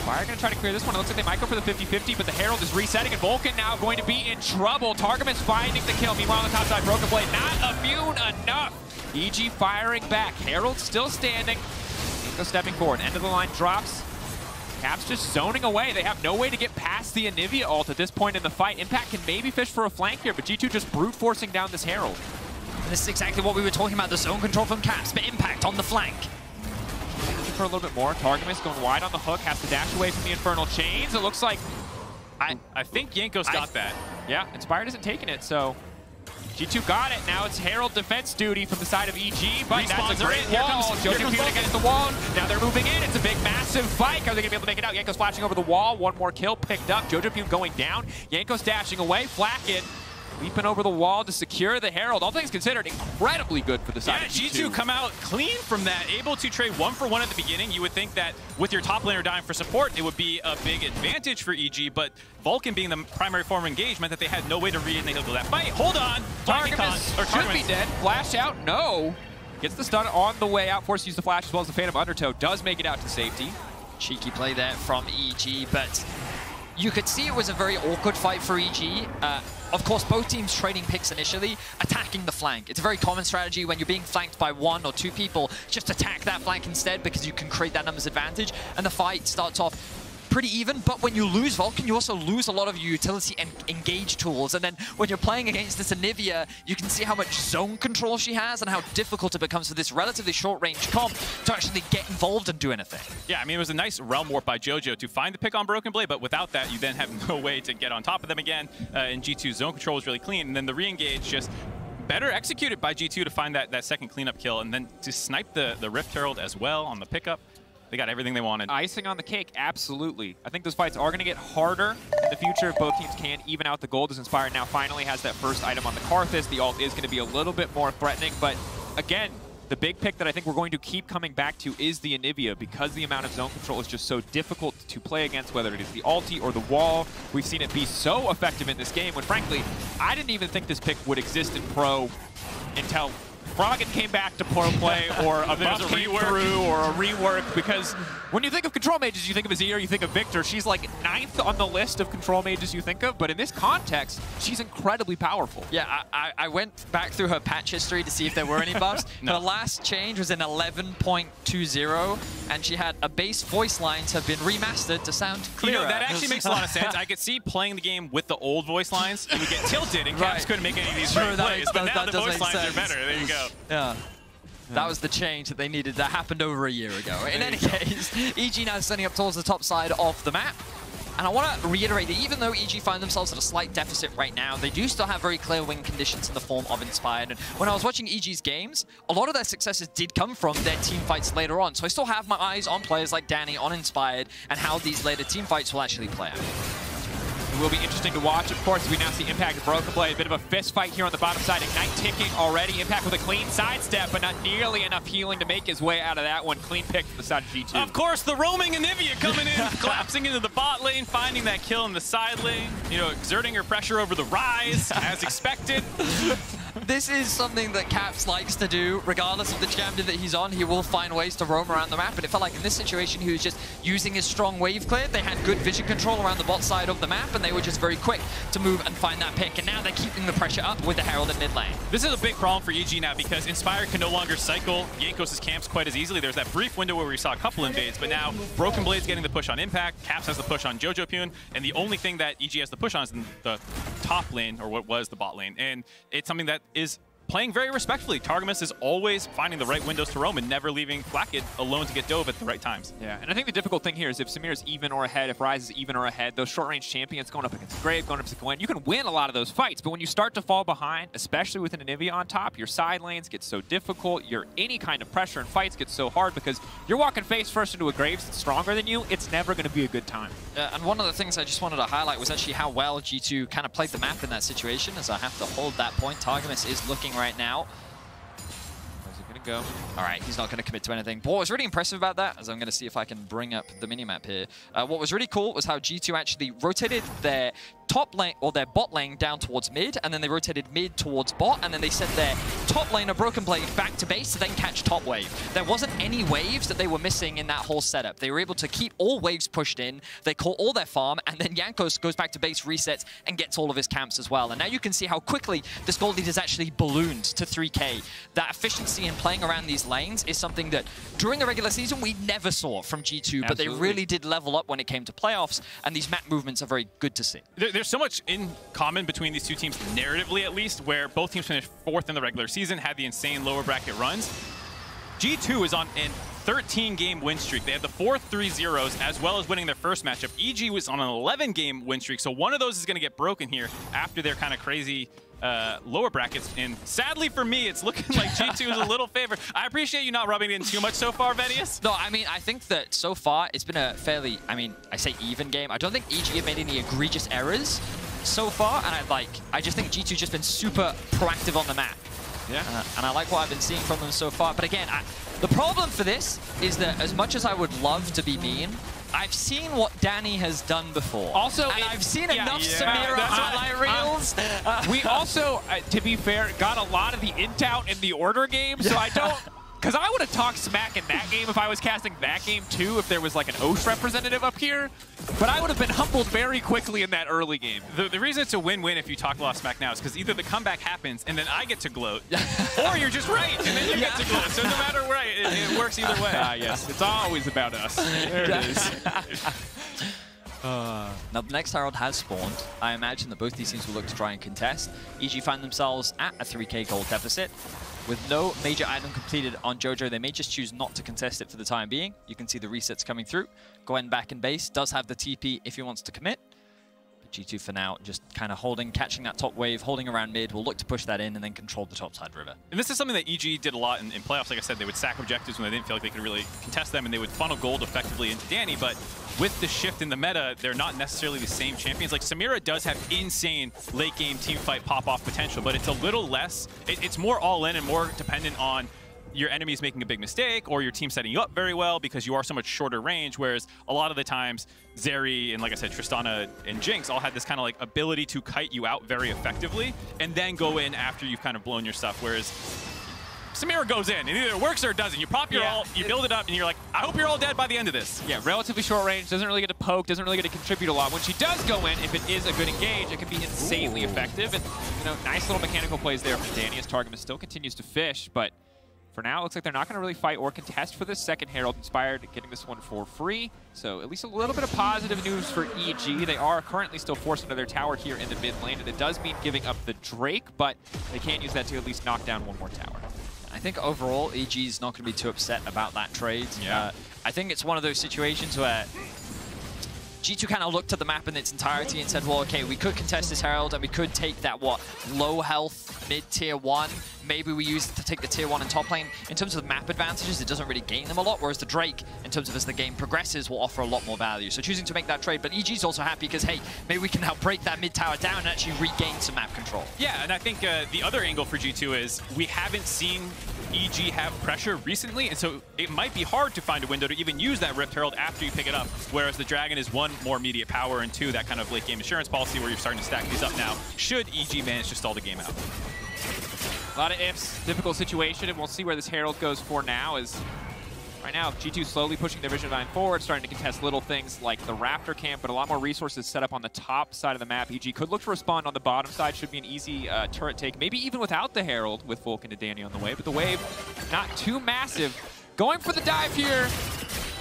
Fire going to try to clear this one. It looks like they might go for the 50-50, but the Herald is resetting, and Vulcan now going to be in trouble. Targamas finding the kill. Meanwhile, on the top side, Broken Blade not immune enough. EG firing back. Herald still standing. Nico stepping forward. End of the line drops. Caps just zoning away. They have no way to get past the Anivia ult at this point in the fight. Impact can maybe fish for a flank here, but G2 just brute forcing down this Herald. And this is exactly what we were talking about, the zone control from Caps, but Impact on the flank. Looking for a little bit more. Targamas going wide on the hook, has to dash away from the Infernal Chains. It looks like... I think Yanko's got that. Yeah, Inspired isn't taking it, so... G2 got it. Now it's Herald defense duty from the side of EG, but that's a great wall. Here comes Jojo against the wall. Now they're moving in. It's a big, massive fight. Are they going to be able to make it out? Yanko's flashing over the wall. One more kill picked up. Jojo going down. Yanko's dashing away. Flacket leaping over the wall to secure the Herald. All things considered, incredibly good for the side of G2. G2 come out clean from that, able to trade 1-for-1 at the beginning. You would think that with your top laner dying for support, it would be a big advantage for EG, but Vulcan being the primary form of engagement, that they had no way to re-enable that fight. Hold on! Targamas should be dead. Flash out, no. Gets the stun on the way out, forced to use the flash as well as the Phantom Undertow. Does make it out to safety. Cheeky play there from EG, but you could see it was a very awkward fight for EG. Of course, both teams trading picks initially, attacking the flank. It's a very common strategy when you're being flanked by 1 or 2 people. Just attack that flank instead because you can create that numbers advantage. And the fight starts off pretty even, but when you lose Vulcan, you also lose a lot of your utility and engage tools. And then when you're playing against this Anivia, you can see how much zone control she has and how difficult it becomes for this relatively short-range comp to actually get involved and do anything. Yeah, I mean, it was a nice realm warp by Jojo to find the pick on Broken Blade, but without that, you then have no way to get on top of them again. And G2's zone control was really clean, and then the re-engage just better executed by G2 to find that second cleanup kill, and then to snipe the Rift Herald as well on the pickup. They got everything they wanted. Icing on the cake, absolutely. I think those fights are going to get harder in the future if both teams can even out the gold, as Inspired now finally has that first item on the Karthus. The ult is going to be a little bit more threatening, but again, the big pick that I think we're going to keep coming back to is the Anivia, because the amount of zone control is just so difficult to play against, whether it is the ulti or the wall. We've seen it be so effective in this game when, frankly, I didn't even think this pick would exist in Pro until Froggen came back to pro play, or a buff came through, or a rework, because when you think of control mages, you think of Azir, you think of Victor. She's like 9th on the list of control mages you think of, but in this context, she's incredibly powerful. Yeah, I went back through her patch history to see if there were any buffs. Her last change was in 11.20, and she had a base voice lines have been remastered to sound clearer. You know, that actually makes a lot of sense. I could see playing the game with the old voice lines, you would get tilted, and Caps couldn't make any of these great plays, but now the voice lines are better. There you go. Yeah. That was the change that they needed. That happened over a year ago. In any case, EG now standing up towards the top side of the map. And I want to reiterate that even though EG find themselves at a slight deficit right now, they do still have very clear win conditions in the form of Inspired. And when I was watching EG's games, a lot of their successes did come from their team fights later on. So I still have my eyes on players like Danny, on Inspired, and how these later team fights will actually play out. It will be interesting to watch, of course, as we now see Impact and Broken Blade. A bit of a fist fight here on the bottom side. Ignite ticking already. Impact with a clean sidestep, but not nearly enough healing to make his way out of that one. Clean pick from the side of G2. Of course, the roaming Anivia coming in, collapsing into the bot lane, finding that kill in the side lane, you know, exerting her pressure over the rise, as expected. This is something that Caps likes to do. Regardless of the champion that he's on, he will find ways to roam around the map. And it felt like in this situation, he was just using his strong wave clear. They had good vision control around the bot side of the map, and they were just very quick to move and find that pick. And now they're keeping the pressure up with the Herald in mid lane. This is a big problem for EG now because Inspired can no longer cycle Jankos' camps quite as easily. There's that brief window where we saw a couple invades, but now Broken Blade's getting the push on Impact, Caps has the push on Jojo Pune, and the only thing that EG has the push on is in the top lane, or what was the bot lane. And it's something that is playing very respectfully. Targamas is always finding the right windows to roam and never leaving Flacket alone to get dove at the right times. Yeah, and I think the difficult thing here is if Samir's even or ahead, if Ryze is even or ahead, those short-range champions going up against Grave, going up against Gwen, you can win a lot of those fights, but when you start to fall behind, especially with an Anivia on top, your side lanes get so difficult, any kind of pressure in fights gets so hard because you're walking face first into a Graves that's stronger than you, it's never going to be a good time. Yeah, and one of the things I just wanted to highlight was actually how well G2 kind of played the map in that situation, as I have to hold that point. Targamas is looking right now. Go. All right, he's not going to commit to anything. But what was really impressive about that, as I'm going to see if I can bring up the minimap here, what was really cool was how G2 actually rotated their top lane, or their bot lane down towards mid, and then they rotated mid towards bot, and then they sent their top laner Broken Blade back to base to then catch top wave. There wasn't any waves that they were missing in that whole setup. They were able to keep all waves pushed in, they caught all their farm, and then Jankos goes back to base, resets, and gets all of his camps as well. And now you can see how quickly this gold lead has actually ballooned to 3K. That efficiency in playing around these lanes is something that during the regular season we never saw from G2, but they really did level up when it came to playoffs, and these map movements are very good to see. There's so much in common between these two teams, narratively at least, where both teams finished 4th in the regular season, had the insane lower bracket runs. G2 is on an 13-game win streak. They had the 4 3-0s as well as winning their first matchup. EG was on an 11-game win streak, so one of those is going to get broken here after their kind of crazy lower brackets. And sadly for me, it's looking like G2 is a little favored. I appreciate you not rubbing it in too much so far, Venius. No, I mean, I think that so far it's been a fairly, I say even game. I don't think EG have made any egregious errors so far, and I just think G2 just been super proactive on the map. Yeah. And I like what I've been seeing from them so far. But again, the problem for this is that as much as I would love to be mean, I've seen what Danny has done before. Also, and I've seen enough Samira highlight reels. We also, to be fair, got a lot of the int out in the order game, so I don't... Because I would have talked smack in that game if I was casting that game too, if there was like an Osh representative up here. But I would have been humbled very quickly in that early game. The reason it's a win-win if you talk a lot of smack now is because either the comeback happens and then I get to gloat, or you're just right and then you get to gloat. So no matter what, it works either way. Yes, it's always about us. There it is. Now, the next Herald has spawned. I imagine that both these teams will look to try and contest. EG find themselves at a 3k gold deficit. With no major item completed on Jojo, they may just choose not to contest it for the time being. You can see the resets coming through. Gwen back in base, does have the TP if he wants to commit. But G2 for now, just kind of holding, catching that top wave, holding around mid. We'll look to push that in and then control the top side river. And this is something that EG did a lot in playoffs. Like I said, they would sack objectives when they didn't feel like they could really contest them, and they would funnel gold effectively into Danny. But with the shift in the meta, they're not necessarily the same champions. Like, Samira does have insane late-game teamfight pop-off potential, but it's a little less. It's more all-in and more dependent on your enemies making a big mistake or your team setting you up very well because you are so much shorter range, whereas a lot of the times Zeri and, like I said, Tristana and Jinx all had this kind of like ability to kite you out very effectively and then go in after you've kind of blown your stuff, whereas Samira goes in, and either it works or it doesn't. You pop your ult, you build it up, and you're like, I hope you're all dead by the end of this. Yeah, relatively short range, doesn't really get to poke, doesn't really get to contribute a lot. When she does go in, if it is a good engage, it can be insanely effective. And, you know, nice little mechanical plays there from Danny as Targamas still continues to fish, but for now, it looks like they're not going to really fight or contest for this second Herald. Inspired getting this one for free. So at least a little bit of positive news for EG. They are currently still forced into their tower here in the mid lane, and it does mean giving up the Drake, but they can't use that to at least knock down one more tower. I think overall, EG is not going to be too upset about that trade. Yeah. I think it's one of those situations where G2 kind of looked at the map in its entirety and said, well, okay, we could contest this Herald and we could take that, low health mid-tier 1. Maybe we use it to take the tier 1 and top lane. In terms of map advantages, it doesn't really gain them a lot, whereas the Drake, in terms of as the game progresses, will offer a lot more value. So choosing to make that trade, but EG's also happy because, hey, maybe we can now break that mid tower down and actually regain some map control. Yeah, and I think the other angle for G2 is we haven't seen EG have pressure recently, and so it might be hard to find a window to even use that Rift Herald after you pick it up, whereas the Dragon is one, more immediate power, and two, that kind of late game insurance policy where you're starting to stack these up now, should EG manage to stall the game out. A lot of ifs, difficult situation, and we'll see where this Herald goes for now. As right now, G2 slowly pushing their Vision Line forward, starting to contest little things like the Raptor camp, but a lot more resources set up on the top side of the map. EG could look to respond on the bottom side, should be an easy turret take, maybe even without the Herald, with Vulcan and Danny on the way, but the wave not too massive. Going for the dive here,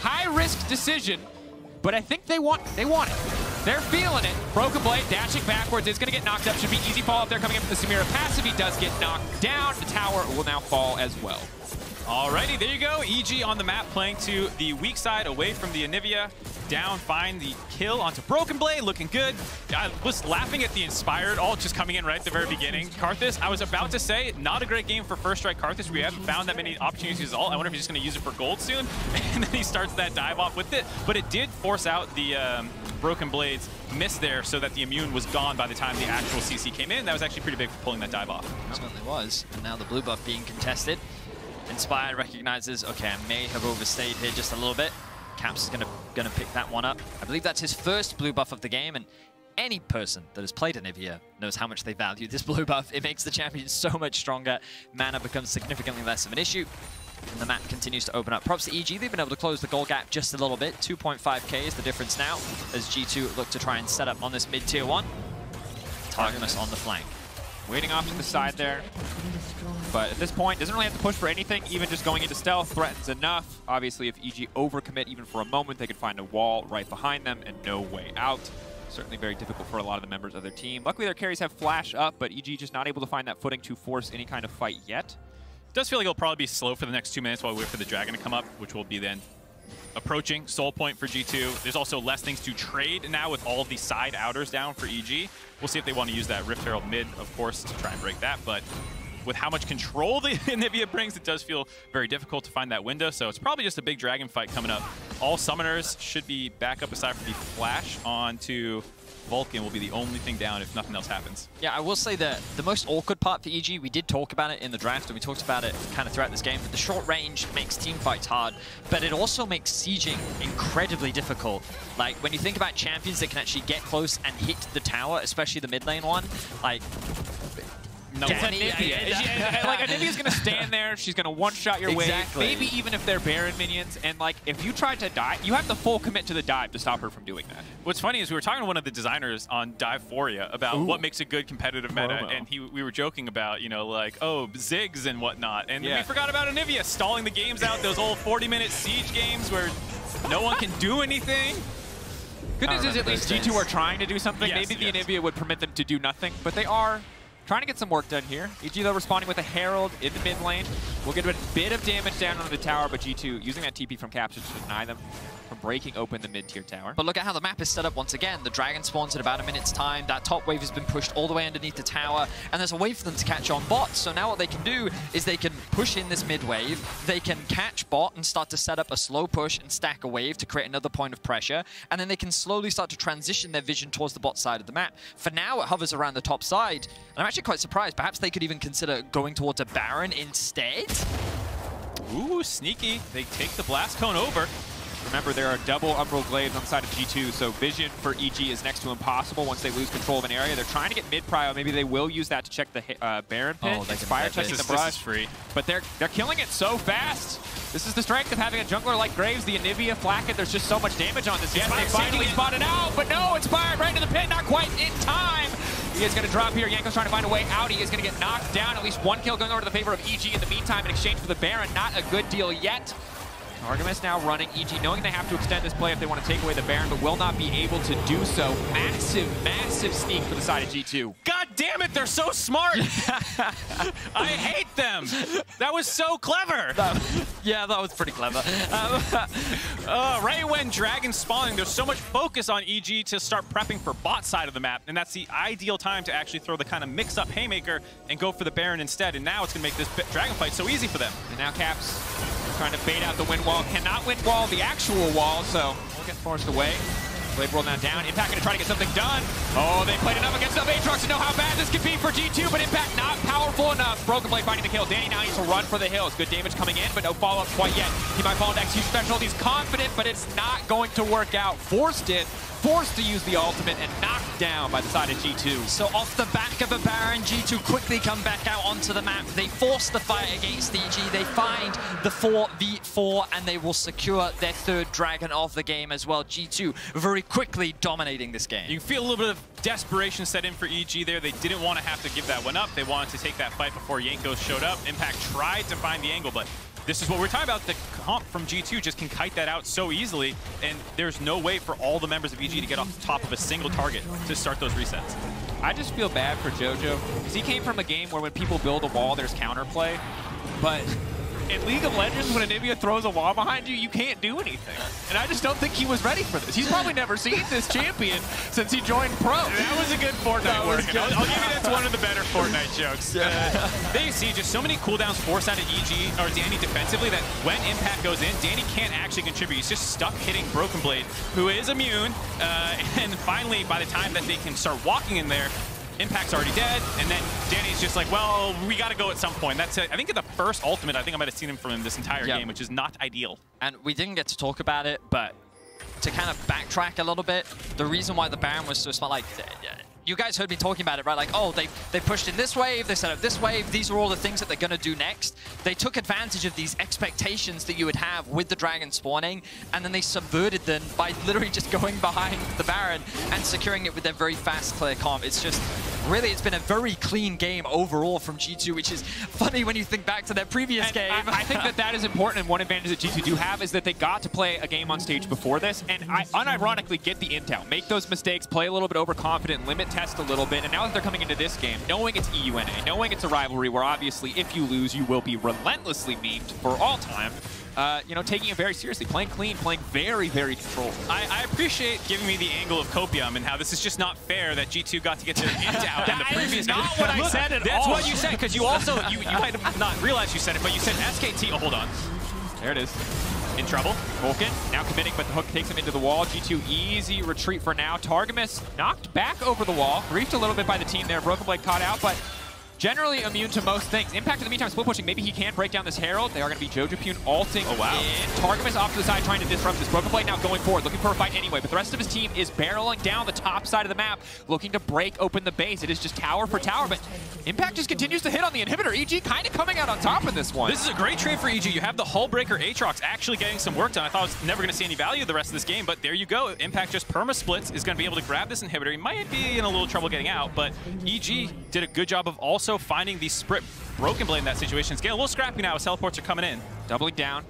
high-risk decision, but I think they want it. They're feeling it. Broken Blade dashing backwards. It's going to get knocked up. Should be easy fall up there coming in from the Samira passive. He does get knocked down. The tower will now fall as well. Alrighty, there you go. EG on the map playing to the weak side away from the Anivia. Down, find the kill onto Broken Blade, looking good. I was laughing at the Inspired ult just coming in right at the very beginning. Karthus, I was about to say, not a great game for First Strike Karthus. We haven't found that many opportunities to use ult. I wonder if he's just going to use it for gold soon. And then he starts that dive off with it. But it did force out the Broken Blade's miss there so that the immune was gone by the time the actual CC came in. That was actually pretty big for pulling that dive off. It certainly was. And now the blue buff being contested. Inspired recognizes, okay, I may have overstayed here just a little bit. Caps is gonna pick that one up. I believe that's his first blue buff of the game, and any person that has played Anivia knows how much they value this blue buff. It makes the champion so much stronger. Mana becomes significantly less of an issue, and the map continues to open up. Props to EG, they've been able to close the goal gap just a little bit. 2.5k is the difference now, as G2 look to try and set up on this mid-tier 1. Targamas on the flank. Waiting off to the side there. But at this point, doesn't really have to push for anything. Even just going into stealth threatens enough. Obviously, if EG overcommit even for a moment, they could find a wall right behind them and no way out. Certainly very difficult for a lot of the members of their team. Luckily, their carries have flash up, but EG just not able to find that footing to force any kind of fight yet. It does feel like it'll probably be slow for the next 2 minutes while we wait for the Dragon to come up, which will be then approaching Soul Point for G2. There's also less things to trade now with all of the side outers down for EG. We'll see if they want to use that Rift Herald mid, of course, to try and break that. But with how much control the Anivia brings, it does feel very difficult to find that window. So it's probably just a big dragon fight coming up. All summoners should be back up aside from the flash onto Vulcan will be the only thing down if nothing else happens. Yeah, I will say that the most awkward part for EG, we did talk about it in the draft, and we talked about it kind of throughout this game, but the short range makes team fights hard, but it also makes sieging incredibly difficult. Like, when you think about champions that can actually get close and hit the tower, especially the mid lane one, like... No, it's Anivia. Like, Anivia's going to stand there. She's going to one-shot your wave. Maybe even if they're Baron minions. And, like, if you tried to dive, you have to full commit to the dive to stop her from doing that. What's funny is we were talking to one of the designers on Diveforia about what makes a good competitive meta. And we were joking about, you know, like, oh, Ziggs and whatnot. And we forgot about Anivia stalling the games out, those old 40-minute siege games where no one can do anything. Good news is at least G2 are trying to do something. Yes, Maybe the Anivia would permit them to do nothing, but they are trying to get some work done here. EG, though, responding with a Herald in the mid lane. We'll get a bit of damage down on the tower, but G2 using that TP from Caps to deny them from breaking open the mid-tier tower. But look at how the map is set up once again. The dragon spawns at about a minute's time. That top wave has been pushed all the way underneath the tower, and there's a way for them to catch on bot. So now what they can do is they can push in this mid wave. They can catch bot and start to set up a slow push and stack a wave to create another point of pressure. And then they can slowly start to transition their vision towards the bot side of the map. For now, it hovers around the top side. And I'm actually quite surprised. Perhaps they could even consider going towards a Baron instead. Ooh, sneaky. They take the Blast Cone over. Remember, there are double Umbral Glaives on the side of G2, so vision for EG is next to impossible once they lose control of an area. They're trying to get mid-prio. Maybe they will use that to check the Baron pit. Oh, Fire checking the brush. This is free. But they're killing it so fast. This is the strength of having a jungler like Graves, the Anivia Flacket. There's just so much damage on this. Yes, they finally spotted out, but no, Inspired right into the pit, not quite in time. He is going to drop here. Yanko's trying to find a way out. He is going to get knocked down. At least one kill going over to the favor of EG in the meantime in exchange for the Baron. Not a good deal yet. Artemis now running, EG knowing they have to extend this play if they want to take away the Baron, but will not be able to do so. Massive, massive sneak for the side of G2. God damn it, they're so smart! I hate them! That was so clever! Yeah, that was pretty clever. Right when Dragon's spawning, there's so much focus on EG to start prepping for bot side of the map, and that's the ideal time to actually throw the kind of mix-up Haymaker and go for the Baron instead, and now it's going to make this Dragon fight so easy for them. And now Caps trying to bait out the wind wall. Cannot wind wall the actual wall, so we'll get forced away. Blade roll now down. Impact going to try to get something done. Oh, they played enough against the Aatrox to know how bad this could be for G2, but Impact not powerful enough. Broken Blade finding the kill. Danny now needs to run for the hills. Good damage coming in, but no follow-up quite yet. He might fall next. Huge special. He's confident, but it's not going to work out. Forced to use the ultimate and knocked down by the side of G2. So off the back of a Baron, G2 quickly come back out onto the map. They force the fight against EG. They find the 4v4 and they will secure their third dragon of the game as well. G2 very quickly dominating this game. You feel a little bit of desperation set in for EG there. They didn't want to have to give that one up. They wanted to take that fight before Yanko showed up. Impact tried to find the angle, but this is what we're talking about. The comp from G2 just can kite that out so easily, and there's no way for all the members of EG to get off the top of a single target to start those resets. I just feel bad for JoJo, because he came from a game where when people build a wall, there's counterplay, but in League of Legends, when Anivia throws a wall behind you, you can't do anything. And I just don't think he was ready for this. He's probably never seen this champion since he joined Pro. That was a good Fortnite work. I'll give you that's one of the better Fortnite jokes. They see just so many cooldowns forced out of EG or Danny defensively that when Impact goes in, Danny can't actually contribute. He's just stuck hitting Broken Blade, who is immune. And finally, by the time that they can start walking in there, Impact's already dead, and then Danny's just like, well, we got to go at some point. That's it. I think in the first ultimate, I think I might have seen him from this entire game, which is not ideal. And we didn't get to talk about it, but to kind of backtrack a little bit, the reason why the Baron was so smart, like, you guys heard me talking about it, right? Like, oh, they pushed in this wave, they set up this wave, these are all the things that they're going to do next. They took advantage of these expectations that you would have with the dragon spawning, and then they subverted them by literally just going behind the Baron and securing it with their very fast clear comp. It's just, really, it's been a very clean game overall from G2, which is funny when you think back to their previous game. I think that is important, and one advantage that G2 do have is that they got to play a game on stage before this, and I unironically get the intel. Make those mistakes, play a little bit overconfident, limit test a little bit, and now that they're coming into this game, knowing it's EUNA, knowing it's a rivalry where obviously if you lose, you will be relentlessly memed for all time, you know, taking it very seriously, playing clean, playing very, very controlled. I appreciate giving me the angle of Copium and how this is just not fair that G2 got to get their int out in the previous game. Not what I said at all. That's what you said, because you also, you might have not realized you said it, but you said SKT. Oh, hold on. There it is. In trouble. Vulcan now committing, but the hook takes him into the wall. G2 easy retreat for now. Targamas knocked back over the wall. Griefed a little bit by the team there. Broken Blade caught out, but generally immune to most things. Impact in the meantime, split pushing. Maybe he can break down this Herald. They are going to be Jojapune ulting in. Targamas off to the side trying to disrupt this. Broken Blade now going forward, looking for a fight anyway, but the rest of his team is barreling down the top side of the map, looking to break open the base. It is just tower for tower, but Impact just continues to hit on the inhibitor. EG kind of coming out on top in this one. This is a great trade for EG. You have the Hullbreaker Aatrox actually getting some work done. I thought I was never going to see any value the rest of this game, but there you go. Impact just perma-splits, is going to be able to grab this inhibitor. He might be in a little trouble getting out, but EG did a good job of also finding the Broken Blade in that situation. It's getting a little scrappy now as teleports are coming in. Doubling down.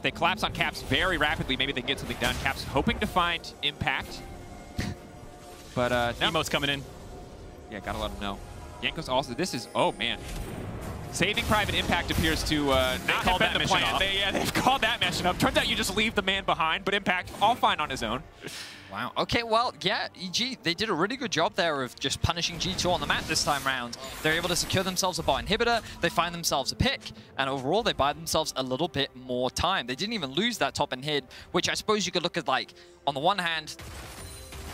They collapse on Caps very rapidly. Maybe they can get something done. Caps hoping to find Impact. But no. Emo's coming in. Yeah, gotta let him know. Yanko's also, this is, oh man. Saving Private Impact appears to not have been the plan. They've called that mission up. Turns out you just leave the man behind, but Impact all fine on his own. Wow. Okay, well, yeah, EG, they did a really good job there of just punishing G2 on the map this time around. They're able to secure themselves a bot inhibitor, they find themselves a pick, and overall they buy themselves a little bit more time. They didn't even lose that top inhib, which I suppose you could look at like, on the one hand,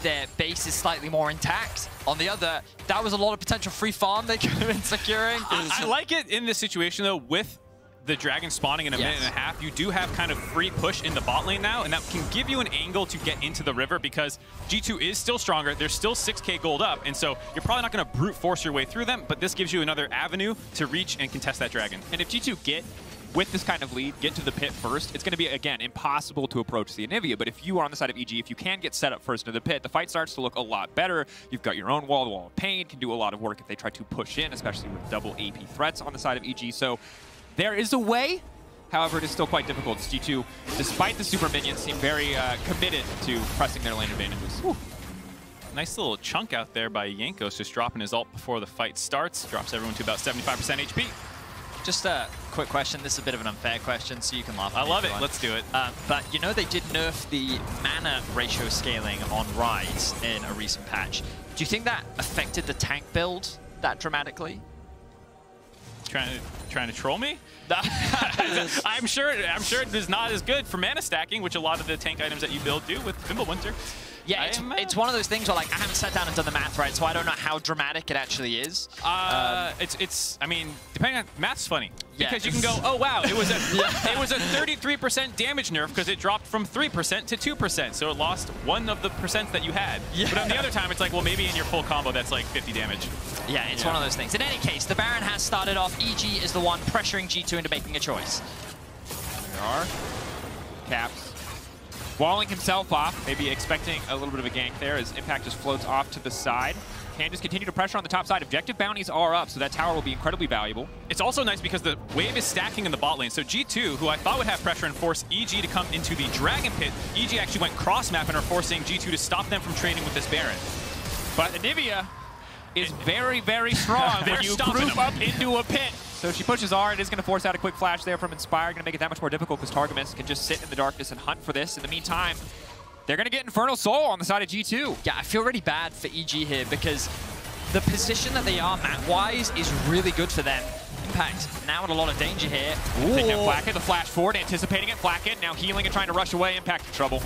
their base is slightly more intact. On the other, that was a lot of potential free farm they could have been securing. I like it in this situation, though, with the dragon spawning in a minute and a half. You do have kind of free push in the bot lane now, and that can give you an angle to get into the river because G2 is still stronger. They're still 6k gold up, and so you're probably not going to brute force your way through them, but this gives you another avenue to reach and contest that dragon. And if G2 with this kind of lead, get to the pit first, it's going to be, again, impossible to approach the Anivia. But if you are on the side of EG, if you can get set up first into the pit, the fight starts to look a lot better. You've got your own wall of pain, can do a lot of work if they try to push in, especially with double AP threats on the side of EG. So there is a way. However, it is still quite difficult. G2, despite the super minions, seem very committed to pressing their lane advantages. Whew. Nice little chunk out there by Jankos, just dropping his ult before the fight starts. Drops everyone to about 75% HP. Just a quick question. This is a bit of an unfair question, so you can laugh at me. I love it. Let's do it. But you know they did nerf the mana ratio scaling on Rise in a recent patch. Do you think that affected the tank build that dramatically? Trying to troll me? I'm sure it is not as good for mana stacking, which a lot of the tank items that you build do with Fimbulwinter. Yeah, it's one of those things where like I haven't sat down and done the math right, so I don't know how dramatic it actually is. I mean, depending on math's funny because you can go, oh wow, it was a 33% damage nerf because it dropped from 3% to 2%, so it lost one of the percents that you had. Yeah. But on the other time, it's like, well, maybe in your full combo that's like 50 damage. Yeah, it's one of those things. In any case, the Baron has started off. EG is the one pressuring G2 into making a choice. There are Caps walling himself off, maybe expecting a little bit of a gank there as Impact just floats off to the side. Can just continue to pressure on the top side. Objective bounties are up, so that tower will be incredibly valuable. It's also nice because the wave is stacking in the bot lane. So G2, who I thought would have pressure and force EG to come into the Dragon Pit, EG actually went cross-map and are forcing G2 to stop them from trading with this Baron. But Anivia is very, very strong when you group up into a pit. So she pushes R, it is going to force out a quick flash there from Inspire, going to make it that much more difficult because Targamas can just sit in the darkness and hunt for this. In the meantime, they're going to get Infernal Soul on the side of G2. Yeah, I feel really bad for EG here because the position that they are map-wise is really good for them. Impact now in a lot of danger here. Flacken, the flash forward, anticipating it. Flacken now healing and trying to rush away. Impact in trouble.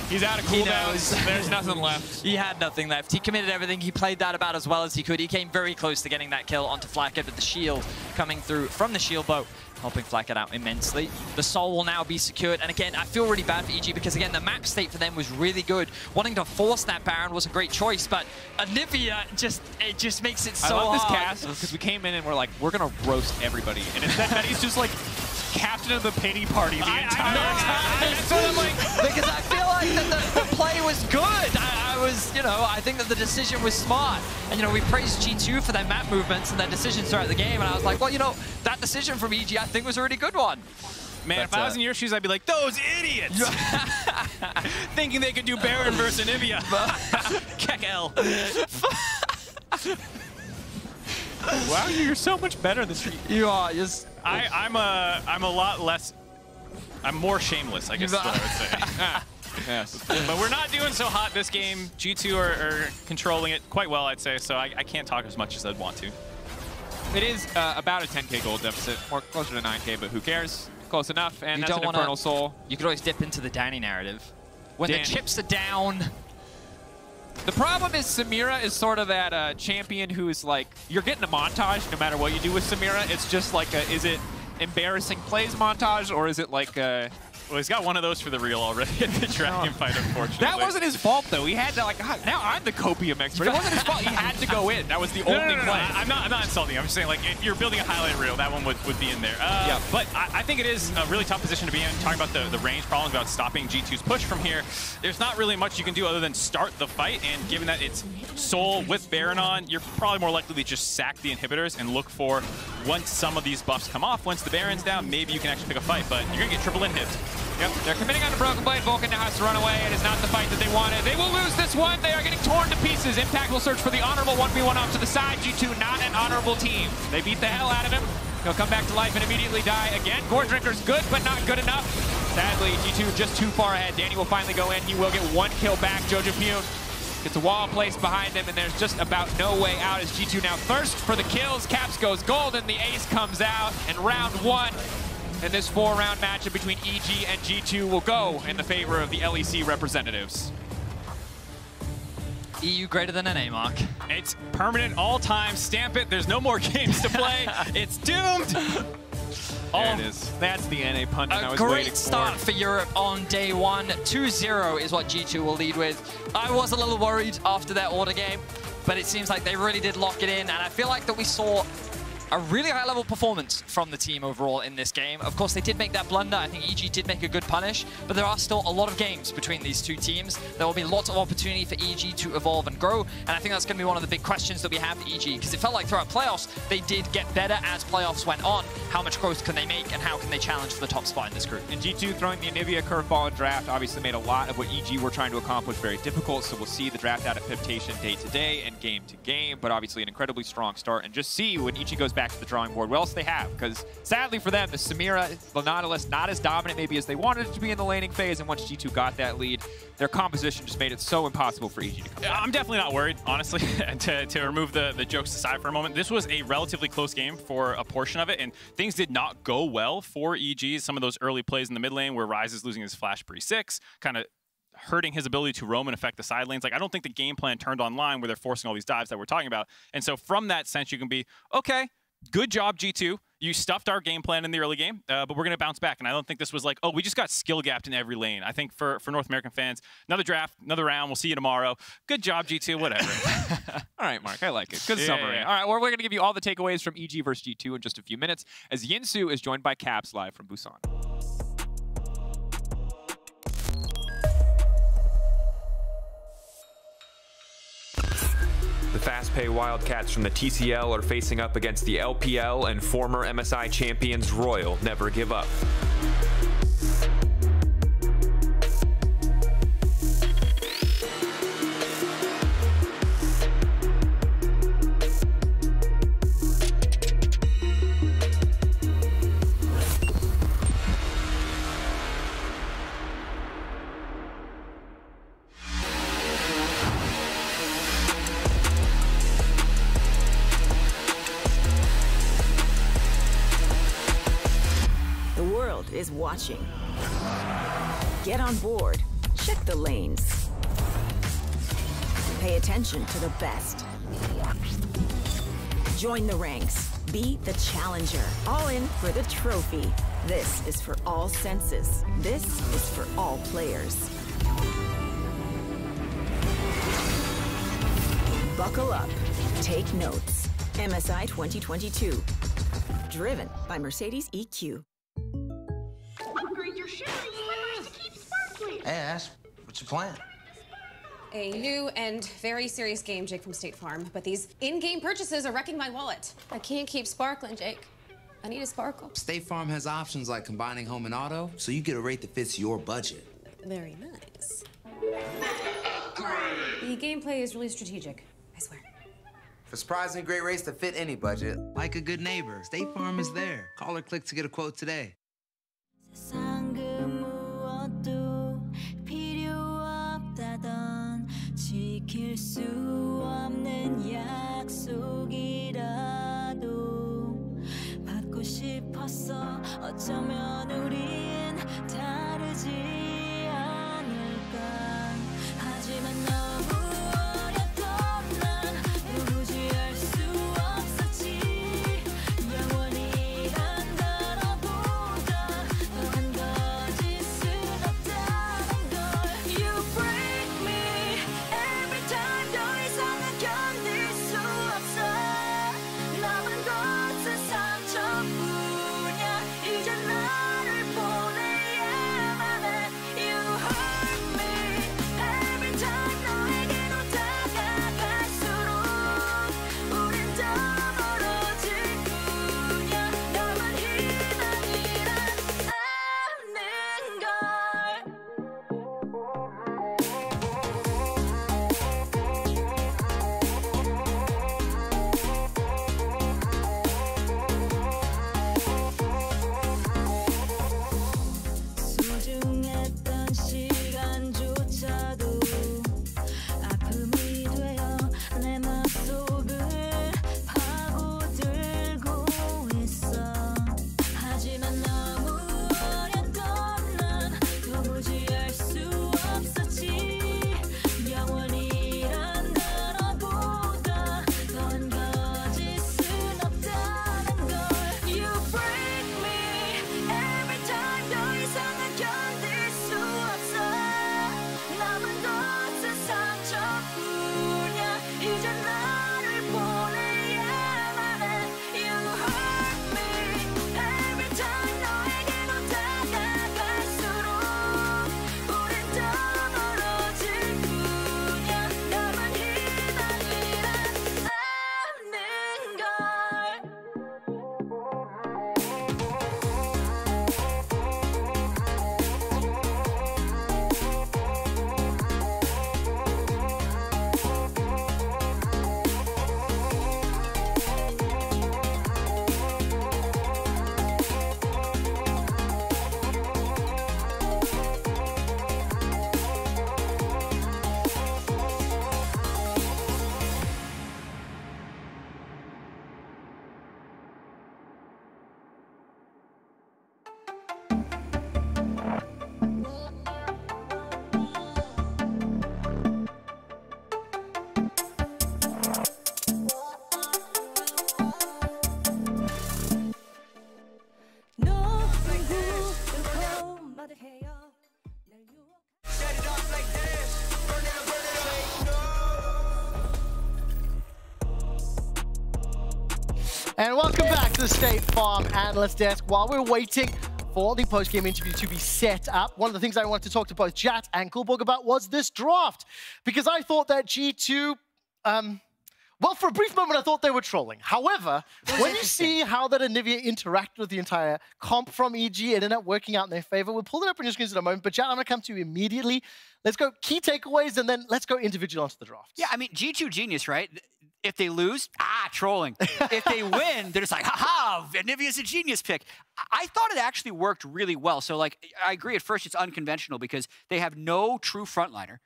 He's out of cooldowns. There's nothing left. He had nothing left. He committed everything. He played that about as well as he could. He came very close to getting that kill onto Flacken, but the shield coming through from the shield boat, helping Flacken out immensely. The soul will now be secured. And again, I feel really bad for EG because, again, the map state for them was really good. Wanting to force that Baron was a great choice, but Anivia just makes it so hard. I love this cast because we came in and we're like, we're going to roast everybody. And instead that he's just like captain of the pity party the entire time. That's what I'm like, because I feel like that the play was good. I think that the decision was smart. And, we praised G2 for their map movements and their decisions throughout the game. And I was like, well, that decision from EG I think was a really good one. Man, if I was in your shoes, I'd be like, those idiots! Thinking they could do Baron versus Anivia. Kekel. Wow, you're so much better than you are. Just I'm a lot less. I'm more shameless, I guess is what I would say. Yes. But we're not doing so hot this game. G2 are controlling it quite well, I'd say, so I can't talk as much as I'd want to. It is about a 10k gold deficit, more closer to 9k, but who cares? Close enough, and You that's don't an wanna- Infernal Soul. You could always dip into the Danny narrative. When Danny. the chips are down. The problem is Samira is sort of that champion who's like, you're getting a montage no matter what you do with Samira. It's just like, is it embarrassing plays montage, or is it like a... Well, he's got one of those for the reel already at the Dragon fight, unfortunately. That wasn't his fault, though. He had to, like, now I'm the copium expert. It wasn't his fault. He had to go in. That was the only play. I'm not insulting. I'm just saying, like, if you're building a highlight reel, that one would be in there. Yeah. But I think it is a really tough position to be in. Talking about the range problems, about stopping G2's push from here, there's not really much you can do other than start the fight. And given that it's Soul with Baron on, you're probably more likely to just sack the inhibitors and look for, once some of these buffs come off, once the Baron's down, maybe you can actually pick a fight. But you're going to get triple inhibs. Yep, they're committing on the Broken Blade. Vulcan now has to run away. It is not the fight that they wanted. They will lose this one. They are getting torn to pieces. Impact will search for the honorable 1v1 off to the side. G2 not an honorable team. They beat the hell out of him. He'll come back to life and immediately die again. Gore Drinker's good, but not good enough. Sadly, G2 just too far ahead. Danny will finally go in. He will get one kill back. Jojo Pune gets a wall placed behind him, and there's just about no way out as G2 now thirst for the kills. Caps goes gold, and the ace comes out. And round one. And this 4-round matchup between EG and G2 will go in the favor of the LEC representatives. EU greater than an A mark. It's permanent, all-time, stamp it. There's no more games to play. It's doomed. There it is. That's the NA pundit I was A waiting great start for Europe on day one. 2-0 is what G2 will lead with. I was a little worried after that order game, but it seems like they really did lock it in, and I feel like that we saw a really high-level performance from the team overall in this game. Of course, they did make that blunder. I think EG did make a good punish, but there are still a lot of games between these two teams. There will be lots of opportunity for EG to evolve and grow, and I think that's going to be one of the big questions that we have for EG, because it felt like throughout playoffs, they did get better as playoffs went on. How much growth can they make, and how can they challenge for the top spot in this group? And G2 throwing the Anivia curveball in draft obviously made a lot of what EG were trying to accomplish very difficult, so we'll see the draft adaptation day to day and game to game, but obviously an incredibly strong start, and just see when EG goes back to the drawing board what else they have, because sadly for them, the Samira, the Nautilus, not as dominant maybe as they wanted it to be in the laning phase, and once G2 got that lead, their composition just made it so impossible for EG to come back. I'm definitely not worried, honestly, to remove the jokes aside for a moment. This was a relatively close game for a portion of it, and things did not go well for EG. Some of those early plays in the mid lane where Ryze is losing his flash pre-6, kind of hurting his ability to roam and affect the side lanes. Like, I don't think the game plan turned online where they're forcing all these dives that we're talking about. And so from that sense, you can be, okay, good job, G2. You stuffed our game plan in the early game, but we're going to bounce back. And I don't think this was like, oh, we just got skill gapped in every lane. I think for North American fans, another draft, another round. We'll see you tomorrow. Good job, G2, whatever. All right, Mark, I like it. Good Yeah, summary. yeah. All right, well, we're going to give you all the takeaways from EG versus G2 in just a few minutes, as Yinsu is joined by Caps live from Busan. The fast-pay Wildcats from the TCL are facing up against the LPL and former MSI champions Royal Never Give Up. Is watching. Get on board. Check the lanes. Pay attention to the best. Join the ranks. Be the challenger. All in for the trophy. This is for all senses. This is for all players. Buckle up. Take notes. MSI 2022. Driven by Mercedes EQ. Upgrade your shimmering slippers to keep sparkling. Hey, Ash, what's your plan? A new and very serious game, Jake from State Farm. But these in-game purchases are wrecking my wallet. I can't keep sparkling, Jake. I need a sparkle. State Farm has options like combining home and auto, so you get a rate that fits your budget. Very nice. The gameplay is really strategic, I swear. For surprisingly great rates to fit any budget. Like a good neighbor, State Farm is there. Call or click to get a quote today. 지킬 수 없는 약속이라도 받고 싶었어. 어쩌면 우린 다르지 않을까. 하지만 너무 어렸던 난 도무지 알 수 없었지. 영원이란 단어보다 더한 거짓은 없다는 걸. You break me every time. 더 이상은 견딜 수 없어. 남은 것은 상처뿐이야. 이제 나를 보내야만 해. You hurt me every time. 너에게로 다가갈수록 우린 더 멀어질 뿐이야. 너만 희망이란 아는 걸. 소중했던 시간조차도 아픔이 되어 내 맘속을 파고들고 있어. 하지만 너무 어렸던 난 도무지 알 수 없었지. 영원이란 단어보다 더한 거짓은 없다는 걸. You break me every time. 더 이상은 견딜 수 없어. 남은 것은 상처뿐이야. 이제 나를 보내야만 해. You hurt me every time. 너에게로 다가갈수록 우린 더 멀어질 뿐이야. 남은 희망이란 아는 걸. And welcome back to the State Farm Analyst Desk. While we're waiting for the post-game interview to be set up, one of the things I wanted to talk to both Jat and Kulborg about was this draft. Because I thought that G2, well, for a brief moment, I thought they were trolling. However, when you see how that Anivia interacted with the entire comp from EG, it ended up working out in their favor. We'll pull it up on your screens in a moment, but Jat, I'm going to come to you immediately. Let's go key takeaways, and then let's go individual onto the draft. Yeah, I mean, G2 genius, right? If they lose, trolling. If they win, they're just like, haha, Anivia's a genius pick. I thought it actually worked really well. So, like, I agree at first it's unconventional because they have no true frontliner,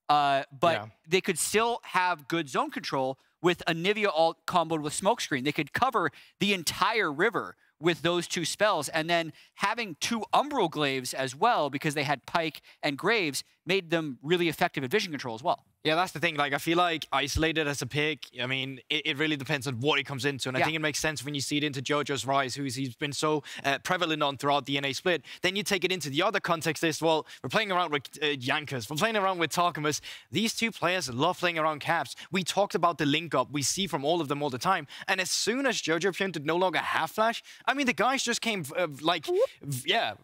but they could still have good zone control with Anivia ult comboed with Smokescreen. They could cover the entire river with those two spells, and then having two Umbral Glaives as well, because they had Pyke and Graves, made them really effective at vision control as well. Yeah, that's the thing. Like, I feel like isolated as a pick, I mean, it really depends on what it comes into. And I think it makes sense when you see it into JoJo's Rise, he's been so prevalent on throughout the NA split. Then you take it into the other context is, well, we're playing around with Jankers. We're playing around with Tarkamus. These two players love playing around Caps. We talked about the link-up we see from all of them all the time. And as soon as JoJo Pimp no longer have Flash, I mean, the guys just came,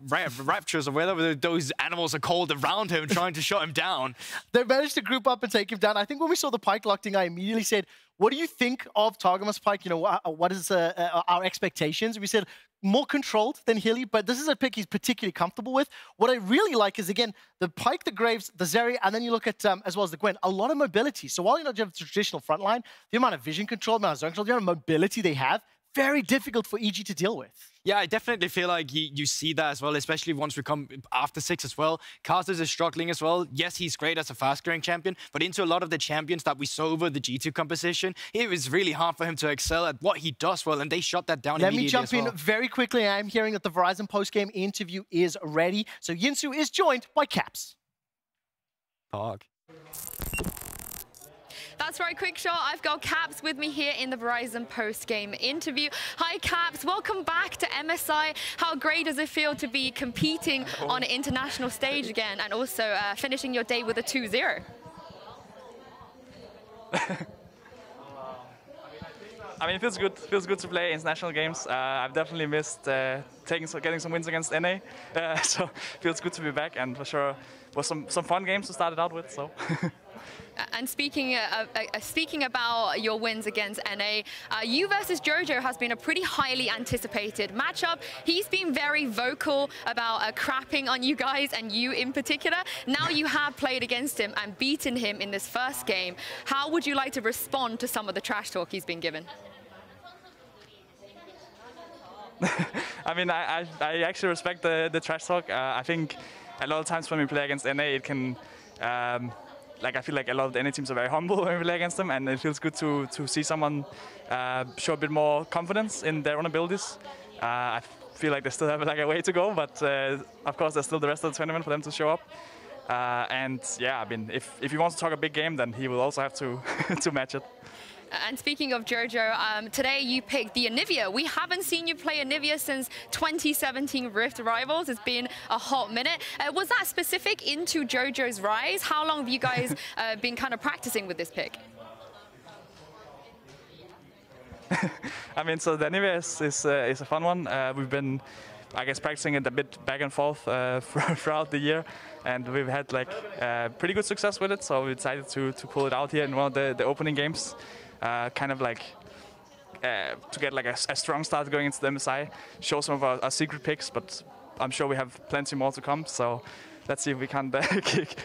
raptures or whatever those animals are called around him, trying to shut him down. They managed to group up and take him down. I think when we saw the Pyke locked-in, I immediately said, what do you think of Targamas Pyke? You know, what is our expectations? We said, more controlled than Hilly, but this is a pick he's particularly comfortable with. What I really like is, again, the Pyke, the Graves, the Zeri, and then you look at, as well as the Gwen, a lot of mobility. So while you don't have the traditional front line, the amount of vision control, the amount of zone control, the amount of mobility they have, very difficult for EG to deal with. Yeah, I definitely feel like you see that as well, especially once we come after 6 as well. Casters is struggling as well. Yes, he's great as a fast-growing champion, but into a lot of the champions that we saw over the G2 composition, it was really hard for him to excel at what he does well, and they shut that down Let immediately me jump as well. in very quickly. I'm hearing that the Verizon post-game interview is ready. So Yinsu is joined by Caps. Park. That's right, quick shot. I've got Caps with me here in the Verizon post-game interview. Hi, Caps. Welcome back to MSI. How great does it feel to be competing on an international stage again and also finishing your day with a 2-0? I mean, it feels good. Feels good to play international games. I've definitely missed getting some wins against NA. So it feels good to be back, and for sure was some fun games to start it out with. So. And speaking about your wins against NA, you versus Jojo has been a pretty highly anticipated matchup. He's been very vocal about crapping on you guys, and you in particular. Now you have played against him and beaten him in this first game. How would you like to respond to some of the trash talk he's been given? I mean, I actually respect the trash talk. I think a lot of times when we play against NA, it can... I feel like a lot of the NA teams are very humble when we play against them, and it feels good to see someone show a bit more confidence in their own abilities. I feel like they still have a way to go, but of course there's still the rest of the tournament for them to show up. And yeah, I mean, if he wants to talk a big game, then he will also have to to match it. And speaking of Jojo, today you picked the Anivia. We haven't seen you play Anivia since 2017 Rift Rivals. It's been a hot minute. Was that specific into Jojo's Rise? How long have you guys been kind of practicing with this pick? I mean, so the Anivia is a fun one. We've been, I guess, practicing it a bit back and forth throughout the year, and we've had pretty good success with it. So we decided to pull it out here in one of the opening games. Kind of to get a strong start going into the MSI, show some of our secret picks, but I'm sure we have plenty more to come, so let's see if we can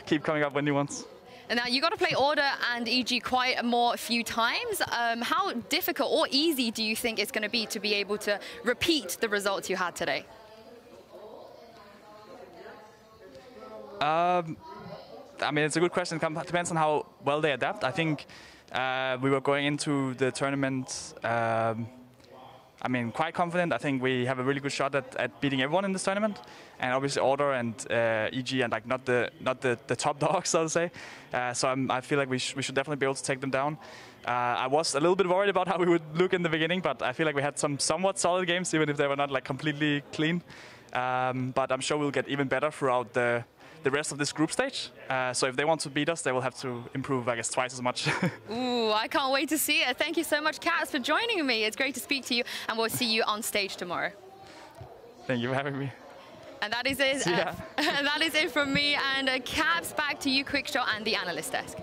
keep coming up with new ones. And now you got to play Order and EG quite a few times. How difficult or easy do you think it's going to be able to repeat the results you had today? I mean, it's a good question. It depends on how well they adapt. I think we were going into the tournament, I mean, quite confident. I think we have a really good shot at beating everyone in this tournament, and obviously Order and EG and not the top dogs, so to say. So I feel like we should definitely be able to take them down. I was a little bit worried about how we would look in the beginning, but I feel like we had some somewhat solid games, even if they were not completely clean. But I'm sure we'll get even better throughout the rest of this group stage. So if they want to beat us, they will have to improve, I guess, twice as much. Ooh, I can't wait to see it. Thank you so much, Caps, for joining me. It's great to speak to you, and we'll see you on stage tomorrow. Thank you for having me. And that is it. That is it from me. And Caps, back to you, Quickshot, and the analyst desk.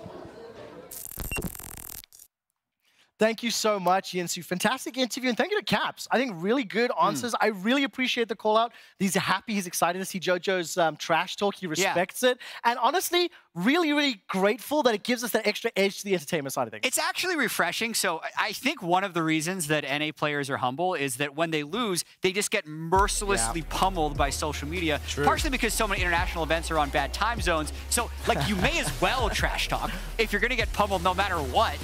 Thank you so much, Yinsu. Fantastic interview, and thank you to Caps. I think really good answers. I really appreciate the call out. He's happy, he's excited to see Jojo's trash talk. He respects it. And honestly, really, really grateful that it gives us that extra edge to the entertainment side of things. It's actually refreshing. So I think one of the reasons that NA players are humble is that when they lose, they just get mercilessly pummeled by social media. True. Partially because so many international events are on bad time zones. So you may as well trash talk if you're going to get pummeled no matter what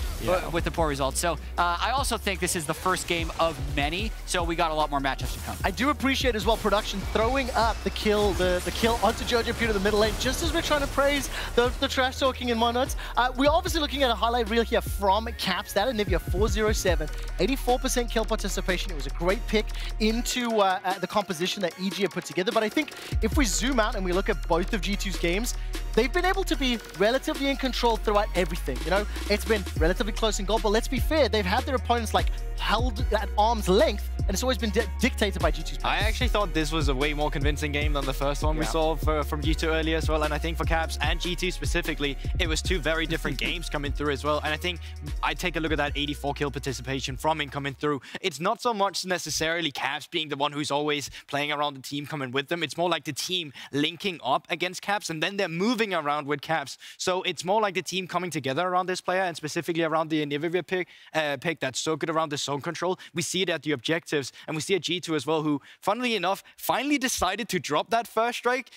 with the poor results. So I also think this is the first game of many, so we got a lot more matchups to come. I do appreciate as well production throwing up the kill onto Jojo Pew to the middle lane, just as we're trying to praise the trash talking in Monuts. We're obviously looking at a highlight reel here from Caps. That Anivia 407, 84% kill participation. It was a great pick into the composition that EG had put together. But I think if we zoom out and we look at both of G2's games, they've been able to be relatively in control throughout everything. You know, it's been relatively close in goal, but let's be fair, they've had their opponents held at arm's length, and it's always been dictated by G2's players. I actually thought this was a way more convincing game than the first one we saw from G2 earlier as well, and I think for Caps and G2, G2 specifically, it was two very different games coming through as well. And I think I take a look at that 84 kill participation from him coming through. It's not so much necessarily Caps being the one who's always playing around the team coming with them. It's more like the team linking up against Caps, and then they're moving around with Caps. So it's more like the team coming together around this player, and specifically around the Anivia pick that's so good around the zone control. We see it at the objectives, and we see at G2 as well, who, funnily enough, finally decided to drop that first strike,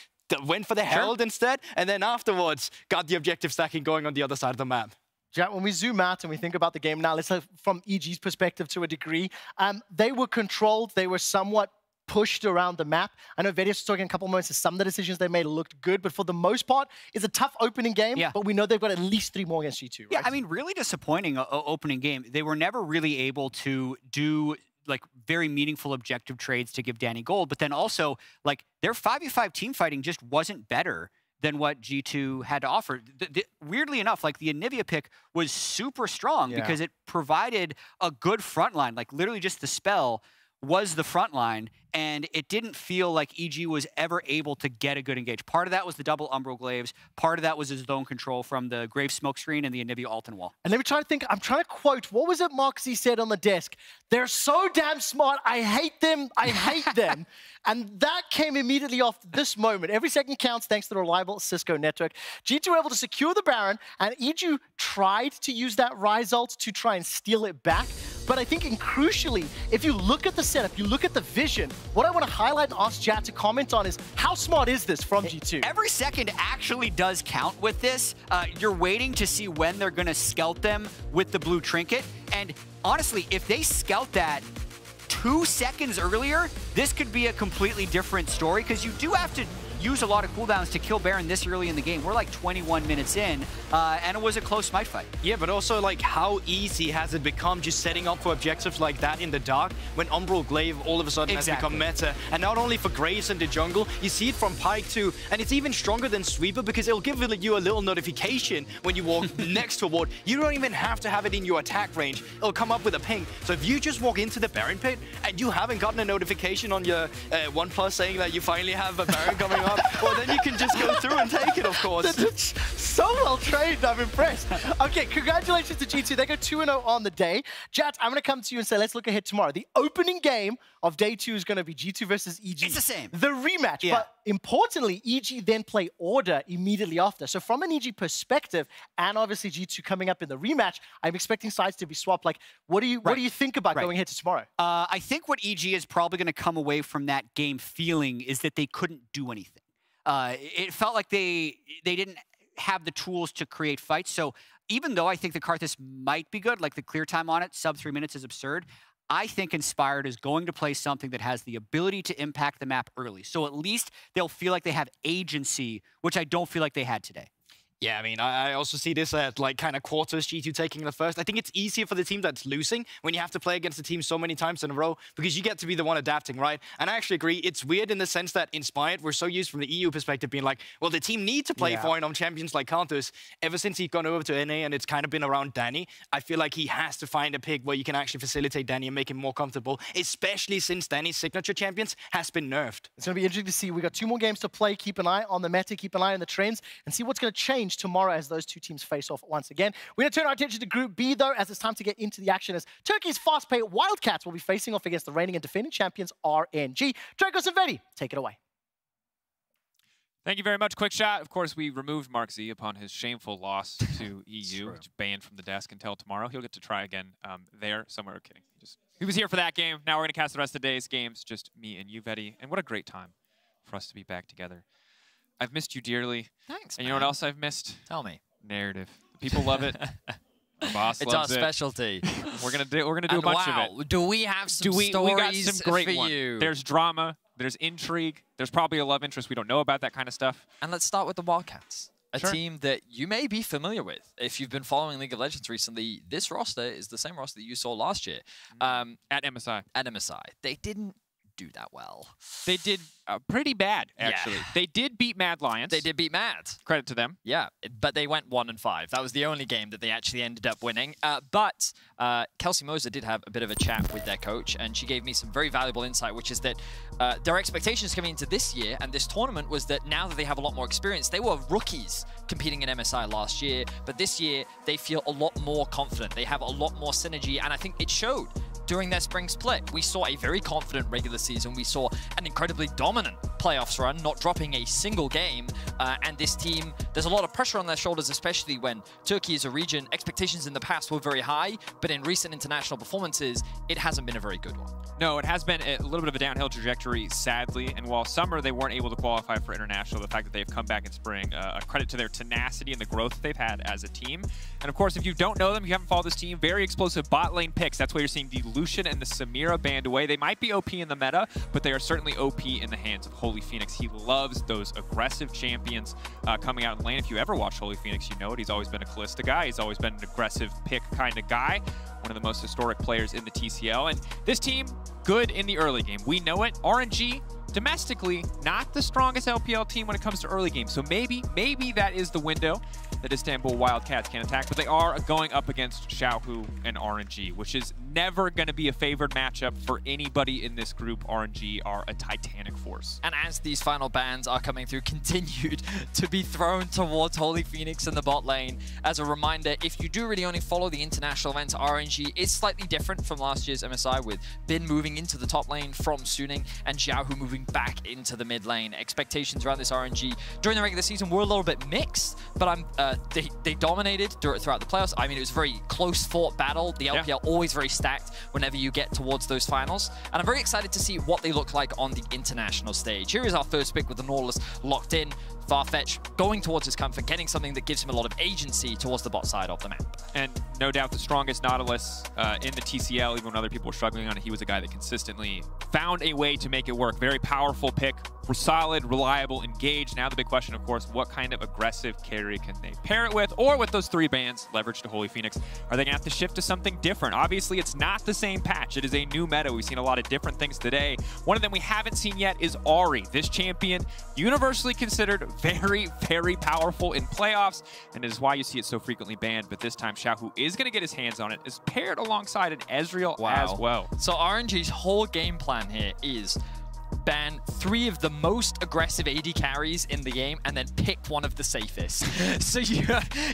went for the Herald instead, and then afterwards got the objective stacking going on the other side of the map. Jack, when we zoom out and we think about the game now, let's say from EG's perspective to a degree, they were controlled, they were somewhat pushed around the map. I know Vedius was talking a couple moments of some of the decisions they made looked good, but for the most part, it's a tough opening game, but we know they've got at least 3 more against G2, right? Yeah, I mean, really disappointing opening game. They were never really able to do like very meaningful objective trades to give Danny gold, but then also like their 5v5 team fighting just wasn't better than what G2 had to offer. Weirdly enough, like the Anivia pick was super strong because it provided a good front line, like literally just the spell was the front line, and it didn't feel like EG was ever able to get a good engage. Part of that was the double Umbral Glaives. Part of that was his zone control from the Grave Smokescreen and the Anivia Alton Wall. And let me try to think, I'm trying to quote, what was it Moxie said on the desk? They're so damn smart, I hate them, I hate them. And that came immediately off this moment. Every second counts thanks to the reliable Cisco network. G2 were able to secure the Baron, and EG tried to use that Rise ult to try and steal it back. But I think, and crucially, if you look at the setup, you look at the vision, what I want to highlight and ask Jat to comment on is, how smart is this from G2? Every second actually does count with this. You're waiting to see when they're going to scout them with the blue trinket. And honestly, if they scout that 2 seconds earlier, this could be a completely different story, because you do have to use a lot of cooldowns to kill Baron this early in the game. We're like 21 minutes in, and it was a close smite fight. Yeah, but also like how easy has it become just setting up for objectives like that in the dark when Umbral Glaive all of a sudden has become meta. And not only for Graves in the jungle, you see it from Pyke too, and it's even stronger than Sweeper because it'll give you a little notification when you walk next to a ward. You don't even have to have it in your attack range. It'll come up with a ping. So if you just walk into the Baron pit and you haven't gotten a notification on your OnePlus saying that you finally have a Baron coming up, well, then you can just go through and take it, of course. That's so well trained, I'm impressed. Okay, congratulations to G2. They go 2-0 on the day. Jat, I'm going to come to you and say, let's look ahead tomorrow. The opening game of day 2 is going to be G2 versus EG. It's the same. The rematch. Yeah. But importantly, EG then play Order immediately after. So from an EG perspective, and obviously G2 coming up in the rematch, I'm expecting sides to be swapped. Like, what do you think about going ahead to tomorrow? I think what EG is probably going to come away from that game feeling is that they couldn't do anything. It felt like they didn't have the tools to create fights. So even though I think the Karthus might be good, like the clear time on it, sub 3 minutes is absurd, I think Inspired is going to play something that has the ability to impact the map early. So at least they'll feel like they have agency, which I don't feel like they had today. Yeah, I mean, I also see this at like kind of quarters, G2 taking the first. I think it's easier for the team that's losing when you have to play against the team so many times in a row because you get to be the one adapting, right? And I actually agree. It's weird in the sense that Inspired, we're so used from the EU perspective being like, well, the team need to play for champions like Karthus. Ever since he's gone over to NA and it's kind of been around Danny, I feel like he has to find a pick where you can actually facilitate Danny and make him more comfortable, especially since Danny's signature champions has been nerfed. It's going to be interesting to see. We got 2 more games to play. Keep an eye on the meta, keep an eye on the trends, and see what's going to change tomorrow as those 2 teams face off once again. We're going to turn our attention to Group B, though, as it's time to get into the action, as Turkey's fast-paced Wildcats will be facing off against the reigning and defending champions, RNG. Dragos and Vedi, take it away. Thank you very much. Quick shot. Of course, we removed Mark Z upon his shameful loss to EU, which banned from the desk until tomorrow. He'll get to try again there somewhere. Kidding. He was here for that game. Now we're going to cast the rest of the day's games, just me and you, Vedi. And what a great time for us to be back together. I've missed you dearly. Thanks, And you know what else I've missed? Tell me. Narrative. People love it. Our boss It's loves our specialty. We're gonna do a bunch of it. Do we have some we got stories some great for ones. you? There's drama. There's intrigue. There's probably a love interest we don't know about, that kind of stuff. And let's start with the Wildcats, a team that you may be familiar with. If you've been following League of Legends recently, this roster is the same roster that you saw last year. At MSI. At MSI. They didn't do that well. They did pretty bad, actually. Yeah. They did beat Mad Lions. They did beat Mad. Credit to them. Yeah, but they went 1-5. That was the only game that they actually ended up winning. But Kelsey Moser did have a bit of a chat with their coach, and she gave me some very valuable insight, which is that their expectations coming into this year and this tournament was that now that they have a lot more experience, they were rookies competing in MSI last year, but this year they feel a lot more confident. They have a lot more synergy, and I think it showed. During their spring split, we saw a very confident regular season. We saw an incredibly dominant playoffs run, not dropping a single game. And this team, there's a lot of pressure on their shoulders, especially when Turkey is a region. Expectations in the past were very high, but in recent international performances, it hasn't been a very good one. No, it has been a little bit of a downhill trajectory, sadly. And while summer they weren't able to qualify for international, the fact that they've come back in spring, a credit to their tenacity and the growth that they've had as a team. And of course, if you don't know them, you haven't followed this team, very explosive bot lane picks. That's why you're seeing the Lucian and the Samira band away. They might be OP in the meta, but they are certainly OP in the hands of Holy Phoenix. He loves those aggressive champions coming out in lane. If you ever watch Holy Phoenix, you know it. He's always been a Callista guy. He's always been an aggressive pick kind of guy. One of the most historic players in the TCL. And this team, good in the early game. We know it. RNG, domestically, not the strongest LPL team when it comes to early game. So maybe that is the window that Istanbul Wildcats can attack, but they are going up against Xiaohu and RNG, which is never going to be a favored matchup for anybody in this group. RNG are a titanic force. And as these final bans are coming through, continued to be thrown towards Holy Phoenix in the bot lane. As a reminder, if you do really only follow the international events, RNG is slightly different from last year's MSI, with Bin moving into the top lane from Suning and Xiaohu moving back into the mid lane. Expectations around this RNG during the regular season were a little bit mixed, but they dominated throughout the playoffs. I mean, it was a very close fought battle. The LPL always very stacked whenever you get towards those finals. And I'm very excited to see what they look like on the international stage. Here is our first pick with the Nautilus locked in. Farfetch going towards his comfort, getting something that gives him a lot of agency towards the bot side of the map. And no doubt the strongest Nautilus in the TCL, even when other people were struggling on it, he was a guy that consistently found a way to make it work. Very powerful pick, solid, reliable, engaged. Now the big question, of course, what kind of aggressive carry can they pair it with? Or with those three bans leveraged to Holy Phoenix, are they going to have to shift to something different? Obviously, it's not the same patch. It is a new meta. We've seen a lot of different things today. One of them we haven't seen yet is Ahri. This champion, universally considered very, very powerful in playoffs, and it is why you see it so frequently banned. But this time, Xiaohu is going to get his hands on it, is paired alongside an Ezreal as well. So RNG's whole game plan here is ban 3 of the most aggressive AD carries in the game and then pick one of the safest. So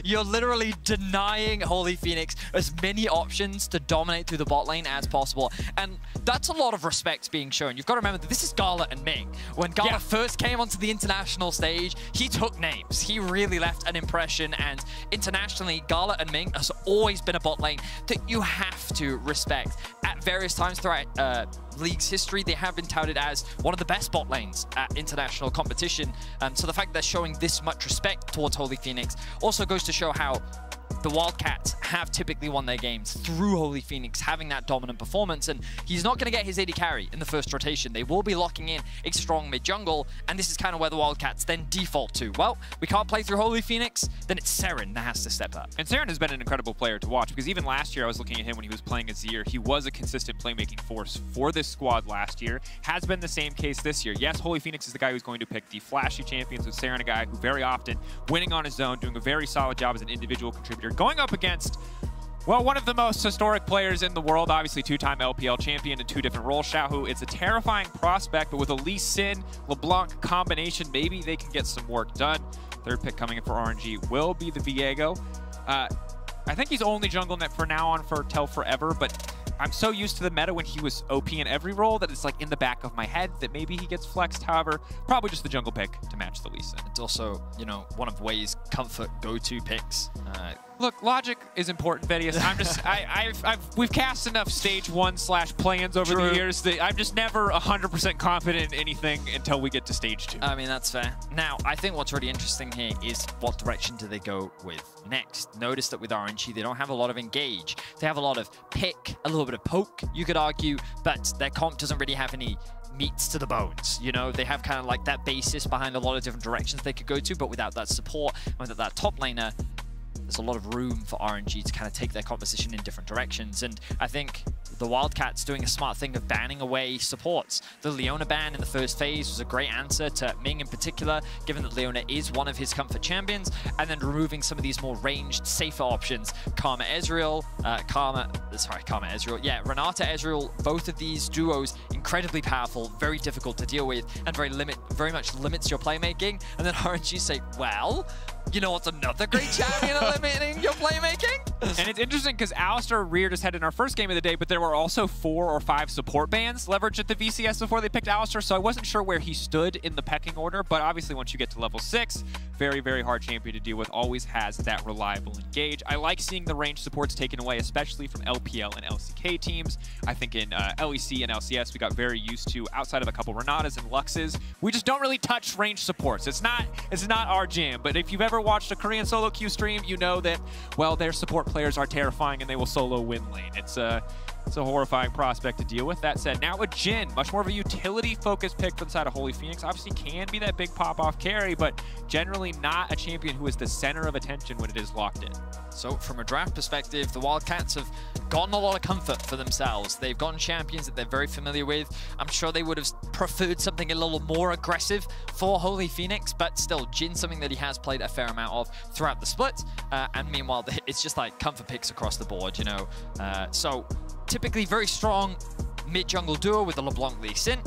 you're literally denying Holy Phoenix as many options to dominate through the bot lane as possible. And that's a lot of respect being shown. You've got to remember that this is Gala and Ming. When Gala first came onto the international stage, he took names. He really left an impression, and internationally, Gala and Ming has always been a bot lane that you have to respect. At various times throughout League's history, they have been touted as one of the best bot lanes at international competition. So the fact that they're showing this much respect towards Holy Phoenix also goes to show how the Wildcats have typically won their games through Holy Phoenix having that dominant performance, and he's not going to get his AD carry in the first rotation. They will be locking in a strong mid-jungle, and this is kind of where the Wildcats then default to. Well, we can't play through Holy Phoenix, then it's Seren that has to step up. And Seren has been an incredible player to watch, because even last year I was looking at him when he was playing Azir. He was a consistent playmaking force for this squad last year. Has been the same case this year. Yes, Holy Phoenix is the guy who's going to pick the flashy champions, with Seren a guy who very often winning on his own, doing a very solid job as an individual contributor, going up against, well, one of the most historic players in the world, obviously two-time LPL champion in 2 different roles. Xiaohu, it's a terrifying prospect, but with a Lee Sin, LeBlanc combination, maybe they can get some work done. Third pick coming in for RNG will be the Viego. I think he's only jungle net for now on for till forever, but I'm so used to the meta when he was OP in every role that it's like in the back of my head that maybe he gets flexed. However, probably just the jungle pick to match the Lee Sin. It's also, you know, one of Wei's comfort go-to picks. Look, logic is important, Vedius. I'm just, we've cast enough stage 1/ play-ins over the years that I'm just never 100% confident in anything until we get to stage 2. I mean, that's fair. Now, I think what's really interesting here is what direction do they go with next? Notice that with RNG, they don't have a lot of engage. They have a lot of pick, a little bit of poke, you could argue, but their comp doesn't really have any meats to the bones. You know, they have kind of like that basis behind a lot of different directions they could go to, but without that support, without that top laner, there's a lot of room for RNG to kind of take their composition in different directions. And I think the Wildcats doing a smart thing of banning away supports. The Leona ban in the first phase was a great answer to Ming in particular, given that Leona is one of his comfort champions, and then removing some of these more ranged, safer options. Karma Ezreal, Renata Ezreal, both of these duos incredibly powerful, very difficult to deal with, and very much limits your playmaking. And then RNG say, well, you know what's another great champion limiting your playmaking? And it's interesting because Alistar reared his head in our first game of the day, but there were also 4 or 5 support bans leveraged at the VCS before they picked Alistar, so I wasn't sure where he stood in the pecking order, but obviously once you get to level 6, very, very hard champion to deal with, always has that reliable engage. I like seeing the range supports taken away, especially from LPL and LCK teams. I think in LEC and LCS, we got very used to, outside of a couple Renatas and Luxes, we just don't really touch range supports. It's not our jam, but if you've ever watched a Korean solo queue stream, you know that, well, their support players are terrifying and they will solo win lane. It's a horrifying prospect to deal with. That said, now a Jhin, much more of a utility-focused pick for the side of Holy Phoenix. Obviously can be that big pop-off carry, but generally not a champion who is the center of attention when it is locked in. So from a draft perspective, the Wildcats have gotten a lot of comfort for themselves. They've gotten champions that they're very familiar with. I'm sure they would have preferred something a little more aggressive for Holy Phoenix, but still, Jhin's something that he has played a fair amount of throughout the split. And meanwhile, it's just like comfort picks across the board, you know. So typically very strong mid-jungle duo with the LeBlanc Lee Sin.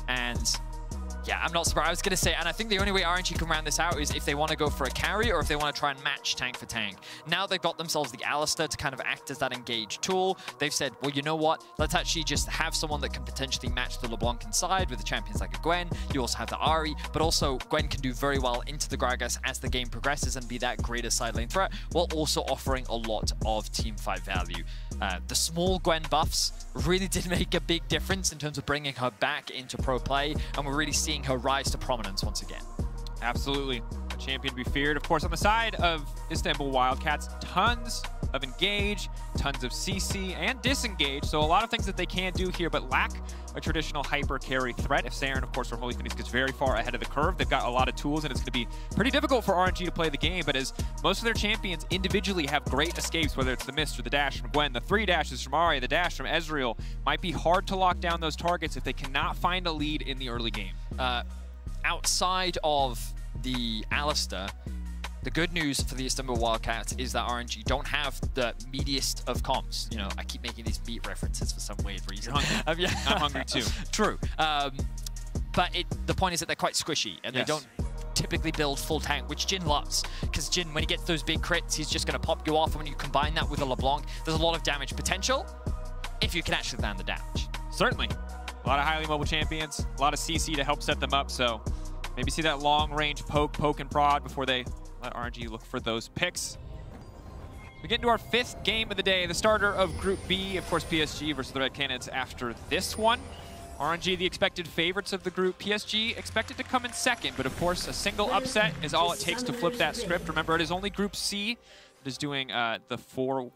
And yeah, I'm not surprised. I was going to say, and I think the only way RNG can round this out is if they want to go for a carry or if they want to try and match tank for tank. Now they've got themselves the Alistar to kind of act as that engage tool. They've said, well, you know what? Let's actually just have someone that can potentially match the LeBlanc inside with the champions like a Gwen. You also have the Ahri, but also Gwen can do very well into the Gragas as the game progresses and be that greater side lane threat, while also offering a lot of team fight value. The small Gwen buffs really did make a big difference in terms of bringing her back into pro play, and we're really seeing her rise to prominence once again. Absolutely. A champion to be feared. Of course, on the side of Istanbul Wildcats, tons of engage, tons of CC, and disengage. So a lot of things that they can do here, but lack a traditional hyper carry threat. If Saren, of course, for Holy Phoenix gets very far ahead of the curve, they've got a lot of tools, and it's going to be pretty difficult for RNG to play the game. But as most of their champions individually have great escapes, whether it's the Mist or the dash from Gwen, the 3 dashes from Ahri, the dash from Ezreal, might be hard to lock down those targets if they cannot find a lead in the early game. Outside of the Alistar, the good news for the Istanbul Wildcats is that RNG don't have the meatiest of comps. You know, I keep making these meat references for some weird reason. Yeah. I'm hungry too. True. But the point is that they're quite squishy, and they don't typically build full tank, which Jhin loves. Because Jhin, when he gets those big crits, he's just going to pop you off. And when you combine that with a LeBlanc, there's a lot of damage potential if you can actually land the damage. Certainly. A lot of highly mobile champions, a lot of CC to help set them up. So maybe see that long-range poke and prod before they let RNG look for those picks. We get into our 5th game of the day, the starter of Group B. Of course, PSG versus the Red Canids after this one. RNG, the expected favorites of the group. PSG expected to come in second, but of course, a single upset is all it takes to flip that script. Remember, it is only Group C that is doing the 4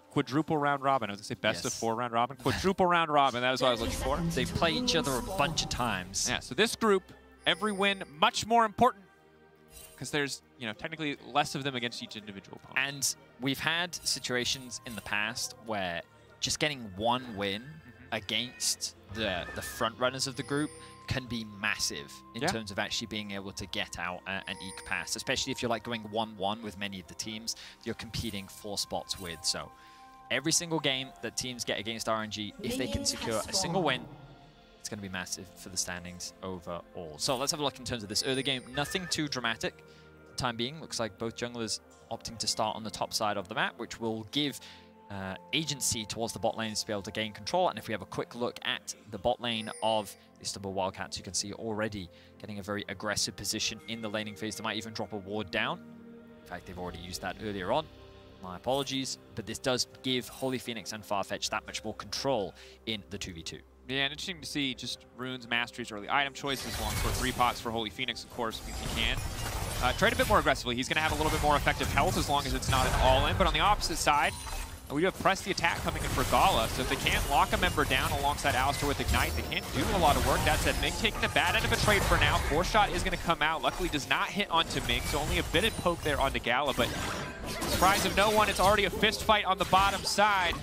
quadruple round robin. I was going to say best of 4 round robin. Quadruple round robin, that is what I was looking for. They play each other a bunch of times. Yeah, so this group, every win much more important because there's, you know, technically less of them against each individual opponent. And we've had situations in the past where just getting one win against the front runners of the group can be massive in terms of actually being able to get out and eke past, especially if you're like going 1-1 with many of the teams you're competing for spots with. So every single game that teams get against RNG, if they can secure a single win, it's going to be massive for the standings overall. So let's have a look in terms of this early game. Nothing too dramatic for the time being. Looks like both junglers opting to start on the top side of the map, which will give agency towards the bot lanes to be able to gain control. And if we have a quick look at the bot lane of Istanbul Wildcats, you can see already getting a very aggressive position in the laning phase. They might even drop a ward down. In fact, they've already used that earlier on. My apologies, but this does give Holy Phoenix and Farfetch that much more control in the 2v2. Yeah, and interesting to see just Rune's Mastery's early item choices, long for 3 pots for Holy Phoenix, of course, if he can. Trade a bit more aggressively. He's going to have a little bit more effective health as long as it's not an all-in. But on the opposite side, we do have Press the Attack coming in for Gala, so if they can't lock a member down alongside Alistar with Ignite, they can't do a lot of work. That said, Ming taking the bad end of a trade for now. 4-shot is going to come out. Luckily, does not hit onto Ming, so only a bit of poke there onto Gala, but surprise of no one, it's already a fist fight on the bottom side.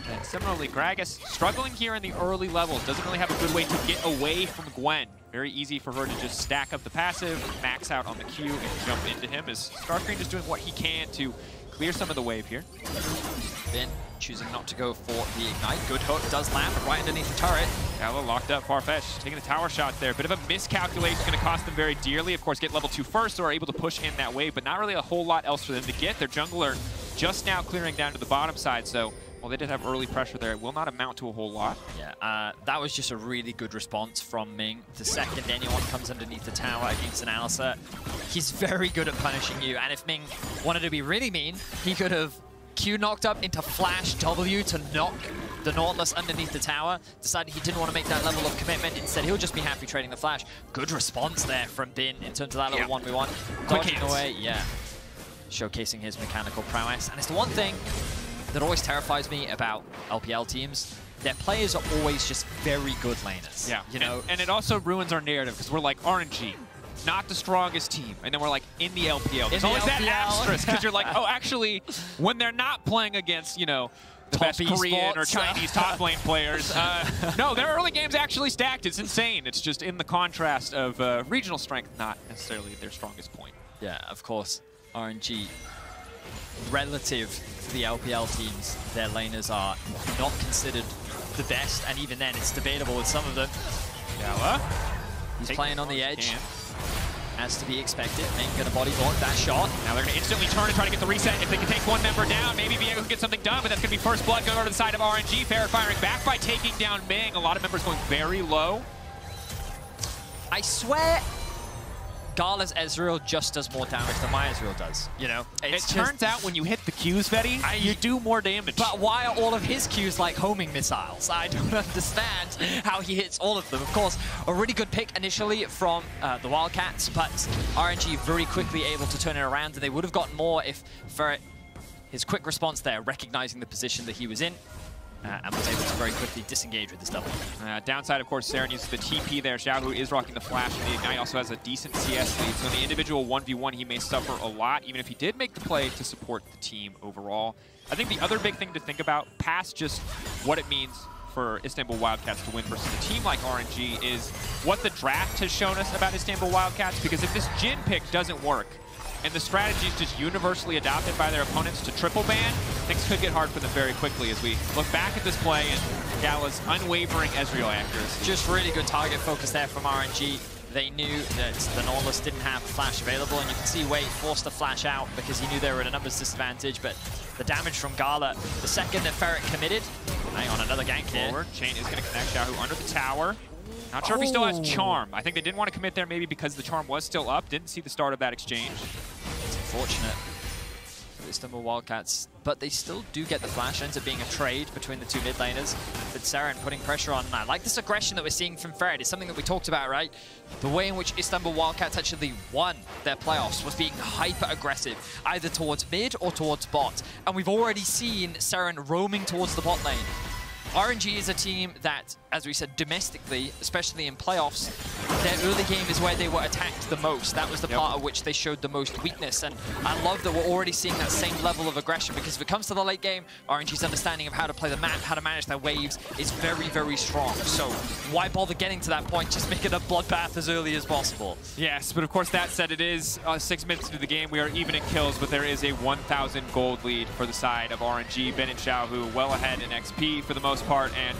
And similarly, Gragas struggling here in the early levels. Doesn't really have a good way to get away from Gwen. Very easy for her to just stack up the passive, max out on the Q, and jump into him as Starscream is doing what he can to clear some of the wave here. Bin choosing not to go for the ignite. Good hook does land right underneath the turret. Gallo locked up, Farfetch taking the tower shot there. Bit of a miscalculation, going to cost them very dearly. Of course, get level 2 first, so are able to push in that wave, but not really a whole lot else for them to get. Their jungler just now clearing down to the bottom side, so while they did have early pressure there, it will not amount to a whole lot. Yeah, that was just a really good response from Ming. The second anyone comes underneath the tower against an Alistair, he's very good at punishing you, and if Ming wanted to be really mean, he could have Q knocked up into flash W to knock the Nautilus underneath the tower. Decided he didn't want to make that level of commitment. Instead, he'll just be happy trading the flash. Good response there from Bin in terms of that little 1v1. Dodging away, yeah. Showcasing his mechanical prowess. And it's the one thing that always terrifies me about LPL teams. Their players are always just very good laners. Yeah, you know, and it also ruins our narrative because we're like RNG. Not the strongest team, and then we're like in the LPL. There's always that asterisk because you're like, oh, actually, when they're not playing against, you know, the best Korean or Chinese top lane players, no, their early game's actually stacked. It's insane. It's just in the contrast of regional strength, not necessarily their strongest point. Yeah, of course, RNG relative to the LPL teams, their laners are not considered the best, and even then, it's debatable with some of them. Gala, he's playing on the edge. As to be expected, Ming gonna body block that shot. Now they're gonna instantly turn and try to get the reset. If they can take one member down, maybe be able to get something done, but that's gonna be first blood going over to the side of RNG. Ferret firing back by taking down Ming. A lot of members going very low. I swear, Gala's Ezreal just does more damage than my Ezreal does, you know? It turns out when you hit the Qs, Vetty, you do more damage. But why are all of his Qs like homing missiles? I don't understand how he hits all of them. Of course, a really good pick initially from the Wildcats, but RNG very quickly able to turn it around, and they would have gotten more if Ferret, his quick response there, recognizing the position that he was in, and was able to very quickly disengage with this double. Downside, of course, Saren uses the TP there. Xiaohu is rocking the flash, and the Ignite also has a decent CS lead. So in the individual 1v1, he may suffer a lot, even if he did make the play to support the team overall. I think the other big thing to think about, past just what it means for Istanbul Wildcats to win versus a team like RNG, is what the draft has shown us about Istanbul Wildcats, because if this Jhin pick doesn't work, and the strategy is just universally adopted by their opponents to triple ban, things could get hard for them very quickly as we look back at this play and Gala's unwavering Ezreal accuracy. Just really good target focus there from RNG. They knew that the Nautilus didn't have flash available, and you can see Wade forced to flash out because he knew they were at a numbers disadvantage, but the damage from Gala, the second that Ferret committed, hang on, another gank here. Forward. Chain is going to connect Xiaohu under the tower. Not sure if he still has Charm. I think they didn't want to commit there maybe because the Charm was still up. Didn't see the start of that exchange. It's unfortunate for Istanbul Wildcats, but they still do get the flash. Ends up being a trade between the two mid laners. But Saren putting pressure on. I like this aggression that we're seeing from Ferret. It's something that we talked about, right? The way in which Istanbul Wildcats actually won their playoffs was being hyper-aggressive, either towards mid or towards bot. And we've already seen Saren roaming towards the bot lane. RNG is a team that, as we said, domestically, especially in playoffs, their early game is where they were attacked the most. That was the part of which they showed the most weakness. And I love that we're already seeing that same level of aggression, because if it comes to the late game, RNG's understanding of how to play the map, how to manage their waves is very, very strong. So why bother getting to that point? Just make it a bloodbath as early as possible. Yes, but of course, that said, it is 6 minutes into the game. We are even in kills, but there is a 1,000 gold lead for the side of RNG. Ben and Xiaohu well ahead in XP for the most part, and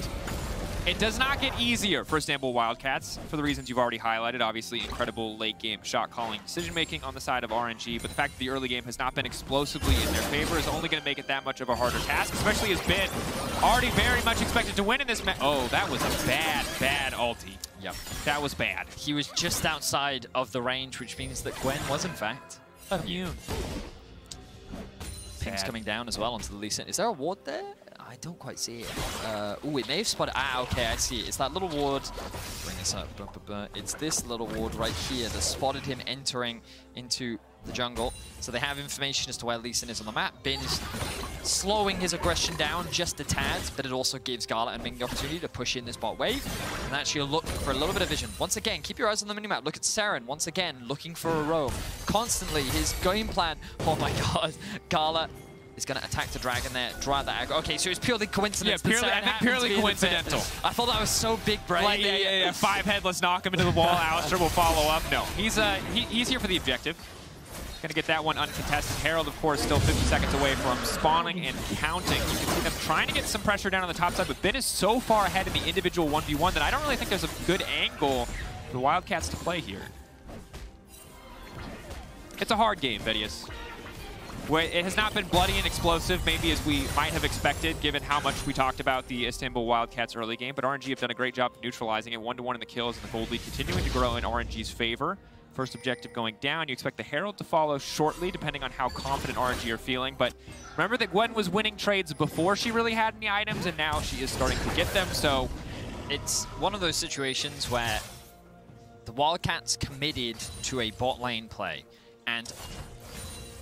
it does not get easier for Istanbul Wildcats for the reasons you've already highlighted. Obviously, incredible late game shot calling, decision making on the side of RNG, but the fact that the early game has not been explosively in their favor is only going to make it that much of a harder task, especially as Ben already very much expected to win in this match. Oh, that was a bad ulti. Yep. That was bad. He was just outside of the range, which means that Gwen was in fact immune. Ping's coming down as well onto the Lee Sin. Is there a ward there? I don't quite see it. Oh, it may have spotted. Ah, okay, I see it. It's that little ward. Bring this up. It's this little ward right here that spotted him entering into the jungle. So they have information as to where Lee Sin is on the map. Bin is slowing his aggression down just a tad, but it also gives Gala and Ming the opportunity to push in this bot wave and actually look for a little bit of vision. Once again, keep your eyes on the minimap. Look at Saren, once again, looking for a roam. Constantly, his game plan, oh my god, Gala is going to attack the dragon there, draw out the aggro. Okay, so it's purely coincidence. Yeah, I think purely coincidental. I thought that was so big brain. Like, yeah. 5 headless, knock him into the wall. Alistair will follow up. No, he's here for the objective. Going to get that one uncontested. Herald, of course, still 50 seconds away from spawning and counting. You can see them trying to get some pressure down on the top side, but Ben is so far ahead in the individual 1v1 that I don't really think there's a good angle for the Wildcats to play here. It's a hard game, Vedius. It has not been bloody and explosive, maybe as we might have expected, given how much we talked about the Istanbul Wildcats early game, but RNG have done a great job of neutralizing it. 1-1 in the kills, and the gold lead continuing to grow in RNG's favor. First objective going down. You expect the Herald to follow shortly, depending on how confident RNG are feeling. But remember that Gwen was winning trades before she really had any items, and now she is starting to get them, so... It's one of those situations where the Wildcats committed to a bot lane play, and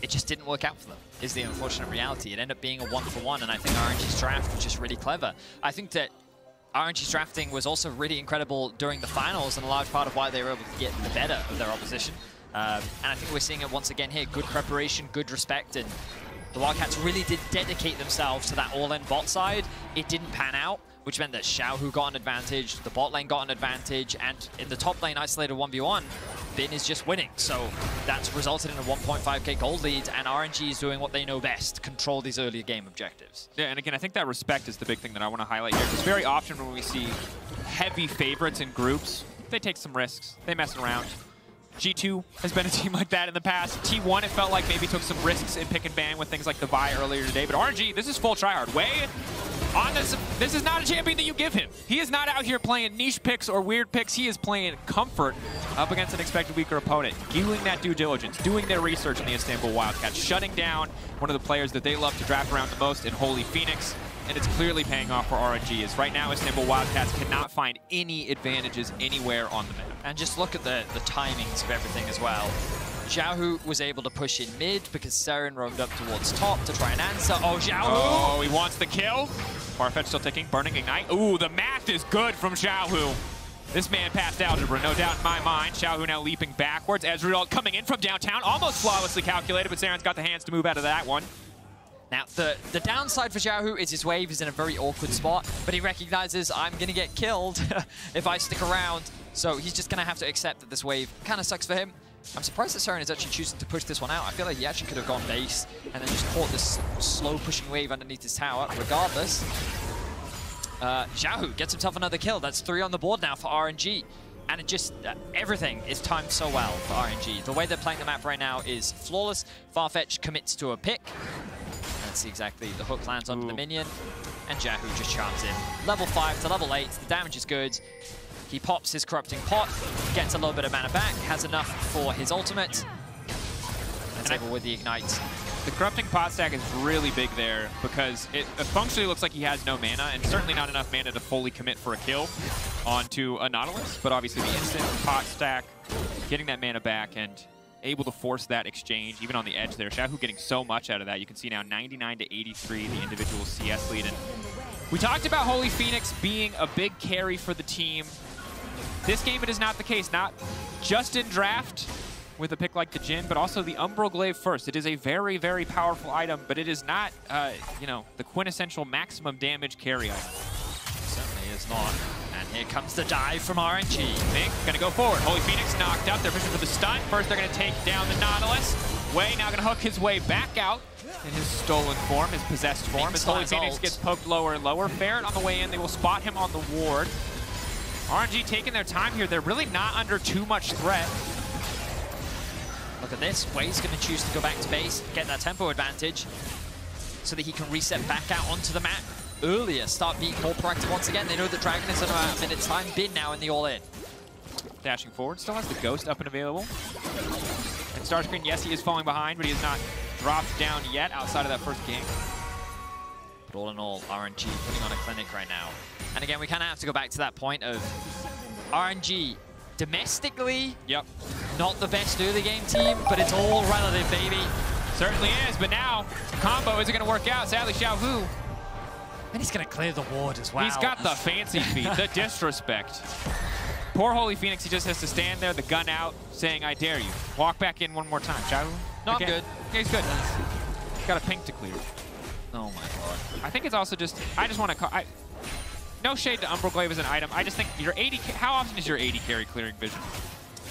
it just didn't work out for them, is the unfortunate reality. It ended up being a 1-for-1, and I think RNG's draft was just really clever. I think that RNG's drafting was also really incredible during the finals, and a large part of why they were able to get the better of their opposition. And I think we're seeing it once again here. Good preparation, good respect, and the Wildcats really did dedicate themselves to that all-in bot side. It didn't pan out, which meant that Xiaohu got an advantage, the bot lane got an advantage, and in the top lane isolated 1v1, Bin is just winning. So that's resulted in a 1.5k gold lead, and RNG is doing what they know best, control these early game objectives. Yeah, and again, I think that respect is the big thing that I want to highlight here, because very often when we see heavy favorites in groups, they take some risks, they mess around. G2 has been a team like that in the past. T1, it felt like maybe took some risks in pick and ban with things like the Vi earlier today, but RNG, this is full tryhard. Way on this is not a champion that you give him. He is not out here playing niche picks or weird picks. He is playing comfort up against an expected weaker opponent, doing that due diligence, doing their research on the Istanbul Wildcats, shutting down one of the players that they love to draft around the most in Holy Phoenix. And it's clearly paying off for RNG, as right now Istanbul Wildcats cannot find any advantages anywhere on the map. And just look at the timings of everything as well. Xiaohu was able to push in mid because Seren roamed up towards top to try and answer. Oh, Xiaohu! Oh, he wants the kill. Farfetch still ticking, burning ignite. Ooh, the math is good from Xiaohu. This man passed algebra, no doubt in my mind. Xiaohu now leaping backwards. Ezreal coming in from downtown, almost flawlessly calculated, but Seren's got the hands to move out of that one. Now, the downside for Xiaohu is his wave is in a very awkward spot, but he recognizes I'm going to get killed if I stick around. So he's just going to have to accept that this wave kind of sucks for him. I'm surprised that Seren is actually choosing to push this one out. I feel like he actually could have gone base and then just caught this slow pushing wave underneath his tower. Regardless, Xiaohu gets himself another kill. That's 3 on the board now for RNG. And it just, everything is timed so well for RNG. The way they're playing the map right now is flawless. Farfetch commits to a pick. Let's see exactly. The hook lands onto the minion, and Xiaohu just charms in. Level 5 to level 8, the damage is good. He pops his Corrupting Pot, gets a little bit of mana back, has enough for his ultimate. That's able with the Ignite. The Corrupting Pot stack is really big there because it functionally looks like he has no mana, and certainly not enough mana to fully commit for a kill onto a Nautilus, but obviously the instant pot stack, getting that mana back and able to force that exchange, even on the edge there. Xiaohu getting so much out of that. You can see now 99 to 83, the individual CS lead. And we talked about Holy Phoenix being a big carry for the team. This game, it is not the case. Not just in draft with a pick like the Jhin, but also the Umbral Glaive first. It is a very, very powerful item, but it is not, you know, the quintessential maximum damage carry item. Certainly is not. And here comes the dive from RNG. Mink gonna go forward. Holy Phoenix knocked out. They're fishing for the stun. First, they're gonna take down the Nautilus. Wei now gonna hook his way back out in his stolen form, his possessed form. As Holy Phoenix gets poked lower and lower. Ferret on the way in. They will spot him on the ward. RNG taking their time here. They're really not under too much threat. Look at this. Wei's gonna choose to go back to base, get that tempo advantage, so that he can reset back out onto the map earlier, start being more proactive once again. They know that Dragon is in about a minute's time. Bin now in the all-in. Dashing forward, still has the Ghost up and available. And Starscreen, yes, he is falling behind, but he has not dropped down yet outside of that first game. But all in all, RNG putting on a clinic right now. And again, we kind of have to go back to that point of RNG domestically, not the best early game team, but it's all relative, baby. Certainly is, but now combo isn't going to work out. Sadly, Xiaohu. And he's going to clear the ward as well. He's got the fancy feet, the disrespect. Poor Holy Phoenix, he just has to stand there, the gun out, saying, I dare you. Walk back in one more time. Xiaohu? No, I'm good. Yeah, he's good. He's got a pink to clear. Oh my god. I think it's also just, I just want to, no shade to Umbral as an item. I just think your 80, how often is your 80 carry clearing vision?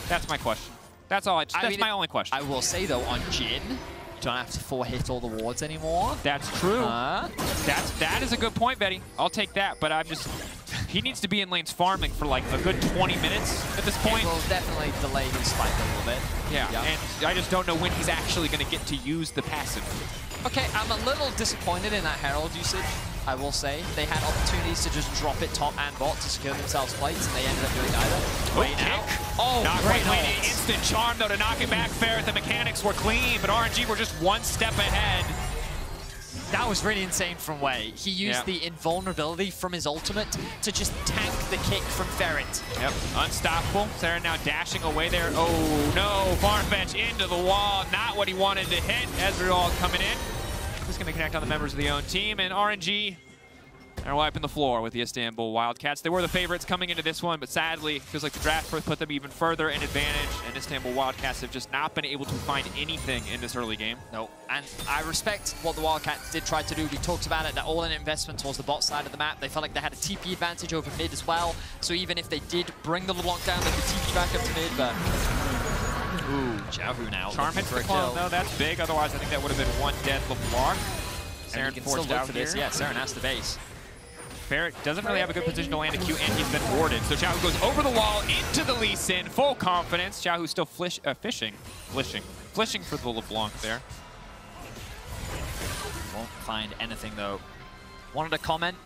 That's my question. That's all. That's my only question. I will say though, on Jin, you don't have to 4-hit all the wards anymore. That's true. That is a good point, Betty. I'll take that. But I'm just, he needs to be in lanes farming for like a good 20 minutes at this point. It will definitely delay his fight a little bit. Yeah, and I just don't know when he's actually going to get to use the passive. Okay, I'm a little disappointed in that Herald usage, I will say. They had opportunities to just drop it top and bot to secure themselves plates, and they ended up doing either. Wait now. Oh, not great quite ult. instant charm, though, to knock it back. Ferret, the mechanics were clean, but RNG were just one step ahead. That was really insane from Wei. He used the invulnerability from his ultimate to just tank the kick from Ferret. Yep, unstoppable. Sarah now dashing away there. Oh no, Farfetch into the wall. Not what he wanted to hit. Ezreal coming in. Just going to connect on the members of the own team, and RNG are wiping the floor with the Istanbul Wildcats. They were the favorites coming into this one, but sadly, it feels like the draft put them even further in advantage, and Istanbul Wildcats have just not been able to find anything in this early game. No, and I respect what the Wildcats did try to do. We talked about it, that all-in investment towards the bot side of the map. They felt like they had a TP advantage over mid as well, so even if they did bring the LeBlanc down, they could TP back up to mid, but... Ooh, Xiaohu now. Charm hits the clone, though. That's big. Otherwise, I think that would have been one dead LeBlanc. Saren can still look for this. Yeah, Saren has the base. Ferret doesn't really have a good position to land a Q, and he's been warded. So Xiaohu goes over the wall into the Lee Sin, full confidence. Xiaohu's still flishing for the LeBlanc there. Won't find anything, though. Wanted to comment.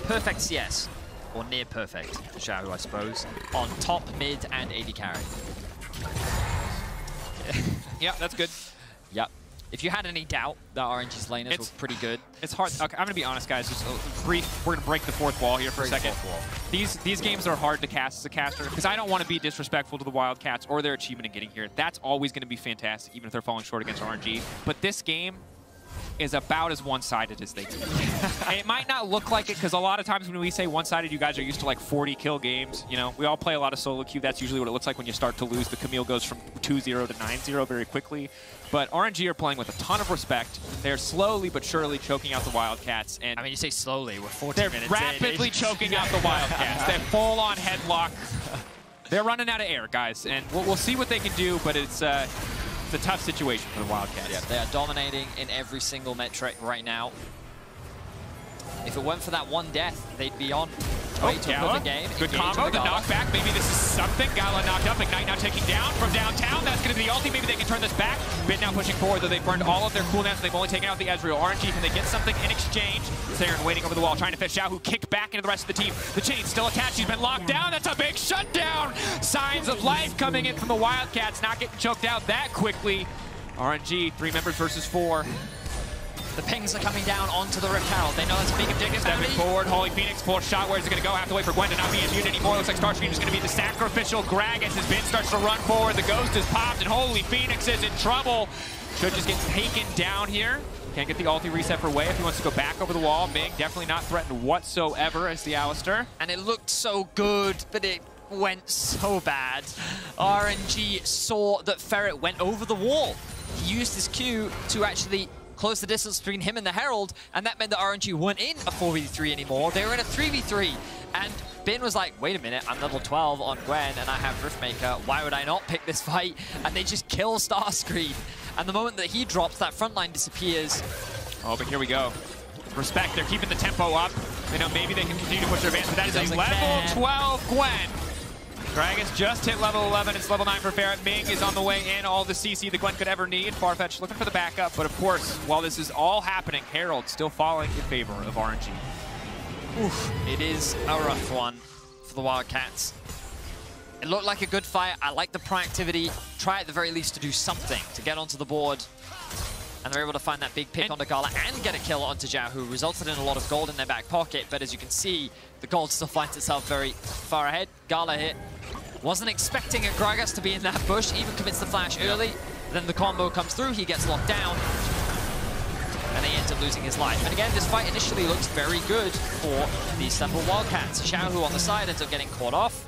Perfect CS, or near perfect, Xiaohu, I suppose, on top, mid, and AD carry. Yeah, that's good. Yep. If you had any doubt that RNG's laners were pretty good. It's hard. Okay, I'm going to be honest, guys. Just brief. We're going to break the fourth wall here for a second. These games are hard to cast as a caster because I don't want to be disrespectful to the Wildcats or their achievement in getting here. That's always going to be fantastic, even if they're falling short against RNG. But this game is about as one-sided as they can. It might not look like it because a lot of times when we say one-sided, you guys are used to like 40 kill games. You know, we all play a lot of solo queue. That's usually what it looks like when you start to lose. The Camille goes from 2-0 to 9-0 very quickly. But RNG are playing with a ton of respect. They're slowly but surely choking out the Wildcats. And I mean, you say slowly, we're 14 minutes in. They're rapidly choking out the Wildcats. They're full-on headlock. They're running out of air, guys. And we'll see what they can do, but it's a tough situation for the Wildcats. Yeah, they are dominating in every single metric right now. If it weren't for that one death, they'd be on way to another game. Good combo, the knockback. Maybe this is something. Gala knocked up. Ignite now taking down from downtown. That's going to be the ulti. Maybe they can turn this back. Bit now pushing forward, though they've burned all of their cooldowns. They've only taken out the Ezreal. RNG, can they get something in exchange? Saren waiting over the wall, trying to fish out, who kicked back into the rest of the team. The chain's still attached. She's been locked down. That's a big shutdown. Signs of life coming in from the Wildcats. Not getting choked out that quickly. RNG, 3 members versus 4. The pings are coming down onto the Rift Herald. They know that's a big objective. Stepping forward, Holy Phoenix, full shot. Where's it going to go? Have to wait for Gwen to not be immune anymore. Looks like Starscream is going to be the sacrificial Gragas as Ben starts to run forward. The Ghost is popped, and Holy Phoenix is in trouble. Should just get taken down here. Can't get the ulti reset for Wei if he wants to go back over the wall. Ming definitely not threatened whatsoever as the Alistar. And it looked so good, but it went so bad. RNG saw that Ferret went over the wall. He used his Q to actually close the distance between him and the Herald, and that meant that RNG weren't in a 4v3 anymore. They were in a 3v3, and Bin was like, wait a minute, I'm level 12 on Gwen, and I have Riftmaker. Why would I not pick this fight? And they just kill Starscream. And the moment that he drops, that front line disappears. Oh, but here we go. Respect, they're keeping the tempo up. You know, maybe they can continue to push their advance, but that is a level 12 Gwen. Gragas just hit level 11. It's level 9 for Ferret. Ming is on the way in. All the CC the Gwen could ever need. Farfetch looking for the backup. But of course, while this is all happening, Herald still falling in favor of RNG. Oof, it is a rough one for the Wildcats. It looked like a good fight. I like the proactivity. Try at the very least to do something to get onto the board. And they're able to find that big pick onto Gala and get a kill onto Zhao, who resulted in a lot of gold in their back pocket. But as you can see, the gold still finds itself very far ahead. Gala hit. Wasn't expecting a Gragas to be in that bush, even commits the flash early. Then the combo comes through, he gets locked down. And they end up losing his life. And again, this fight initially looks very good for the Istanbul Wildcats. Xiaohu on the side ends up getting caught off.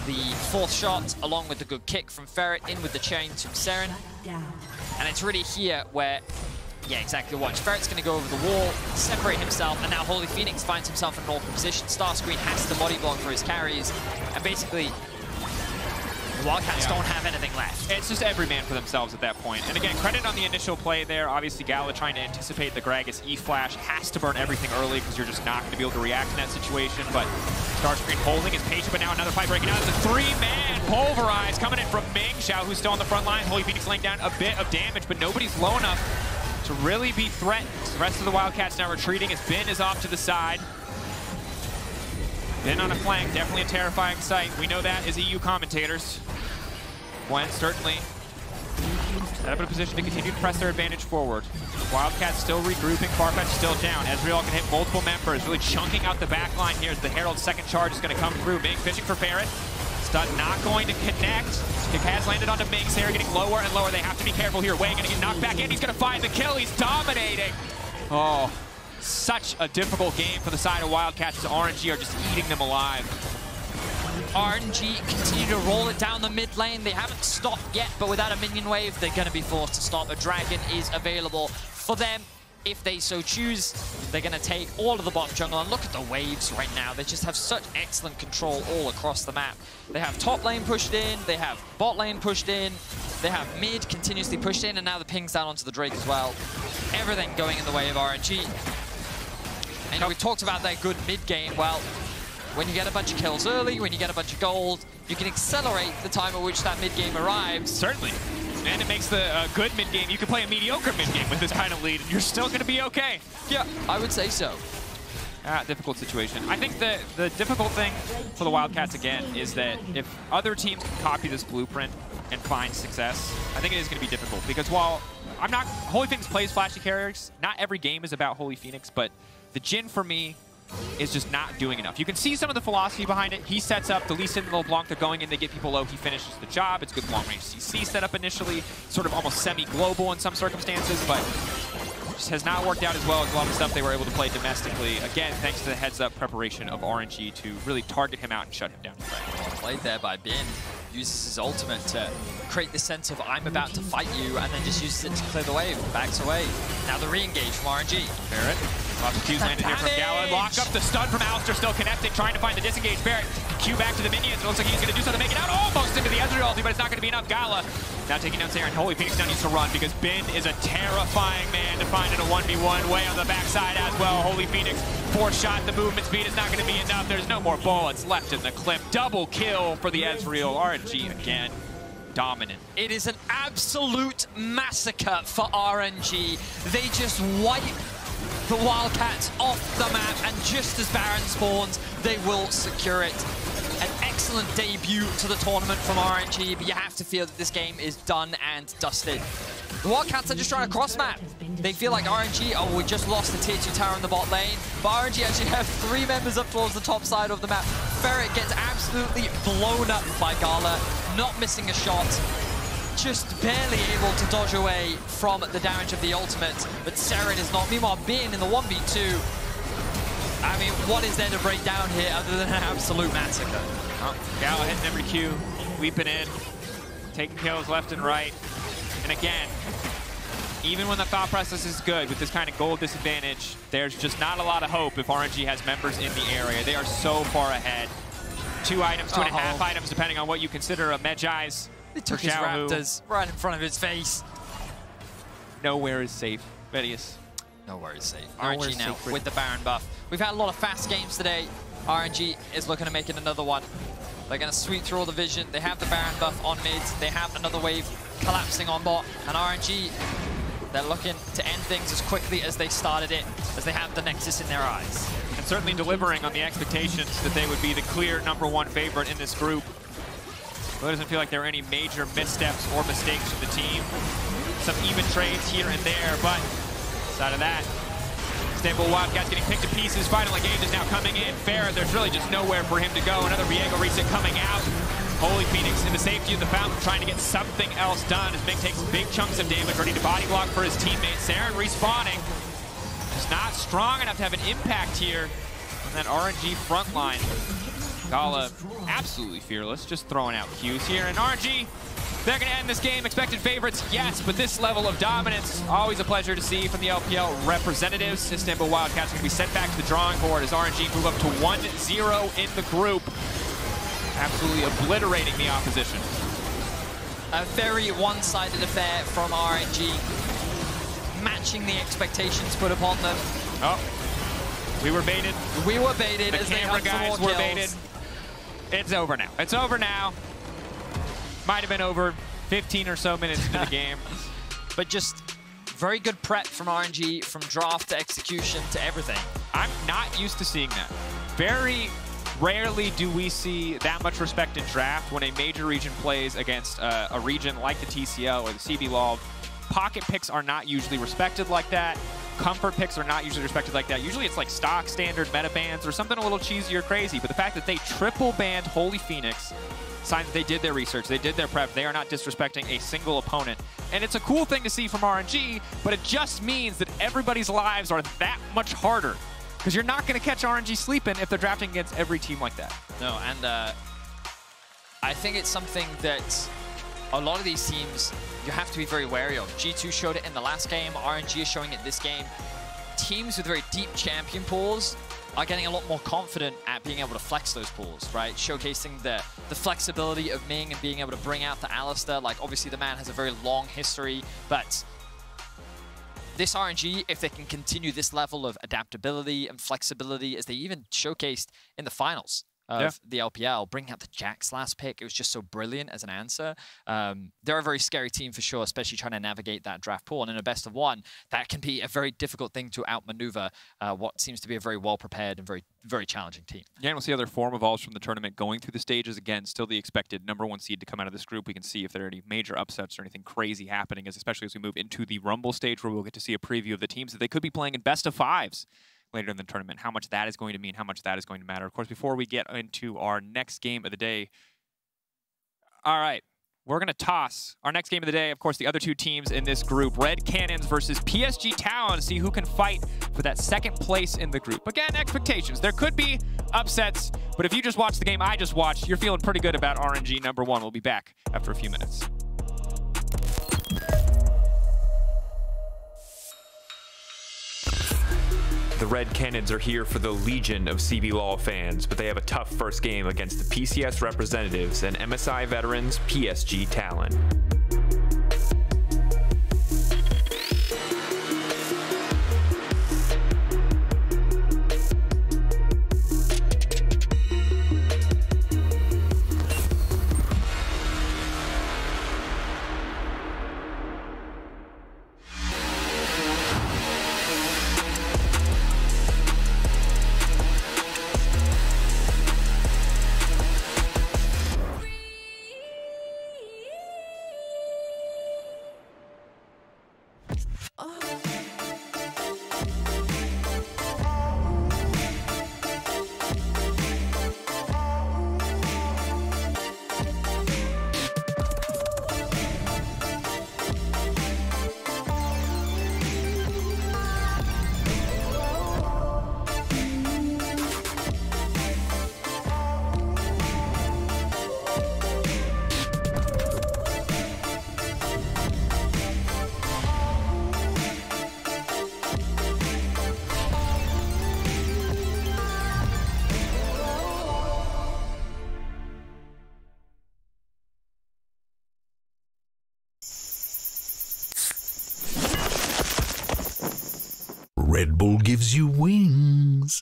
The 4th shot, along with the good kick from Ferret, in with the chain to Saren. And it's really here where Yeah, exactly. Watch. Ferret's going to go over the wall, separate himself, and now Holy Phoenix finds himself in an awkward position. Starscream has to body block for his carries, and basically, the Wildcats don't have anything left. It's just every man for themselves at that point. And again, credit on the initial play there. Obviously, Gala trying to anticipate the Gragas E-Flash, has to burn everything early because you're just not going to be able to react in that situation. But Starscream holding his patient, but now another fight breaking out. It's a three-man pulverize coming in from Ming. Xiao, who's still on the front line. Holy Phoenix laying down a bit of damage, but nobody's low enough to really be threatened. The rest of the Wildcats now retreating as Ben is off to the side. Ben on a flank, definitely a terrifying sight. We know that as EU commentators. Gwen certainly set up in a position to continue to press their advantage forward. Wildcats still regrouping, Farfetch still down. Ezreal can hit multiple members, really chunking out the back line here as the Herald's second charge is going to come through. Ming fishing for Ferret. Stun not going to connect. Kick has landed onto Ming. Sarah getting lower and lower. They have to be careful here. Wei going to get knocked back in. He's going to find the kill. He's dominating. Oh, such a difficult game for the side of Wildcats as RNG are just eating them alive. RNG continue to roll it down the mid lane. They haven't stopped yet, but without a minion wave, they're going to be forced to stop. A dragon is available for them. If they so choose, they're going to take all of the bottom jungle. And look at the waves right now. They just have such excellent control all across the map. They have top lane pushed in. They have bot lane pushed in. They have mid continuously pushed in. And now the ping's down onto the Drake as well. Everything going in the way of RNG. And we talked about their good mid game. Well, when you get a bunch of kills early, when you get a bunch of gold, you can accelerate the time at which that mid game arrives. Certainly. And it makes the good mid-game. You can play a mediocre mid-game with this kind of lead, and you're still going to be okay. Yeah, I would say so. Difficult situation. I think the difficult thing for the Wildcats, again, is that if other teams can copy this blueprint and find success, I think it is going to be difficult. Because while Holy Phoenix plays flashy carriers, not every game is about Holy Phoenix, but the Jhin, for me, is just not doing enough. You can see some of the philosophy behind it. He sets up the Lee Sin and LeBlanc. They're going in, they get people low. He finishes the job. It's good long-range CC setup initially, sort of almost semi-global in some circumstances, but just has not worked out as well as a lot of stuff they were able to play domestically. Again, thanks to the heads-up preparation of RNG to really target him out and shut him down. Well played there by Ben. Uses his ultimate to create the sense of I'm about to fight you, and then just uses it to clear the wave. Backs away. Now the re-engage from RNG. Barrett. Lots of Qs landed here from Gala. Lock up the stun from Alistar, still connecting, trying to find the disengage. Barrett, Q back to the minions. It looks like he's going to do something to make it out almost into the Ezreal ulti, but it's not going to be enough. Gala now taking down Sarah, and Holy Phoenix now needs to run because Ben is a terrifying man to find in a 1v1 way on the backside as well. Holy Phoenix, 4-shot, the movement speed is not going to be enough. There's no more bullets left in the clip. Double kill for the Ezreal. RNG again. Dominant. It is an absolute massacre for RNG. They just wipe the Wildcats off the map, and just as Baron spawns, they will secure it. An excellent debut to the tournament from RNG, but you have to feel that this game is done and dusted. The Wildcats are just trying to cross-map. They feel like RNG, oh, we just lost the tier 2 tower in the bot lane, but RNG actually have 3 members up towards the top side of the map. Ferret gets absolutely blown up by Gala, not missing a shot. Just barely able to dodge away from the damage of the ultimate, but Seren is not. Meanwhile, being in the 1v2, I mean, what is there to break down here other than an absolute massacre? Oh, Gala hitting every Q, weeping in, taking kills left and right. And again, even when the thought process is good with this kind of gold disadvantage, there's just not a lot of hope if RNG has members in the area. They are so far ahead. 2 items, 2.5 items, depending on what you consider a Medjai's. They took his raptors right in front of his face. Nowhere is safe, Vedius. Nowhere is safe. RNG now with the Baron buff. We've had a lot of fast games today. RNG is looking to make it another one. They're going to sweep through all the vision. They have the Baron buff on mid. They have another wave collapsing on bot. And RNG, they're looking to end things as quickly as they started it, as they have the Nexus in their eyes. And certainly delivering on the expectations that they would be the clear #1 favorite in this group. It doesn't feel like there are any major missteps or mistakes from the team. Some even trades here and there, but aside of that, Istanbul Wildcats getting picked to pieces. Final Engage is now coming in. Farah, there's really just nowhere for him to go. Another Viego reset coming out. Holy Phoenix in the safety of the fountain, trying to get something else done as Ming takes big chunks of damage, ready to body block for his teammate. Seren respawning. Just not strong enough to have an impact here on that RNG front line. Gala absolutely fearless, just throwing out Qs here, and RNG They're going to end this game. Expected favorites, yes, but this level of dominance, always a pleasure to see from the LPL representatives. Istanbul Wildcats are going to be sent back to the drawing board as RNG move up to 1-0 in the group. Absolutely obliterating the opposition. A very one-sided affair from RNG, matching the expectations put upon them. Oh, we were baited. We were baited. The as camera they guys were baited. It's over now. It's over now. Might have been over 15 or so minutes into the game. But just very good prep from RNG, from draft to execution to everything. I'm not used to seeing that. Very rarely do we see that much respect in draft when a major region plays against a region like the TCL or the CBLOL. Pocket picks are not usually respected like that. Comfort picks are not usually respected like that. Usually it's like stock standard meta bans or something a little cheesy or crazy. But the fact that they triple banned Holy Phoenix signs that they did their research, they did their prep, they are not disrespecting a single opponent. And it's a cool thing to see from RNG, but it just means that everybody's lives are that much harder. Because you're not going to catch RNG sleeping if they're drafting against every team like that. No, and I think it's something that a lot of these teams you have to be very wary of. G2 showed it in the last game, RNG is showing it this game. Teams with very deep champion pools are getting a lot more confident at being able to flex those pools, right? Showcasing the flexibility of Ming and being able to bring out the Alistair. Like, obviously the man has a very long history, but this RNG, if they can continue this level of adaptability and flexibility, as they even showcased in the finals of the LPL, bringing out the Jax last pick, it was just so brilliant as an answer. They're a very scary team for sure, especially trying to navigate that draft pool. And in a best of one, that can be a very difficult thing to outmaneuver what seems to be a very well-prepared and very, very challenging team. Yeah, and we'll see how their form evolves from the tournament going through the stages. Again, still the expected #1 seed to come out of this group. We can see if there are any major upsets or anything crazy happening, especially as we move into the Rumble stage, where we'll get to see a preview of the teams that they could be playing in best of fives later in the tournament, how much that is going to mean, how much that is going to matter. Of course, before we get into our next game of the day, all right, we're going to toss our next game of the day. Of course, the other two teams in this group, Red Cannons versus PSG Talon, see who can fight for that second place in the group. Again, expectations. There could be upsets, but if you just watched the game I just watched, you're feeling pretty good about RNG #1. We'll be back after a few minutes. The Red Cannons are here for the legion of CBLOL fans, but they have a tough first game against the PCS representatives and MSI veterans PSG Talon. Red Bull gives you wings.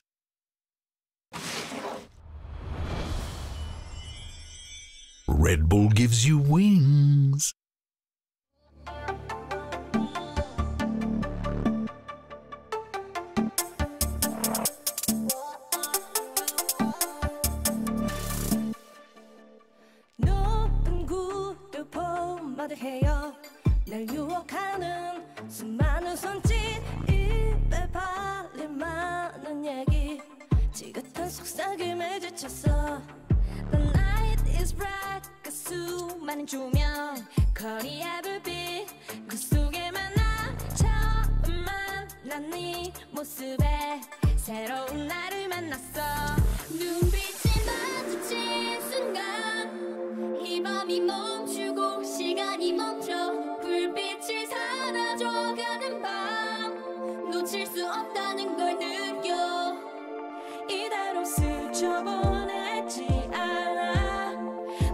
Red Bull gives you wings. 높은 구를 포마를 해요. 날 유혹하는 수많은 손짓 입에 발린 많은 얘기 지긋한 속삭임에 지쳤어. The night is bright 그 수많은 조명 거리의 불빛 그 속에 만나 처음 만난 네 모습에 새로운 나를 만났어. 눈빛이 마주친 순간 이 밤이 멈추고 시간 보내지 않아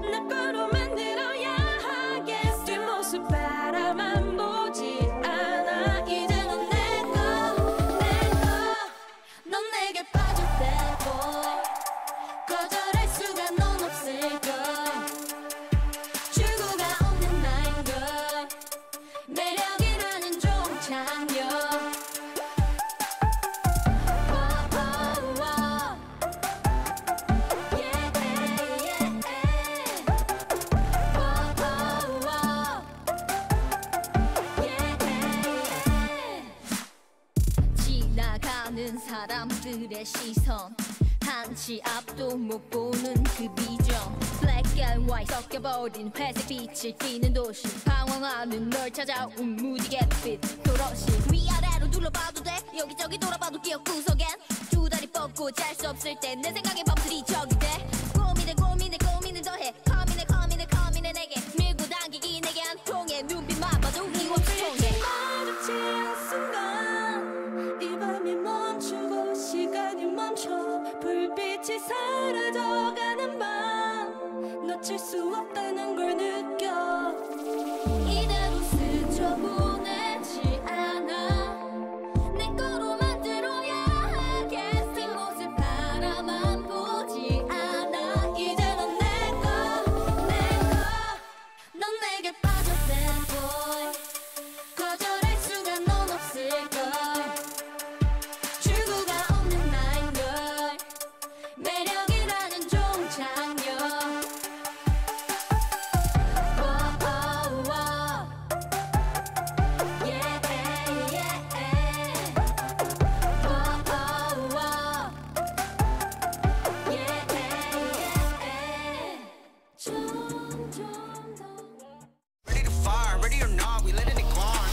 내 거로 만들어야 하겠어 뒷모습 바라만 보지 않아 이제 넌 내 거 넌 내게 빠졌대 boy 거절할 수가 넌 없을걸 출구가 없는 나인걸 매력이라는 종착역 지나가는 사람들의 시선 한치 앞도 못 보는 그 비전 Black and white 섞여버린 회색 빛을 띠는 도시 방황하는 널 찾아온 무지갯빛 도로시 위아래로 둘러봐도 돼 여기저기 돌아봐도 기억 구석엔 두 다리 뻗고 잘 수 없을 때 내 생각에 밤들이 적이 돼 고민을 더해 커민해 내게 밀고 당기기 내게 한 통에 눈빛만 봐도 이유 없이 통해 마주치 한 순간 이 밤이 멈추고 시간이 멈춰 불빛이 사라져가는 밤 놓칠 수 없다는 걸 느껴 이대로 스쳐보내지 않아 내 거로 만들어야 하겠어 뒷모습 바라만 보지 않아 이제 넌 내 거 넌 내게 빠졌대 boy 거절할 수가 넌 없을걸 출구가 없는 나인걸 매력이라는 종착역 Ready to fire, ready or not, we letting it grind.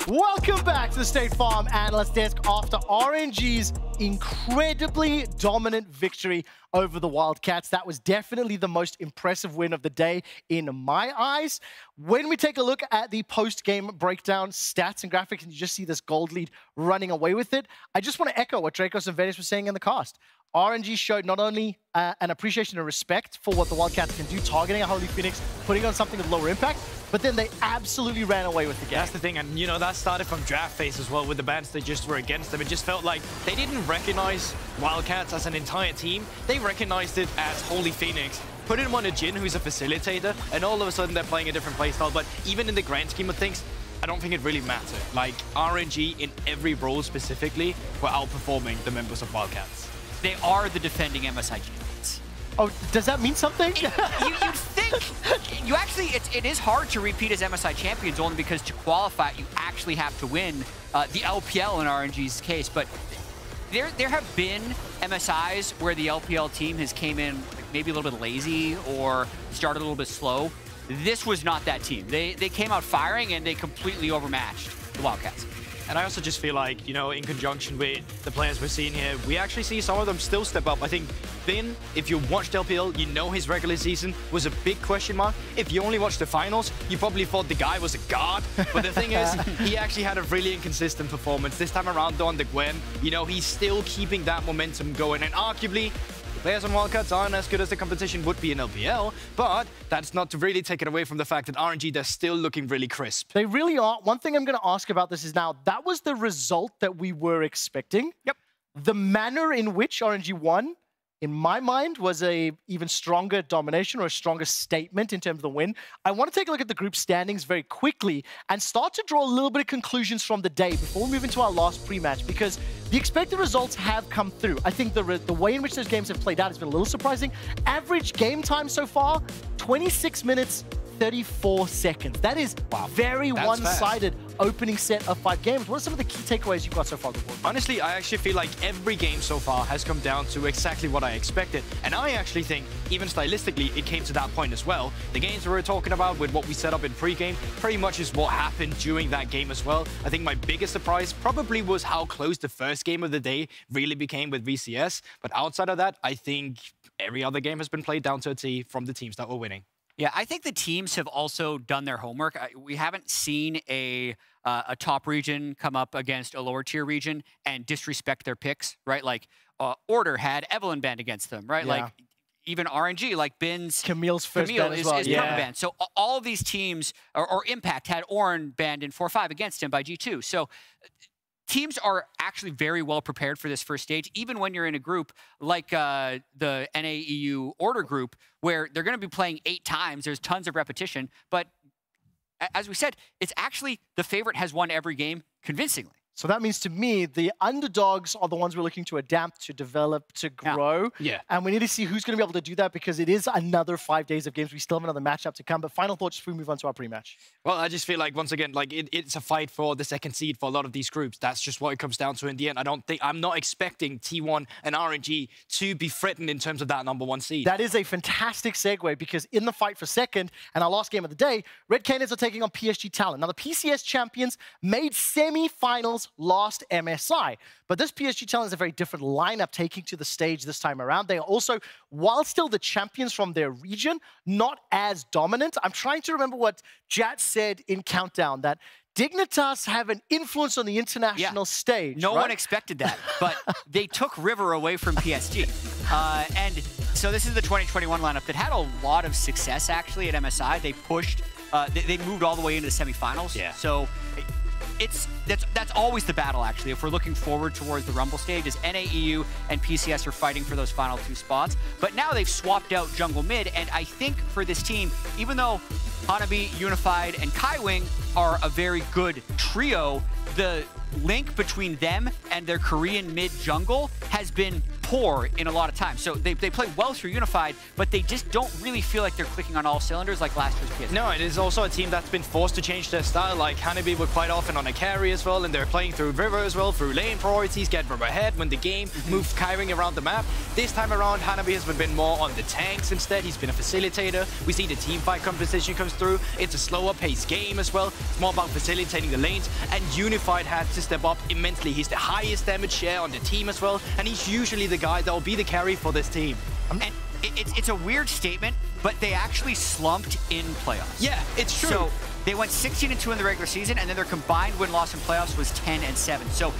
Welcome back to the State Farm Analyst Desk after RNG's incredibly dominant victory over the Wildcats. That was definitely the most impressive win of the day in my eyes. When we take a look at the post-game breakdown stats and graphics, and you just see this gold lead running away with it, I just want to echo what Dracos and Venis were saying in the cast. RNG showed not only an appreciation and respect for what the Wildcats can do, targeting a Holy Phoenix, putting on something with lower impact, but then they absolutely ran away with the game. That's the thing, and you know, that started from draft phase as well with the bans that just were against them. It just felt like they didn't recognize Wildcats as an entire team. They recognized it as Holy Phoenix, put him on a Jhin who's a facilitator, and all of a sudden they're playing a different playstyle. But even in the grand scheme of things, I don't think it really mattered. Like, RNG in every role specifically were outperforming the members of Wildcats. They are the defending MSI champions. Oh, does that mean something? You'd think. You actually, it is hard to repeat as MSI champions only because to qualify, you actually have to win the LPL in RNG's case. But there have been MSIs where the LPL team has came in maybe a little bit lazy or started a little bit slow. This was not that team. They came out firing and they completely overmatched the Wildcats. And I also just feel like, you know, in conjunction with the players we're seeing here, we actually see some of them still step up. I think Finn, if you watched LPL, you know his regular season was a big question mark. If you only watched the finals, you probably thought the guy was a god. But the thing is, he actually had a really inconsistent performance. This time around, though, on the Gwen, you know, he's still keeping that momentum going. And arguably, players on Wildcats aren't as good as the competition would be in LPL, but that's not to really take it away from the fact that RNG, they're still looking really crisp. They really are. One thing I'm going to ask about this is now, that was the result that we were expecting. Yep. The manner in which RNG won, in my mind, was a even stronger domination or a stronger statement in terms of the win. I want to take a look at the group standings very quickly and start to draw a little bit of conclusions from the day before we move into our last pre-match, because the expected results have come through. I think the way in which those games have played out has been a little surprising. Average game time so far, 26 minutes, 34 seconds. That is very one-sided opening set of 5 games. What are some of the key takeaways you've got so far? Honestly, I actually feel like every game so far has come down to exactly what I expected. And I actually think, even stylistically, it came to that point as well. The games we were talking about with what we set up in pre-game pretty much is what happened during that game as well. I think my biggest surprise probably was how close the first game of the day really became with VCS. But outside of that, I think every other game has been played down to a T from the teams that were winning. Yeah, I think the teams have also done their homework. We haven't seen a top region come up against a lower tier region and disrespect their picks, right? Like Order had Evelyn banned against them, right? Yeah. Like even RNG, like Bin's Camille's first ban as well. is perma-banned. So all of these teams, or Impact had Ornn banned in 4-5 against him by G2. So teams are actually very well prepared for this first stage, even when you're in a group like the NA-EU Order group, where they're going to be playing 8 times. There's tons of repetition. But as we said, it's actually the favorite has won every game convincingly. So that means to me, the underdogs are the ones we're looking to adapt, to develop, to grow. Yeah. And we need to see who's going to be able to do that because it is another 5 days of games. We still have another matchup to come. But final thoughts before we move on to our pre-match. Well, I just feel like, once again, like it's a fight for the second seed for a lot of these groups. That's just what it comes down to in the end. I'm not expecting T1 and RNG to be threatened in terms of that #1 seed. That is a fantastic segue because in the fight for second and our last game of the day, Red Canids are taking on PSG Talent. Now, the PCS champions made semi-finals last MSI, but this PSG Talent is a very different lineup taking to the stage this time around. They are also, while still the champions from their region, not as dominant. I'm trying to remember what Jat said in Countdown, that Dignitas have an influence on the international stage. No one expected that, but they took River away from PSG. And so this is the 2021 lineup that had a lot of success, actually, at MSI. They pushed, they moved all the way into the semifinals. Yeah. So that's always the battle, actually. If we're looking forward towards the Rumble stage, is NA-EU and PCS are fighting for those final 2 spots. But now they've swapped out Jungle Mid, and I think for this team, even though Hanabi, Unified, and Kaiwing are a very good trio, the link between them and their Korean mid jungle has been poor in a lot of times. So they play well through Unified, but they just don't really feel like they're clicking on all cylinders like last year's PS. No, it is also a team that's been forced to change their style. Like Hanabi were quite often on a carry as well, and they're playing through River as well, through lane priorities, get River ahead, win the game, move Kaiwing around the map. This time around, Hanabi has been more on the tanks instead. He's been a facilitator. We see the team fight composition comes through. It's a slower paced game as well. It's more about facilitating the lanes, and Unified had to step up immensely. He's the highest damage share on the team as well, and he's usually the guy that will be the carry for this team. And it's a weird statement, but they actually slumped in playoffs. Yeah, it's true. So they went 16-2 in the regular season, and then their combined win-loss in playoffs was 10-7. So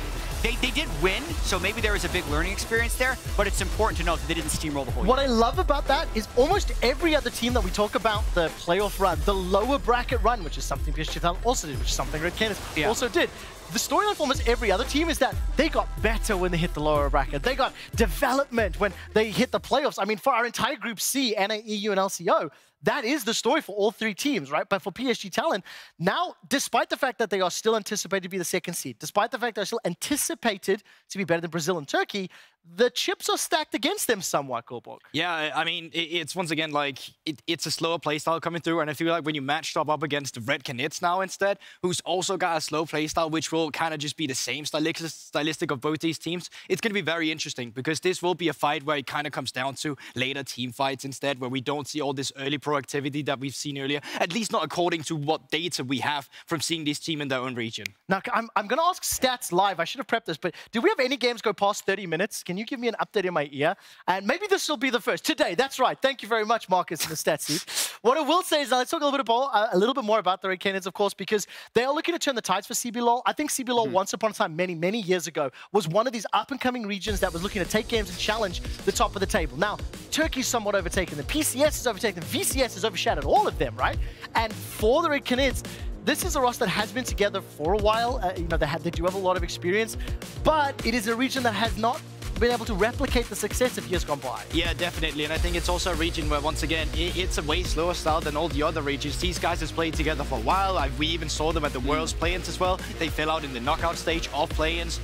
they did win, so maybe there was a big learning experience there, but it's important to note that they didn't steamroll the whole year. What I love about that is almost every other team that we talk about, the playoff run, the lower bracket run, which is something PSG Talent also did, which is something Red Canids also did. The storyline for almost every other team is that they got better when they hit the lower bracket. They got development when they hit the playoffs. I mean, for our entire Group C, NA, EU, and LCO, that is the story for all 3 teams, right? But for PSG Talent, now, despite the fact that they are still anticipated to be the second seed, despite the fact they're still anticipated to be better than Brazil and Turkey, the chips are stacked against them somewhat, Goldborg. Yeah, I mean, it's once again like it's a slower playstyle coming through, and I feel like when you match up against Red Canids now instead, who's also got a slow playstyle, which will kind of just be the same stylistic of both these teams, it's going to be very interesting because this will be a fight where it kind of comes down to later team fights instead, where we don't see all this early proactivity that we've seen earlier, at least not according to what data we have from seeing this team in their own region. Now, I'm going to ask Stats live. I should have prepped this, but do we have any games go past 30 minutes? Can you give me an update in my ear? And maybe this will be the first. Today, that's right. Thank you very much, Marcus, in the stats seat. What I will say is, now let's talk a little bit more about the Red Canids, of course, because they are looking to turn the tides for CBLOL. I think CBLOL, once upon a time, many years ago, was one of these up-and-coming regions that was looking to take games and challenge the top of the table. Now, Turkey's somewhat overtaken them. PCS is overtaken them. VCS has overshadowed all of them, right? And for the Red Canids, this is a roster that has been together for a while. You know, they do have a lot of experience, but it is a region that has not been able to replicate the success of years gone by. Yeah, definitely. And I think it's also a region where, once again, it's a way slower style than all the other regions. These guys have played together for a while. We even saw them at the World's play-ins as well. They fell out in the knockout stage of play-ins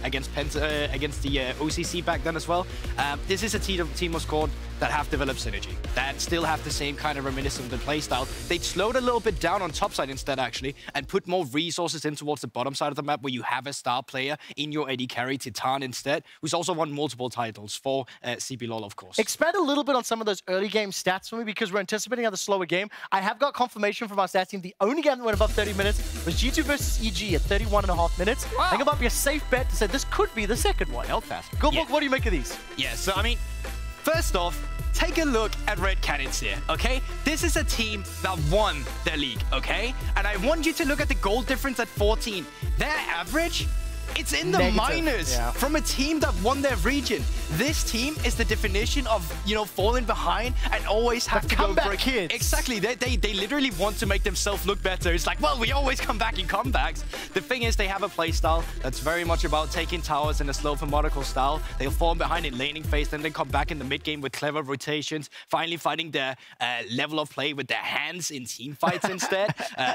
against the OCC back then as well. This is a team of squad that have developed synergy, that still have the same kind of reminiscent of the playstyle. They'd slowed a little bit down on top side instead, actually, and put more resources in towards the bottom side of the map, where you have a star player in your AD carry, Titan, instead, who's also won multiple titles for CBLOL, of course. Expand a little bit on some of those early game stats for me, because we're anticipating another slower game. I have got confirmation from our stats team the only game that went above 30 minutes was G2 versus EG at 31.5 minutes. Wow. I think it might be a safe bet to say this could be the second one. Held fast. Goldborg, what do you make of these? Yeah, so I mean, first off, take a look at Red Cannons here, okay? This is a team that won their league, okay? And I want you to look at the goal difference at 14. Their average, it's in the minors from a team that won their region. This team is the definition of, you know, falling behind and always have to go break. Kids. Exactly. They literally want to make themselves look better. It's like, well, we always come back in comebacks. The thing is, they have a play style that's very much about taking towers in a slow methodical style. They'll fall behind in laning phase, then they come back in the mid game with clever rotations, finally finding their level of play with their hands in team fights instead.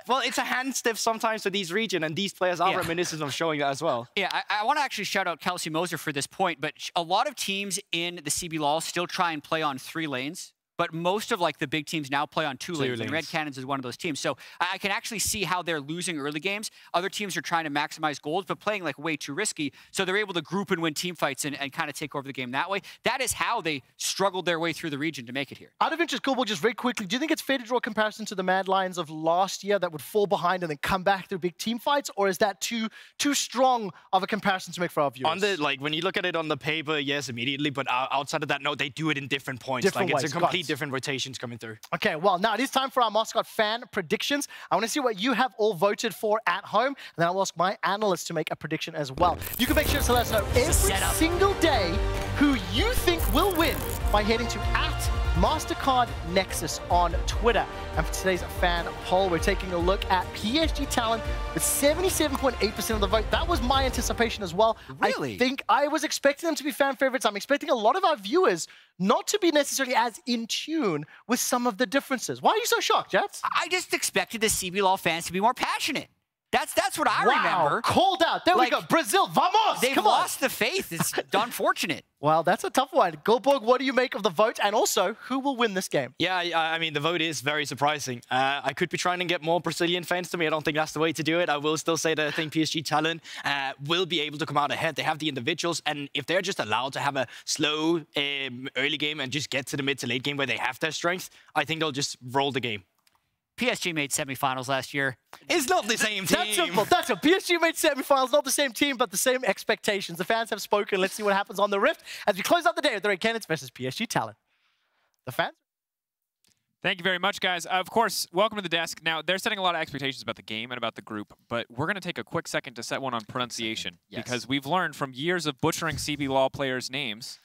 Well, it's a hand stiff sometimes for these region, and these players are reminiscent of showing that as well. Yeah, I want to actually shout out Kelsey Moser for this point, but a lot of teams in the CB LoL still try and play on 3 lanes. But most of like the big teams now play on 2 lanes, and Red Cannons is one of those teams. So I can actually see how they're losing early games. Other teams are trying to maximize goals, but playing like way too risky. So they're able to group and win team fights and kind of take over the game that way. That is how they struggled their way through the region to make it here. Out of interest, Kobo, just very quickly, do you think it's fair to draw a comparison to the Mad Lions of last year that would fall behind and then come back through big team fights? Or is that too strong of a comparison to make for our viewers? On the, like, when you look at it on the paper, yes, immediately. But outside of that, no, they do it in different points. Different like, ways. it's a complete different rotations coming through. Okay, well, now it is time for our Mascot fan predictions. I want to see what you have all voted for at home, and then I'll ask my analyst to make a prediction as well. You can make sure to let us know every single day who you think will win by heading to @MastercardNexus Nexus on Twitter. And for today's fan poll, we're taking a look at PSG Talent with 77.8% of the vote. That was my anticipation as well. Really? I think I was expecting them to be fan favorites. I'm expecting a lot of our viewers not to be necessarily as in tune with some of the differences. Why are you so shocked, Jets? I just expected the CB LoL fans to be more passionate. That's what I remember. Called out. There we go. Brazil, vamos! They've lost the faith. It's unfortunate. Well, that's a tough one. Goldborg, what do you make of the vote? And also, who will win this game? Yeah, I mean, the vote is very surprising. I could be trying to get more Brazilian fans to me. I don't think that's the way to do it. I will still say that I think PSG Talent will be able to come out ahead. They have the individuals, and if they're just allowed to have a slow early game and just get to the mid to late game where they have their strength, I think they'll just roll the game. PSG made semifinals last year. It's not the same team. That's simple. That's a PSG made semifinals, not the same team, but the same expectations. The fans have spoken. Let's see what happens on the Rift as we close out the day with the Red Cannons versus PSG Talent. The fans. Thank you very much, guys. Of course, welcome to the desk. Now, they're setting a lot of expectations about the game and about the group, but we're going to take a quick second to set one on pronunciation because we've learned from years of butchering CB LoL players' names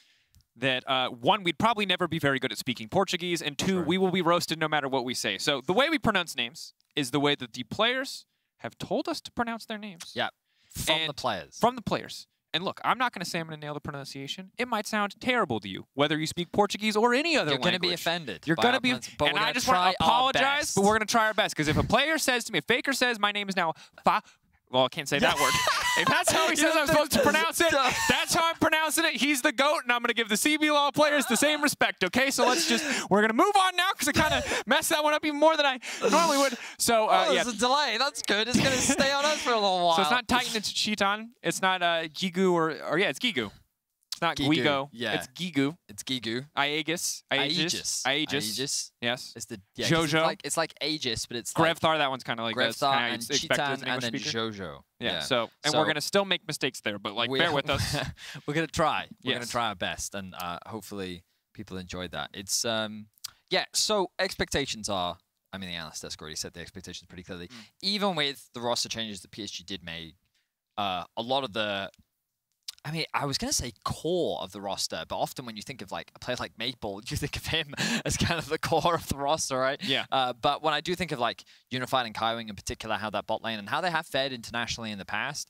that, 1, we'd probably never be very good at speaking Portuguese, and 2, we will be roasted no matter what we say. So the way we pronounce names is the way that the players have told us to pronounce their names. Yeah, from the players. From the players. And look, I'm not going to say I'm going to nail the pronunciation. It might sound terrible to you, whether you speak Portuguese or any other language. You're going to be offended. You're going to be, and I just want to apologize, but we're going to try our best. Because if a player says to me, if Faker says my name is now well, I can't say that word. If that's how he says I'm supposed to pronounce it, that's how I'm pronouncing it. He's the GOAT, and I'm going to give the CB LoL players the same respect, okay? So we're going to move on now because I kind of messed that one up even more than I normally would. So, there's a delay. That's good. It's going to stay on us for a little while. So it's not Titan, it's Cheaton. It's not Gigu or yeah, it's Gigu. It's not Guigo. Yeah. It's Gigu. It's Gigu. Aegis. Aegis. Yes. It's the Jojo. It's like Aegis, but it's Grevthar, that one's kind of like Grevthar and Cheaton and then Jojo. Yeah. So we're gonna still make mistakes there, but like bear with us. We're gonna try. We're gonna try our best, and hopefully people enjoyed that. It's yeah. So expectations are. I mean, the analyst desk already said the expectations pretty clearly. Even with the roster changes that PSG did make, a lot of the. I mean, I was going to say core of the roster, but often when you think of like a player like Maple, you think of him as kind of the core of the roster, right? Yeah. But when I do think of like Unified and Kaiwing in particular, how that bot lane and how they have fared internationally in the past,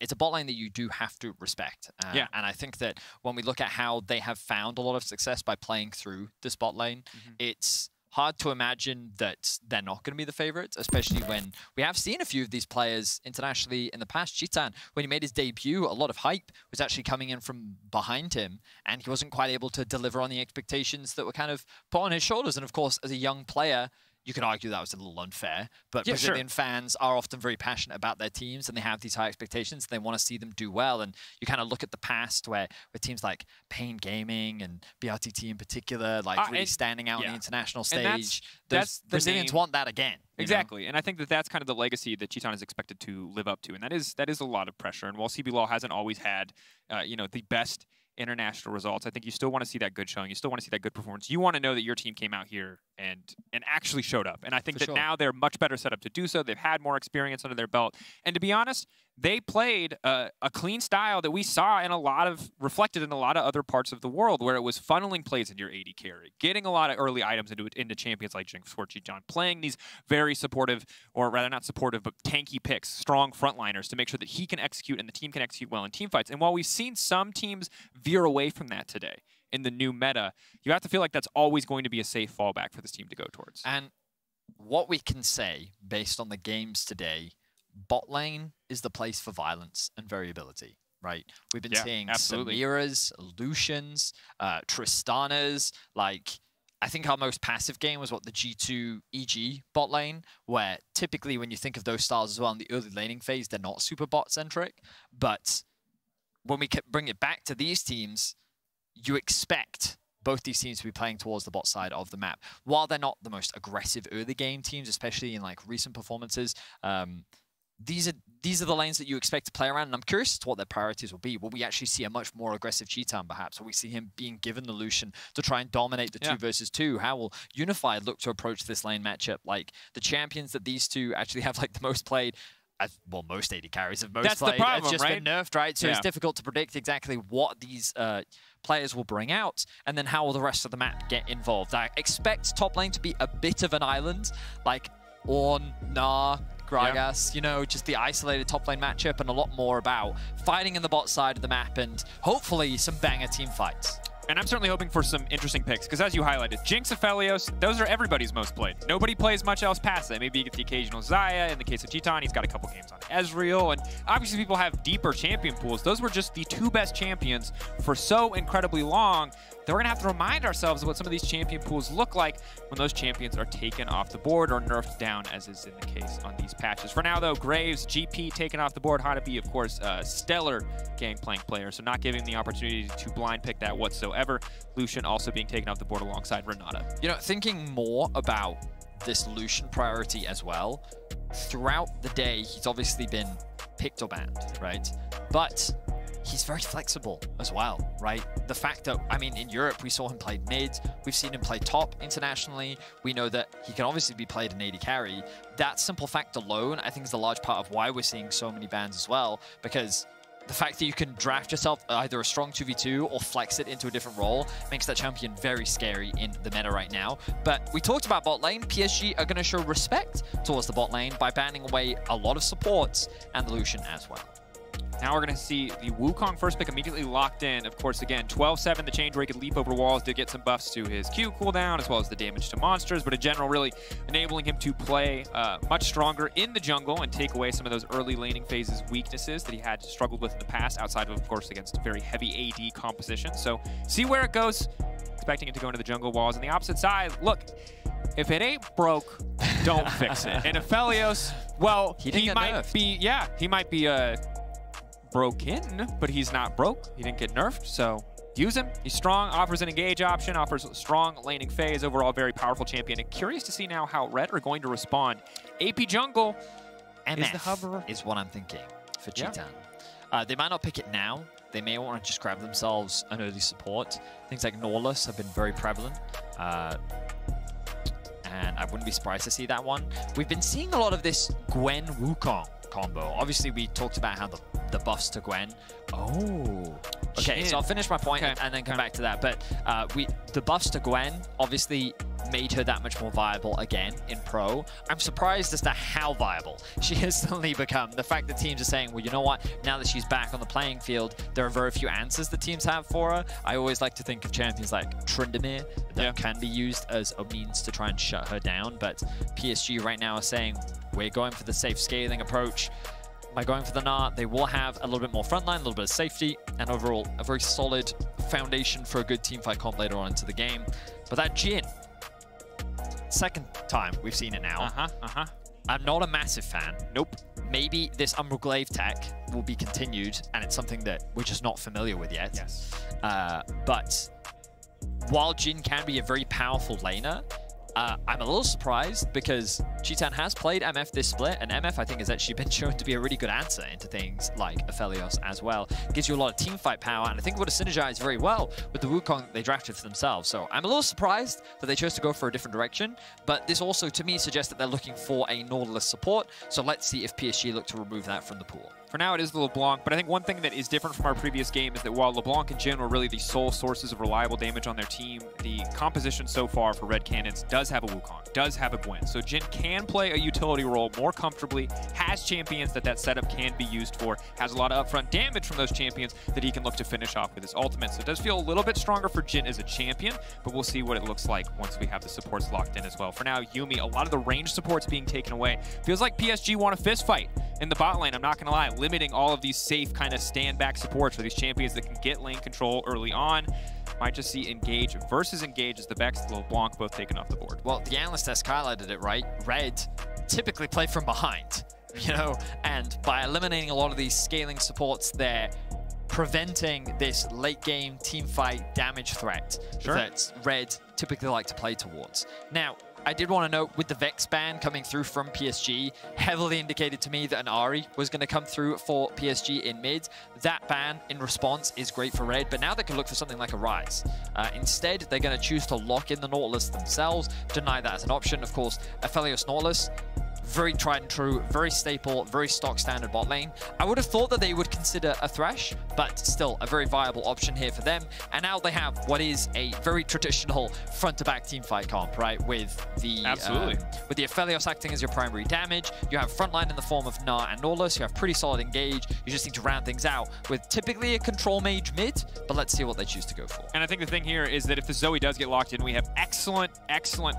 it's a bot lane that you do have to respect. And I think that when we look at how they have found a lot of success by playing through this bot lane, it's hard to imagine that they're not going to be the favorites, especially when we have seen a few of these players internationally in the past. Cheaton, when he made his debut, a lot of hype was actually coming in from behind him, and he wasn't quite able to deliver on the expectations that were kind of put on his shoulders. And of course, as a young player, you could argue that was a little unfair, but Brazilian fans are often very passionate about their teams and they have these high expectations. They want to see them do well. And you kind of look at the past where teams like Pain Gaming and BRTT in particular, like really standing out on the international stage. Those Brazilians want that again. Exactly. And I think that that's kind of the legacy that Cheaton is expected to live up to. And that is a lot of pressure. And while CB LoL hasn't always had, you know, the best international results. I think you still want to see that good showing. You still want to see that good performance. You want to know that your team came out here and actually showed up. And I think that now they're much better set up to do so. They've had more experience under their belt. And to be honest, they played a clean style that we saw in reflected in a lot of other parts of the world, where it was funneling plays into your AD carry, getting a lot of early items into champions like Jinx, John, playing these very supportive, or rather not supportive, but tanky picks, strong frontliners to make sure that he can execute and the team can execute well in team fights. And while we've seen some teams veer away from that today in the new meta, you have to feel like that's always going to be a safe fallback for this team to go towards. And what we can say, based on the games today, bot lane is the place for violence and variability, right? We've been seeing Samiras, Lucians, Tristanas. Like, I think our most passive game was the G2 EG bot lane, where typically when you think of those styles as well in the early laning phase, they're not super bot-centric. But when we bring it back to these teams, you expect both these teams to be playing towards the bot side of the map. While they're not the most aggressive early game teams, especially in like recent performances, these are the lanes that you expect to play around, and I'm curious as to what their priorities will be. Will we actually see a much more aggressive Cheetan, perhaps? Will we see him being given the Lucian to try and dominate the 2 versus 2? How will Unified look to approach this lane matchup? Like, the champions that these two actually have like the most played, well, most AD carries have most played. It's just been nerfed, right? So it's difficult to predict exactly what these players will bring out, and then how will the rest of the map get involved. I expect top lane to be a bit of an island, like Ornn, Gnar, Gragas, you know, just the isolated top lane matchup, and a lot more about fighting in the bot side of the map and hopefully some banger team fights. And I'm certainly hoping for some interesting picks, because as you highlighted, Jinx, Aphelios, those are everybody's most played. Nobody plays much else past that. Maybe you get the occasional Xayah. In the case of Cheetan, he's got a couple games on Ezreal. And obviously people have deeper champion pools. Those were just the 2 best champions for so incredibly long that we're going to have to remind ourselves of what some of these champion pools look like when those champions are taken off the board or nerfed down, as is in the case on these patches. For now, though, Graves, GP taken off the board. Hanabi, of course, stellar Gangplank player, so not giving the opportunity to blind pick that whatsoever. Lucian also being taken off the board alongside Renata. You know, thinking more about this Lucian priority as well, throughout the day, he's obviously been picked or banned, right? But he's very flexible as well, right? The fact that, I mean, in Europe, we saw him play mid. We've seen him play top internationally. We know that he can obviously be played in AD carry. That simple fact alone, I think, is a large part of why we're seeing so many bans as well, because the fact that you can draft yourself either a strong 2v2 or flex it into a different role makes that champion very scary in the meta right now. But we talked about bot lane. PSG are going to show respect towards the bot lane by banning away a lot of supports and the Lucian as well. Now we're going to see the Wukong first pick immediately locked in. Of course, again, 12-7, the change where he could leap over walls, did get some buffs to his Q cooldown, as well as the damage to monsters, but in general, really enabling him to play much stronger in the jungle and take away some of those early laning phases weaknesses that he had struggled with in the past, outside of course, against very heavy AD composition. So see where it goes. Expecting it to go into the jungle walls. On the opposite side, look, if it ain't broke, don't fix it. And Aphelios, well, he might be broken, but he's not broke. He didn't get nerfed, so use him. He's strong, offers an engage option, offers a strong laning phase, overall very powerful champion. And curious to see now how Red are going to respond. AP jungle is the hover. Is what I'm thinking for Cheetan. They might not pick it now. They may want to just grab themselves an early support. Things like Norless have been very prevalent. And I wouldn't be surprised to see that one. We've been seeing a lot of this Gwen Wukong combo. Obviously, we talked about how the buffs to Gwen. Oh. Okay, so I'll finish my point and then come back to that. But the buffs to Gwen obviously made her that much more viable again in Pro. I'm surprised as to how viable she has suddenly become. The fact that teams are saying, well, you know what? Now that she's back on the playing field, there are very few answers that teams have for her. I always like to think of champions like Tryndamere that can be used as a means to try and shut her down. But PSG right now are saying, we're going for the safe scaling approach. By going for the Gnar, they will have a little bit more frontline, a little bit of safety, and overall a very solid foundation for a good teamfight comp later on into the game. But that Jhin, second time we've seen it now. I'm not a massive fan. Nope. Maybe this Umbral Glaive tech will be continued, and it's something that we're just not familiar with yet. Yes. But while Jhin can be a very powerful laner, I'm a little surprised because Cheetan has played MF this split, and MF I think has actually been shown to be a really good answer into things like Aphelios as well. Gives you a lot of team fight power, and I think it would have synergized very well with the Wukong that they drafted for themselves. So I'm a little surprised that they chose to go for a different direction, but this also to me suggests that they're looking for a Nautilus support. So let's see if PSG look to remove that from the pool. For now, it is the LeBlanc, but I think one thing that is different from our previous game is that while LeBlanc and Jin were really the sole sources of reliable damage on their team, the composition so far for Red Cannons does have a Wukong, does have a Gwen. So Jin can play a utility role more comfortably, has champions that setup can be used for, has a lot of upfront damage from those champions that he can look to finish off with his ultimate. So it does feel a little bit stronger for Jin as a champion, but we'll see what it looks like once we have the supports locked in as well. For now, Yuumi, a lot of the range supports being taken away. Feels like PSG want a fist fight in the bot lane, I'm not going to lie, limiting all of these safe kind of stand-back supports for these champions that can get lane control early on. Might just see Engage versus Engage as the Vex and LeBlanc both taken off the board. Well, the analyst has highlighted it, right? Red typically play from behind, you know, and by eliminating a lot of these scaling supports, they're preventing this late game team fight damage threat that Red typically like to play towards. Now, I did want to note with the Vex ban coming through from PSG, heavily indicated to me that an Ahri was going to come through for PSG in mid. That ban in response is great for Red, but now they can look for something like a Ryze. Instead, they're going to choose to lock in the Nautilus themselves, deny that as an option. Of course, Aphelios Nautilus, very tried and true, very staple, very stock standard bot lane. I would have thought that they would consider a Thresh, but still a very viable option here for them. And now they have what is a very traditional front-to-back teamfight comp, right? With the with the Aphelios acting as your primary damage. You have frontline in the form of Gnar and Nautilus. You have pretty solid engage. You just need to round things out with typically a control mage mid, but let's see what they choose to go for. And I think the thing here is that if the Zoe does get locked in, we have excellent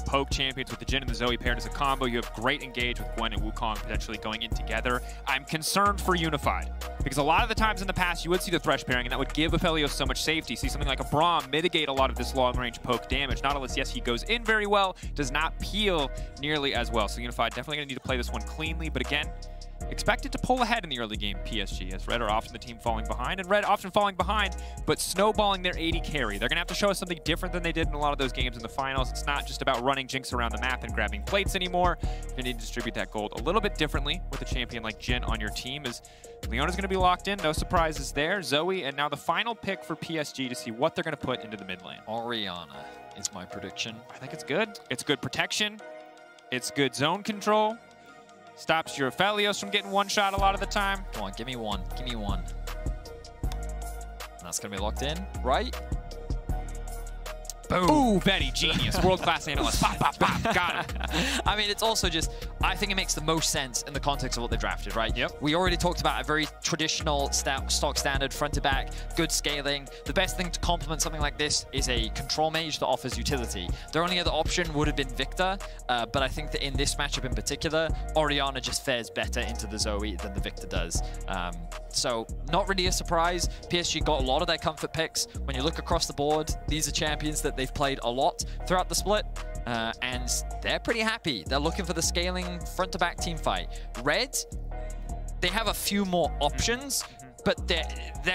poke champions with the Jin and the Zoe paired as a combo. You have great engage with Gwen and Wukong potentially going in together. I'm concerned for Unified, because a lot of the times in the past you would see the Thresh pairing, and that would give Aphelios so much safety. See something like a Braum mitigate a lot of this long-range poke damage. Nautilus, yes, he goes in very well, does not peel nearly as well. So Unified definitely going to need to play this one cleanly, but again, expected to pull ahead in the early game, PSG, as Red are often the team falling behind, and Red often falling behind, but snowballing their 80 carry. They're going to have to show us something different than they did in a lot of those games in the finals. It's not just about running Jinx around the map and grabbing plates anymore. You need to distribute that gold a little bit differently with a champion like Jin on your team, as Leona's going to be locked in. No surprises there. Zoe, and now the final pick for PSG to see what they're going to put into the mid lane. Orianna is my prediction. I think it's good. It's good protection. It's good zone control. Stops your Aphelios from getting one shot a lot of the time. Come on, give me one. Give me one. That's going to be locked in, right? Boom. Ooh, Betty, genius. World-class analyst. Pop, pop, pop. Got it. I mean, it's also just, I think it makes the most sense in the context of what they drafted, right? Yep. We already talked about a very traditional stock standard, front to back, good scaling. The best thing to complement something like this is a control mage that offers utility. Their only other option would have been Victor, but I think that in this matchup in particular, Orianna just fares better into the Zoe than the Victor does. So not really a surprise. PSG got a lot of their comfort picks. When you look across the board, these are champions that they've played a lot throughout the split, and they're pretty happy. They're looking for the scaling front-to-back team fight. Red, they have a few more options, but their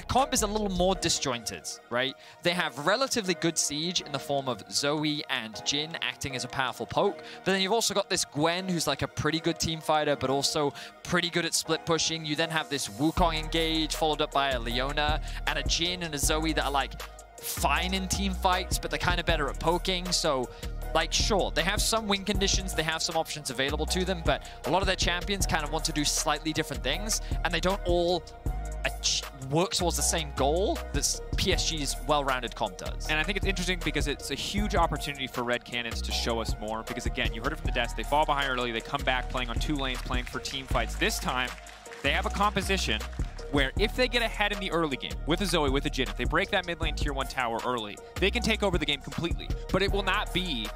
comp is a little more disjointed, right? They have relatively good siege in the form of Zoe and Jin acting as a powerful poke, but then you've also got this Gwen who's like a pretty good team fighter, but also pretty good at split pushing. You then have this Wukong engage followed up by a Leona and a Jin and a Zoe that are like fine in team fights, but they're kind of better at poking. So like, sure, they have some win conditions, they have some options available to them, but a lot of their champions kind of want to do slightly different things, and they don't all work towards the same goal that PSG's well-rounded comp does. And I think it's interesting because it's a huge opportunity for Red Cannons to show us more, because again, you heard it from the desk, they fall behind early, they come back playing on 2 lanes, playing for team fights. This time, they have a composition where if they get ahead in the early game with a Zoe, with a Jin, if they break that mid lane tier 1 tower early, they can take over the game completely. But it will not be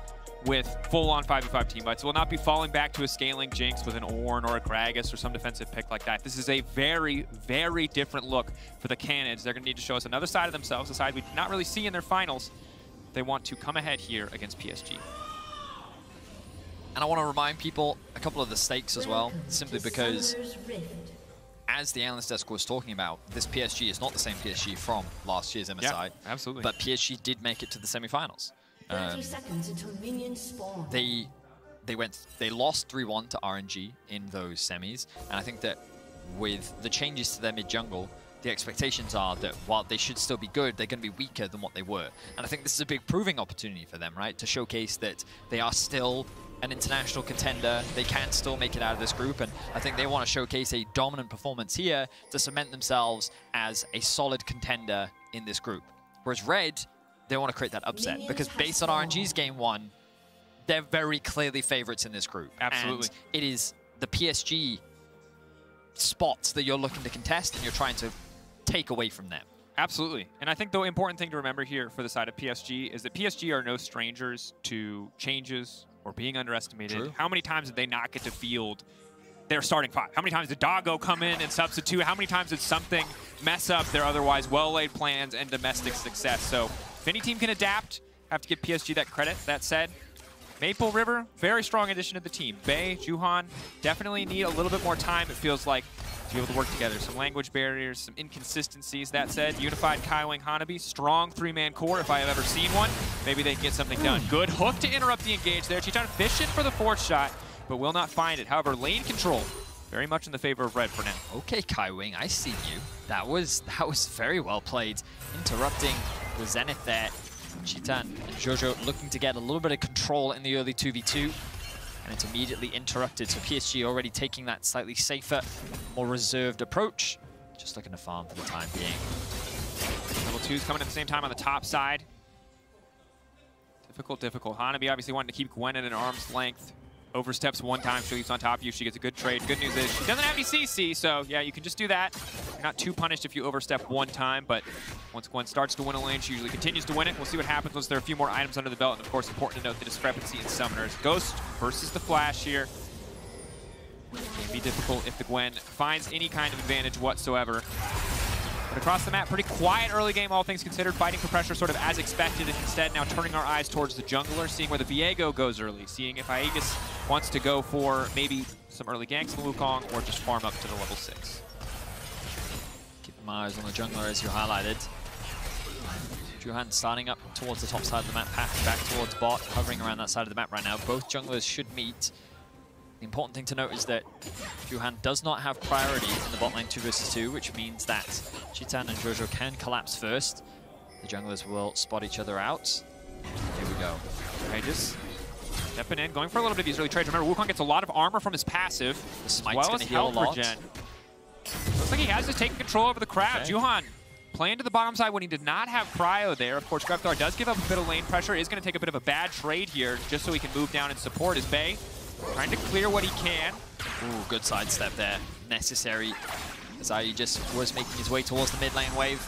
with full-on 5v5 team fights. It will not be falling back to a scaling Jinx with an Ornn or a Gragas or some defensive pick like that. This is a very, very different look for the Cannons. They're going to need to show us another side of themselves, a side we did not really see in their finals. They want to come ahead here against PSG. And I want to remind people a couple of the stakes as well, simply because as the analyst desk was talking about, this PSG is not the same PSG from last year's MSI. Yeah, absolutely. But PSG did make it to the semifinals. 30 seconds until minions spawn. They lost 3-1 to RNG in those semis, and I think that with the changes to their mid jungle, the expectations are that while they should still be good, they're going to be weaker than what they were. And I think this is a big proving opportunity for them, right? To showcase that they are still an international contender. They can still make it out of this group. And I think they want to showcase a dominant performance here to cement themselves as a solid contender in this group. Whereas Red, they want to create that upset. Because based on RNG's game one, they're very clearly favorites in this group. Absolutely. And it is the PSG spots that you're looking to contest and you're trying to take away from them. Absolutely. And I think the important thing to remember here for the side of PSG is that PSG are no strangers to changes or being underestimated. True. How many times did they not get to field their starting five? How many times did Doggo come in and substitute? How many times did something mess up their otherwise well-laid plans and domestic success? So if any team can adapt, have to give PSG that credit. That said, Maple River, very strong addition to the team. Bay, Juhan, definitely need a little bit more time, it feels like, to be able to work together. Some language barriers, some inconsistencies. That said, Unified, Kaiwing, Hanabi, strong three-man core if I have ever seen one. Maybe they can get something done. Good hook to interrupt the engage there. Chitan fishing for the fourth shot, but will not find it. However, lane control, very much in the favor of Red for now. Okay, Kaiwing, I see you. That was very well played. Interrupting the Zenith there. Chitan and Jojo looking to get a little bit of control in the early 2v2. And it's immediately interrupted. So PSG already taking that slightly safer, more reserved approach. Just looking to farm for the time being. Level 2's coming at the same time on the top side. Difficult. Hanabi obviously wanting to keep Gwen at an arm's length. Oversteps one time, she leaves on top of you, she gets a good trade. Good news is she doesn't have any CC, so yeah, you can just do that. You're not too punished if you overstep one time, but once Gwen starts to win a lane, she usually continues to win it. We'll see what happens once there are a few more items under the belt, and of course, important to note the discrepancy in summoners. Ghost versus the Flash here. Can be difficult if the Gwen finds any kind of advantage whatsoever. But across the map, pretty quiet early game, all things considered. Fighting for pressure sort of as expected, and instead now turning our eyes towards the jungler, seeing where the Viego goes early, seeing if Aegis wants to go for maybe some early ganks in Wukong or just farm up to the level 6. Keep my eyes on the jungler as you highlighted. Juhan starting up towards the top side of the map, path back towards bot, hovering around that side of the map right now. Both junglers should meet. The important thing to note is that Juhan does not have priority in the bot lane 2 versus 2, which means that Chitan and Jojo can collapse first. The junglers will spot each other out. Here we go. Aegis stepping in, going for a little bit of these early trades. Remember, Wukong gets a lot of armor from his passive, the as smite's well as heal a lot. regen. Looks like he has just taken control over the crowd. Okay. Juhan playing to the bottom side when he did not have cryo there. Of course, Grefthar does give up a bit of lane pressure. Is going to take a bit of a bad trade here, just so he can move down and support his Bay. Trying to clear what he can. Ooh, good sidestep there. Necessary, as Aegis was making his way towards the mid lane wave.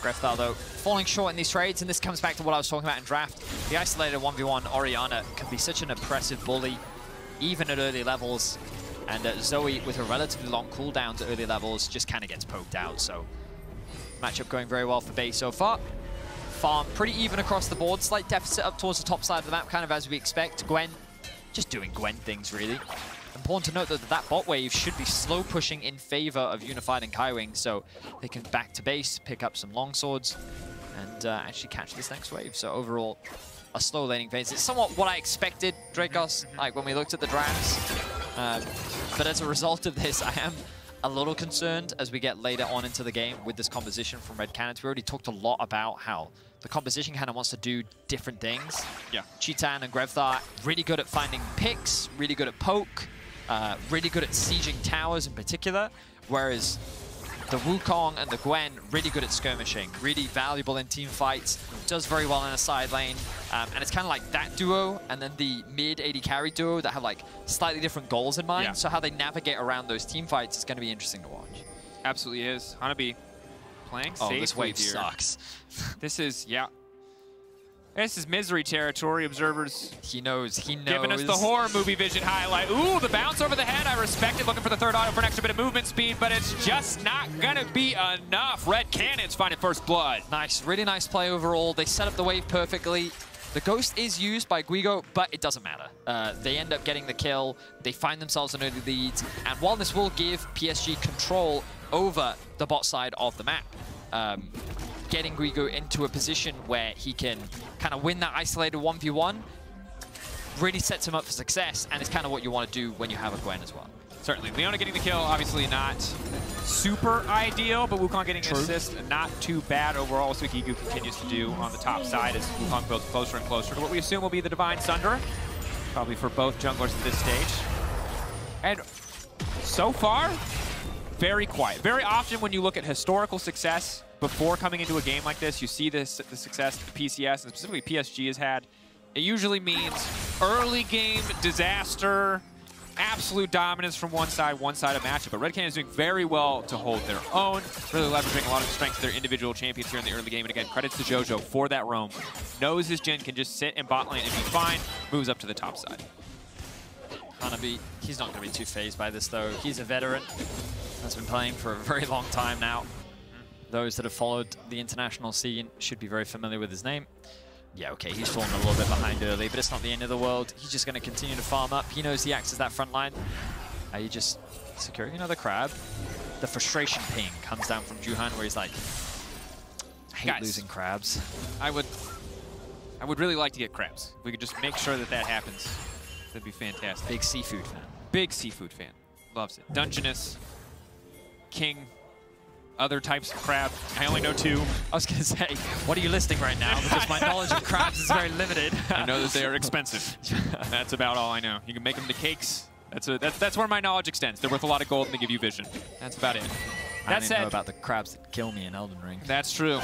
Grefthar, though, falling short in these trades, and this comes back to what I was talking about in draft. The isolated 1v1 Orianna can be such an oppressive bully, even at early levels. And Zoe, with her relatively long cooldown to early levels, just kind of gets poked out. So, matchup going very well for Bay so far. Farm pretty even across the board. Slight deficit up towards the top side of the map, kind of as we expect. Gwen just doing Gwen things, really. Important to note that that bot wave should be slow pushing in favor of Unified and Kaiwing, so they can back to base, pick up some longswords, and actually catch this next wave. So overall, a slow laning phase. It's somewhat what I expected, Dracos, like when we looked at the drafts. But as a result of this, I am a little concerned as we get later on into the game with this composition from Red Cannons. We already talked a lot about how the composition kind of wants to do different things. Yeah. Chitan and Grefthar really good at finding picks, really good at poke, really good at sieging towers in particular, whereas the Wukong and the Gwen really good at skirmishing, really valuable in team fights, does very well in a side lane, and it's kind of like that duo and then the mid AD carry duo that have like slightly different goals in mind, yeah. So how they navigate around those team fights is going to be interesting to watch. Absolutely is. Hanabi playing safely. This wave here. sucks. This is, yeah. This is misery territory, observers. He knows. Giving us the horror movie vision highlight. Ooh, the bounce over the head. I respect it. Looking for the third auto for an extra bit of movement speed, but it's just not going to be enough. Red Cannons finding first blood. Nice. Really nice play overall. They set up the wave perfectly. The Ghost is used by Guigo, but it doesn't matter. They end up getting the kill. They find themselves an early lead. And while this will give PSG control over the bot side of the map, getting Guigo into a position where he can kind of win that isolated 1v1 really sets him up for success, and it's kind of what you want to do when you have a Gwen as well. Certainly. Leona getting the kill, obviously not super ideal, but Wukong getting an assist, not too bad overall. So Gigu continues to do on the top side as Wukong builds closer and closer to what we assume will be the Divine Sundering, probably for both junglers at this stage. And so far, very quiet. Very often when you look at historical success before coming into a game like this, you see the success that the PCS and specifically PSG has had. It usually means early game disaster, absolute dominance from one side of matchup. But Red Cannon is doing very well to hold their own, really leveraging a lot of the strengths of their individual champions here in the early game. And again, credits to Jojo for that roam. Knows his Jhin can just sit in bot lane and be fine, moves up to the top side. He's not going to be too phased by this though. He's a veteran that's been playing for a very long time now. Those that have followed the international scene should be very familiar with his name. Yeah, okay, he's fallen a little bit behind early, but it's not the end of the world. He's just going to continue to farm up. He knows he acts as that front line. Are you just securing another crab? The frustration ping comes down from Juhan where he's like, I hate losing crabs. I would really like to get crabs. If we could just make sure that that happens, that'd be fantastic. Big seafood fan. Big seafood fan. Loves it. Dungeness, king, other types of crab. I only know 2. I was going to say, what are you listing right now? Because my knowledge of crabs is very limited. I know that they are expensive. That's about all I know. You can make them into cakes. That's where my knowledge extends. They're worth a lot of gold and they give you vision. That's about it. I didn't know about the crabs that kill me in Elden Ring. That's true.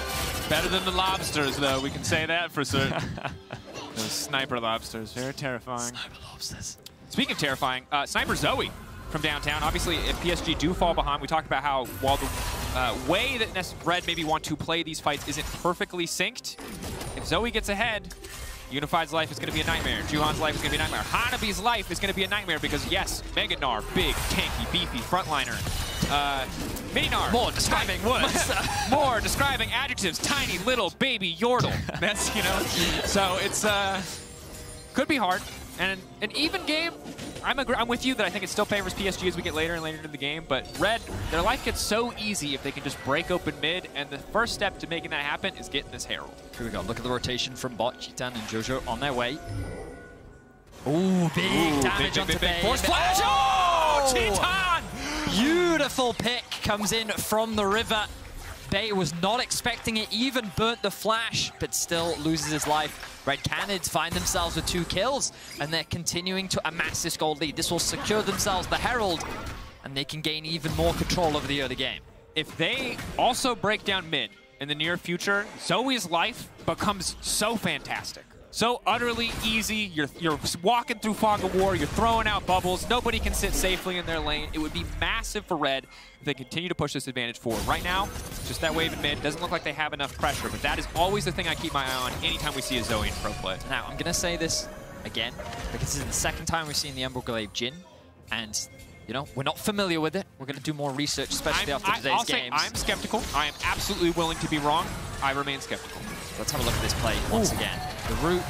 Better than the lobsters, though. We can say that for certain. Those sniper lobsters. Very terrifying. Sniper lobsters. Speaking of terrifying, Sniper Zoe from downtown. Obviously, if PSG do fall behind, we talked about how while the way that Red maybe want to play these fights isn't perfectly synced, if Zoe gets ahead, Unified's life is going to be a nightmare. Juhan's life is going to be a nightmare. Hanabi's life is going to be a nightmare because, yes, Mega Gnar, big, tanky, beefy, frontliner. Mini Gnar. More describing words. More describing adjectives. Tiny, little, baby, Yordle. That's, you know. So it's, could be hard. And an even game, I'm with you that I think it still favors PSG as we get later and later into the game, but Red, their life gets so easy if they can just break open mid, and the first step to making that happen is getting this Herald. Here we go. Look at the rotation from bot. Chitan and Jojo on their way. Ooh, big damage onto Bay. Force flash! Oh, Chitan! Beautiful pick comes in from the river. Bay was not expecting it, even burnt the flash, but still loses his life. Red Canids find themselves with 2 kills, and they're continuing to amass this gold lead. This will secure themselves the Herald, and they can gain even more control over the early game. If they also break down mid in the near future, Zoe's life becomes so fantastic. So utterly easy. You're walking through Fog of War, you're throwing out bubbles, nobody can sit safely in their lane. It would be massive for Red if they continue to push this advantage forward. Right now, just that wave in mid. Doesn't look like they have enough pressure, but that is always the thing I keep my eye on anytime we see a Zoe in pro play. Now, I'm going to say this again, because this is the second time we've seen the Emerald Glaive Jhin, and you know, we're not familiar with it. We're going to do more research, especially after today's games. I'm skeptical. I am absolutely willing to be wrong. I remain skeptical. Let's have a look at this play once again. The root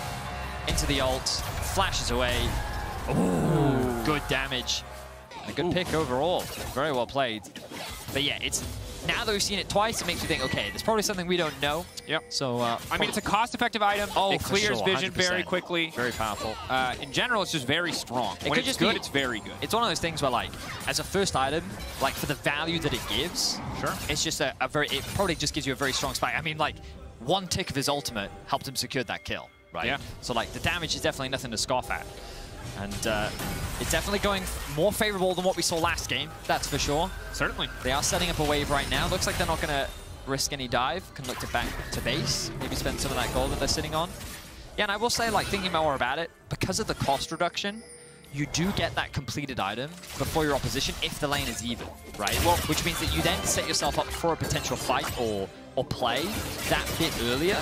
into the ult, flashes away. Ooh, good damage. And a good pick overall. Very well played. But yeah, it's now that we've seen it twice, it makes you think, okay, there's probably something we don't know. Yep. So, I mean, it's a cost-effective item. Oh, it clears sure, vision very quickly. Very powerful. In general, it's just very strong. When it's good, it's very good. It's one of those things where, like, as a first item, like, for the value that it gives, sure, it's just a very, it probably just gives you a very strong spike. I mean, like, one tick of his ultimate helped him secure that kill, right? Yeah. So, like, the damage is definitely nothing to scoff at. And it's definitely going more favorable than what we saw last game, that's for sure. Certainly. They are setting up a wave right now. Looks like they're not going to risk any dive. Can look to back to base, maybe spend some of that gold that they're sitting on. Yeah, and I will say, like, thinking more about it, because of the cost reduction, you do get that completed item before your opposition if the lane is even, right? Well, which means that you then set yourself up for a potential fight or play that bit earlier.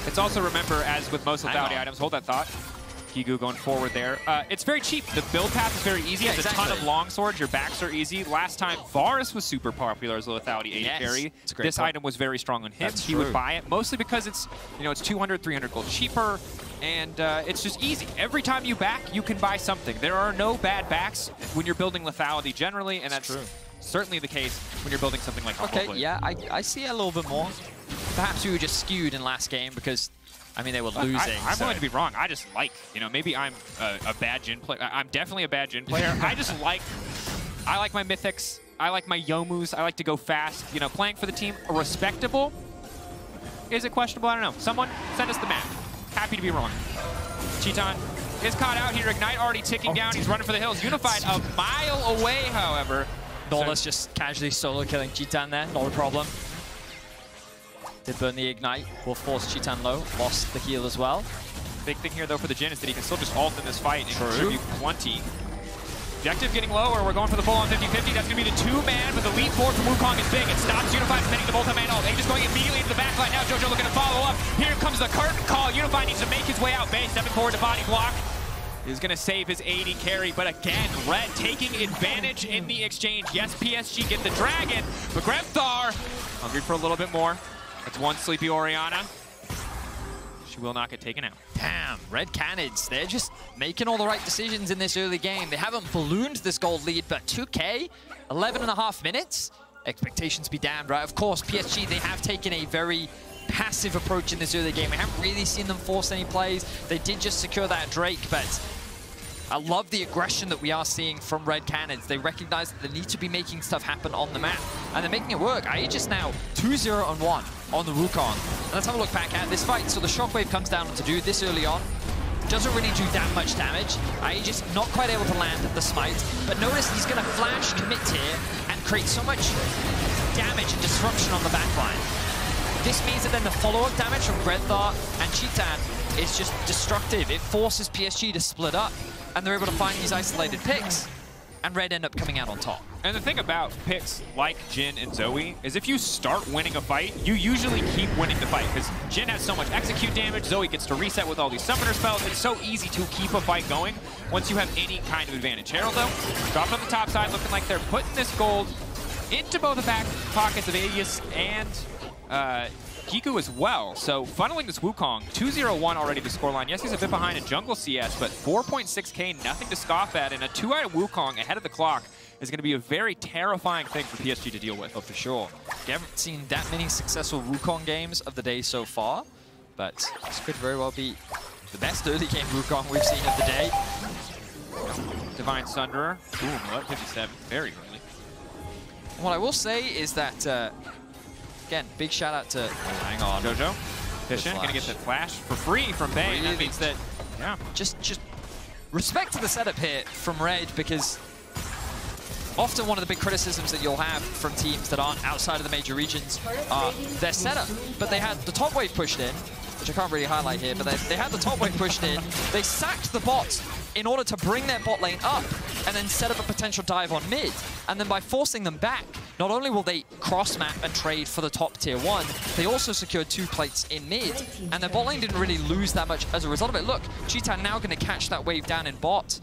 It's also, remember, as with most lethality items, hold that thought. Kigu going forward there. It's very cheap. The build path is very easy. Yeah, There's a ton of long swords. Your backs are easy. Last time, Varus was super popular as a lethality AD carry. This item was very strong on him. He would buy it, mostly because it's, you know, it's 200, 300 gold cheaper, and it's just easy. Every time you back, you can buy something. There are no bad backs when you're building lethality generally, and that's certainly the case when you're building something like Okay, yeah, I see a little bit more. perhaps we were just skewed in last game because, I mean, they were losing. I'm willing to be wrong. I just like, you know, maybe I'm a bad Jhin player. I'm definitely a bad Jhin player. I like my Mythics. I like my Yomus. I like to go fast. You know, playing for the team, respectable. Is it questionable? I don't know. Someone send us the map. Happy to be wrong. Cheetan is caught out here. Ignite already ticking down. He's running for the hills. Unified a mile away, however. Nola's just casually solo killing Cheetan there. Not a problem. Did burn the Ignite. Will force Cheetan low. Lost the heal as well. Big thing here, though, for the Jhin is that he can still just ult in this fight and contribute plenty. Objective getting lower. We're going for the full-on 50-50. That's going to be the two-man, but the lead forward from Wukong is big. It stops Unified from hitting the multi-man ult. They just going immediately into the backline. Now JoJo looking to follow up. Here comes the curtain call. Unified needs to make his way out. Bay stepping forward to body block. He's going to save his AD carry, but again, Red taking advantage in the exchange. Yes, PSG get the dragon, but Gremthar hungry for a little bit more. That's one sleepy Orianna. She will not get taken out. Damn, Red Canids, they're just making all the right decisions in this early game. They haven't ballooned this gold lead, but 2K, 11.5 minutes. Expectations be damned, right? Of course, PSG, they have taken a very passive approach in this early game. We haven't really seen them force any plays. They did just secure that Drake, but I love the aggression that we are seeing from Red Canids. They recognize that they need to be making stuff happen on the map, and they're making it work. Aegis now 2-0-1 on the Wukong. And let's have a look back at this fight. So the Shockwave comes down to do this early on. Doesn't really do that much damage. Aegis not quite able to land the smite, but notice he's going to flash commit here and create so much damage and disruption on the backline. This means that then the follow-up damage from Gremthar and Cheetan is just destructive. It forces PSG to split up, and they're able to find these isolated picks, and Red end up coming out on top. And the thing about picks like Jhin and Zoe is if you start winning a fight, you usually keep winning the fight, because Jhin has so much execute damage, Zoe gets to reset with all these summoner spells. It's so easy to keep a fight going once you have any kind of advantage. Herald, though, dropped on the top side, looking like they're putting this gold into both the back pockets of Aegis and Kiku as well. So funneling this Wukong, 2-0-1 already the scoreline. Yes, he's a bit behind in jungle CS, but 4.6k, nothing to scoff at, and a 2-item Wukong ahead of the clock is going to be a very terrifying thing for PSG to deal with. Oh, for sure. We haven't seen that many successful Wukong games of the day so far, but this could very well be the best early game Wukong we've seen of the day. Divine Sunderer, boom, what, 57, very early. And what I will say is that again, big shout out to, hang on, JoJo Fishing, gonna get the flash for free from Bay. Really? That means that, yeah. Just respect to the setup here from Red, because often one of the big criticisms that you'll have from teams that aren't outside of the major regions are their setup. But they had the top wave pushed in, which I can't really highlight here, but they had the top wave pushed in. They sacked the bot in order to bring their bot lane up and then set up a potential dive on mid. And then by forcing them back, not only will they cross-map and trade for the top tier 1, they also secured 2 plates in mid. And their bot lane didn't really lose that much as a result of it. Look, Cheetan now going to catch that wave down in bot.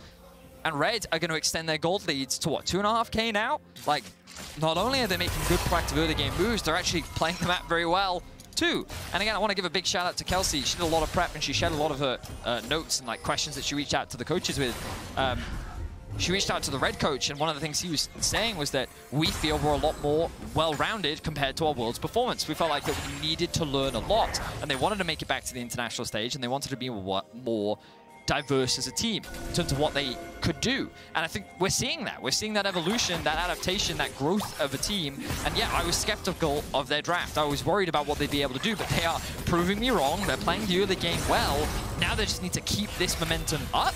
And Red are going to extend their gold leads to, what, 2.5k now? Like, not only are they making good proactive early game moves, they're actually playing the map very well too. And again, I want to give a big shout out to Kelsey. She did a lot of prep and she shared a lot of her notes and like questions that she reached out to the coaches with. She reached out to the Red coach, and one of the things he was saying was that we feel we're a lot more well-rounded compared to our Worlds performance. We felt like that we needed to learn a lot, and they wanted to make it back to the international stage, and they wanted to be more diverse as a team in terms of what they could do. And I think we're seeing that. We're seeing that evolution, that adaptation, that growth of a team. And yeah, I was skeptical of their draft. I was worried about what they'd be able to do, but they are proving me wrong. They're playing the early game well. Now they just need to keep this momentum up,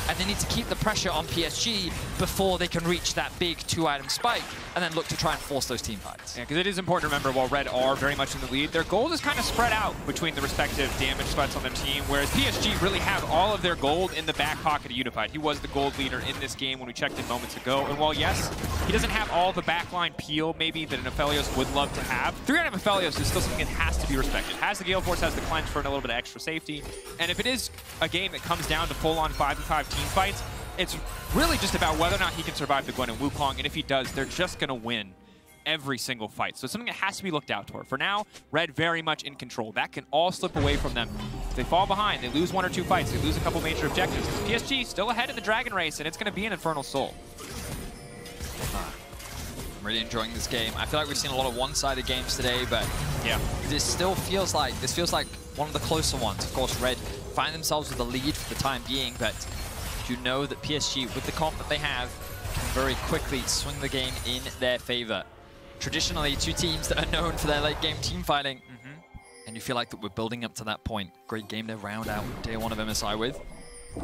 and they need to keep the pressure on PSG before they can reach that big 2-item spike and then look to try and force those team fights. Yeah, because it is important to remember, while Red are very much in the lead, their gold is kind of spread out between the respective damage spots on their team, whereas PSG really have all of their gold in the back pocket of Unified. He was the gold leader in this game when we checked in moments ago, and while yes, he doesn't have all the backline peel maybe that an Aphelios would love to have, 3-item Aphelios is still something that has to be respected. Has the Gale Force, has the cleanse for a little bit of extra safety, and if it is a game that comes down to full-on 5v5 team fights, it's really just about whether or not he can survive the Gwen and Wukong, and if he does, they're just going to win every single fight. So it's something that has to be looked out for. For now, Red very much in control. That can all slip away from them. If they fall behind, they lose 1 or 2 fights, they lose a couple major objectives. PSG still ahead in the Dragon Race, and it's going to be an Infernal Soul. I'm really enjoying this game. I feel like we've seen a lot of one-sided games today, but yeah, this feels like one of the closer ones. Of course, Red find themselves with a lead for the time being, but you know that PSG, with the comp that they have, can very quickly swing the game in their favor. Traditionally, two teams that are known for their late game team fighting, and you feel like that we're building up to that point. Great game to round out day one of MSI with.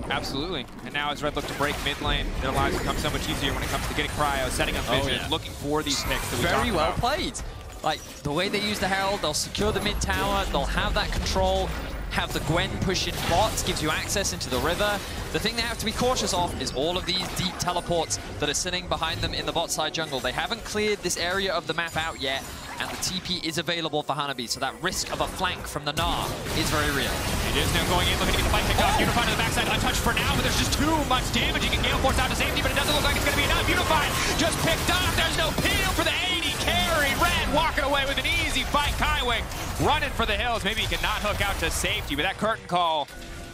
Absolutely. And now as Red look to break mid lane, their lives become so much easier when it comes to getting cryo, setting up vision, looking for these picks that we Very well about. Played. Like, the way they use the Herald, they'll secure the mid tower, they'll have that control, have the Gwen push in bots, gives you access into the river. The thing they have to be cautious of is all of these deep teleports that are sitting behind them in the bot side jungle. They haven't cleared this area of the map out yet, and the TP is available for Hanabi, so that risk of a flank from the Gnar is very real. It is now going in, looking to get the fight kicked off. Unified on the backside, untouched for now, but there's just too much damage. You can Gale Force out to safety, but it doesn't look like it's going to be enough. Unified just picked up. There's no peel for the 80 carry. Red walking away with an easy fight. Kaiwing running for the hills. Maybe he cannot hook out to safety, but that curtain call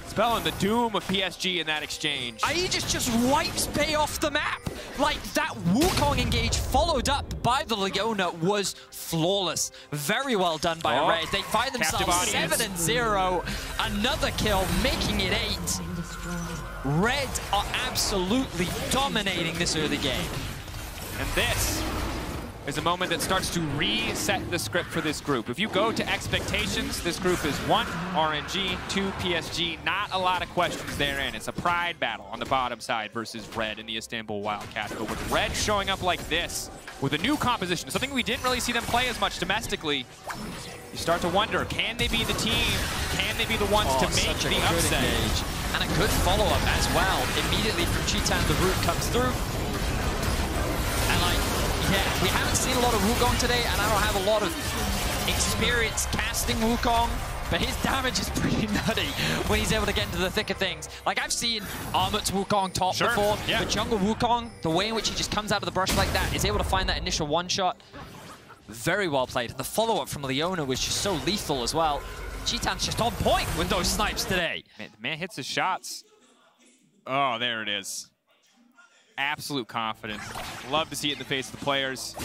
spelling the doom of PSG in that exchange. Aegis just wipes Bay off the map. Like, that Wukong engage followed up by the Leona was flawless. Very well done by Red. They find themselves 7-0. Another kill, making it 8. Red are absolutely dominating this early game. And this is a moment that starts to reset the script for this group. If you go to expectations, this group is 1 RNG, 2 PSG. Not a lot of questions therein. It's a pride battle on the bottom side versus Red in the Istanbul Wildcats. But with Red showing up like this, with a new composition, something we didn't really see them play as much domestically, you start to wonder, can they be the team? Can they be the ones to make the upset? Engage. And a good follow-up as well. Immediately from Cheetan, the root comes through. And like, yeah, we haven't seen a lot of Wukong today, and I don't have a lot of experience casting Wukong, but his damage is pretty nutty when he's able to get into the thick of things. Like, I've seen Armut's Wukong top before, but Jungle Wukong, the way in which he just comes out of the brush like that, is able to find that initial one-shot. Very well played. The follow-up from Leona was just so lethal as well. Cheetan's just on point with those snipes today. Man, the man hits his shots. Oh, there it is. Absolute confidence. Love to see it in the face of the players.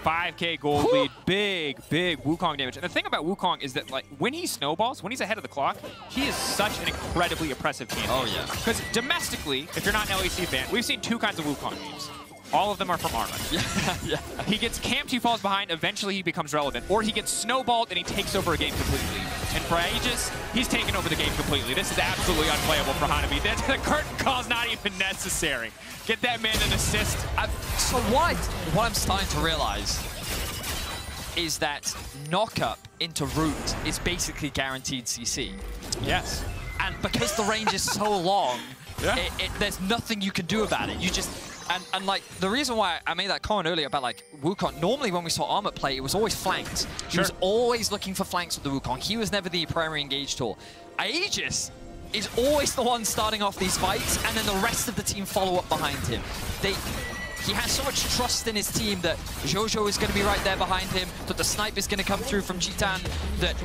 5K gold lead, big Wukong damage. And the thing about Wukong is that, like, when he snowballs, when he's ahead of the clock, he is such an incredibly oppressive champion. Oh, yeah. Because domestically, if you're not an LEC fan, we've seen two kinds of Wukong games. All of them are from Armut. Yeah. He gets camped, he falls behind, eventually he becomes relevant. Or he gets snowballed and he takes over a game completely. And for Aegis, he's taken over the game completely. This is absolutely unplayable for Hanabi. The curtain call's not even necessary. Get that man an assist. So what I'm starting to realize is that knock-up into root is basically guaranteed CC. Yes. And because the range is so long, there's nothing you can do about it. You just... And like, the reason why I made that comment earlier about, like, Wukong, normally when we saw Armut play, it was always flanked. He was always looking for flanks with the Wukong. He was never the primary engage tool. Aegis is always the one starting off these fights, and then the rest of the team follow up behind him. He has so much trust in his team that Jojo is going to be right there behind him, that the snipe is going to come through from Cheetan, that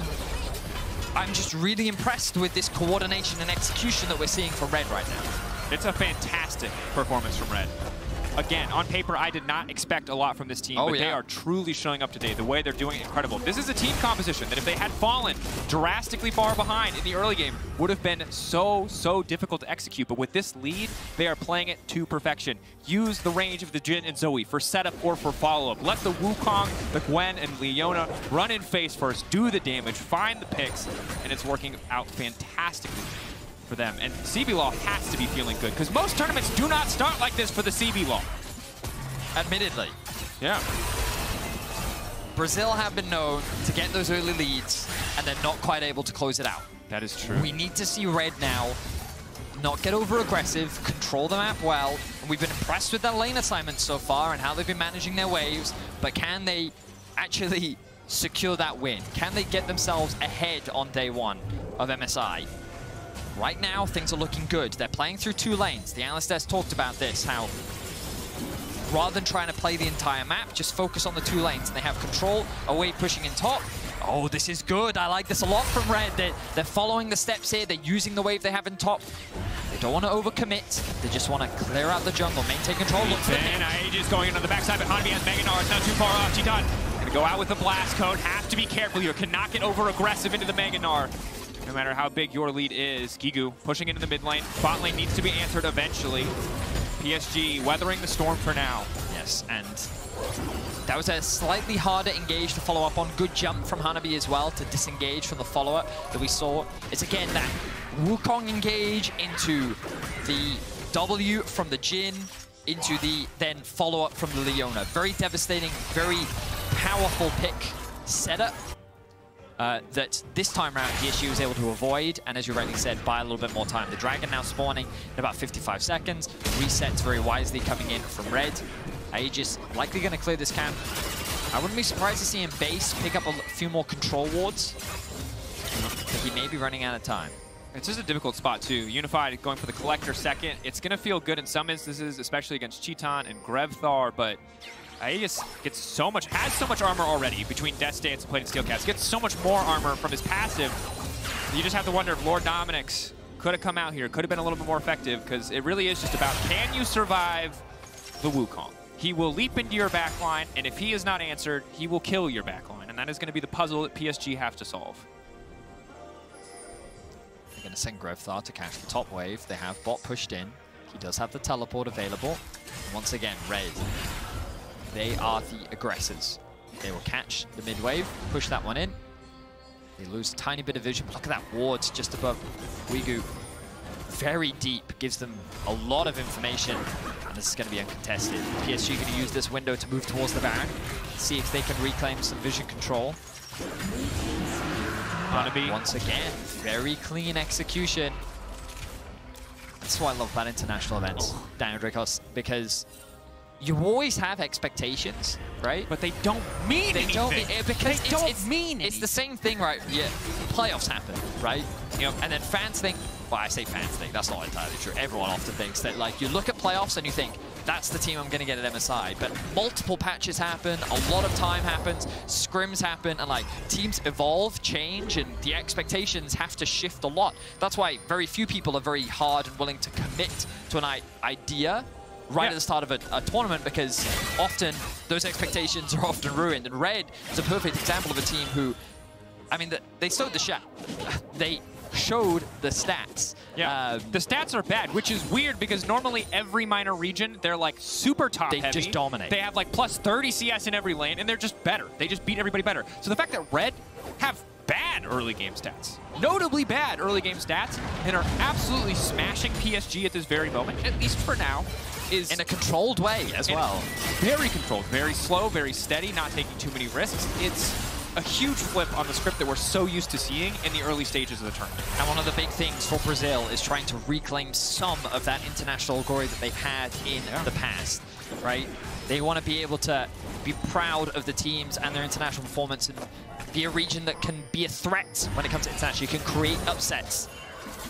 I'm just really impressed with this coordination and execution that we're seeing from Red right now. It's a fantastic performance from Red. Again, on paper, I did not expect a lot from this team, but they are truly showing up today. The way they're doing it, incredible. This is a team composition that if they had fallen drastically far behind in the early game, would have been so difficult to execute. But with this lead, they are playing it to perfection. Use the range of the Jhin and Zoe for setup or for follow-up. Let the Wukong, the Gwen, and Leona run in face first, do the damage, find the picks, and it's working out fantastically for them. And CBLOL has to be feeling good, because most tournaments do not start like this for the CBLOL. Admittedly. Yeah. Brazil have been known to get those early leads, and they're not quite able to close it out. That is true. We need to see Red now not get over-aggressive, control the map well. And we've been impressed with their lane assignments so far and how they've been managing their waves, but can they actually secure that win? Can they get themselves ahead on day one of MSI? Right now, things are looking good. They're playing through two lanes. The analyst has talked about this, how rather than trying to play the entire map, just focus on the two lanes. And they have control, away pushing in top, Oh, this is good. I like this a lot from Red. They're following the steps here. They're using the wave they have in top. They don't want to overcommit. They just want to clear out the jungle, maintain control. Look for the And Aegis going into the backside, but Hanabi has Mega Gnar. It's not too far off. Titan going to go out with the blast code. Have to be careful here. Cannot get over aggressive into the Mega Gnar. No matter how big your lead is. Gigu pushing into the mid lane. Bot lane needs to be answered eventually. PSG weathering the storm for now. Yes, and that was a slightly harder engage to follow up on. Good jump from Hanabi as well to disengage from the follow-up that we saw. It's again that Wukong engage into the W from the Jhin, into the then follow-up from the Leona. Very devastating, very powerful pick setup that this time around PSG was able to avoid, and as you rightly said, buy a little bit more time. The Dragon now spawning in about 55 seconds. Resets very wisely coming in from Red. Aegis likely going to clear this camp. I wouldn't be surprised to see him base, pick up a few more control wards. But he may be running out of time. It's just a difficult spot too. Unified going for the Collector second. It's going to feel good in some instances, especially against Cheetan and Grevthar, but Aegis has so much armor already between Death Stance and Plated Steelcast. Gets so much more armor from his passive. You just have to wonder if Lord Dominik's could have come out here, could have been a little bit more effective, because it really is just about, can you survive the Wukong? He will leap into your backline, and if he is not answered, he will kill your backline, and that is going to be the puzzle that PSG have to solve. They're going to send Grevthar to catch the top wave. They have bot pushed in. He does have the teleport available. Once again, Red. They are the aggressors. They will catch the mid wave, push that one in. They lose a tiny bit of vision. Look at that wards just above Wigu. Very deep, gives them a lot of information. And this is going to be uncontested. PSG going to use this window to move towards the Baron. See if they can reclaim some vision control. Hanabi. Once again, very clean execution. That's why I love about international events, Daniel Dracos, because you always have expectations, right? But they don't mean anything. Because it's the same thing, right? Yeah, playoffs happen, right? You know, and then fans think, well, I say fans think, that's not entirely true. Everyone often thinks that, like, you look at playoffs and you think, that's the team I'm going to get at MSI. But multiple patches happen, a lot of time happens, scrims happen, and, like, teams evolve, change, and the expectations have to shift a lot. That's why very few people are very hard and willing to commit to an idea right at the start of a tournament, because often those expectations are often ruined. And Red is a perfect example of a team who, I mean, they showed the shot. They showed the stats. Yeah, the stats are bad, which is weird because normally every minor region, they're like super top heavy. They just dominate. They have like plus 30 CS in every lane, and they're just better. They just beat everybody better. So the fact that Red have bad early game stats, notably bad early game stats, and are absolutely smashing PSG at this very moment, at least for now, is in a controlled way as well. Very controlled, very slow, very steady, not taking too many risks. It's a huge flip on the script that we're so used to seeing in the early stages of the tournament. And one of the big things for Brazil is trying to reclaim some of that international glory that they've had in the past, right? They want to be able to be proud of the teams and their international performance and be a region that can be a threat when it comes to international. You can create upsets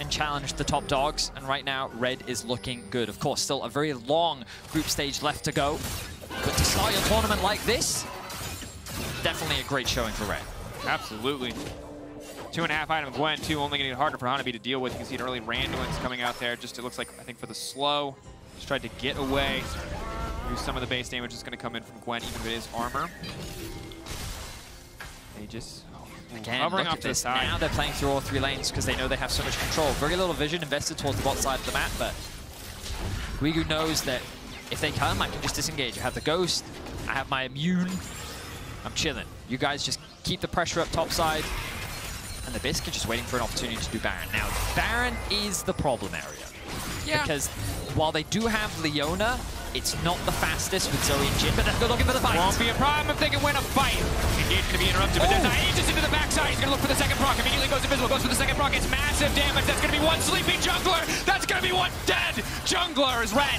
and challenge the top dogs, and right now Red is looking good. Of course, still a very long group stage left to go, but to start your tournament like this, definitely a great showing for Red. Absolutely. 2.5 item Gwen, 2 only getting harder for Hanabi to deal with. You can see an early Randuin's coming out there. Just, it looks like, I think for the slow, just tried to get away. Use some of the base damage is going to come in from Gwen, even if it is armor. They just again, look at this. Now they're playing through all 3 lanes because they know they have so much control. Very little vision invested towards the bot side of the map, but Guigu knows that if they come, I can just disengage. I have the Ghost, I have my Immune, I'm chilling. You guys just keep the pressure up top side, and the Biscuit just waiting for an opportunity to do Baron. Now, Baron is the problem area. Yeah. Because while they do have Leona, it's not the fastest with Zoe and Jhin, but they're looking for the fight. Won't be a problem if they can win a fight. Engage going to be interrupted, but there's Aegis into the backside. He's going to look for the second proc. Immediately goes invisible, goes for the second proc. It's massive damage. That's going to be one sleeping jungler. That's going to be one dead jungler is Red.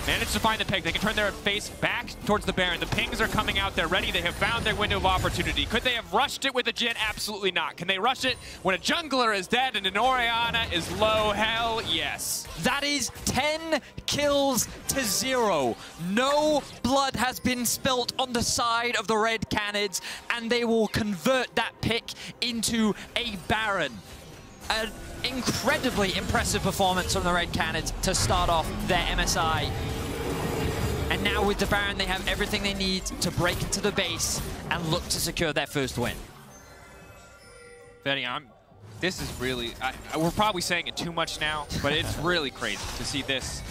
Managed to find the pick. They can turn their face back towards the Baron. The pings are coming out there ready. They have found their window of opportunity. Could they have rushed it with a Jhin? Absolutely not. Can they rush it when a jungler is dead and an Orianna is low? Hell yes. That is 10 kills to 0. No blood has been spilt on the side of the Red Canids, and they will convert that pick into a Baron. An incredibly impressive performance from the Red Canids to start off their MSI. And now with the Baron, they have everything they need to break into the base and look to secure their first win. Betty, this is really, we're probably saying it too much now, but it's really crazy to see this.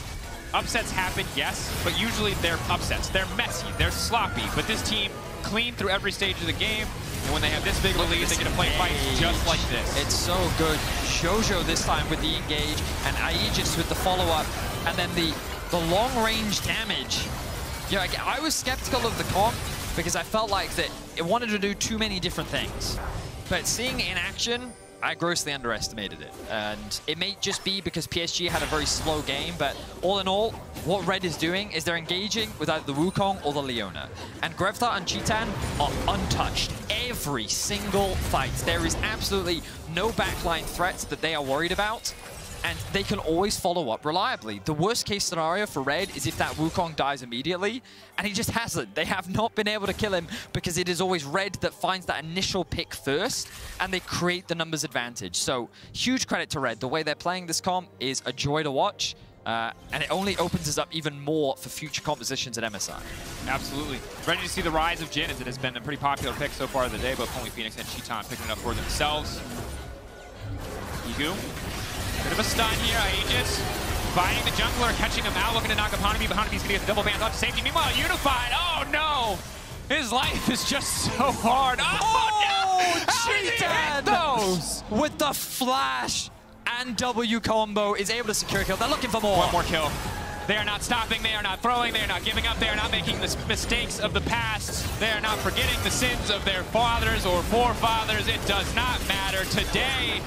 Upsets happen, yes, but usually they're upsets. They're messy, they're sloppy, but this team clean through every stage of the game, and when they have this big of a lead, they get to play fights just like this. It's so good. Jojo this time with the engage, and Aegis with the follow-up, and then the long-range damage. Yeah, I was skeptical of the comp because I felt like that it wanted to do too many different things. But seeing it in action, I grossly underestimated it. And it may just be because PSG had a very slow game, but all in all, what Red is doing is they're engaging with either the Wukong or the Leona. And Grevtar and Chitan are untouched every single fight. There is absolutely no backline threats that they are worried about, and they can always follow up reliably. The worst case scenario for Red is if that Wukong dies immediately, and he just hasn't. They have not been able to kill him because it is always Red that finds that initial pick first, and they create the numbers advantage. So huge credit to Red. The way they're playing this comp is a joy to watch, and it only opens us up even more for future compositions at MSI. Absolutely. Ready to see the rise of Jhin, as it has been a pretty popular pick so far of the day, both Holy Phoenix and Chitan picking it up for themselves. Igu. Bit of a stun here, Aegis. Finding the jungler, catching him out, looking to knock upon him. Behind him, he's going to get the double bans off to safety. Meanwhile, Unified, oh no! His life is just so hard. Oh no! Chitan those with the flash and W combo is able to secure a kill. They're looking for more. One more kill. They are not stopping, they are not throwing, they are not giving up, they are not making the mistakes of the past. They are not forgetting the sins of their fathers or forefathers. It does not matter. Today,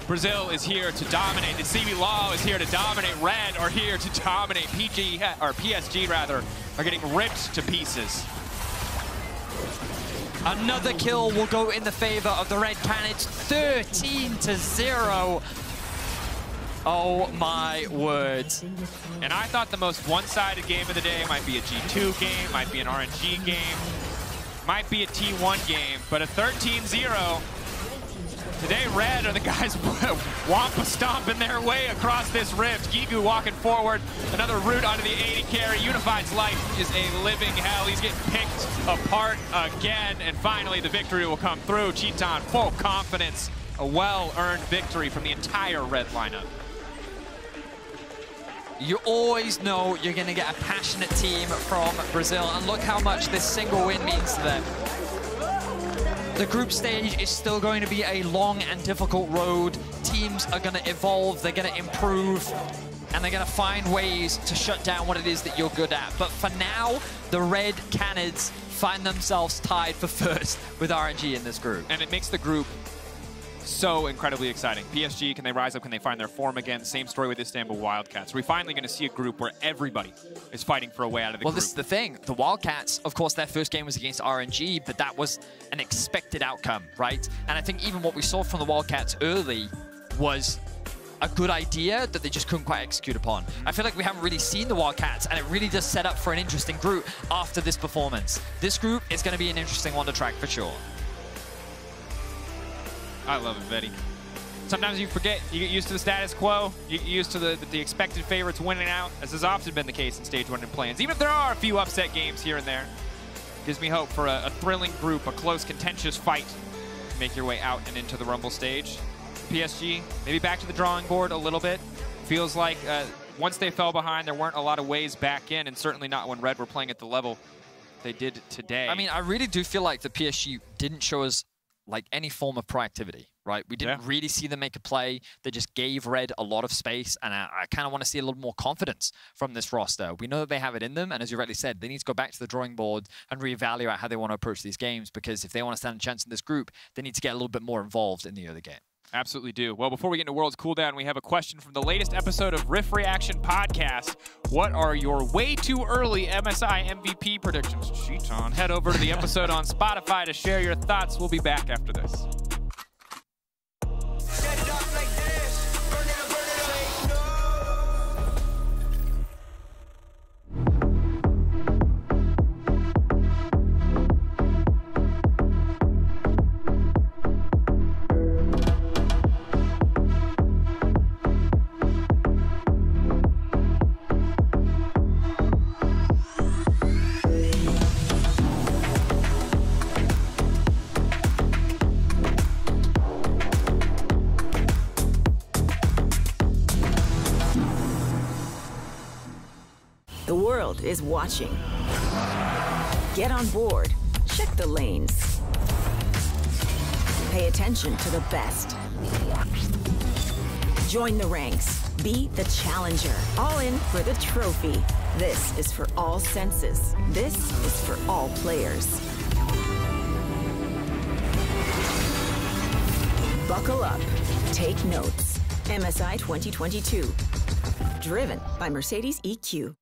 Brazil is here to dominate. The CB Law is here to dominate. Red are here to dominate. PSG rather, are getting ripped to pieces. Another kill will go in the favor of the Red Canids. 13-0. Oh my word. And I thought the most one-sided game of the day might be a G2 game, might be an RNG game, might be a T1 game, but a 13-0. Today, Red are the guys wampa stomping their way across this rift. Gigu walking forward, another route onto the AD carry. Unified's life is a living hell. He's getting picked apart again, and finally the victory will come through. Chitan, full confidence, a well-earned victory from the entire Red lineup. You always know you're going to get a passionate team from Brazil, and look how much this single win means to them. The group stage is still going to be a long and difficult road. Teams are going to evolve, they're going to improve, and they're going to find ways to shut down what it is that you're good at. But for now, the Red Canids find themselves tied for first with RNG in this group. And it makes the group so incredibly exciting. PSG, can they rise up? Can they find their form again? Same story with Istanbul Wildcats. We're finally going to see a group where everybody is fighting for a way out of the group. Well, this is the thing. The Wildcats, of course, their first game was against RNG, but that was an expected outcome, right? And I think even what we saw from the Wildcats early was a good idea that they just couldn't quite execute upon. I feel like we haven't really seen the Wildcats, and it really does set up for an interesting group after this performance. This group is going to be an interesting one to track for sure. I love it, Betty. Sometimes you forget, you get used to the status quo, you get used to the expected favorites winning out, as has often been the case in Stage 1 in play-ins. Even if there are a few upset games here and there, gives me hope for a thrilling group, a close, contentious fight to make your way out and into the Rumble stage. PSG, maybe back to the drawing board a little bit. Feels like once they fell behind, there weren't a lot of ways back in, and certainly not when Red were playing at the level they did today. I mean, I really do feel like the PSG didn't show us like any form of proactivity, right? We didn't really see them make a play. They just gave Red a lot of space, and I kind of want to see a little more confidence from this roster. We know that they have it in them, and as you rightly said, they need to go back to the drawing board and reevaluate how they want to approach these games, because if they want to stand a chance in this group, they need to get a little bit more involved in the early game. Absolutely do. Well, before we get into World's Cooldown, we have a question from the latest episode of Riff Reaction Podcast. What are your way too early MSI MVP predictions? Cheaton. Head over to the episode on Spotify to share your thoughts. We'll be back after this. The world is watching. Get on board. Check the lanes. Pay attention to the best. Join the ranks. Be the challenger. All in for the trophy. This is for all senses. This is for all players. Buckle up. Take notes. MSI 2022. Driven by Mercedes EQ.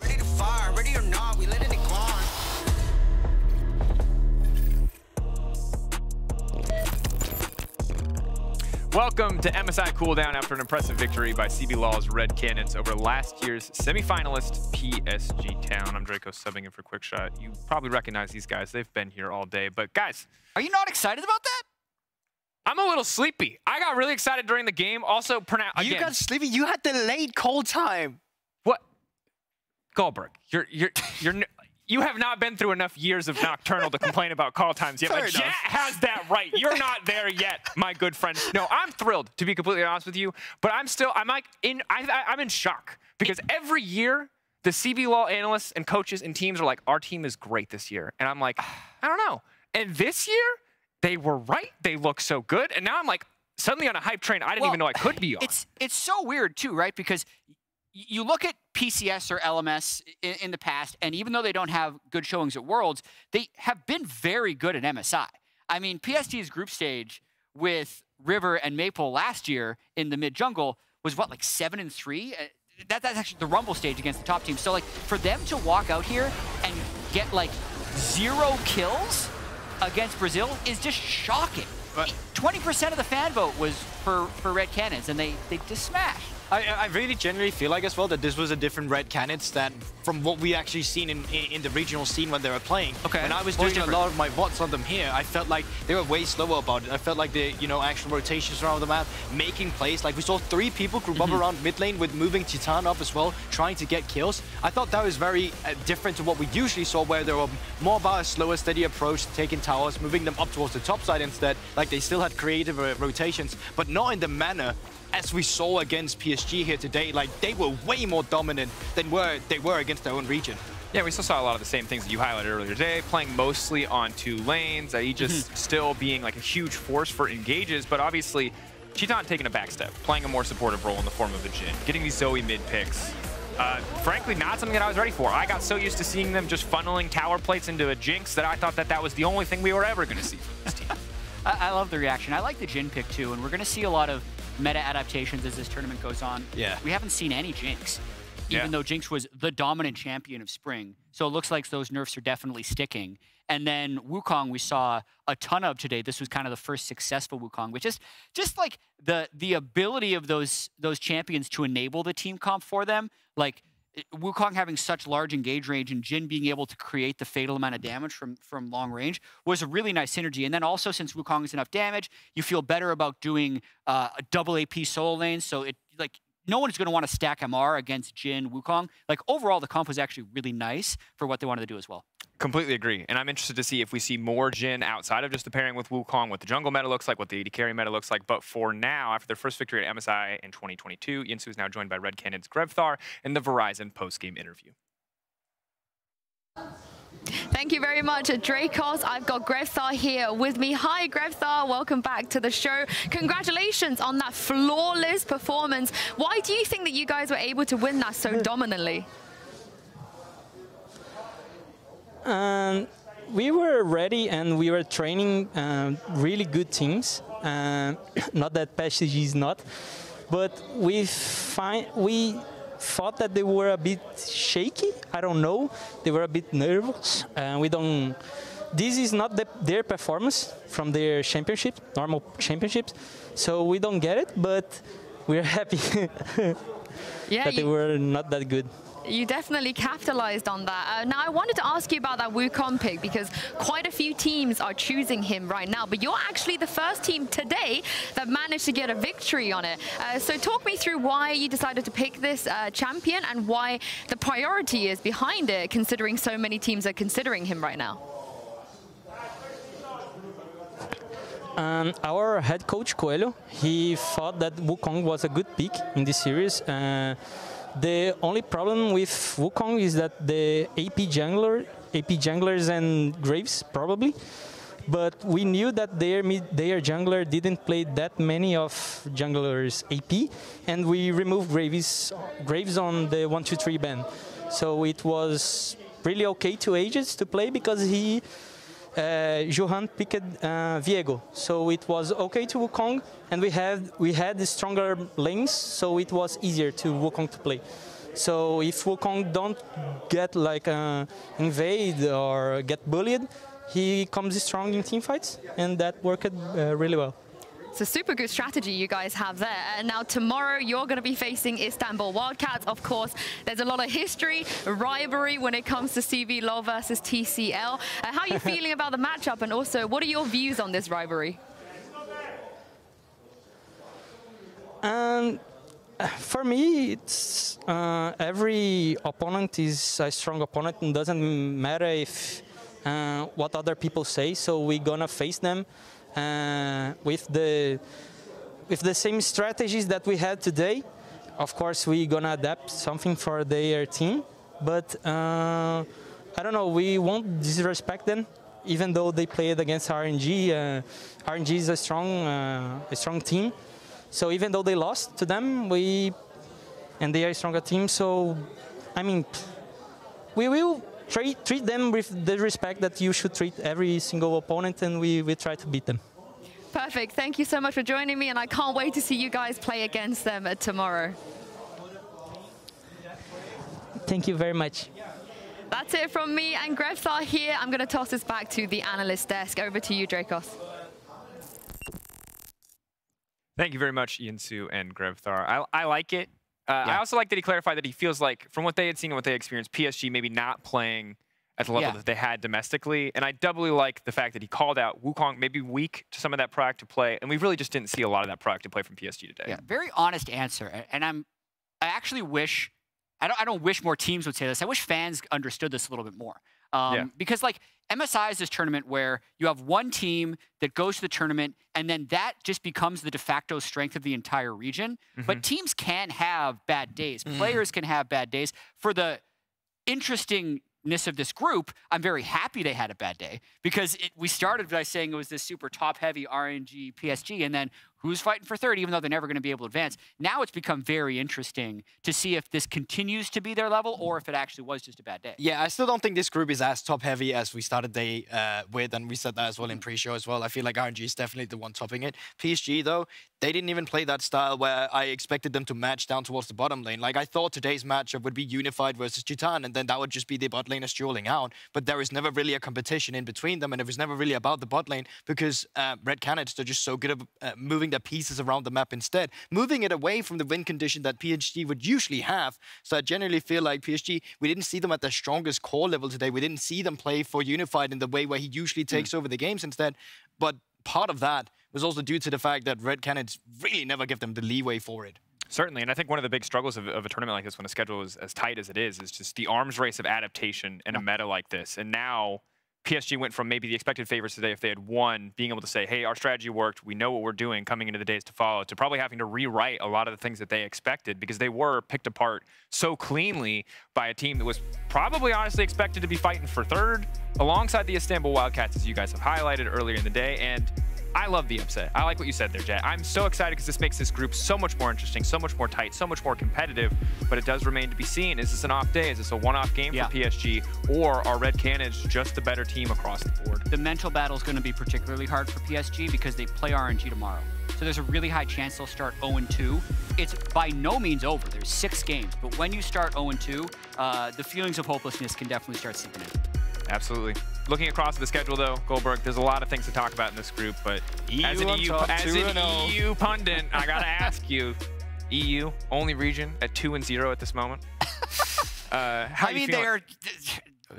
Ready to fire, ready or not, we letting it grind. Welcome to MSI Cooldown after an impressive victory by CB Law's Red Cannons over last year's semifinalist PSG Town. I'm Draco subbing in for Quickshot. You probably recognize these guys. They've been here all day. But guys, are you not excited about that? I'm a little sleepy. I got really excited during the game. Also, you got sleepy. You had delayed call time. What? Goldberg, you're you have not been through enough years of Nocturnal to complain about call times yet. But Jet has that right. You're not there yet, my good friend. No, I'm thrilled, to be completely honest with you. But I'm in shock. Because every year, the CBLOL analysts and coaches and teams are like, our team is great this year. And I'm like, I don't know. And this year, they were right. They look so good. And now I'm like, suddenly on a hype train I didn't even know I could be on. It's so weird, too, right? Because you look at PCS or LMS in the past, and even though they don't have good showings at Worlds, they have been very good at MSI. I mean, PST's group stage with River and Maple last year in the mid-jungle was, what, like 7-3? That's actually the Rumble stage against the top team. So, like, for them to walk out here and get, like, 0 kills against Brazil is just shocking. 20% of the fan vote was for Red Cannons, and they just smashed. I really genuinely feel like as well that this was a different Red Cannons than from what we actually seen in the regional scene when they were playing. Okay. When I was doing a lot of my VODs on them here, I felt like they were way slower about it. I felt like the actual rotations around the map, making plays. Like we saw 3 people group up around mid lane with moving Titan up as well, trying to get kills. I thought that was very different to what we usually saw, where they were more about a slower, steady approach, taking towers, moving them up towards the top side instead. Like they still had creative rotations, but not in the manner as we saw against PSG here today. Like they were way more dominant than they were against their own region. Yeah, we still saw a lot of the same things that you highlighted earlier today, playing mostly on 2 lanes, Aegis still being like a huge force for engages, but obviously Titan taking a back step, playing a more supportive role in the form of a Jhin, getting these Zoe mid picks. Frankly, not something that I was ready for. I got so used to seeing them just funneling tower plates into a Jinx that I thought that was the only thing we were ever going to see from this team. I love the reaction. I like the Jhin pick too, and we're going to see a lot of meta adaptations as this tournament goes on. Yeah. We haven't seen any Jinx, even though Jinx was the dominant champion of Spring. So it looks like those nerfs are definitely sticking. And then Wukong we saw a ton of today. This was kind of the first successful Wukong, which is just like the ability of those champions to enable the team comp for them. Like Wukong having such large engage range and Jhin being able to create the fatal amount of damage from long range was a really nice synergy. And then also, since Wukong is enough damage, you feel better about doing a double AP solo lane. So it like no one's going to want to stack MR against Jhin, Wukong. Like overall, the comp was actually really nice for what they wanted to do as well. Completely agree. And I'm interested to see if we see more Jhin outside of just the pairing with Wukong, what the jungle meta looks like, what the AD carry meta looks like. But for now, after their first victory at MSI in 2022, Yinsu is now joined by Red Cannon's Grevthar in the Verizon post-game interview. Thank you very much, Dracos. I've got Grevthar here with me. Hi, Grevthar. Welcome back to the show. Congratulations on that flawless performance. Why do you think that you guys were able to win that so dominantly? We were ready and we were training really good teams. Not that PSG is not, but we thought that they were a bit shaky. I don't know. They were a bit nervous. This is not their performance from their championship, normal championships. So we don't get it, but we're happy that they were not that good. You definitely capitalized on that. Now, I wanted to ask you about that Wukong pick because quite a few teams are choosing him right now, but you're actually the first team today that managed to get a victory on it. So talk me through why you decided to pick this champion and why the priority is behind it, considering so many teams are considering him right now. Our head coach, Coelho, he thought that Wukong was a good pick in this series. The only problem with Wukong is that the AP junglers and Graves probably, but we knew that their jungler didn't play that many of junglers AP, and we removed Graves on the 1-2-3 ban. So it was really okay to Aegis to play because Johan picked Viego, so it was okay to Wukong, and we had the stronger lanes, so it was easier to Wukong to play. So if Wukong don't get like invade or get bullied, he comes strong in team fights, and that worked really well. It's a super good strategy you guys have there. And now tomorrow you're going to be facing Istanbul Wildcats. Of course, there's a lot of history, rivalry when it comes to CBLOL versus TCL. How are you feeling about the matchup, and also what are your views on this rivalry? For me, it's every opponent is a strong opponent, and doesn't matter if what other people say. So we're gonna face them with the same strategies that we had today. Of course, we're gonna adapt something for their team, but I don't know. We won't disrespect them, even though they played against RNG. RNG is a strong team. So even though they lost to them, and they are a stronger team. So, I mean, we will treat them with the respect that you should treat every single opponent, and we try to beat them. Perfect. Thank you so much for joining me, and I can't wait to see you guys play against them tomorrow. Thank you very much. That's it from me and Grevstar here. I'm going to toss this back to the analyst desk. Over to you, Dracos. Thank you very much, Ian Su and Grevthar. I like it. I also like that he clarified that he feels like, from what they had seen and what they experienced, PSG maybe not playing at the level that they had domestically. And I doubly like the fact that he called out Wukong maybe weak to some of that proactive play. And we really just didn't see a lot of that proactive play from PSG today. Yeah, very honest answer. And I actually wish, I don't wish more teams would say this. I wish fans understood this a little bit more. Because like MSI is this tournament where you have one team that goes to the tournament and then that just becomes the de facto strength of the entire region. But teams can have bad days. Players can have bad days. For the interestingness of this group, I'm very happy they had a bad day because we started by saying it was this super top-heavy RNG PSG, and then who's fighting for third, even though they're never going to be able to advance. Now it's become very interesting to see if this continues to be their level or if it actually was just a bad day. Yeah, I still don't think this group is as top-heavy as we started day with, and we said that as well in pre-show as well. I feel like RNG is definitely the one topping it. PSG, though, they didn't even play that style where I expected them to match down towards the bottom lane. Like, I thought today's matchup would be Unified versus Titan, and then that would just be the bot laners dueling out. But there was never really a competition in between them, and it was never really about the bot lane because Red Canids are just so good at moving their pieces around the map instead, moving it away from the win condition that PSG would usually have. So I generally feel like PSG, we didn't see them at their strongest core level today. We didn't see them play for Unified in the way where he usually takes over the games instead. But part of that was also due to the fact that Red Canids really never give them the leeway for it. Certainly, and I think one of the big struggles of a tournament like this when a schedule is as tight as it is just the arms race of adaptation in a meta like this. And now PSG went from maybe the expected favorites today if they had won, being able to say, hey, our strategy worked, we know what we're doing coming into the days to follow, to probably having to rewrite a lot of the things that they expected because they were picked apart so cleanly by a team that was probably honestly expected to be fighting for third alongside the Istanbul Wildcats, as you guys have highlighted earlier in the day. And I love the upset. I like what you said there, Jet. I'm so excited because this makes this group so much more interesting, so much more tight, so much more competitive. But it does remain to be seen. Is this an off day? Is this a one-off game for PSG? Or are Red Canids just the better team across the board? The mental battle is going to be particularly hard for PSG because they play RNG tomorrow. So there's a really high chance they'll start 0-2. It's by no means over. There's 6 games. But when you start 0-2, the feelings of hopelessness can definitely start seeping in. Absolutely. Looking across the schedule, though, Goldberg, there's a lot of things to talk about in this group, but as an EU pundit, I got to ask you, EU, only region at 2-0 at this moment. I mean, they are...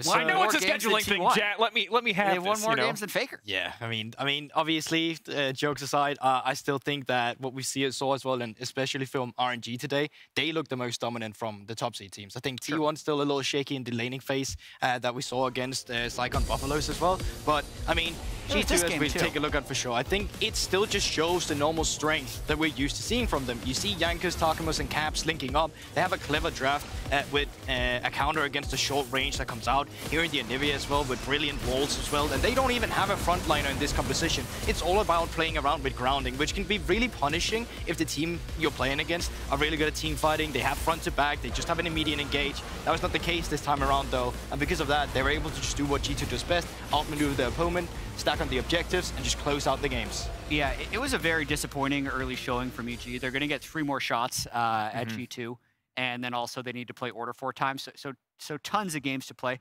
Well, I know it's a scheduling thing, Jet. Let me have They have won more games than Faker. Yeah, I mean, obviously, jokes aside, I still think that what we saw as well, and especially from RNG today, they look the most dominant from the top seed teams. I think T1's still a little shaky in the laning phase that we saw against Saigon Buffaloes as well. But, I mean, G2 as we take a look at for sure, I think it still just shows the normal strength that we're used to seeing from them. You see Yankers, Takamus, and Caps linking up. They have a clever draft with a counter against the short range that comes out. Here in the Anivia as well, with brilliant walls as well. And they don't even have a frontliner in this composition. It's all about playing around with grounding, which can be really punishing if the team you're playing against are really good at team fighting. They have front to back. They just have an immediate engage. That was not the case this time around, though. And because of that, they were able to just do what G2 does best, outmaneuver their opponent, stack on the objectives, and just close out the games. Yeah, it was a very disappointing early showing from EG. They're going to get 3 more shots at G2. And then also they need to play Order 4 times. So tons of games to play.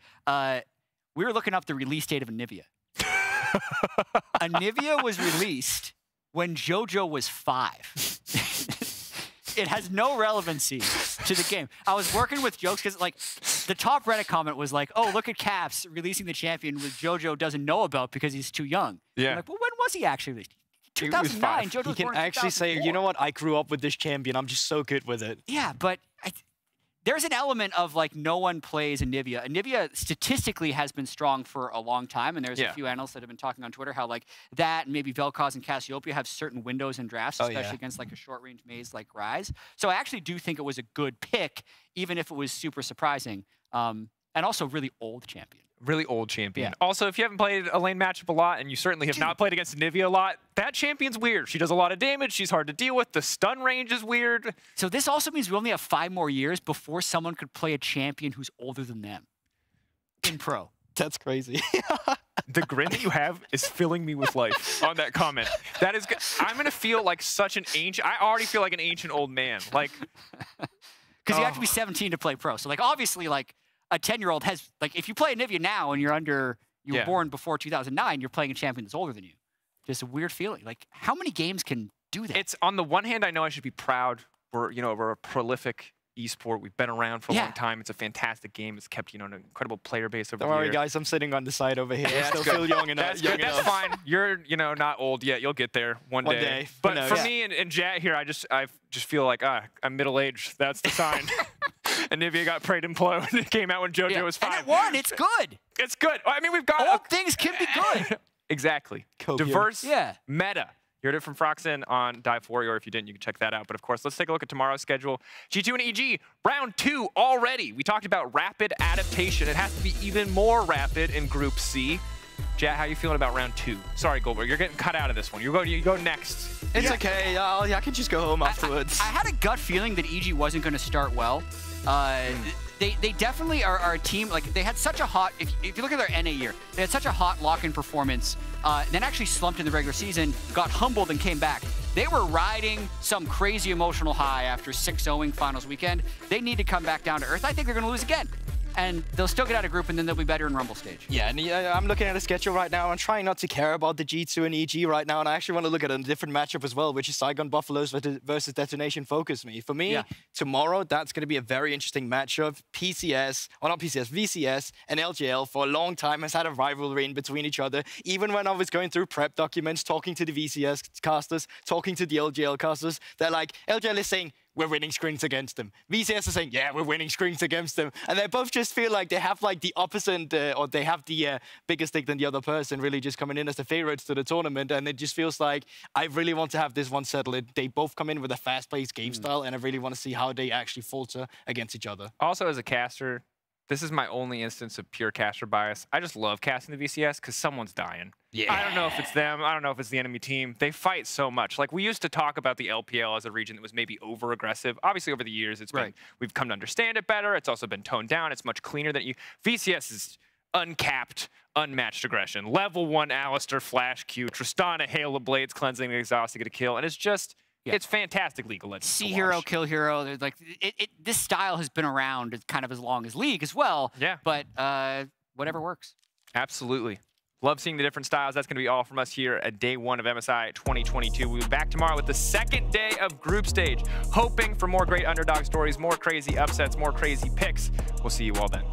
We were looking up the release date of Anivia. Anivia was released when JoJo was 5. It has no relevancy to the game. I was working with jokes because like the top Reddit comment was like, oh, look at Caps releasing the champion with JoJo doesn't know about because he's too young. Yeah. I'm like, well, when was he actually released? 2009, JoJo He can actually say, you know what, I grew up with this champion. I'm just so good with it. Yeah, but there's an element of like no one plays Anivia. Anivia statistically has been strong for a long time, and there's a few analysts that have been talking on Twitter how like that and maybe Vel'Koz and Cassiopeia have certain windows in drafts, especially against like a short-range maze like Ryze. So I actually do think it was a good pick, even if it was super surprising, and also really old champion. Really old champion. Also, if you haven't played a lane matchup a lot, and you certainly have not played against Anivia a lot, that champion's weird. She does a lot of damage. She's hard to deal with. The stun range is weird. So this also means we only have 5 more years before someone could play a champion who's older than them in pro. That's crazy. The grin that you have is filling me with life on that comment. That is good. I'm going to feel like such an ancient... I already feel like an ancient old man. Like... Because you have to be 17 to play pro. So, like, obviously, like, a 10-year-old has, like, if you play Anivia now and you're you were born before 2009, you're playing a champion that's older than you. Just a weird feeling. Like, how many games can do that? It's, on the one hand, I know I should be proud. We're a prolific esport. We've been around for a long time. It's a fantastic game. It's kept, an incredible player base over the years. Don't worry, guys. I'm sitting on the side over here. I still feel young enough. That's good. That's fine. You're, not old yet. You'll get there one day. But for me and Jat here, I just feel like, I'm middle-aged. That's the sign. Anivia got prayed and implode. It came out when JoJo was 5. And it won. It's good. It's good. I mean, we've got... All things can be good. Exactly. Diverse meta. You heard it from Froxen on Dive Warrior. If you didn't, you can check that out. But of course, let's take a look at tomorrow's schedule. G2 and EG, round 2 already. We talked about rapid adaptation. It has to be even more rapid in Group C. Jat, how are you feeling about round 2? Sorry, Goldberg, you're getting cut out of this one. You go next. It's okay. I can just go home afterwards. I had a gut feeling that EG wasn't going to start well. They definitely are a team, like, they had such a hot, if you look at their NA year, they had such a hot lock-in performance, then actually slumped in the regular season, got humbled and came back. They were riding some crazy emotional high after 6-0ing finals weekend. They need to come back down to earth. I think they're going to lose again. And they'll still get out of group, and then they'll be better in Rumble stage. Yeah, and I'm looking at the schedule right now. I'm trying not to care about the G2 and EG right now, and I actually want to look at a different matchup as well, which is Saigon Buffaloes versus Detonation Focus Me. For me, tomorrow, that's going to be a very interesting matchup. VCS and LGL for a long time has had a rivalry in between each other. Even when I was going through prep documents, talking to the VCS casters, talking to the LGL casters, they're like, LGL is saying, we're winning screens against them. VCS is saying, yeah, we're winning screens against them. And they both just feel like they have like the opposite, or they have the bigger stick than the other person, really just coming in as the favorites to the tournament. And it just feels like I really want to have this one settled. They both come in with a fast-paced game style, and I really want to see how they actually falter against each other. Also, as a caster, this is my only instance of pure caster bias. I just love casting the VCS because someone's dying. Yeah. I don't know if it's them. I don't know if it's the enemy team. They fight so much. Like, we used to talk about the LPL as a region that was maybe over-aggressive. Obviously, over the years, it's been, we've come to understand it better. It's also been toned down. It's much cleaner than you. VCS is uncapped, unmatched aggression. Level 1 Alistair, Flash Q, Tristana, Hail of Blades, Cleansing, Exhaust to get a kill. And it's just... It's fantastic League of Legends. See hero, kill hero. There's like this style has been around kind of as long as League as well. Yeah. But whatever works. Absolutely. Love seeing the different styles. That's going to be all from us here at day 1 of MSI 2022. We'll be back tomorrow with the second day of group stage, hoping for more great underdog stories, more crazy upsets, more crazy picks. We'll see you all then.